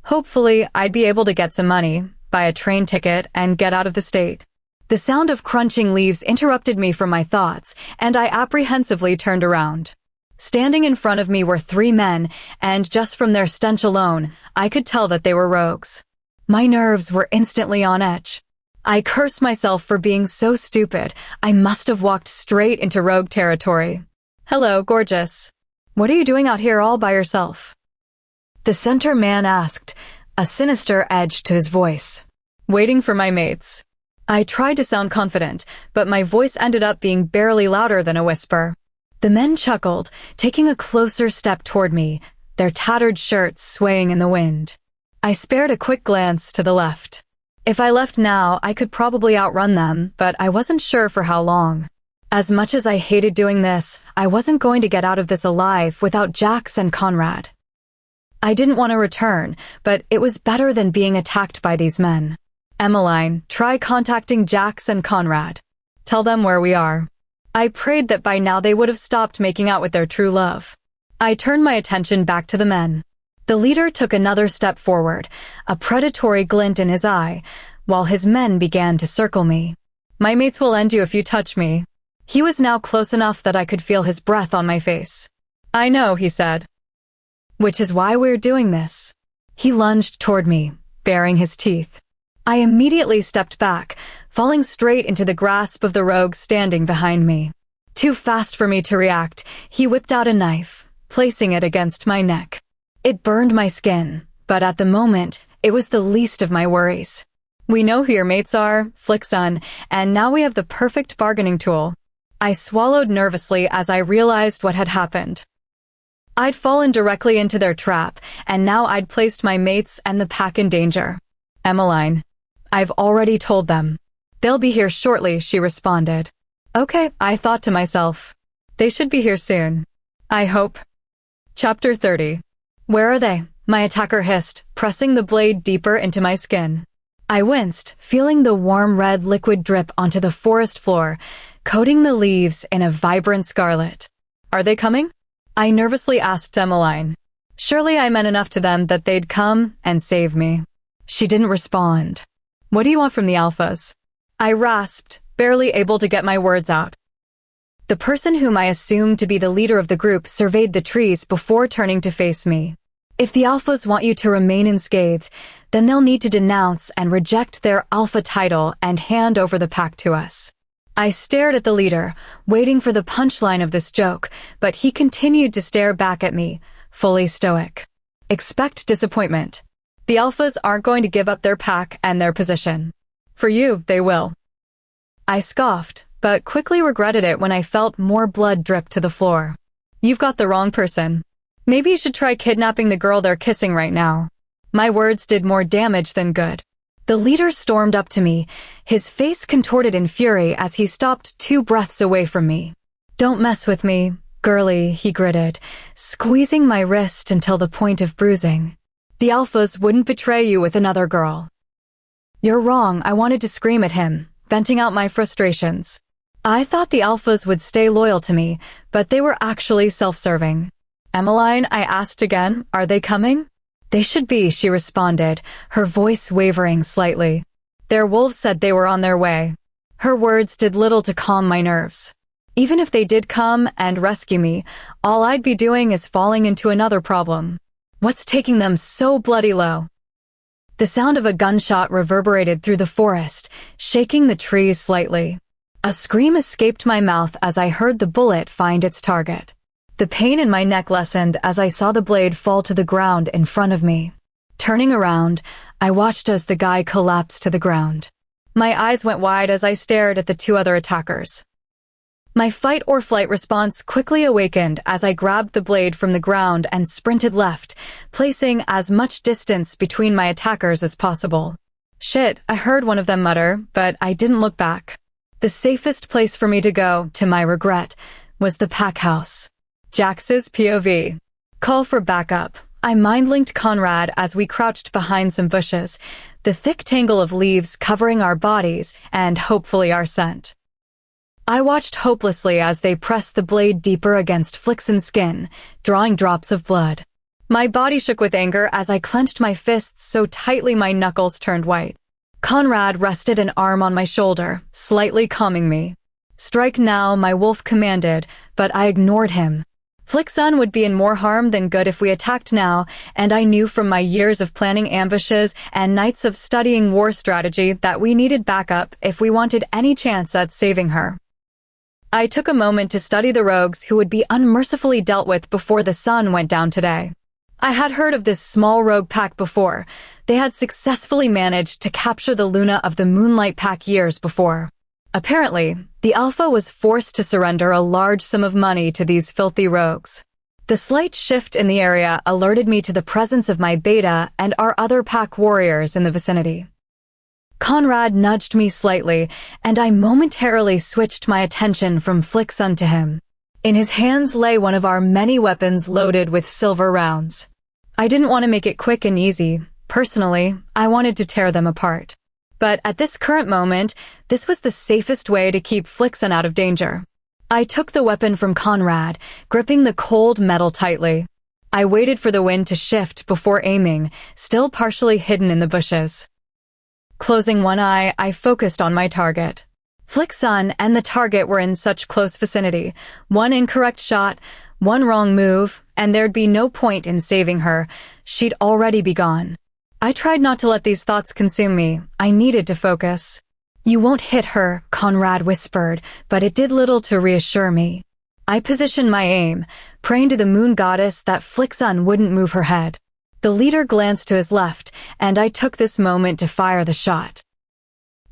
Hopefully, I'd be able to get some money, buy a train ticket, and get out of the state. The sound of crunching leaves interrupted me from my thoughts, and I apprehensively turned around. Standing in front of me were 3 men, and just from their stench alone, I could tell that they were rogues. My nerves were instantly on edge. I cursed myself for being so stupid. I must have walked straight into rogue territory. "Hello, gorgeous. What are you doing out here all by yourself?" The center man asked, a sinister edge to his voice. "Waiting for my mates." I tried to sound confident, but my voice ended up being barely louder than a whisper. The men chuckled, taking a closer step toward me, their tattered shirts swaying in the wind. I spared a quick glance to the left. If I left now, I could probably outrun them, but I wasn't sure for how long. As much as I hated doing this, I wasn't going to get out of this alive without Jax and Conrad. I didn't want to return, but it was better than being attacked by these men. "Emmeline, try contacting Jax and Conrad. Tell them where we are." I prayed that by now they would have stopped making out with their true love. I turned my attention back to the men. The leader took another step forward, a predatory glint in his eye, while his men began to circle me. "My mates will end you if you touch me." He was now close enough that I could feel his breath on my face. "I know," he said. "Which is why we're doing this." He lunged toward me, baring his teeth. I immediately stepped back, falling straight into the grasp of the rogue standing behind me. Too fast for me to react, he whipped out a knife, placing it against my neck. It burned my skin, but at the moment, it was the least of my worries. "We know who your mates are, Flicksun, and now we have the perfect bargaining tool." I swallowed nervously as I realized what had happened. I'd fallen directly into their trap, and now I'd placed my mates and the pack in danger. "Emmeline, I've already told them. They'll be here shortly," she responded. "Okay," I thought to myself. "They should be here soon. I hope." Chapter 30. "Where are they?" my attacker hissed, pressing the blade deeper into my skin. I winced, feeling the warm red liquid drip onto the forest floor, coating the leaves in a vibrant scarlet. "Are they coming?" I nervously asked Emmeline. Surely I meant enough to them that they'd come and save me. She didn't respond. What do you want from the alphas? I rasped, barely able to get my words out. The person whom I assumed to be the leader of the group surveyed the trees before turning to face me. If the alphas want you to remain unscathed, then they'll need to denounce and reject their alpha title and hand over the pack to us. I stared at the leader, waiting for the punchline of this joke, but he continued to stare back at me, fully stoic. Expect disappointment. The alphas aren't going to give up their pack and their position. For you, they will. I scoffed, but quickly regretted it when I felt more blood drip to the floor. You've got the wrong person. Maybe you should try kidnapping the girl they're kissing right now. My words did more damage than good. The leader stormed up to me, his face contorted in fury as he stopped 2 breaths away from me. Don't mess with me, girlie, he gritted, squeezing my wrist until the point of bruising. The alphas wouldn't betray you with another girl. You're wrong, I wanted to scream at him, venting out my frustrations. I thought the alphas would stay loyal to me, but they were actually self-serving. Emmeline, I asked again, are they coming? They should be, she responded, her voice wavering slightly. Their wolves said they were on their way. Her words did little to calm my nerves. Even if they did come and rescue me, all I'd be doing is falling into another problem. What's taking them so bloody low? The sound of a gunshot reverberated through the forest, shaking the trees slightly. A scream escaped my mouth as I heard the bullet find its target. The pain in my neck lessened as I saw the blade fall to the ground in front of me. Turning around, I watched as the guy collapsed to the ground. My eyes went wide as I stared at the 2 other attackers. My fight or flight response quickly awakened as I grabbed the blade from the ground and sprinted left, placing as much distance between my attackers as possible. Shit, I heard one of them mutter, but I didn't look back. The safest place for me to go, to my regret, was the pack house. Jax's POV. Call for backup. I mind-linked Conrad as we crouched behind some bushes, the thick tangle of leaves covering our bodies and hopefully our scent. I watched hopelessly as they pressed the blade deeper against Flixen's skin, drawing drops of blood. My body shook with anger as I clenched my fists so tightly my knuckles turned white. Conrad rested an arm on my shoulder, slightly calming me. Strike now, my wolf commanded, but I ignored him. Flixen would be in more harm than good if we attacked now, and I knew from my years of planning ambushes and nights of studying war strategy that we needed backup if we wanted any chance at saving her. I took a moment to study the rogues who would be unmercifully dealt with before the sun went down today. I had heard of this small rogue pack before. They had successfully managed to capture the Luna of the Moonlight pack years before. Apparently, the Alpha was forced to surrender a large sum of money to these filthy rogues. The slight shift in the area alerted me to the presence of my Beta and our other pack warriors in the vicinity. Conrad nudged me slightly, and I momentarily switched my attention from Flixen to him. In his hands lay one of our many weapons loaded with silver rounds. I didn't want to make it quick and easy. Personally, I wanted to tear them apart. But at this current moment, this was the safest way to keep Flixen out of danger. I took the weapon from Conrad, gripping the cold metal tightly. I waited for the wind to shift before aiming, still partially hidden in the bushes. Closing one eye, I focused on my target. Flixen and the target were in such close vicinity. One incorrect shot, one wrong move, and there'd be no point in saving her. She'd already be gone. I tried not to let these thoughts consume me. I needed to focus. "You won't hit her," Conrad whispered, but it did little to reassure me. I positioned my aim, praying to the moon goddess that Flixen wouldn't move her head. The leader glanced to his left, and I took this moment to fire the shot.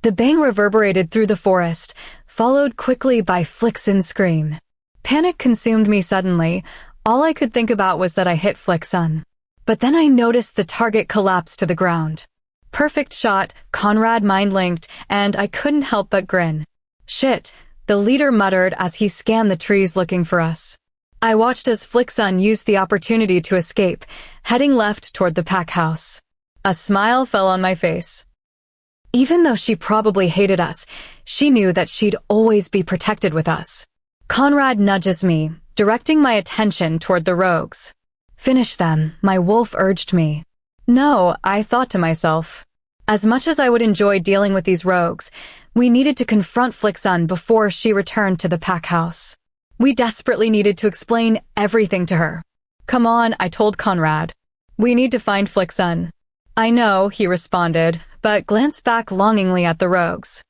The bang reverberated through the forest, followed quickly by Flixen's scream. Panic consumed me suddenly. All I could think about was that I hit Flixen. But then I noticed the target collapse to the ground. Perfect shot, Conrad mind-linked, and I couldn't help but grin. "Shit," the leader muttered as he scanned the trees looking for us. I watched as Flixen used the opportunity to escape, heading left toward the pack house. A smile fell on my face. Even though she probably hated us, she knew that she'd always be protected with us. Conrad nudges me, directing my attention toward the rogues. "Finish them," my wolf urged me. "No," I thought to myself. As much as I would enjoy dealing with these rogues, we needed to confront Flixun before she returned to the pack house. We desperately needed to explain everything to her. Come on, I told Conrad. We need to find Flixun. I know, he responded, but glanced back longingly at the rogues.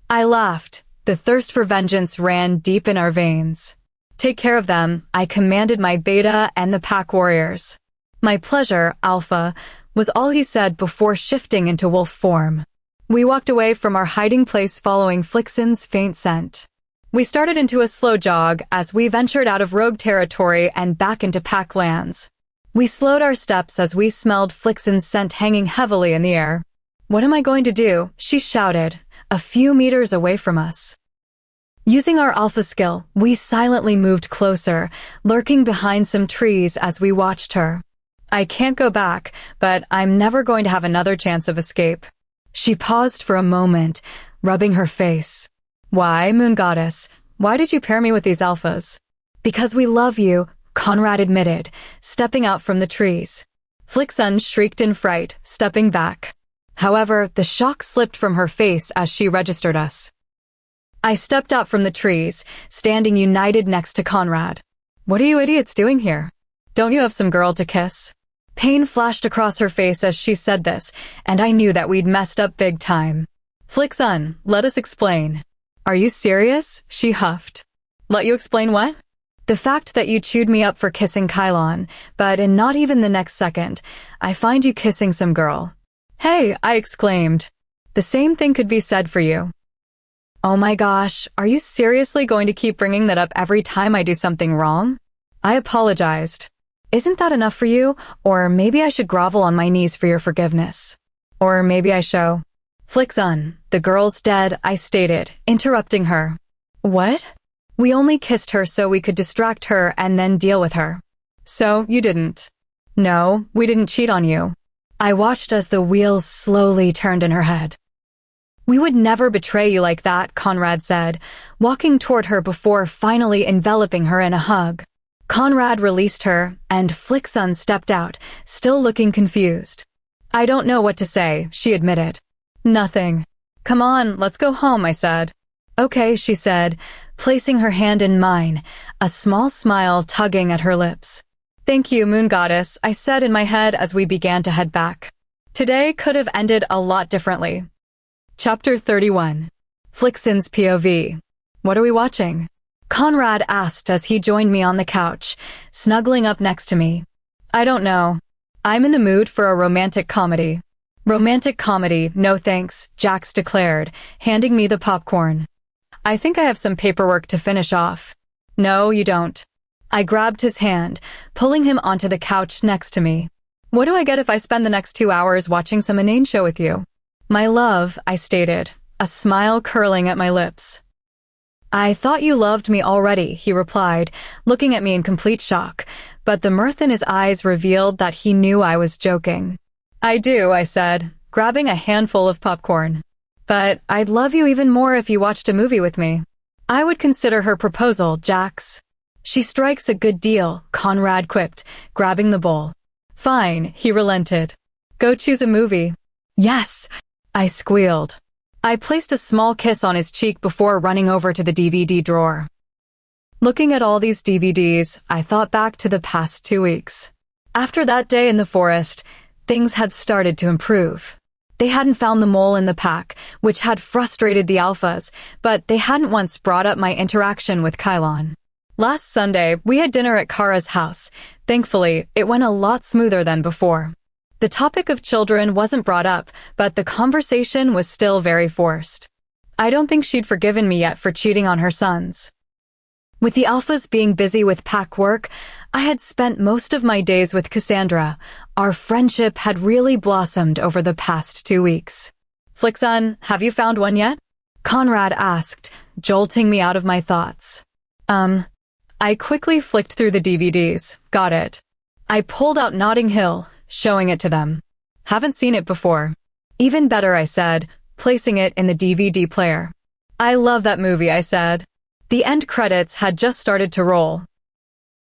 I laughed. The thirst for vengeance ran deep in our veins. Take care of them, I commanded my beta and the pack warriors. My pleasure, Alpha, was all he said before shifting into wolf form. We walked away from our hiding place following Flixun's faint scent. We started into a slow jog as we ventured out of rogue territory and back into pack lands. We slowed our steps as we smelled Flixun's scent hanging heavily in the air. What am I going to do? She shouted, a few meters away from us. Using our alpha skill, we silently moved closer, lurking behind some trees as we watched her. I can't go back, but I'm never going to have another chance of escape. She paused for a moment, rubbing her face. Why, Moon Goddess? Why did you pair me with these alphas? Because we love you, Conrad admitted, stepping out from the trees. Flixun shrieked in fright, stepping back. However, the shock slipped from her face as she registered us. I stepped out from the trees, standing united next to Conrad. What are you idiots doing here? Don't you have some girl to kiss? Pain flashed across her face as she said this, and I knew that we'd messed up big time. Flixun, let us explain. Are you serious? She huffed. Let you explain what? The fact that you chewed me up for kissing Kylon, but in not even the next second, I find you kissing some girl. Hey, I exclaimed. The same thing could be said for you. Oh my gosh, are you seriously going to keep bringing that up every time I do something wrong? I apologized. Isn't that enough for you? Or maybe I should grovel on my knees for your forgiveness. Or maybe I show. Flixun, the girl's dead, I stated, interrupting her. What? We only kissed her so we could distract her and then deal with her. So, you didn't. No, we didn't cheat on you. I watched as the wheels slowly turned in her head. We would never betray you like that, Conrad said, walking toward her before finally enveloping her in a hug. Conrad released her, and Flixun stepped out, still looking confused. I don't know what to say, she admitted. Nothing. Come on, let's go home, I said. Okay, she said, placing her hand in mine, a small smile tugging at her lips. Thank you, Moon Goddess, I said in my head as we began to head back. Today could have ended a lot differently. Chapter 31. Flixun's POV. What are we watching? Conrad asked as he joined me on the couch, snuggling up next to me. I don't know. I'm in the mood for a romantic comedy. Romantic comedy, no thanks, Jax declared, handing me the popcorn. I think I have some paperwork to finish off. No, you don't. I grabbed his hand, pulling him onto the couch next to me. What do I get if I spend the next 2 hours watching some inane show with you? My love, I stated, a smile curling at my lips. I thought you loved me already, he replied, looking at me in complete shock, but the mirth in his eyes revealed that he knew I was joking. I do, I said, grabbing a handful of popcorn. But I'd love you even more if you watched a movie with me. I would consider her proposal, Jax. She strikes a good deal, Conrad quipped, grabbing the bowl. Fine, he relented. Go choose a movie. Yes, I squealed. I placed a small kiss on his cheek before running over to the DVD drawer. Looking at all these DVDs, I thought back to the past 2 weeks. After that day in the forest, things had started to improve. They hadn't found the mole in the pack, which had frustrated the alphas, but they hadn't once brought up my interaction with Kylon. Last Sunday, we had dinner at Kara's house. Thankfully, it went a lot smoother than before. The topic of children wasn't brought up, but the conversation was still very forced. I don't think she'd forgiven me yet for cheating on her sons. With the alphas being busy with pack work, I had spent most of my days with Cassandra. Our friendship had really blossomed over the past 2 weeks. Flixun, have you found one yet? Conrad asked, jolting me out of my thoughts. I quickly flicked through the DVDs. Got it. I pulled out Notting Hill, showing it to them. Haven't seen it before. Even better, I said, placing it in the DVD player. I love that movie, I said. The end credits had just started to roll.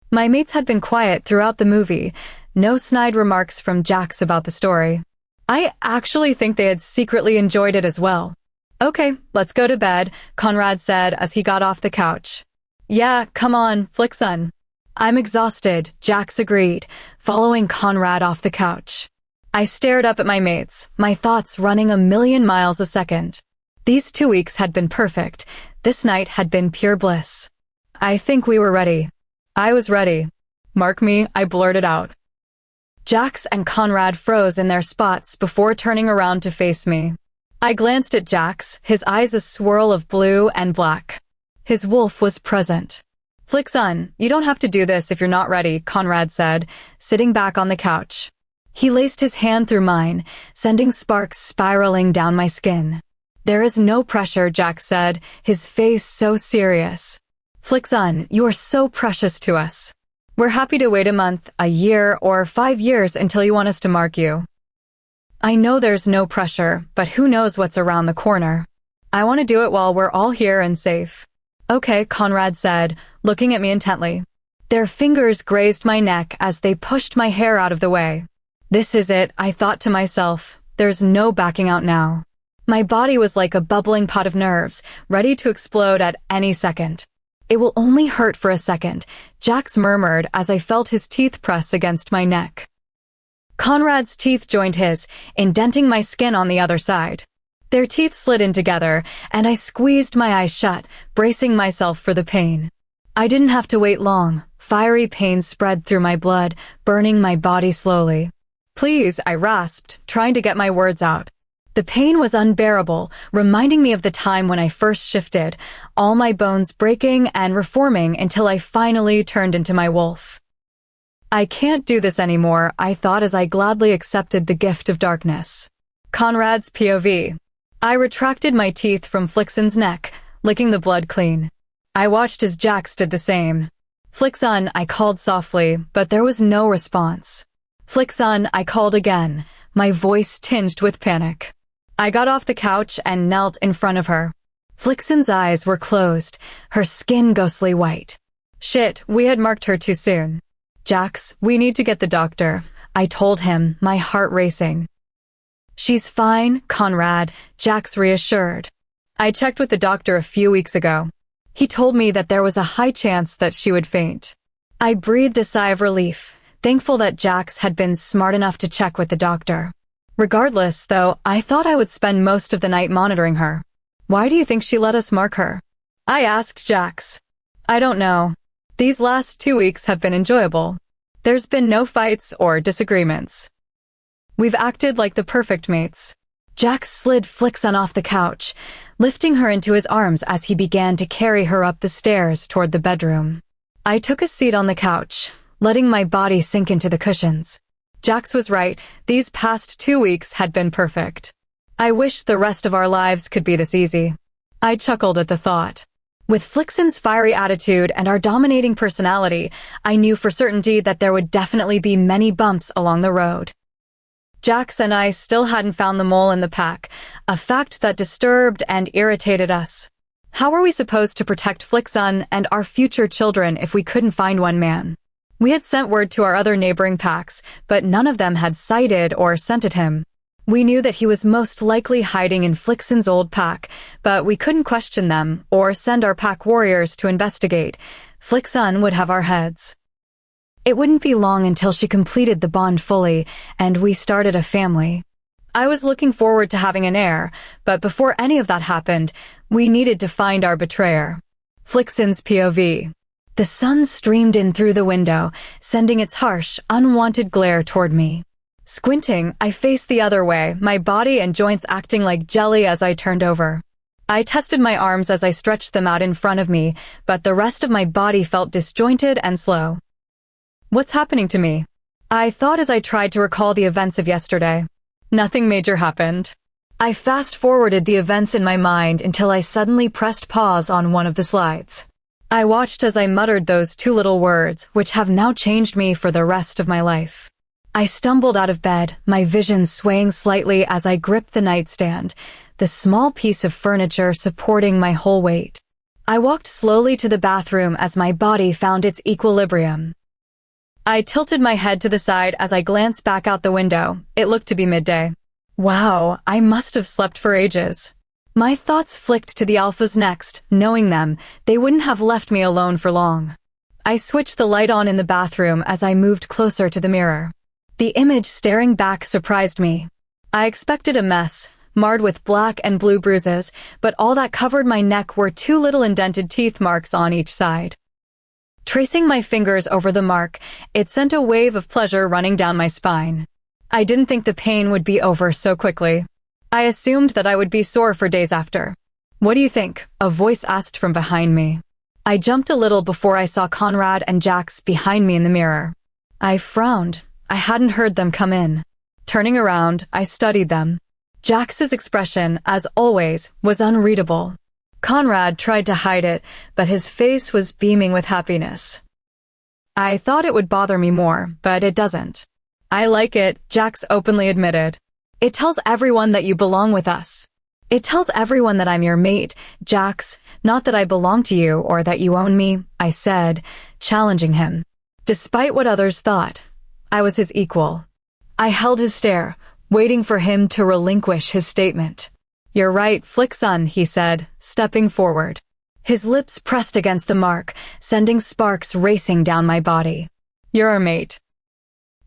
My mates had been quiet throughout the movie, no snide remarks from Jax about the story. I actually think they had secretly enjoyed it as well. Okay, let's go to bed, Conrad said as he got off the couch. Yeah, come on, Flickson. I'm exhausted, Jax agreed, following Conrad off the couch. I stared up at my mates, my thoughts running a million miles a second. These 2 weeks had been perfect. This night had been pure bliss. I think we were ready. I was ready. Mark me, I blurted out. Jax and Conrad froze in their spots before turning around to face me. I glanced at Jax, his eyes a swirl of blue and black. His wolf was present. Flickson, you don't have to do this if you're not ready, Conrad said, sitting back on the couch. He laced his hand through mine, sending sparks spiraling down my skin. There is no pressure, Jax said, his face so serious. Flickson, you are so precious to us. We're happy to wait a month, a year, or 5 years until you want us to mark you. I know there's no pressure, but who knows what's around the corner. I want to do it while we're all here and safe. Okay, Conrad said, looking at me intently. Their fingers grazed my neck as they pushed my hair out of the way. This is it, I thought to myself. There's no backing out now. My body was like a bubbling pot of nerves, ready to explode at any second. It will only hurt for a second, Jax murmured as I felt his teeth press against my neck. Conrad's teeth joined his, indenting my skin on the other side. Their teeth slid in together, and I squeezed my eyes shut, bracing myself for the pain. I didn't have to wait long. Fiery pain spread through my blood, burning my body slowly. Please, I rasped, trying to get my words out. The pain was unbearable, reminding me of the time when I first shifted, all my bones breaking and reforming until I finally turned into my wolf. I can't do this anymore, I thought as I gladly accepted the gift of darkness. Conrad's POV. I retracted my teeth from Flickson's neck, licking the blood clean. I watched as Jax did the same. Flickson, I called softly, but there was no response. Flickson, I called again, my voice tinged with panic. I got off the couch and knelt in front of her. Flickson's eyes were closed, her skin ghostly white. Shit, we had marked her too soon. Jax, we need to get the doctor, I told him, my heart racing. She's fine, Conrad, Jax reassured. I checked with the doctor a few weeks ago. He told me that there was a high chance that she would faint. I breathed a sigh of relief, thankful that Jax had been smart enough to check with the doctor. Regardless, though, I thought I would spend most of the night monitoring her. Why do you think she let us mark her? I asked Jax. I don't know. These last 2 weeks have been enjoyable. There's been no fights or disagreements. We've acted like the perfect mates. Jax slid Flickson off the couch, lifting her into his arms as he began to carry her up the stairs toward the bedroom. I took a seat on the couch, letting my body sink into the cushions. Jax was right, these past 2 weeks had been perfect. I wished the rest of our lives could be this easy. I chuckled at the thought. With Flickson's fiery attitude and our dominating personality, I knew for certainty that there would definitely be many bumps along the road. Jax and I still hadn't found the mole in the pack, a fact that disturbed and irritated us. How were we supposed to protect Flickson and our future children if we couldn't find one man? We had sent word to our other neighboring packs, but none of them had sighted or scented him. We knew that he was most likely hiding in Flickson's old pack, but we couldn't question them or send our pack warriors to investigate. Flickson would have our heads. It wouldn't be long until she completed the bond fully, and we started a family. I was looking forward to having an heir, but before any of that happened, we needed to find our betrayer. Flickson's POV. The sun streamed in through the window, sending its harsh, unwanted glare toward me. Squinting, I faced the other way, my body and joints acting like jelly as I turned over. I tested my arms as I stretched them out in front of me, but the rest of my body felt disjointed and slow. What's happening to me? I thought as I tried to recall the events of yesterday. Nothing major happened. I fast-forwarded the events in my mind until I suddenly pressed pause on one of the slides. I watched as I muttered those 2 little words, which have now changed me for the rest of my life. I stumbled out of bed, my vision swaying slightly as I gripped the nightstand, the small piece of furniture supporting my whole weight. I walked slowly to the bathroom as my body found its equilibrium. I tilted my head to the side as I glanced back out the window. It looked to be midday. Wow, I must have slept for ages. My thoughts flicked to the alphas next. Knowing them, they wouldn't have left me alone for long. I switched the light on in the bathroom as I moved closer to the mirror. The image staring back surprised me. I expected a mess, marred with black and blue bruises, but all that covered my neck were 2 little indented teeth marks on each side. Tracing my fingers over the mark, it sent a wave of pleasure running down my spine. I didn't think the pain would be over so quickly. I assumed that I would be sore for days after. "What do you think?" a voice asked from behind me. I jumped a little before I saw Conrad and Jax behind me in the mirror. I frowned. I hadn't heard them come in. Turning around, I studied them. Jax's expression, as always, was unreadable. Conrad tried to hide it, but his face was beaming with happiness. I thought it would bother me more, but it doesn't. "I like it," Jax openly admitted. "It tells everyone that you belong with us. It tells everyone that I'm your mate, Jax, not that I belong to you or that you own me," I said, challenging him. Despite what others thought, I was his equal. I held his stare, waiting for him to relinquish his statement. "You're right, Flickson," he said, stepping forward. His lips pressed against the mark, sending sparks racing down my body. "You're our mate."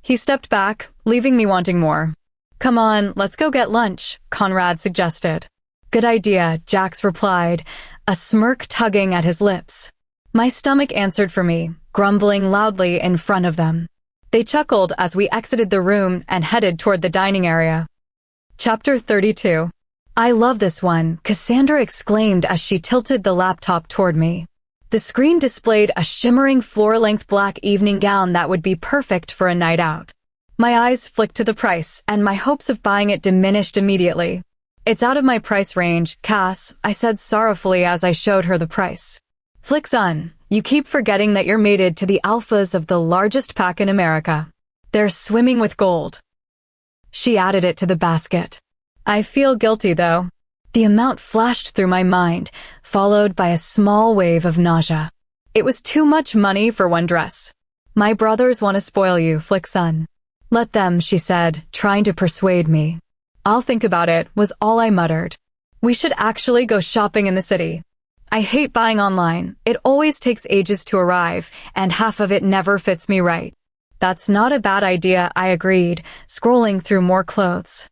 He stepped back, leaving me wanting more. "Come on, let's go get lunch," Conrad suggested. "Good idea," Jax replied, a smirk tugging at his lips. My stomach answered for me, grumbling loudly in front of them. They chuckled as we exited the room and headed toward the dining area. Chapter 32. "I love this one," Cassandra exclaimed as she tilted the laptop toward me. The screen displayed a shimmering floor-length black evening gown that would be perfect for a night out. My eyes flicked to the price, and my hopes of buying it diminished immediately. "It's out of my price range, Cass," I said sorrowfully as I showed her the price. "Flickson, you keep forgetting that you're mated to the alphas of the largest pack in America. They're swimming with gold." She added it to the basket. I feel guilty, though. The amount flashed through my mind, followed by a small wave of nausea. It was too much money for one dress. "My brothers want to spoil you, Flickson." "Let them," she said, trying to persuade me. "I'll think about it," was all I muttered. "We should actually go shopping in the city. I hate buying online. It always takes ages to arrive, and half of it never fits me right." "That's not a bad idea," I agreed, scrolling through more clothes.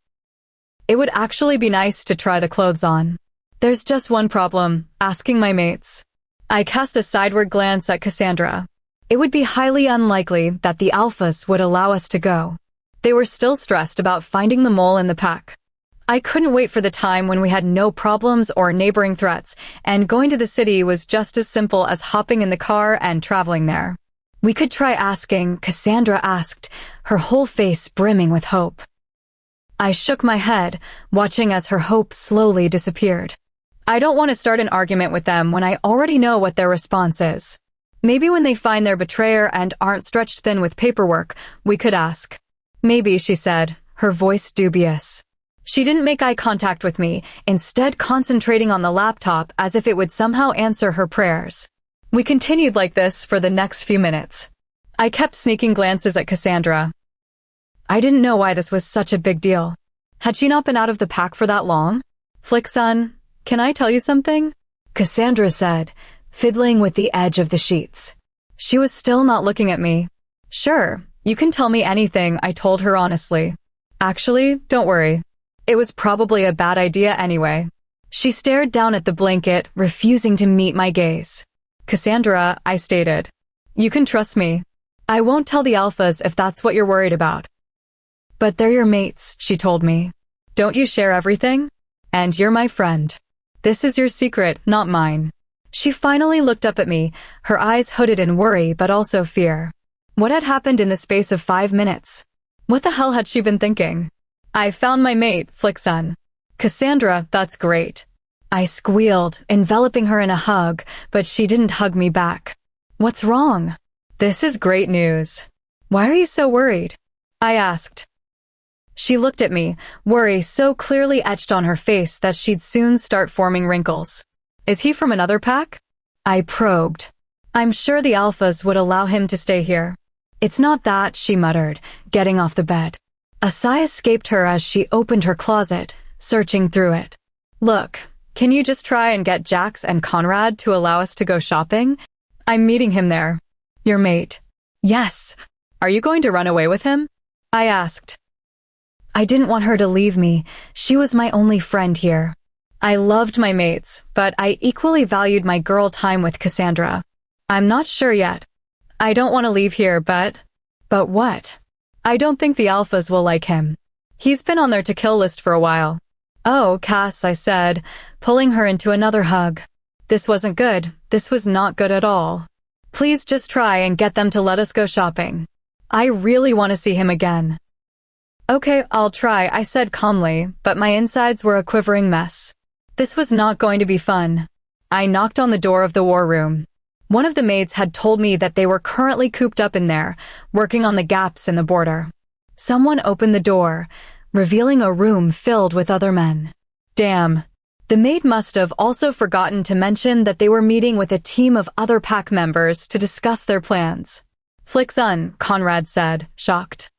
It would actually be nice to try the clothes on. There's just one problem, asking my mates. I cast a sideward glance at Cassandra. It would be highly unlikely that the alphas would allow us to go. They were still stressed about finding the mole in the pack. I couldn't wait for the time when we had no problems or neighboring threats, and going to the city was just as simple as hopping in the car and traveling there. "We could try asking," Cassandra asked, her whole face brimming with hope. I shook my head, watching as her hope slowly disappeared. I don't want to start an argument with them when I already know what their response is. Maybe when they find their betrayer and aren't stretched thin with paperwork, we could ask. "Maybe," she said, her voice dubious. She didn't make eye contact with me, instead concentrating on the laptop as if it would somehow answer her prayers. We continued like this for the next few minutes. I kept sneaking glances at Cassandra. I didn't know why this was such a big deal. Had she not been out of the pack for that long? "Flickson, can I tell you something?" Cassandra said, fiddling with the edge of the sheets. She was still not looking at me. "Sure, you can tell me anything," I told her honestly. "Actually, don't worry. It was probably a bad idea anyway." She stared down at the blanket, refusing to meet my gaze. "Cassandra," I stated, "you can trust me. I won't tell the alphas if that's what you're worried about." "But they're your mates," she told me. "Don't you share everything? And you're my friend. This is your secret, not mine." She finally looked up at me, her eyes hooded in worry but also fear. What had happened in the space of 5 minutes? What the hell had she been thinking? "I found my mate, Flickson." "Cassandra, that's great." I squealed, enveloping her in a hug, but she didn't hug me back. "What's wrong?" "This is great news." "Why are you so worried?" I asked. She looked at me, worry so clearly etched on her face that she'd soon start forming wrinkles. "Is he from another pack?" I probed. "I'm sure the alphas would allow him to stay here." "It's not that," she muttered, getting off the bed. A sigh escaped her as she opened her closet, searching through it. Look, can you just try and get Jax and Conrad to allow us to go shopping? I'm meeting him there. Your mate. Yes. Are you going to run away with him? I asked. I didn't want her to leave me. She was my only friend here. I loved my mates, but I equally valued my girl time with Cassandra. I'm not sure yet. I don't want to leave here, but what? I don't think the alphas will like him. He's been on their to-kill list for a while. Oh, Cass, I said, pulling her into another hug. This wasn't good. This was not good at all. Please just try and get them to let us go shopping. I really want to see him again. Okay, I'll try, I said calmly, but my insides were a quivering mess. This was not going to be fun. I knocked on the door of the war room. One of the maids had told me that they were currently cooped up in there, working on the gaps in the border. Someone opened the door, revealing a room filled with other men. Damn. The maid must have also forgotten to mention that they were meeting with a team of other pack members to discuss their plans. Flicks on, Conrad said, shocked.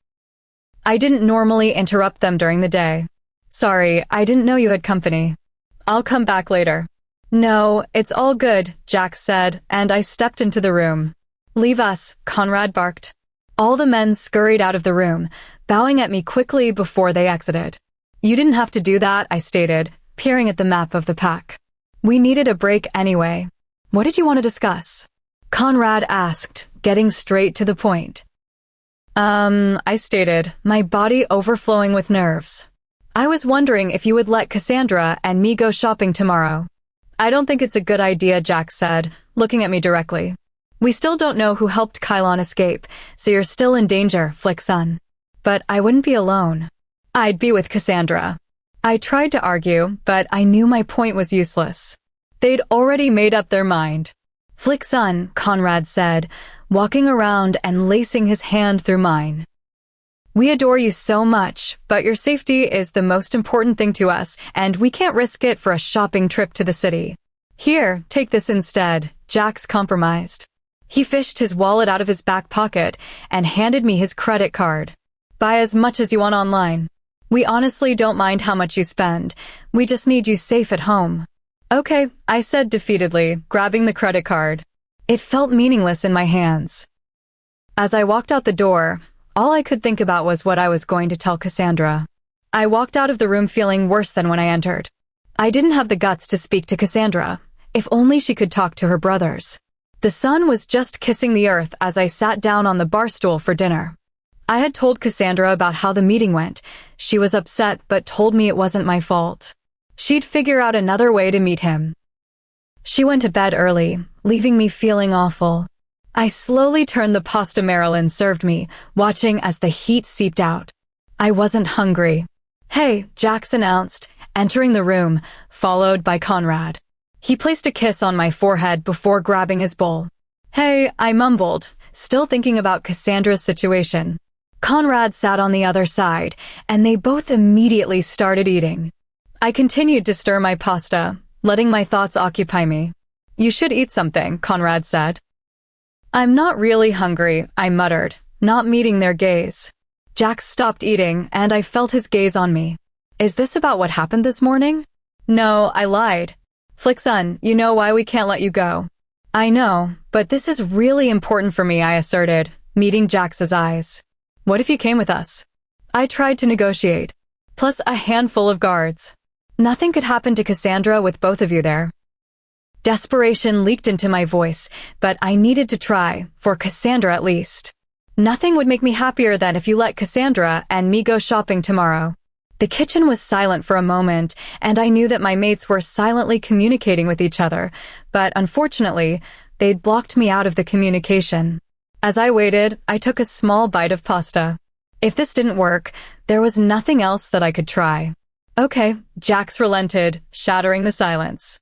I didn't normally interrupt them during the day. Sorry, I didn't know you had company. I'll come back later. No, it's all good, Jax said, and I stepped into the room. Leave us, Conrad barked. All the men scurried out of the room, bowing at me quickly before they exited. You didn't have to do that, I stated, peering at the map of the pack. We needed a break anyway. What did you want to discuss? Conrad asked, getting straight to the point. I stated, my body overflowing with nerves. I was wondering if you would let Cassandra and me go shopping tomorrow. I don't think it's a good idea, Jax said, looking at me directly. We still don't know who helped Kylon escape, so you're still in danger, Flickson. But I wouldn't be alone. I'd be with Cassandra. I tried to argue, but I knew my point was useless. They'd already made up their mind. Flickson, Conrad said, walking around and lacing his hand through mine. We adore you so much, but your safety is the most important thing to us, and we can't risk it for a shopping trip to the city. Here, take this instead, Jax compromised. He fished his wallet out of his back pocket and handed me his credit card. Buy as much as you want online. We honestly don't mind how much you spend. We just need you safe at home. Okay, I said defeatedly, grabbing the credit card. It felt meaningless in my hands. As I walked out the door, all I could think about was what I was going to tell Cassandra. I walked out of the room feeling worse than when I entered. I didn't have the guts to speak to Cassandra. If only she could talk to her brothers. The sun was just kissing the earth as I sat down on the bar stool for dinner. I had told Cassandra about how the meeting went. She was upset but told me it wasn't my fault. She'd figure out another way to meet him. She went to bed early, leaving me feeling awful. I slowly turned the pasta Marilyn served me, watching as the heat seeped out. I wasn't hungry. Hey, Jax announced, entering the room, followed by Conrad. He placed a kiss on my forehead before grabbing his bowl. Hey, I mumbled, still thinking about Cassandra's situation. Conrad sat on the other side, and they both immediately started eating. I continued to stir my pasta, letting my thoughts occupy me. You should eat something, Conrad said. I'm not really hungry, I muttered, not meeting their gaze. Jax stopped eating, and I felt his gaze on me. Is this about what happened this morning? No, I lied. Flickson, you know why we can't let you go. I know, but this is really important for me, I asserted, meeting Jax's eyes. What if you came with us? I tried to negotiate. Plus a handful of guards. Nothing could happen to Cassandra with both of you there. Desperation leaked into my voice, but I needed to try, for Cassandra at least. Nothing would make me happier than if you let Cassandra and me go shopping tomorrow. The kitchen was silent for a moment, and I knew that my mates were silently communicating with each other, but unfortunately, they'd blocked me out of the communication. As I waited, I took a small bite of pasta. If this didn't work, there was nothing else that I could try. Okay, Jax relented, shattering the silence.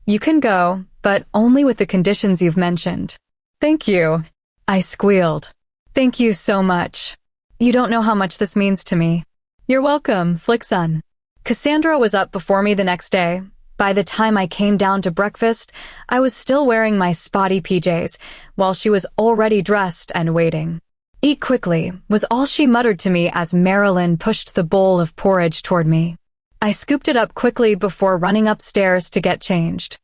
You can go, but only with the conditions you've mentioned. Thank you. I squealed. Thank you so much. You don't know how much this means to me. You're welcome, Flickson. Cassandra was up before me the next day. By the time I came down to breakfast, I was still wearing my spotty PJs, while she was already dressed and waiting. "Eat quickly," was all she muttered to me as Marilyn pushed the bowl of porridge toward me. I scooped it up quickly before running upstairs to get changed.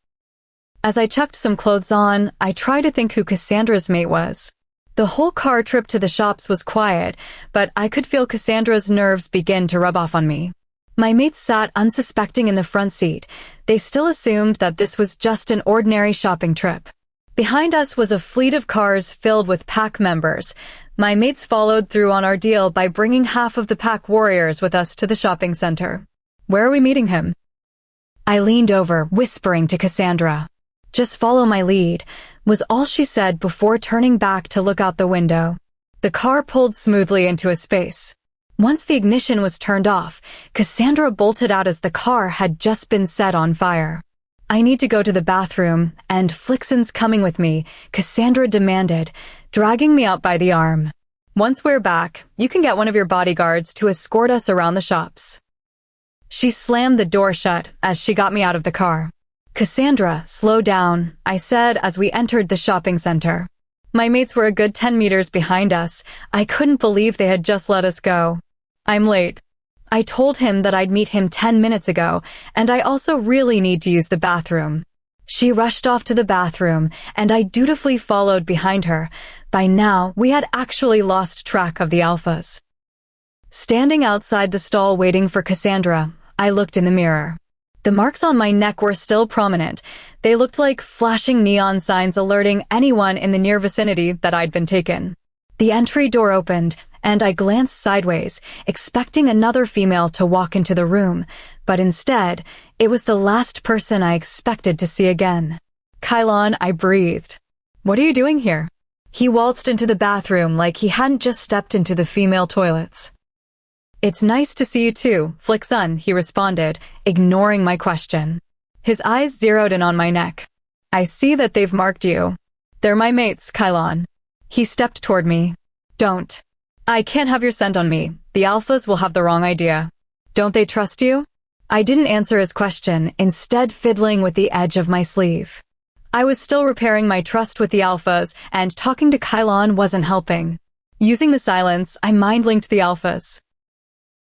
As I chucked some clothes on, I tried to think who Cassandra's mate was. The whole car trip to the shops was quiet, but I could feel Cassandra's nerves begin to rub off on me. My mates sat unsuspecting in the front seat. They still assumed that this was just an ordinary shopping trip. Behind us was a fleet of cars filled with pack members. My mates followed through on our deal by bringing half of the pack warriors with us to the shopping center. "Where are we meeting him?" I leaned over, whispering to Cassandra. "Just follow my lead," was all she said before turning back to look out the window. The car pulled smoothly into a space. Once the ignition was turned off, Cassandra bolted out as the car had just been set on fire. "I need to go to the bathroom, and Flixen's coming with me," Cassandra demanded, dragging me out by the arm. "Once we're back, you can get one of your bodyguards to escort us around the shops." She slammed the door shut as she got me out of the car. "Cassandra, slow down," I said as we entered the shopping center. My mates were a good 10 meters behind us. I couldn't believe they had just let us go. "I'm late." I told him that I'd meet him 10 minutes ago, and I also really need to use the bathroom. She rushed off to the bathroom, and I dutifully followed behind her. By now, we had actually lost track of the alphas. Standing outside the stall waiting for Cassandra, I looked in the mirror. The marks on my neck were still prominent. They looked like flashing neon signs alerting anyone in the near vicinity that I'd been taken. The entry door opened, and I glanced sideways, expecting another female to walk into the room, but instead, it was the last person I expected to see again. "Kylon," I breathed. "What are you doing here?" He waltzed into the bathroom like he hadn't just stepped into the female toilets. "It's nice to see you too, Flixen," he responded, ignoring my question. His eyes zeroed in on my neck. "I see that they've marked you. They're my mates, Kylon." He stepped toward me. "Don't. I can't have your scent on me. The alphas will have the wrong idea." "Don't they trust you?" I didn't answer his question, instead fiddling with the edge of my sleeve. I was still repairing my trust with the alphas, and talking to Kylon wasn't helping. Using the silence, I mind-linked the alphas.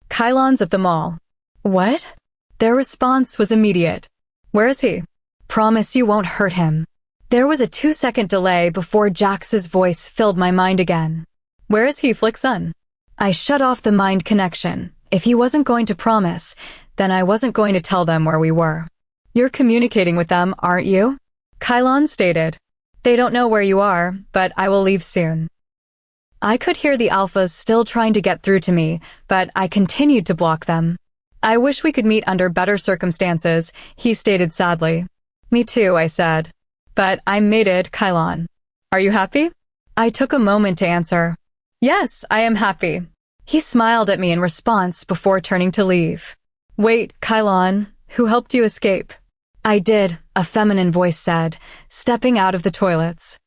"Kylon's at the mall." "What?" Their response was immediate. "Where is he?" "Promise you won't hurt him." There was a 2-second delay before Jax's voice filled my mind again. "Where is he, Flixen?" I shut off the mind connection. If he wasn't going to promise, then I wasn't going to tell them where we were. "You're communicating with them, aren't you?" Kylon stated. "They don't know where you are, but I will leave soon." I could hear the alphas still trying to get through to me, but I continued to block them. "I wish we could meet under better circumstances," he stated sadly. "Me too," I said. "But I'm mated, Kylon. Are you happy?" I took a moment to answer. "Yes, I am happy." He smiled at me in response before turning to leave. "Wait, Kylon, who helped you escape?" "I did," a feminine voice said, stepping out of the toilets.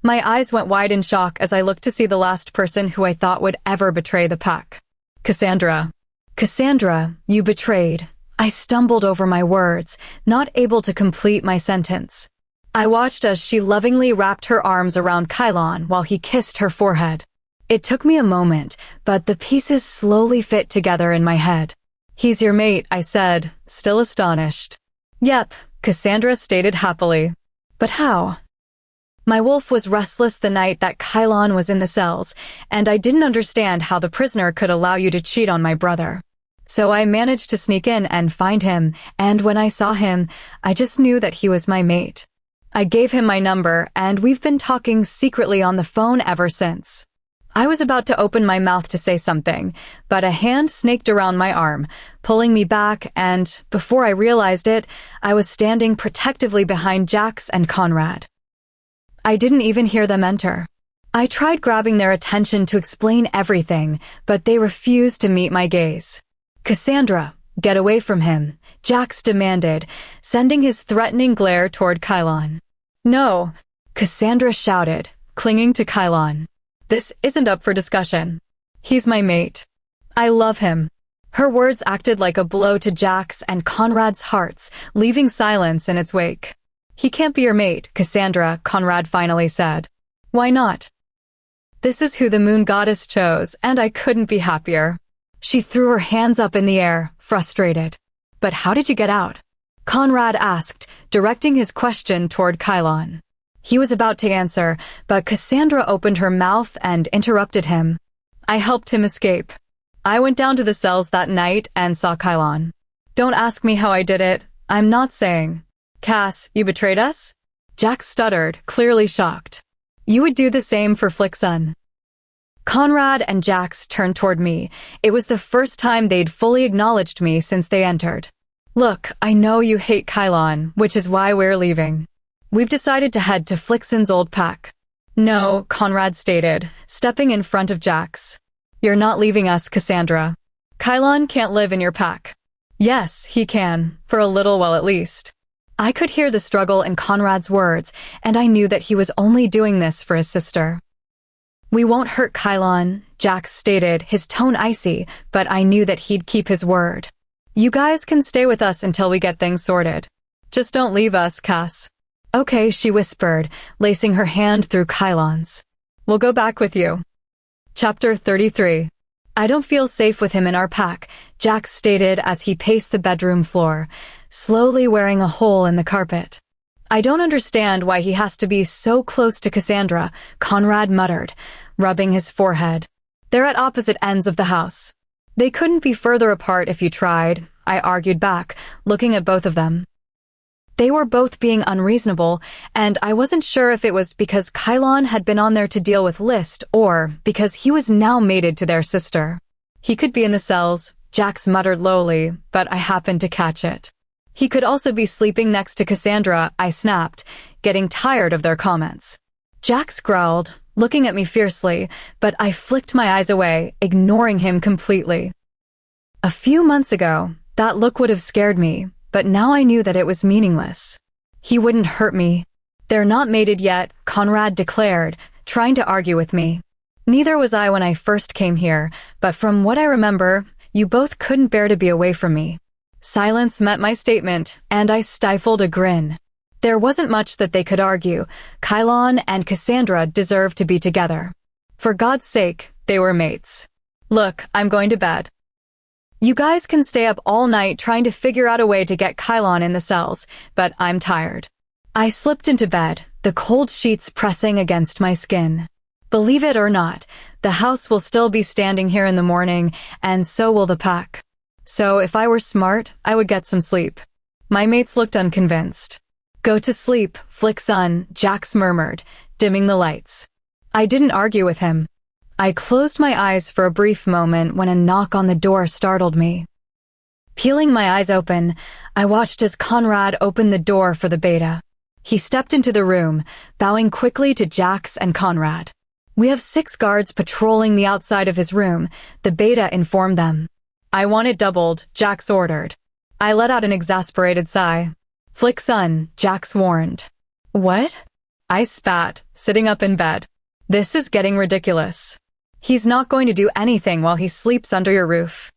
My eyes went wide in shock as I looked to see the last person who I thought would ever betray the pack. "Cassandra." "Cassandra, you betrayed." I stumbled over my words, not able to complete my sentence. I watched as she lovingly wrapped her arms around Kylon while he kissed her forehead. It took me a moment, but the pieces slowly fit together in my head. "He's your mate," I said, still astonished. "Yep," Cassandra stated happily. "But how?" My wolf was restless the night that Kylon was in the cells, and I didn't understand how the prisoner could allow you to cheat on my brother. So I managed to sneak in and find him, and when I saw him, I just knew that he was my mate. I gave him my number, and we've been talking secretly on the phone ever since. I was about to open my mouth to say something, but a hand snaked around my arm, pulling me back, and before I realized it, I was standing protectively behind Jax and Conrad. I didn't even hear them enter. I tried grabbing their attention to explain everything, but they refused to meet my gaze. "Cassandra, get away from him," Jax demanded, sending his threatening glare toward Kylon. "No," Cassandra shouted, clinging to Kylon. "This isn't up for discussion. He's my mate. I love him." Her words acted like a blow to Jax and Conrad's hearts, leaving silence in its wake. "He can't be your mate, Cassandra," Conrad finally said. "Why not?" This is who the moon goddess chose, and I couldn't be happier. She threw her hands up in the air, frustrated. But how did you get out? Conrad asked, directing his question toward Kylon. He was about to answer, but Cassandra opened her mouth and interrupted him. I helped him escape. I went down to the cells that night and saw Kylon. Don't ask me how I did it. I'm not saying. Cass, you betrayed us? Jack stuttered, clearly shocked. You would do the same for Flickson. Conrad and Jax turned toward me. It was the first time they'd fully acknowledged me since they entered. Look, I know you hate Kylon, which is why we're leaving. We've decided to head to Flickson's old pack. No, Conrad stated, stepping in front of Jax. You're not leaving us, Cassandra. Kylon can't live in your pack. Yes, he can, for a little while at least. I could hear the struggle in Conrad's words, and I knew that he was only doing this for his sister. We won't hurt Kylon, Jax stated, his tone icy, but I knew that he'd keep his word. You guys can stay with us until we get things sorted. Just don't leave us, Cass. Okay, she whispered, lacing her hand through Kylon's. We'll go back with you. Chapter 33. I don't feel safe with him in our pack, Jax stated as he paced the bedroom floor, slowly wearing a hole in the carpet. I don't understand why he has to be so close to Cassandra, Conrad muttered, rubbing his forehead. They're at opposite ends of the house. They couldn't be further apart if you tried, I argued back, looking at both of them. They were both being unreasonable, and I wasn't sure if it was because Kylon had been on there to deal with List or because he was now mated to their sister. He could be in the cells, Jax muttered lowly, but I happened to catch it. He could also be sleeping next to Cassandra, I snapped, getting tired of their comments. Jax growled, looking at me fiercely, but I flicked my eyes away, ignoring him completely. A few months ago, that look would have scared me, but now I knew that it was meaningless. He wouldn't hurt me. They're not mated yet, Conrad declared, trying to argue with me. Neither was I when I first came here, but from what I remember, you both couldn't bear to be away from me. Silence met my statement, and I stifled a grin. There wasn't much that they could argue. Kylon and Cassandra deserved to be together. For God's sake, they were mates. Look, I'm going to bed. You guys can stay up all night trying to figure out a way to get Kylon in the cells, but I'm tired. I slipped into bed, the cold sheets pressing against my skin. Believe it or not, the house will still be standing here in the morning, and so will the pack. So if I were smart, I would get some sleep. My mates looked unconvinced. Go to sleep, Flickson, Jax murmured, dimming the lights. I didn't argue with him. I closed my eyes for a brief moment when a knock on the door startled me. Peeling my eyes open, I watched as Conrad opened the door for the beta. He stepped into the room, bowing quickly to Jax and Conrad. We have 6 guards patrolling the outside of his room, the beta informed them. I want it doubled, Jax ordered. I let out an exasperated sigh. Flickson, Jax warned. What? I spat, sitting up in bed. This is getting ridiculous. He's not going to do anything while he sleeps under your roof.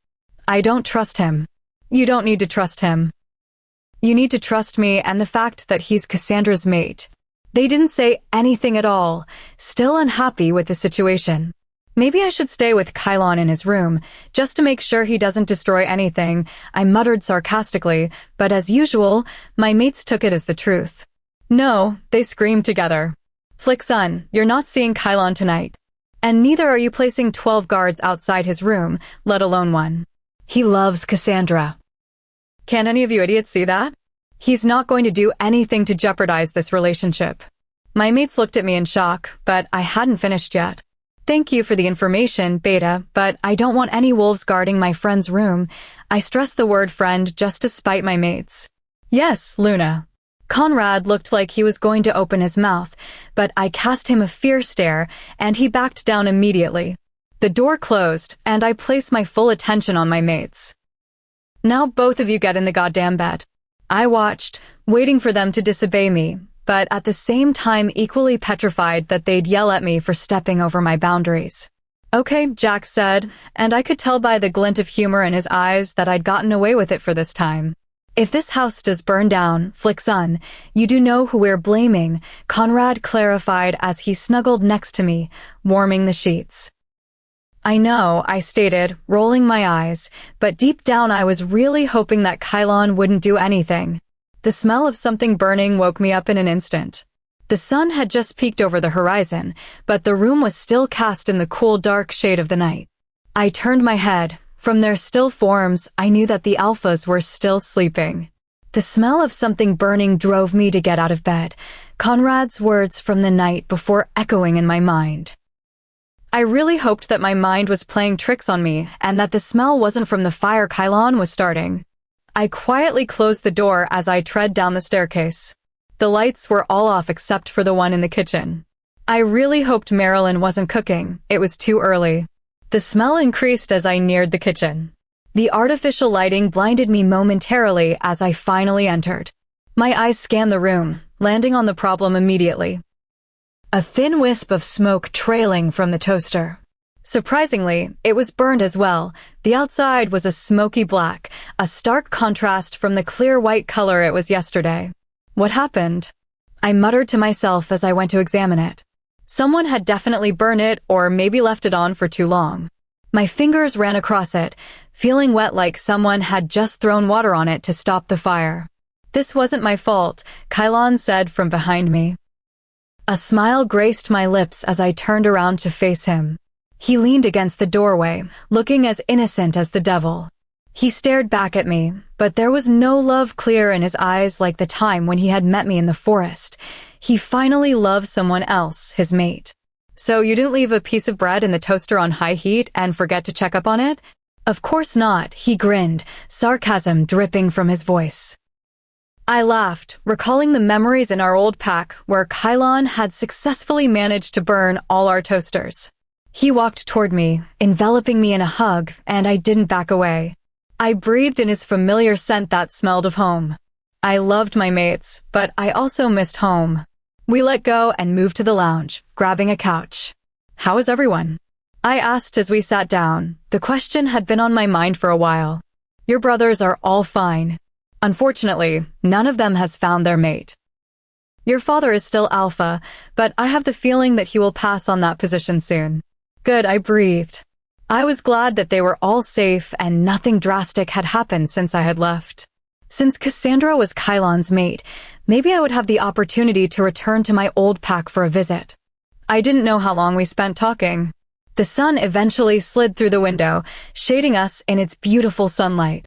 I don't trust him. You don't need to trust him. You need to trust me and the fact that he's Cassandra's mate. They didn't say anything at all, still unhappy with the situation. Maybe I should stay with Kylon in his room, just to make sure he doesn't destroy anything, I muttered sarcastically, but as usual, my mates took it as the truth. No, they screamed together. Flickson, you're not seeing Kylon tonight. And neither are you placing 12 guards outside his room, let alone one. He loves Cassandra. Can't any of you idiots see that? He's not going to do anything to jeopardize this relationship. My mates looked at me in shock, but I hadn't finished yet. Thank you for the information, Beta, but I don't want any wolves guarding my friend's room. I stressed the word friend just to spite my mates. Yes, Luna. Conrad looked like he was going to open his mouth, but I cast him a fierce stare, and he backed down immediately. The door closed, and I placed my full attention on my mates. Now both of you get in the goddamn bed. I watched, waiting for them to disobey me, but at the same time equally petrified that they'd yell at me for stepping over my boundaries. Okay, Jack said, and I could tell by the glint of humor in his eyes that I'd gotten away with it for this time. If this house does burn down, Flickson, you do know who we're blaming, Conrad clarified as he snuggled next to me, warming the sheets. I know, I stated, rolling my eyes, but deep down I was really hoping that Kylon wouldn't do anything. The smell of something burning woke me up in an instant. The sun had just peeked over the horizon, but the room was still cast in the cool dark shade of the night. I turned my head. From their still forms, I knew that the alphas were still sleeping. The smell of something burning drove me to get out of bed, Conrad's words from the night before echoing in my mind. I really hoped that my mind was playing tricks on me and that the smell wasn't from the fire Kylon was starting. I quietly closed the door as I tread down the staircase. The lights were all off except for the one in the kitchen. I really hoped Marilyn wasn't cooking. It was too early. The smell increased as I neared the kitchen. The artificial lighting blinded me momentarily as I finally entered. My eyes scanned the room, landing on the problem immediately. A thin wisp of smoke trailing from the toaster. Surprisingly, it was burned as well. The outside was a smoky black, a stark contrast from the clear white color it was yesterday. What happened? I muttered to myself as I went to examine it. Someone had definitely burned it or maybe left it on for too long. My fingers ran across it, feeling wet like someone had just thrown water on it to stop the fire. This wasn't my fault, Kylon said from behind me. A smile graced my lips as I turned around to face him. He leaned against the doorway, looking as innocent as the devil. He stared back at me, but there was no love clear in his eyes like the time when he had met me in the forest. He finally loved someone else, his mate. So you didn't leave a piece of bread in the toaster on high heat and forget to check up on it? Of course not, he grinned, sarcasm dripping from his voice. I laughed, recalling the memories in our old pack where Kylon had successfully managed to burn all our toasters. He walked toward me, enveloping me in a hug, and I didn't back away. I breathed in his familiar scent that smelled of home. I loved my mates, but I also missed home. We let go and moved to the lounge, grabbing a couch. How is everyone? I asked as we sat down. The question had been on my mind for a while. Your brothers are all fine. Unfortunately, none of them has found their mate. Your father is still alpha, but I have the feeling that he will pass on that position soon. Good, I breathed. I was glad that they were all safe and nothing drastic had happened since I had left. Since Cassandra was Kylon's mate, maybe I would have the opportunity to return to my old pack for a visit. I didn't know how long we spent talking. The sun eventually slid through the window, shading us in its beautiful sunlight.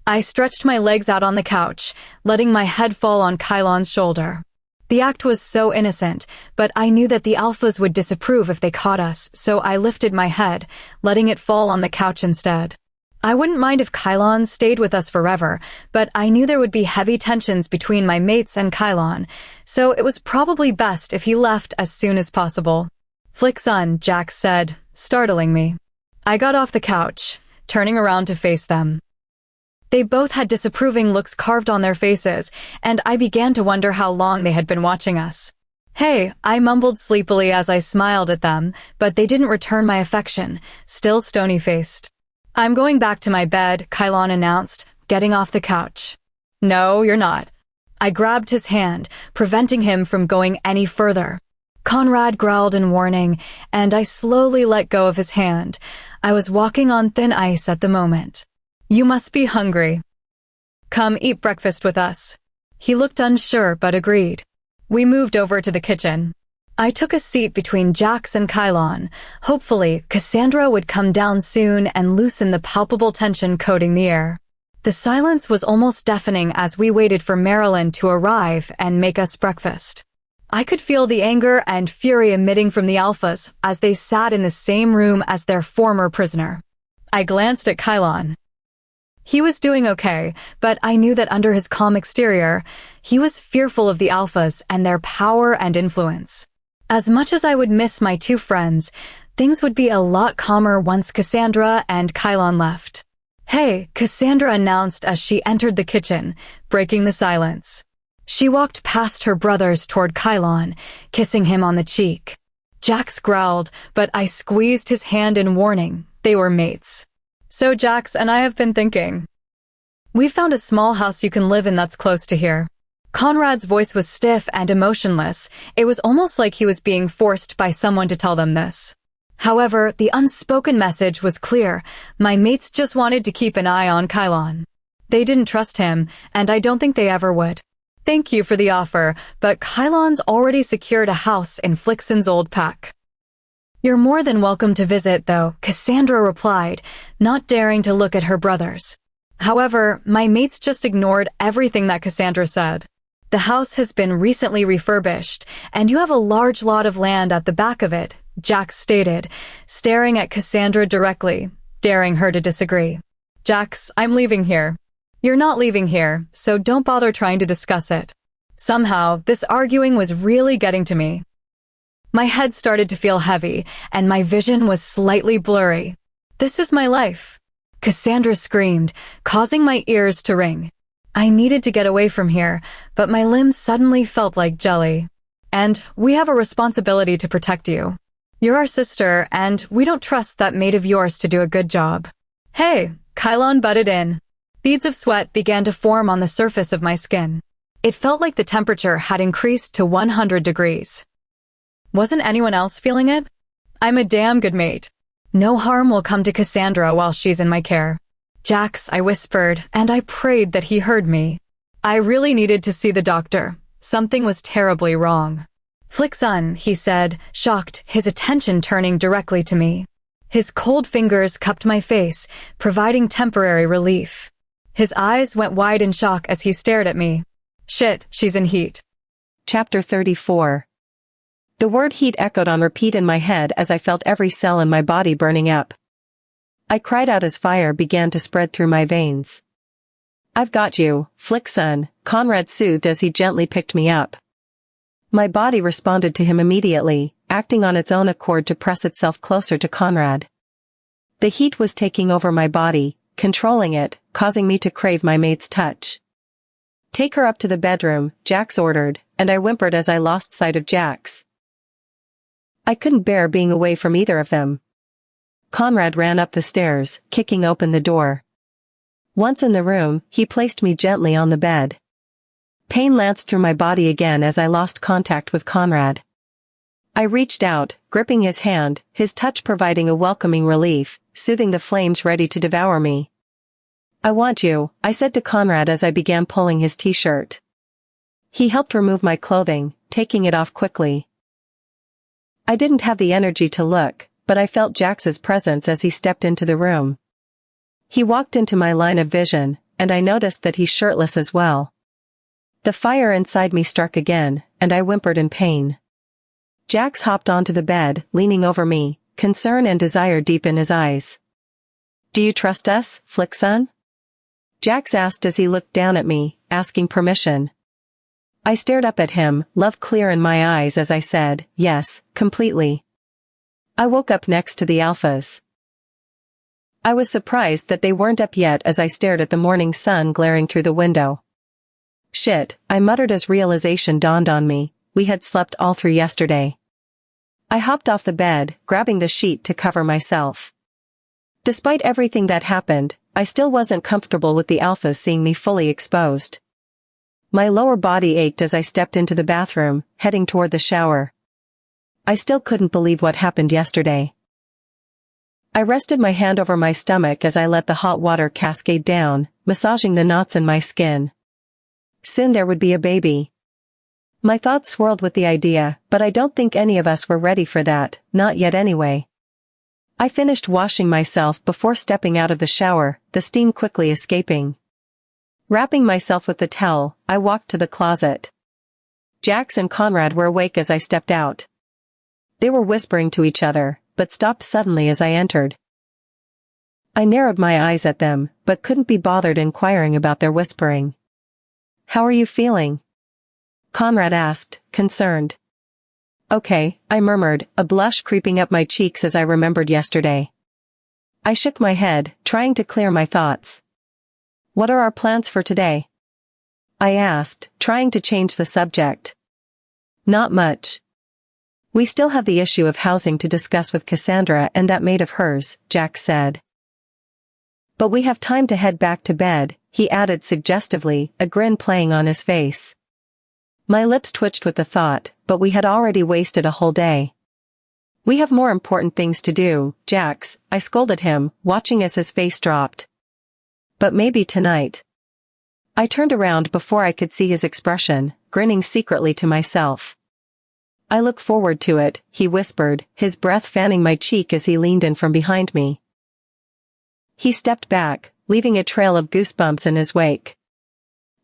I stretched my legs out on the couch, letting my head fall on Kylon's shoulder. The act was so innocent, but I knew that the alphas would disapprove if they caught us, so I lifted my head, letting it fall on the couch instead. I wouldn't mind if Kylon stayed with us forever, but I knew there would be heavy tensions between my mates and Kylon, so it was probably best if he left as soon as possible. Flickson, Jack said, startling me. I got off the couch, turning around to face them. They both had disapproving looks carved on their faces, and I began to wonder how long they had been watching us. Hey, I mumbled sleepily as I smiled at them, but they didn't return my affection, still stony-faced. I'm going back to my bed, Kylon announced, getting off the couch. No, you're not. I grabbed his hand, preventing him from going any further. Conrad growled in warning, and I slowly let go of his hand. I was walking on thin ice at the moment. You must be hungry. Come eat breakfast with us. He looked unsure but agreed. We moved over to the kitchen. I took a seat between Jax and Kylon. Hopefully, Cassandra would come down soon and loosen the palpable tension coating the air. The silence was almost deafening as we waited for Marilyn to arrive and make us breakfast. I could feel the anger and fury emitting from the alphas as they sat in the same room as their former prisoner. I glanced at Kylon. He was doing okay, but I knew that under his calm exterior, he was fearful of the alphas and their power and influence. As much as I would miss my two friends, things would be a lot calmer once Cassandra and Kylon left. Hey, Cassandra announced as she entered the kitchen, breaking the silence. She walked past her brothers toward Kylon, kissing him on the cheek. Jax growled, but I squeezed his hand in warning. They were mates. So Jax and I have been thinking. "We found a small house you can live in that's close to here." Conrad's voice was stiff and emotionless. It was almost like he was being forced by someone to tell them this. However, the unspoken message was clear. My mates just wanted to keep an eye on Kylon. They didn't trust him, and I don't think they ever would. "Thank you for the offer, but Kylon's already secured a house in Flixen's old pack." "You're more than welcome to visit, though," Cassandra replied, not daring to look at her brothers. However, my mates just ignored everything that Cassandra said. "The house has been recently refurbished, and you have a large lot of land at the back of it," Jax stated, staring at Cassandra directly, daring her to disagree. "Jax, I'm leaving here." "You're not leaving here, so don't bother trying to discuss it." Somehow, this arguing was really getting to me. My head started to feel heavy, and my vision was slightly blurry. "This is my life," Cassandra screamed, causing my ears to ring. I needed to get away from here, but my limbs suddenly felt like jelly. "And we have a responsibility to protect you. You're our sister, and we don't trust that maid of yours to do a good job." "Hey," Kylon butted in. Beads of sweat began to form on the surface of my skin. It felt like the temperature had increased to 100 degrees. Wasn't anyone else feeling it? "I'm a damn good mate. No harm will come to Cassandra while she's in my care." "Jax," I whispered, and I prayed that he heard me. I really needed to see the doctor. Something was terribly wrong. "Flixen," he said, shocked, his attention turning directly to me. His cold fingers cupped my face, providing temporary relief. His eyes went wide in shock as he stared at me. "Shit, she's in heat." Chapter 34. The word heat echoed on repeat in my head as I felt every cell in my body burning up. I cried out as fire began to spread through my veins. "I've got you, Flixen," Conrad soothed as he gently picked me up. My body responded to him immediately, acting on its own accord to press itself closer to Conrad. The heat was taking over my body, controlling it, causing me to crave my mate's touch. "Take her up to the bedroom," Jax ordered, and I whimpered as I lost sight of Jax. I couldn't bear being away from either of them. Conrad ran up the stairs, kicking open the door. Once in the room, he placed me gently on the bed. Pain lanced through my body again as I lost contact with Conrad. I reached out, gripping his hand, his touch providing a welcoming relief, soothing the flames ready to devour me. "I want you," I said to Conrad as I began pulling his t-shirt. He helped remove my clothing, taking it off quickly. I didn't have the energy to look, but I felt Jax's presence as he stepped into the room. He walked into my line of vision, and I noticed that he's shirtless as well. The fire inside me struck again, and I whimpered in pain. Jax hopped onto the bed, leaning over me, concern and desire deep in his eyes. "Do you trust us, Flixen?" Jax asked as he looked down at me, asking permission. I stared up at him, love clear in my eyes as I said, "Yes, completely." I woke up next to the alphas. I was surprised that they weren't up yet as I stared at the morning sun glaring through the window. "Shit," I muttered as realization dawned on me, we had slept all through yesterday. I hopped off the bed, grabbing the sheet to cover myself. Despite everything that happened, I still wasn't comfortable with the alphas seeing me fully exposed. My lower body ached as I stepped into the bathroom, heading toward the shower. I still couldn't believe what happened yesterday. I rested my hand over my stomach as I let the hot water cascade down, massaging the knots in my skin. Soon there would be a baby. My thoughts swirled with the idea, but I don't think any of us were ready for that, not yet anyway. I finished washing myself before stepping out of the shower, the steam quickly escaping. Wrapping myself with the towel, I walked to the closet. Jax and Conrad were awake as I stepped out. They were whispering to each other, but stopped suddenly as I entered. I narrowed my eyes at them, but couldn't be bothered inquiring about their whispering. "How are you feeling?" Conrad asked, concerned. "Okay," I murmured, a blush creeping up my cheeks as I remembered yesterday. I shook my head, trying to clear my thoughts. "What are our plans for today?" I asked, trying to change the subject. "Not much. We still have the issue of housing to discuss with Cassandra and that maid of hers," Jax said. "But we have time to head back to bed," he added suggestively, a grin playing on his face. My lips twitched with the thought, but we had already wasted a whole day. We have more important things to do, Jax, I scolded him, watching as his face dropped. But maybe tonight. I turned around before I could see his expression, grinning secretly to myself. I look forward to it, he whispered, his breath fanning my cheek as he leaned in from behind me. He stepped back, leaving a trail of goosebumps in his wake.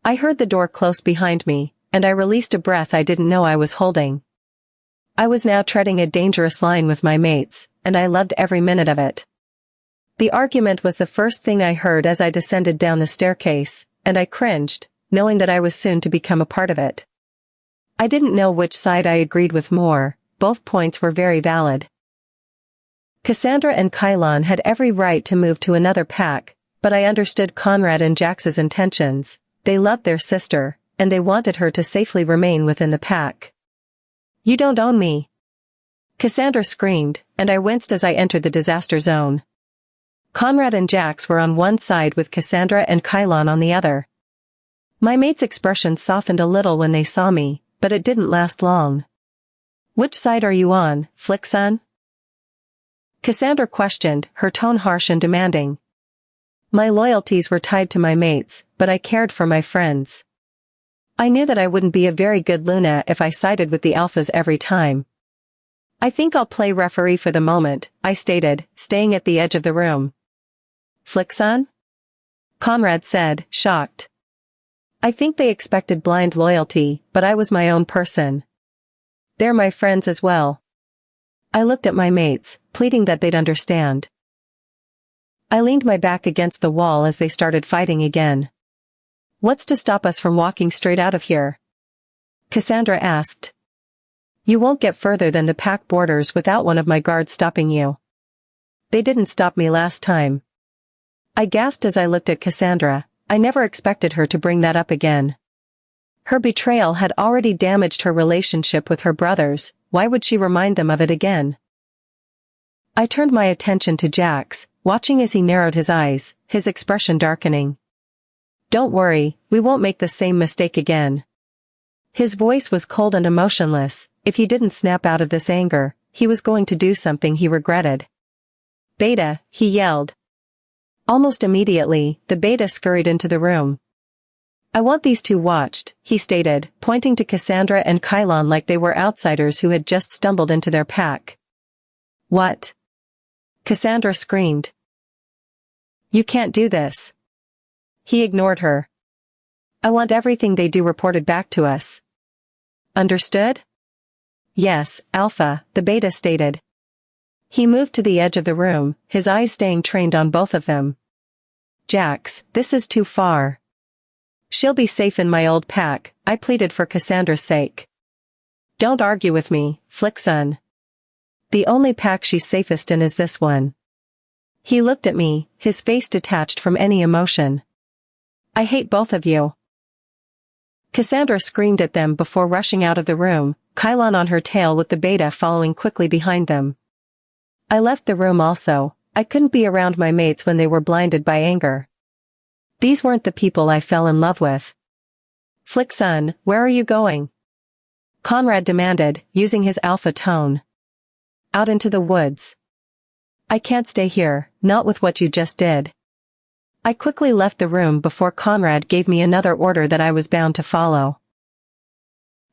I heard the door close behind me, and I released a breath I didn't know I was holding. I was now treading a dangerous line with my mates, and I loved every minute of it. The argument was the first thing I heard as I descended down the staircase, and I cringed, knowing that I was soon to become a part of it. I didn't know which side I agreed with more, both points were very valid. Cassandra and Kylon had every right to move to another pack, but I understood Conrad and Jax's intentions. They loved their sister, and they wanted her to safely remain within the pack. You don't own me! Cassandra screamed, and I winced as I entered the disaster zone. Conrad and Jax were on one side with Cassandra and Kylon on the other. My mate's expression softened a little when they saw me, but it didn't last long. Which side are you on, Flickson? Cassandra questioned, her tone harsh and demanding. My loyalties were tied to my mates, but I cared for my friends. I knew that I wouldn't be a very good Luna if I sided with the alphas every time. I think I'll play referee for the moment, I stated, staying at the edge of the room. Flickson? Conrad said, shocked. I think they expected blind loyalty, but I was my own person. They're my friends as well. I looked at my mates, pleading that they'd understand. I leaned my back against the wall as they started fighting again. What's to stop us from walking straight out of here? Cassandra asked. You won't get further than the pack borders without one of my guards stopping you. They didn't stop me last time. I gasped as I looked at Cassandra. I never expected her to bring that up again. Her betrayal had already damaged her relationship with her brothers, why would she remind them of it again? I turned my attention to Jax, watching as he narrowed his eyes, his expression darkening. Don't worry, we won't make the same mistake again. His voice was cold and emotionless. If he didn't snap out of this anger, he was going to do something he regretted. Beta, he yelled. Almost immediately, the beta scurried into the room. I want these two watched, he stated, pointing to Cassandra and Kylon like they were outsiders who had just stumbled into their pack. What? Cassandra screamed. You can't do this. He ignored her. I want everything they do reported back to us. Understood? Yes, Alpha, the beta stated. He moved to the edge of the room, his eyes staying trained on both of them. Jax, this is too far. She'll be safe in my old pack, I pleaded for Cassandra's sake. Don't argue with me, Flickson. The only pack she's safest in is this one. He looked at me, his face detached from any emotion. I hate both of you. Cassandra screamed at them before rushing out of the room, Kylon on her tail with the beta following quickly behind them. I left the room also. I couldn't be around my mates when they were blinded by anger. These weren't the people I fell in love with. Flickson, where are you going? Conrad demanded, using his alpha tone. Out into the woods. I can't stay here, not with what you just did. I quickly left the room before Conrad gave me another order that I was bound to follow.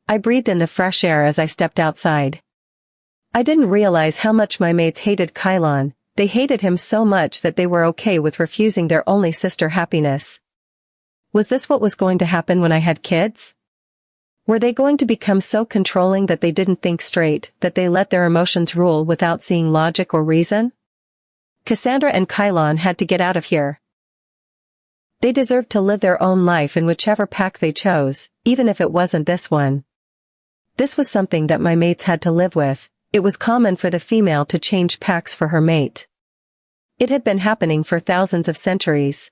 I breathed in the fresh air as I stepped outside. I didn't realize how much my mates hated Kylon. They hated him so much that they were okay with refusing their only sister happiness. Was this what was going to happen when I had kids? Were they going to become so controlling that they didn't think straight, that they let their emotions rule without seeing logic or reason? Cassandra and Kylon had to get out of here. They deserved to live their own life in whichever pack they chose, even if it wasn't this one. This was something that my mates had to live with. It was common for the female to change packs for her mate. It had been happening for thousands of centuries.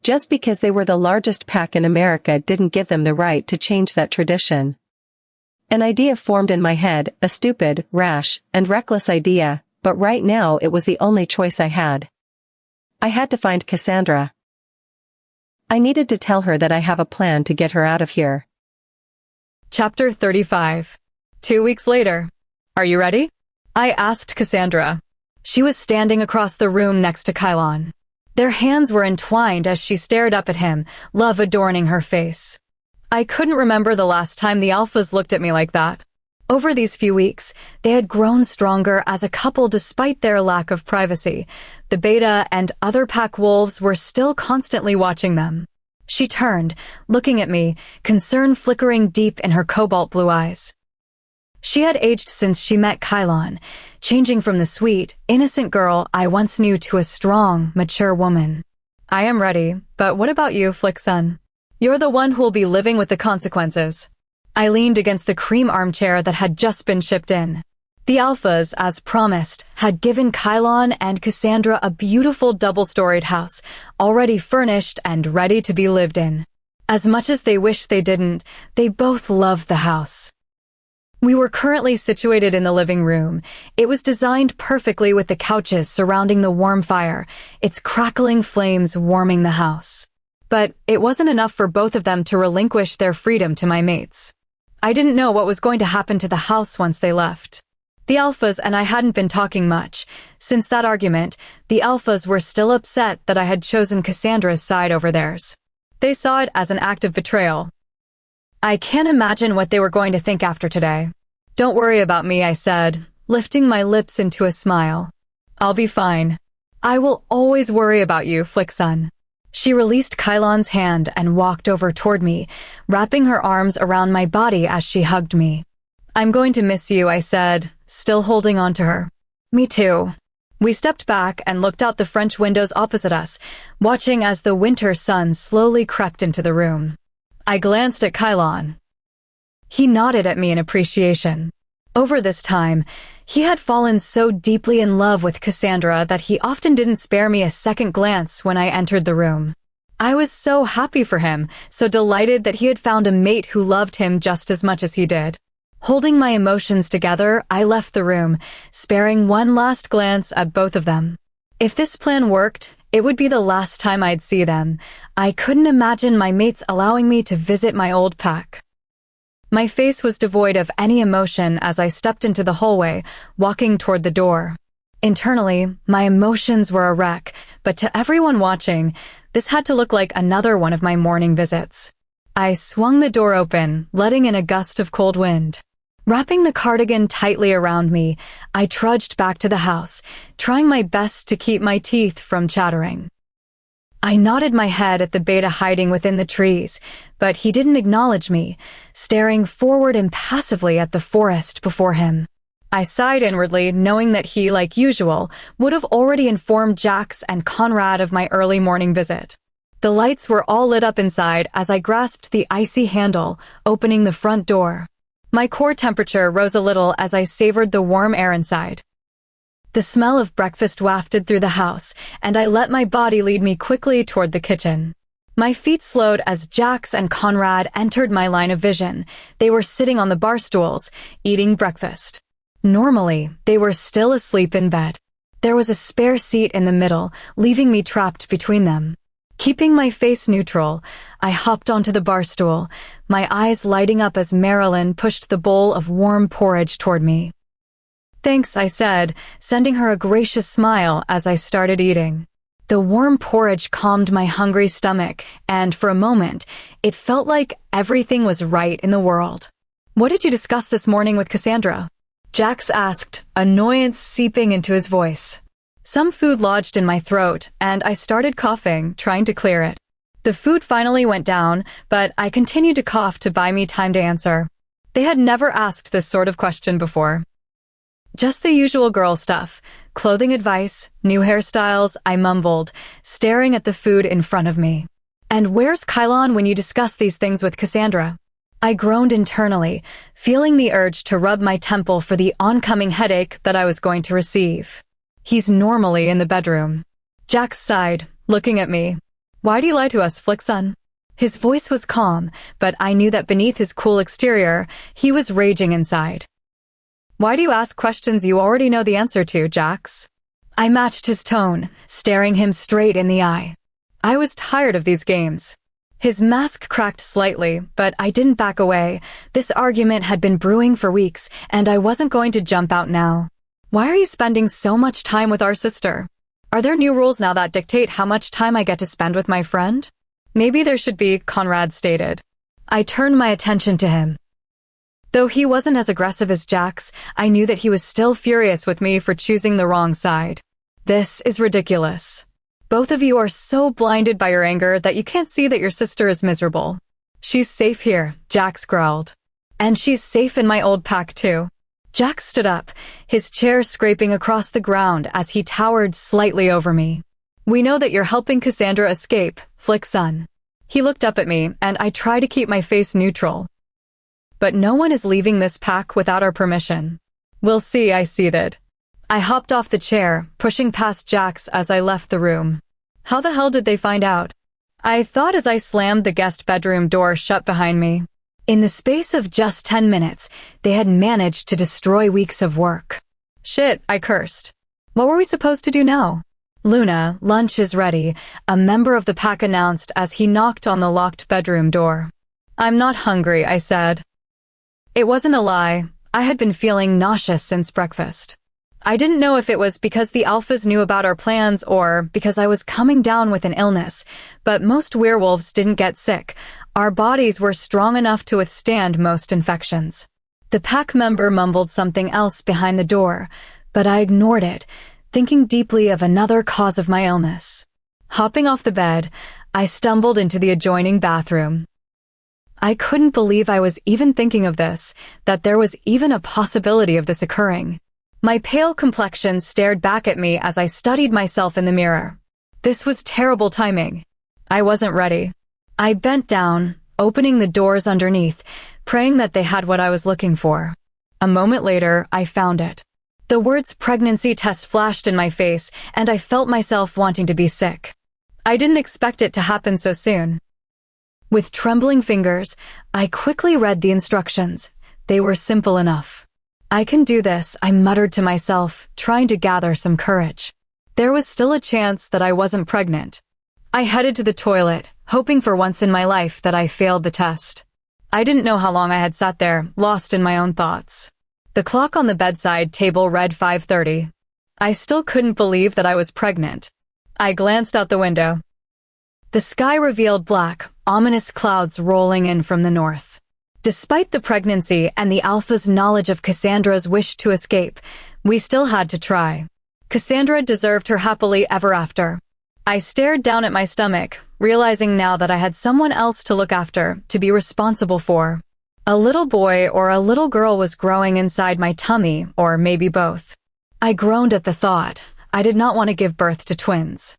Just because they were the largest pack in America didn't give them the right to change that tradition. An idea formed in my head, a stupid, rash, and reckless idea, but right now it was the only choice I had. I had to find Cassandra. I needed to tell her that I have a plan to get her out of here. Chapter 35. 2 weeks later. Are you ready? I asked Cassandra. She was standing across the room next to Kylon. Their hands were entwined as she stared up at him, love adorning her face. I couldn't remember the last time the alphas looked at me like that. Over these few weeks, they had grown stronger as a couple despite their lack of privacy. The beta and other pack wolves were still constantly watching them. She turned, looking at me, concern flickering deep in her cobalt blue eyes. She had aged since she met Kylon, changing from the sweet, innocent girl I once knew to a strong, mature woman. I am ready, but what about you, Flickson? You're the one who'll be living with the consequences. I leaned against the cream armchair that had just been shipped in. The alphas, as promised, had given Kylon and Cassandra a beautiful double-storied house, already furnished and ready to be lived in. As much as they wished they didn't, they both loved the house. We were currently situated in the living room. It was designed perfectly with the couches surrounding the warm fire, its crackling flames warming the house. But it wasn't enough for both of them to relinquish their freedom to my mates. I didn't know what was going to happen to the house once they left. The alphas and I hadn't been talking much. Since that argument, the alphas were still upset that I had chosen Cassandra's side over theirs. They saw it as an act of betrayal. I can't imagine what they were going to think after today. Don't worry about me, I said, lifting my lips into a smile. I'll be fine. I will always worry about you, Flickson. She released Kylon's hand and walked over toward me, wrapping her arms around my body as she hugged me. I'm going to miss you, I said, still holding on to her. Me too. We stepped back and looked out the French windows opposite us, watching as the winter sun slowly crept into the room. I glanced at Kylon. He nodded at me in appreciation. Over this time, he had fallen so deeply in love with Cassandra that he often didn't spare me a second glance when I entered the room. I was so happy for him, so delighted that he had found a mate who loved him just as much as he did. Holding my emotions together, I left the room, sparing one last glance at both of them. If this plan worked, it would be the last time I'd see them. I couldn't imagine my mates allowing me to visit my old pack. My face was devoid of any emotion as I stepped into the hallway, walking toward the door. Internally, my emotions were a wreck, but to everyone watching, this had to look like another one of my morning visits. I swung the door open, letting in a gust of cold wind. Wrapping the cardigan tightly around me, I trudged back to the house, trying my best to keep my teeth from chattering. I nodded my head at the beta hiding within the trees, but he didn't acknowledge me, staring forward impassively at the forest before him. I sighed inwardly, knowing that he, like usual, would have already informed Jax and Conrad of my early morning visit. The lights were all lit up inside as I grasped the icy handle, opening the front door. My core temperature rose a little as I savored the warm air inside. The smell of breakfast wafted through the house, and I let my body lead me quickly toward the kitchen. My feet slowed as Jax and Conrad entered my line of vision. They were sitting on the bar stools, eating breakfast. Normally, they were still asleep in bed. There was a spare seat in the middle, leaving me trapped between them. Keeping my face neutral, I hopped onto the bar stool, my eyes lighting up as Marilyn pushed the bowl of warm porridge toward me. Thanks, I said, sending her a gracious smile as I started eating. The warm porridge calmed my hungry stomach, and for a moment, it felt like everything was right in the world. What did you discuss this morning with Cassandra? Jax asked, annoyance seeping into his voice. Some food lodged in my throat, and I started coughing, trying to clear it. The food finally went down, but I continued to cough to buy me time to answer. They had never asked this sort of question before. Just the usual girl stuff. Clothing advice, new hairstyles, I mumbled, staring at the food in front of me. And where's Kylon when you discuss these things with Cassandra? I groaned internally, feeling the urge to rub my temple for the oncoming headache that I was going to receive. He's normally in the bedroom. Jax sighed, looking at me. Why do you lie to us, Flickson? His voice was calm, but I knew that beneath his cool exterior, he was raging inside. Why do you ask questions you already know the answer to, Jax? I matched his tone, staring him straight in the eye. I was tired of these games. His mask cracked slightly, but I didn't back away. This argument had been brewing for weeks, and I wasn't going to jump out now. Why are you spending so much time with our sister? Are there new rules now that dictate how much time I get to spend with my friend? Maybe there should be, Conrad stated. I turned my attention to him. Though he wasn't as aggressive as Jax, I knew that he was still furious with me for choosing the wrong side. This is ridiculous. Both of you are so blinded by your anger that you can't see that your sister is miserable. She's safe here, Jax growled. And she's safe in my old pack too. Jax stood up, his chair scraping across the ground as he towered slightly over me. We know that you're helping Cassandra escape, Flick son. He looked up at me, and I tried to keep my face neutral. But no one is leaving this pack without our permission. We'll see, I seethed. I hopped off the chair, pushing past Jax as I left the room. How the hell did they find out? I thought as I slammed the guest bedroom door shut behind me. In the space of just 10 minutes, they had managed to destroy weeks of work. Shit, I cursed. What were we supposed to do now? Luna, lunch is ready, a member of the pack announced as he knocked on the locked bedroom door. I'm not hungry, I said. It wasn't a lie. I had been feeling nauseous since breakfast. I didn't know if it was because the alphas knew about our plans or because I was coming down with an illness, but most werewolves didn't get sick. Our bodies were strong enough to withstand most infections. The pack member mumbled something else behind the door, but I ignored it, thinking deeply of another cause of my illness. Hopping off the bed, I stumbled into the adjoining bathroom. I couldn't believe I was even thinking of this, that there was even a possibility of this occurring. My pale complexion stared back at me as I studied myself in the mirror. This was terrible timing. I wasn't ready. I bent down, opening the doors underneath, praying that they had what I was looking for. A moment later, I found it. The words pregnancy test flashed in my face, and I felt myself wanting to be sick. I didn't expect it to happen so soon. With trembling fingers, I quickly read the instructions. They were simple enough. I can do this, I muttered to myself, trying to gather some courage. There was still a chance that I wasn't pregnant. I headed to the toilet, hoping for once in my life that I failed the test. I didn't know how long I had sat there, lost in my own thoughts. The clock on the bedside table read 5:30. I still couldn't believe that I was pregnant. I glanced out the window. The sky revealed black, ominous clouds rolling in from the north. Despite the pregnancy and the Alpha's knowledge of Cassandra's wish to escape, we still had to try. Cassandra deserved her happily ever after. I stared down at my stomach, realizing now that I had someone else to look after, to be responsible for. A little boy or a little girl was growing inside my tummy, or maybe both. I groaned at the thought. I did not want to give birth to twins.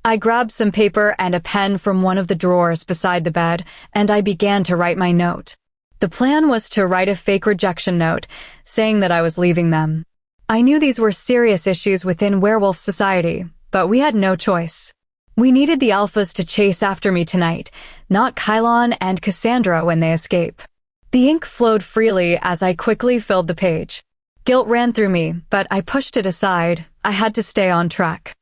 I grabbed some paper and a pen from one of the drawers beside the bed, and I began to write my note. The plan was to write a fake rejection note, saying that I was leaving them. I knew these were serious issues within werewolf society, but we had no choice. We needed the alphas to chase after me tonight, not Kylon and Cassandra when they escape. The ink flowed freely as I quickly filled the page. Guilt ran through me, but I pushed it aside. I had to stay on track.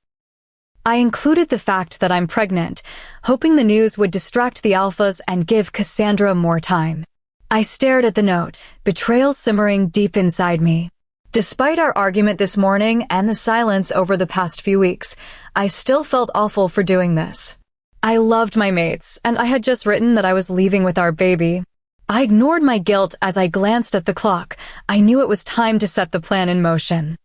I included the fact that I'm pregnant, hoping the news would distract the alphas and give Cassandra more time. I stared at the note, betrayal simmering deep inside me. Despite our argument this morning and the silence over the past few weeks, I still felt awful for doing this. I loved my mates, and I had just written that I was leaving with our baby. I ignored my guilt as I glanced at the clock. I knew it was time to set the plan in motion.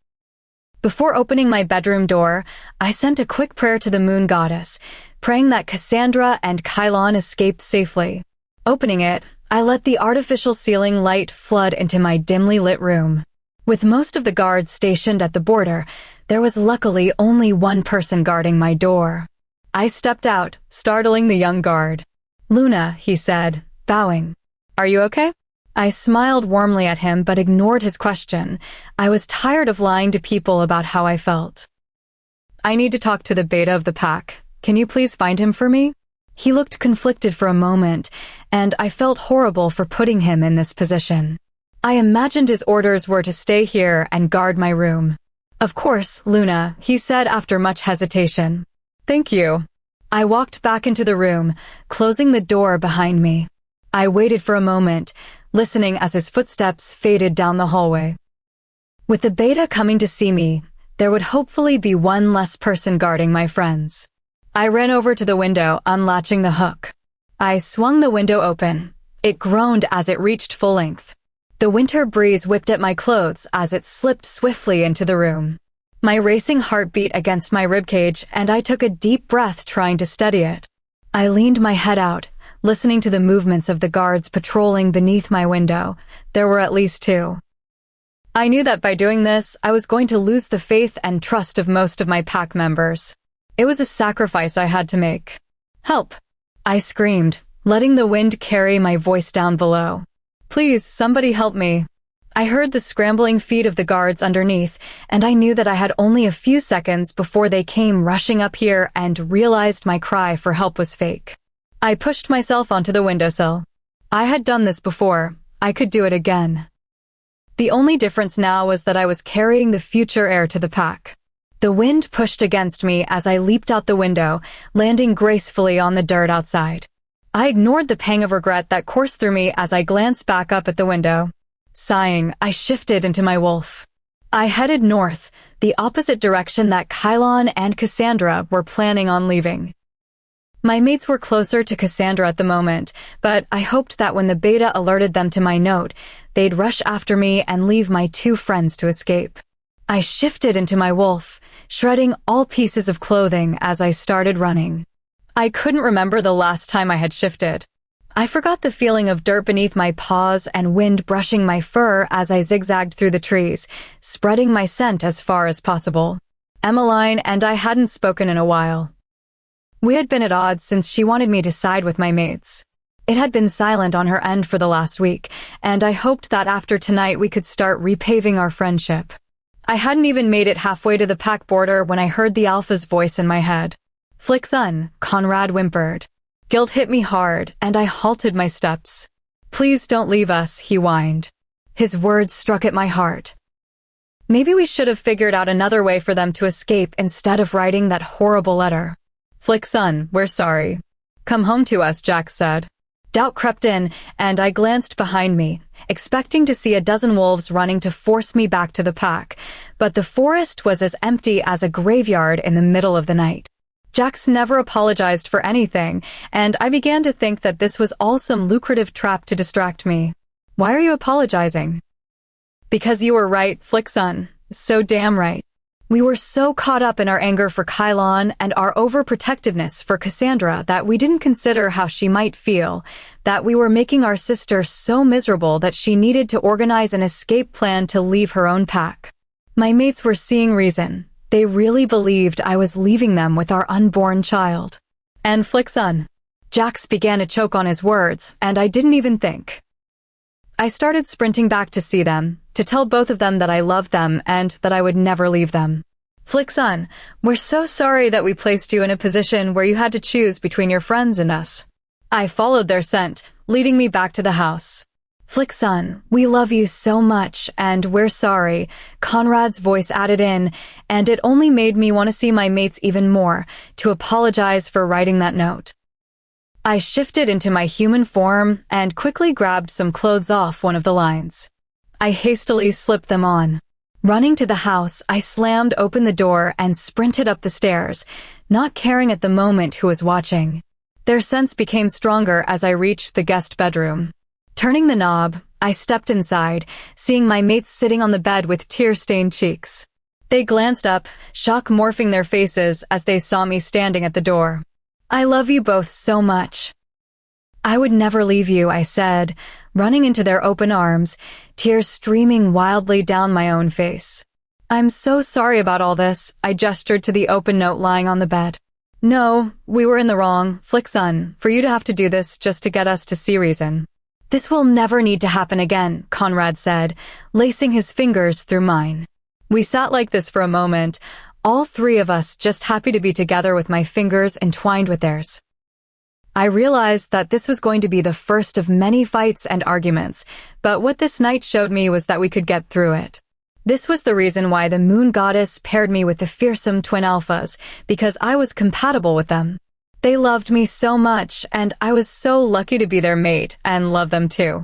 Before opening my bedroom door, I sent a quick prayer to the moon goddess, praying that Cassandra and Kylon escaped safely. Opening it, I let the artificial ceiling light flood into my dimly lit room. With most of the guards stationed at the border, there was luckily only one person guarding my door. I stepped out, startling the young guard. "Luna," he said, bowing. "Are you okay?" I smiled warmly at him but ignored his question. I was tired of lying to people about how I felt. "I need to talk to the beta of the pack. Can you please find him for me?" He looked conflicted for a moment, and I felt horrible for putting him in this position. I imagined his orders were to stay here and guard my room. "Of course, Luna," he said after much hesitation. "Thank you." I walked back into the room, closing the door behind me. I waited for a moment, listening as his footsteps faded down the hallway. With the beta coming to see me, there would hopefully be one less person guarding my friends. I ran over to the window, unlatching the hook. I swung the window open. It groaned as it reached full length. The winter breeze whipped at my clothes as it slipped swiftly into the room. My racing heart beat against my ribcage, and I took a deep breath trying to steady it. I leaned my head out, listening to the movements of the guards patrolling beneath my window. There were at least 2. I knew that by doing this, I was going to lose the faith and trust of most of my pack members. It was a sacrifice I had to make. "Help!" I screamed, letting the wind carry my voice down below. "Please, somebody help me." I heard the scrambling feet of the guards underneath, and I knew that I had only a few seconds before they came rushing up here and realized my cry for help was fake. I pushed myself onto the windowsill. I had done this before. I could do it again. The only difference now was that I was carrying the future heir to the pack. The wind pushed against me as I leaped out the window, landing gracefully on the dirt outside. I ignored the pang of regret that coursed through me as I glanced back up at the window. Sighing, I shifted into my wolf. I headed north, the opposite direction that Kylon and Cassandra were planning on leaving. My mates were closer to Cassandra at the moment, but I hoped that when the beta alerted them to my note, they'd rush after me and leave my 2 friends to escape. I shifted into my wolf, shredding all pieces of clothing as I started running. I couldn't remember the last time I had shifted. I forgot the feeling of dirt beneath my paws and wind brushing my fur as I zigzagged through the trees, spreading my scent as far as possible. Emmeline and I hadn't spoken in a while. We had been at odds since she wanted me to side with my mates. It had been silent on her end for the last week, and I hoped that after tonight we could start repaving our friendship. I hadn't even made it halfway to the pack border when I heard the Alpha's voice in my head. "Flickson," Conrad whimpered. Guilt hit me hard, and I halted my steps. "Please don't leave us," he whined. His words struck at my heart. Maybe we should have figured out another way for them to escape instead of writing that horrible letter. "Flickson, we're sorry. Come home to us," Jack said. Doubt crept in, and I glanced behind me, expecting to see a dozen wolves running to force me back to the pack, but the forest was as empty as a graveyard in the middle of the night. Jax never apologized for anything, and I began to think that this was all some lucrative trap to distract me. "Why are you apologizing?" "Because you were right, Flickson. So damn right. We were so caught up in our anger for Kylon and our overprotectiveness for Cassandra that we didn't consider how she might feel, that we were making our sister so miserable that she needed to organize an escape plan to leave her own pack. My mates were seeing reason. They really believed I was leaving them with our unborn child. And Flickson." Jax began to choke on his words, and I didn't even think. I started sprinting back to see them, to tell both of them that I loved them and that I would never leave them. "Flickson, we're so sorry that we placed you in a position where you had to choose between your friends and us." I followed their scent, leading me back to the house. "Flickson, we love you so much, and we're sorry," Conrad's voice added in, and it only made me want to see my mates even more, to apologize for writing that note. I shifted into my human form and quickly grabbed some clothes off one of the lines. I hastily slipped them on. Running to the house, I slammed open the door and sprinted up the stairs, not caring at the moment who was watching. Their scents became stronger as I reached the guest bedroom. Turning the knob, I stepped inside, seeing my mates sitting on the bed with tear-stained cheeks. They glanced up, shock morphing their faces as they saw me standing at the door. "I love you both so much." "I would never leave you," I said, running into their open arms, tears streaming wildly down my own face. "I'm so sorry about all this," I gestured to the open note lying on the bed. "No, we were in the wrong, Flickson, for you to have to do this just to get us to see reason. This will never need to happen again," Conrad said, lacing his fingers through mine. We sat like this for a moment, all 3 of us just happy to be together with my fingers entwined with theirs. I realized that this was going to be the first of many fights and arguments, but what this night showed me was that we could get through it. This was the reason why the moon goddess paired me with the fearsome twin alphas, because I was compatible with them. They loved me so much, and I was so lucky to be their mate and love them too.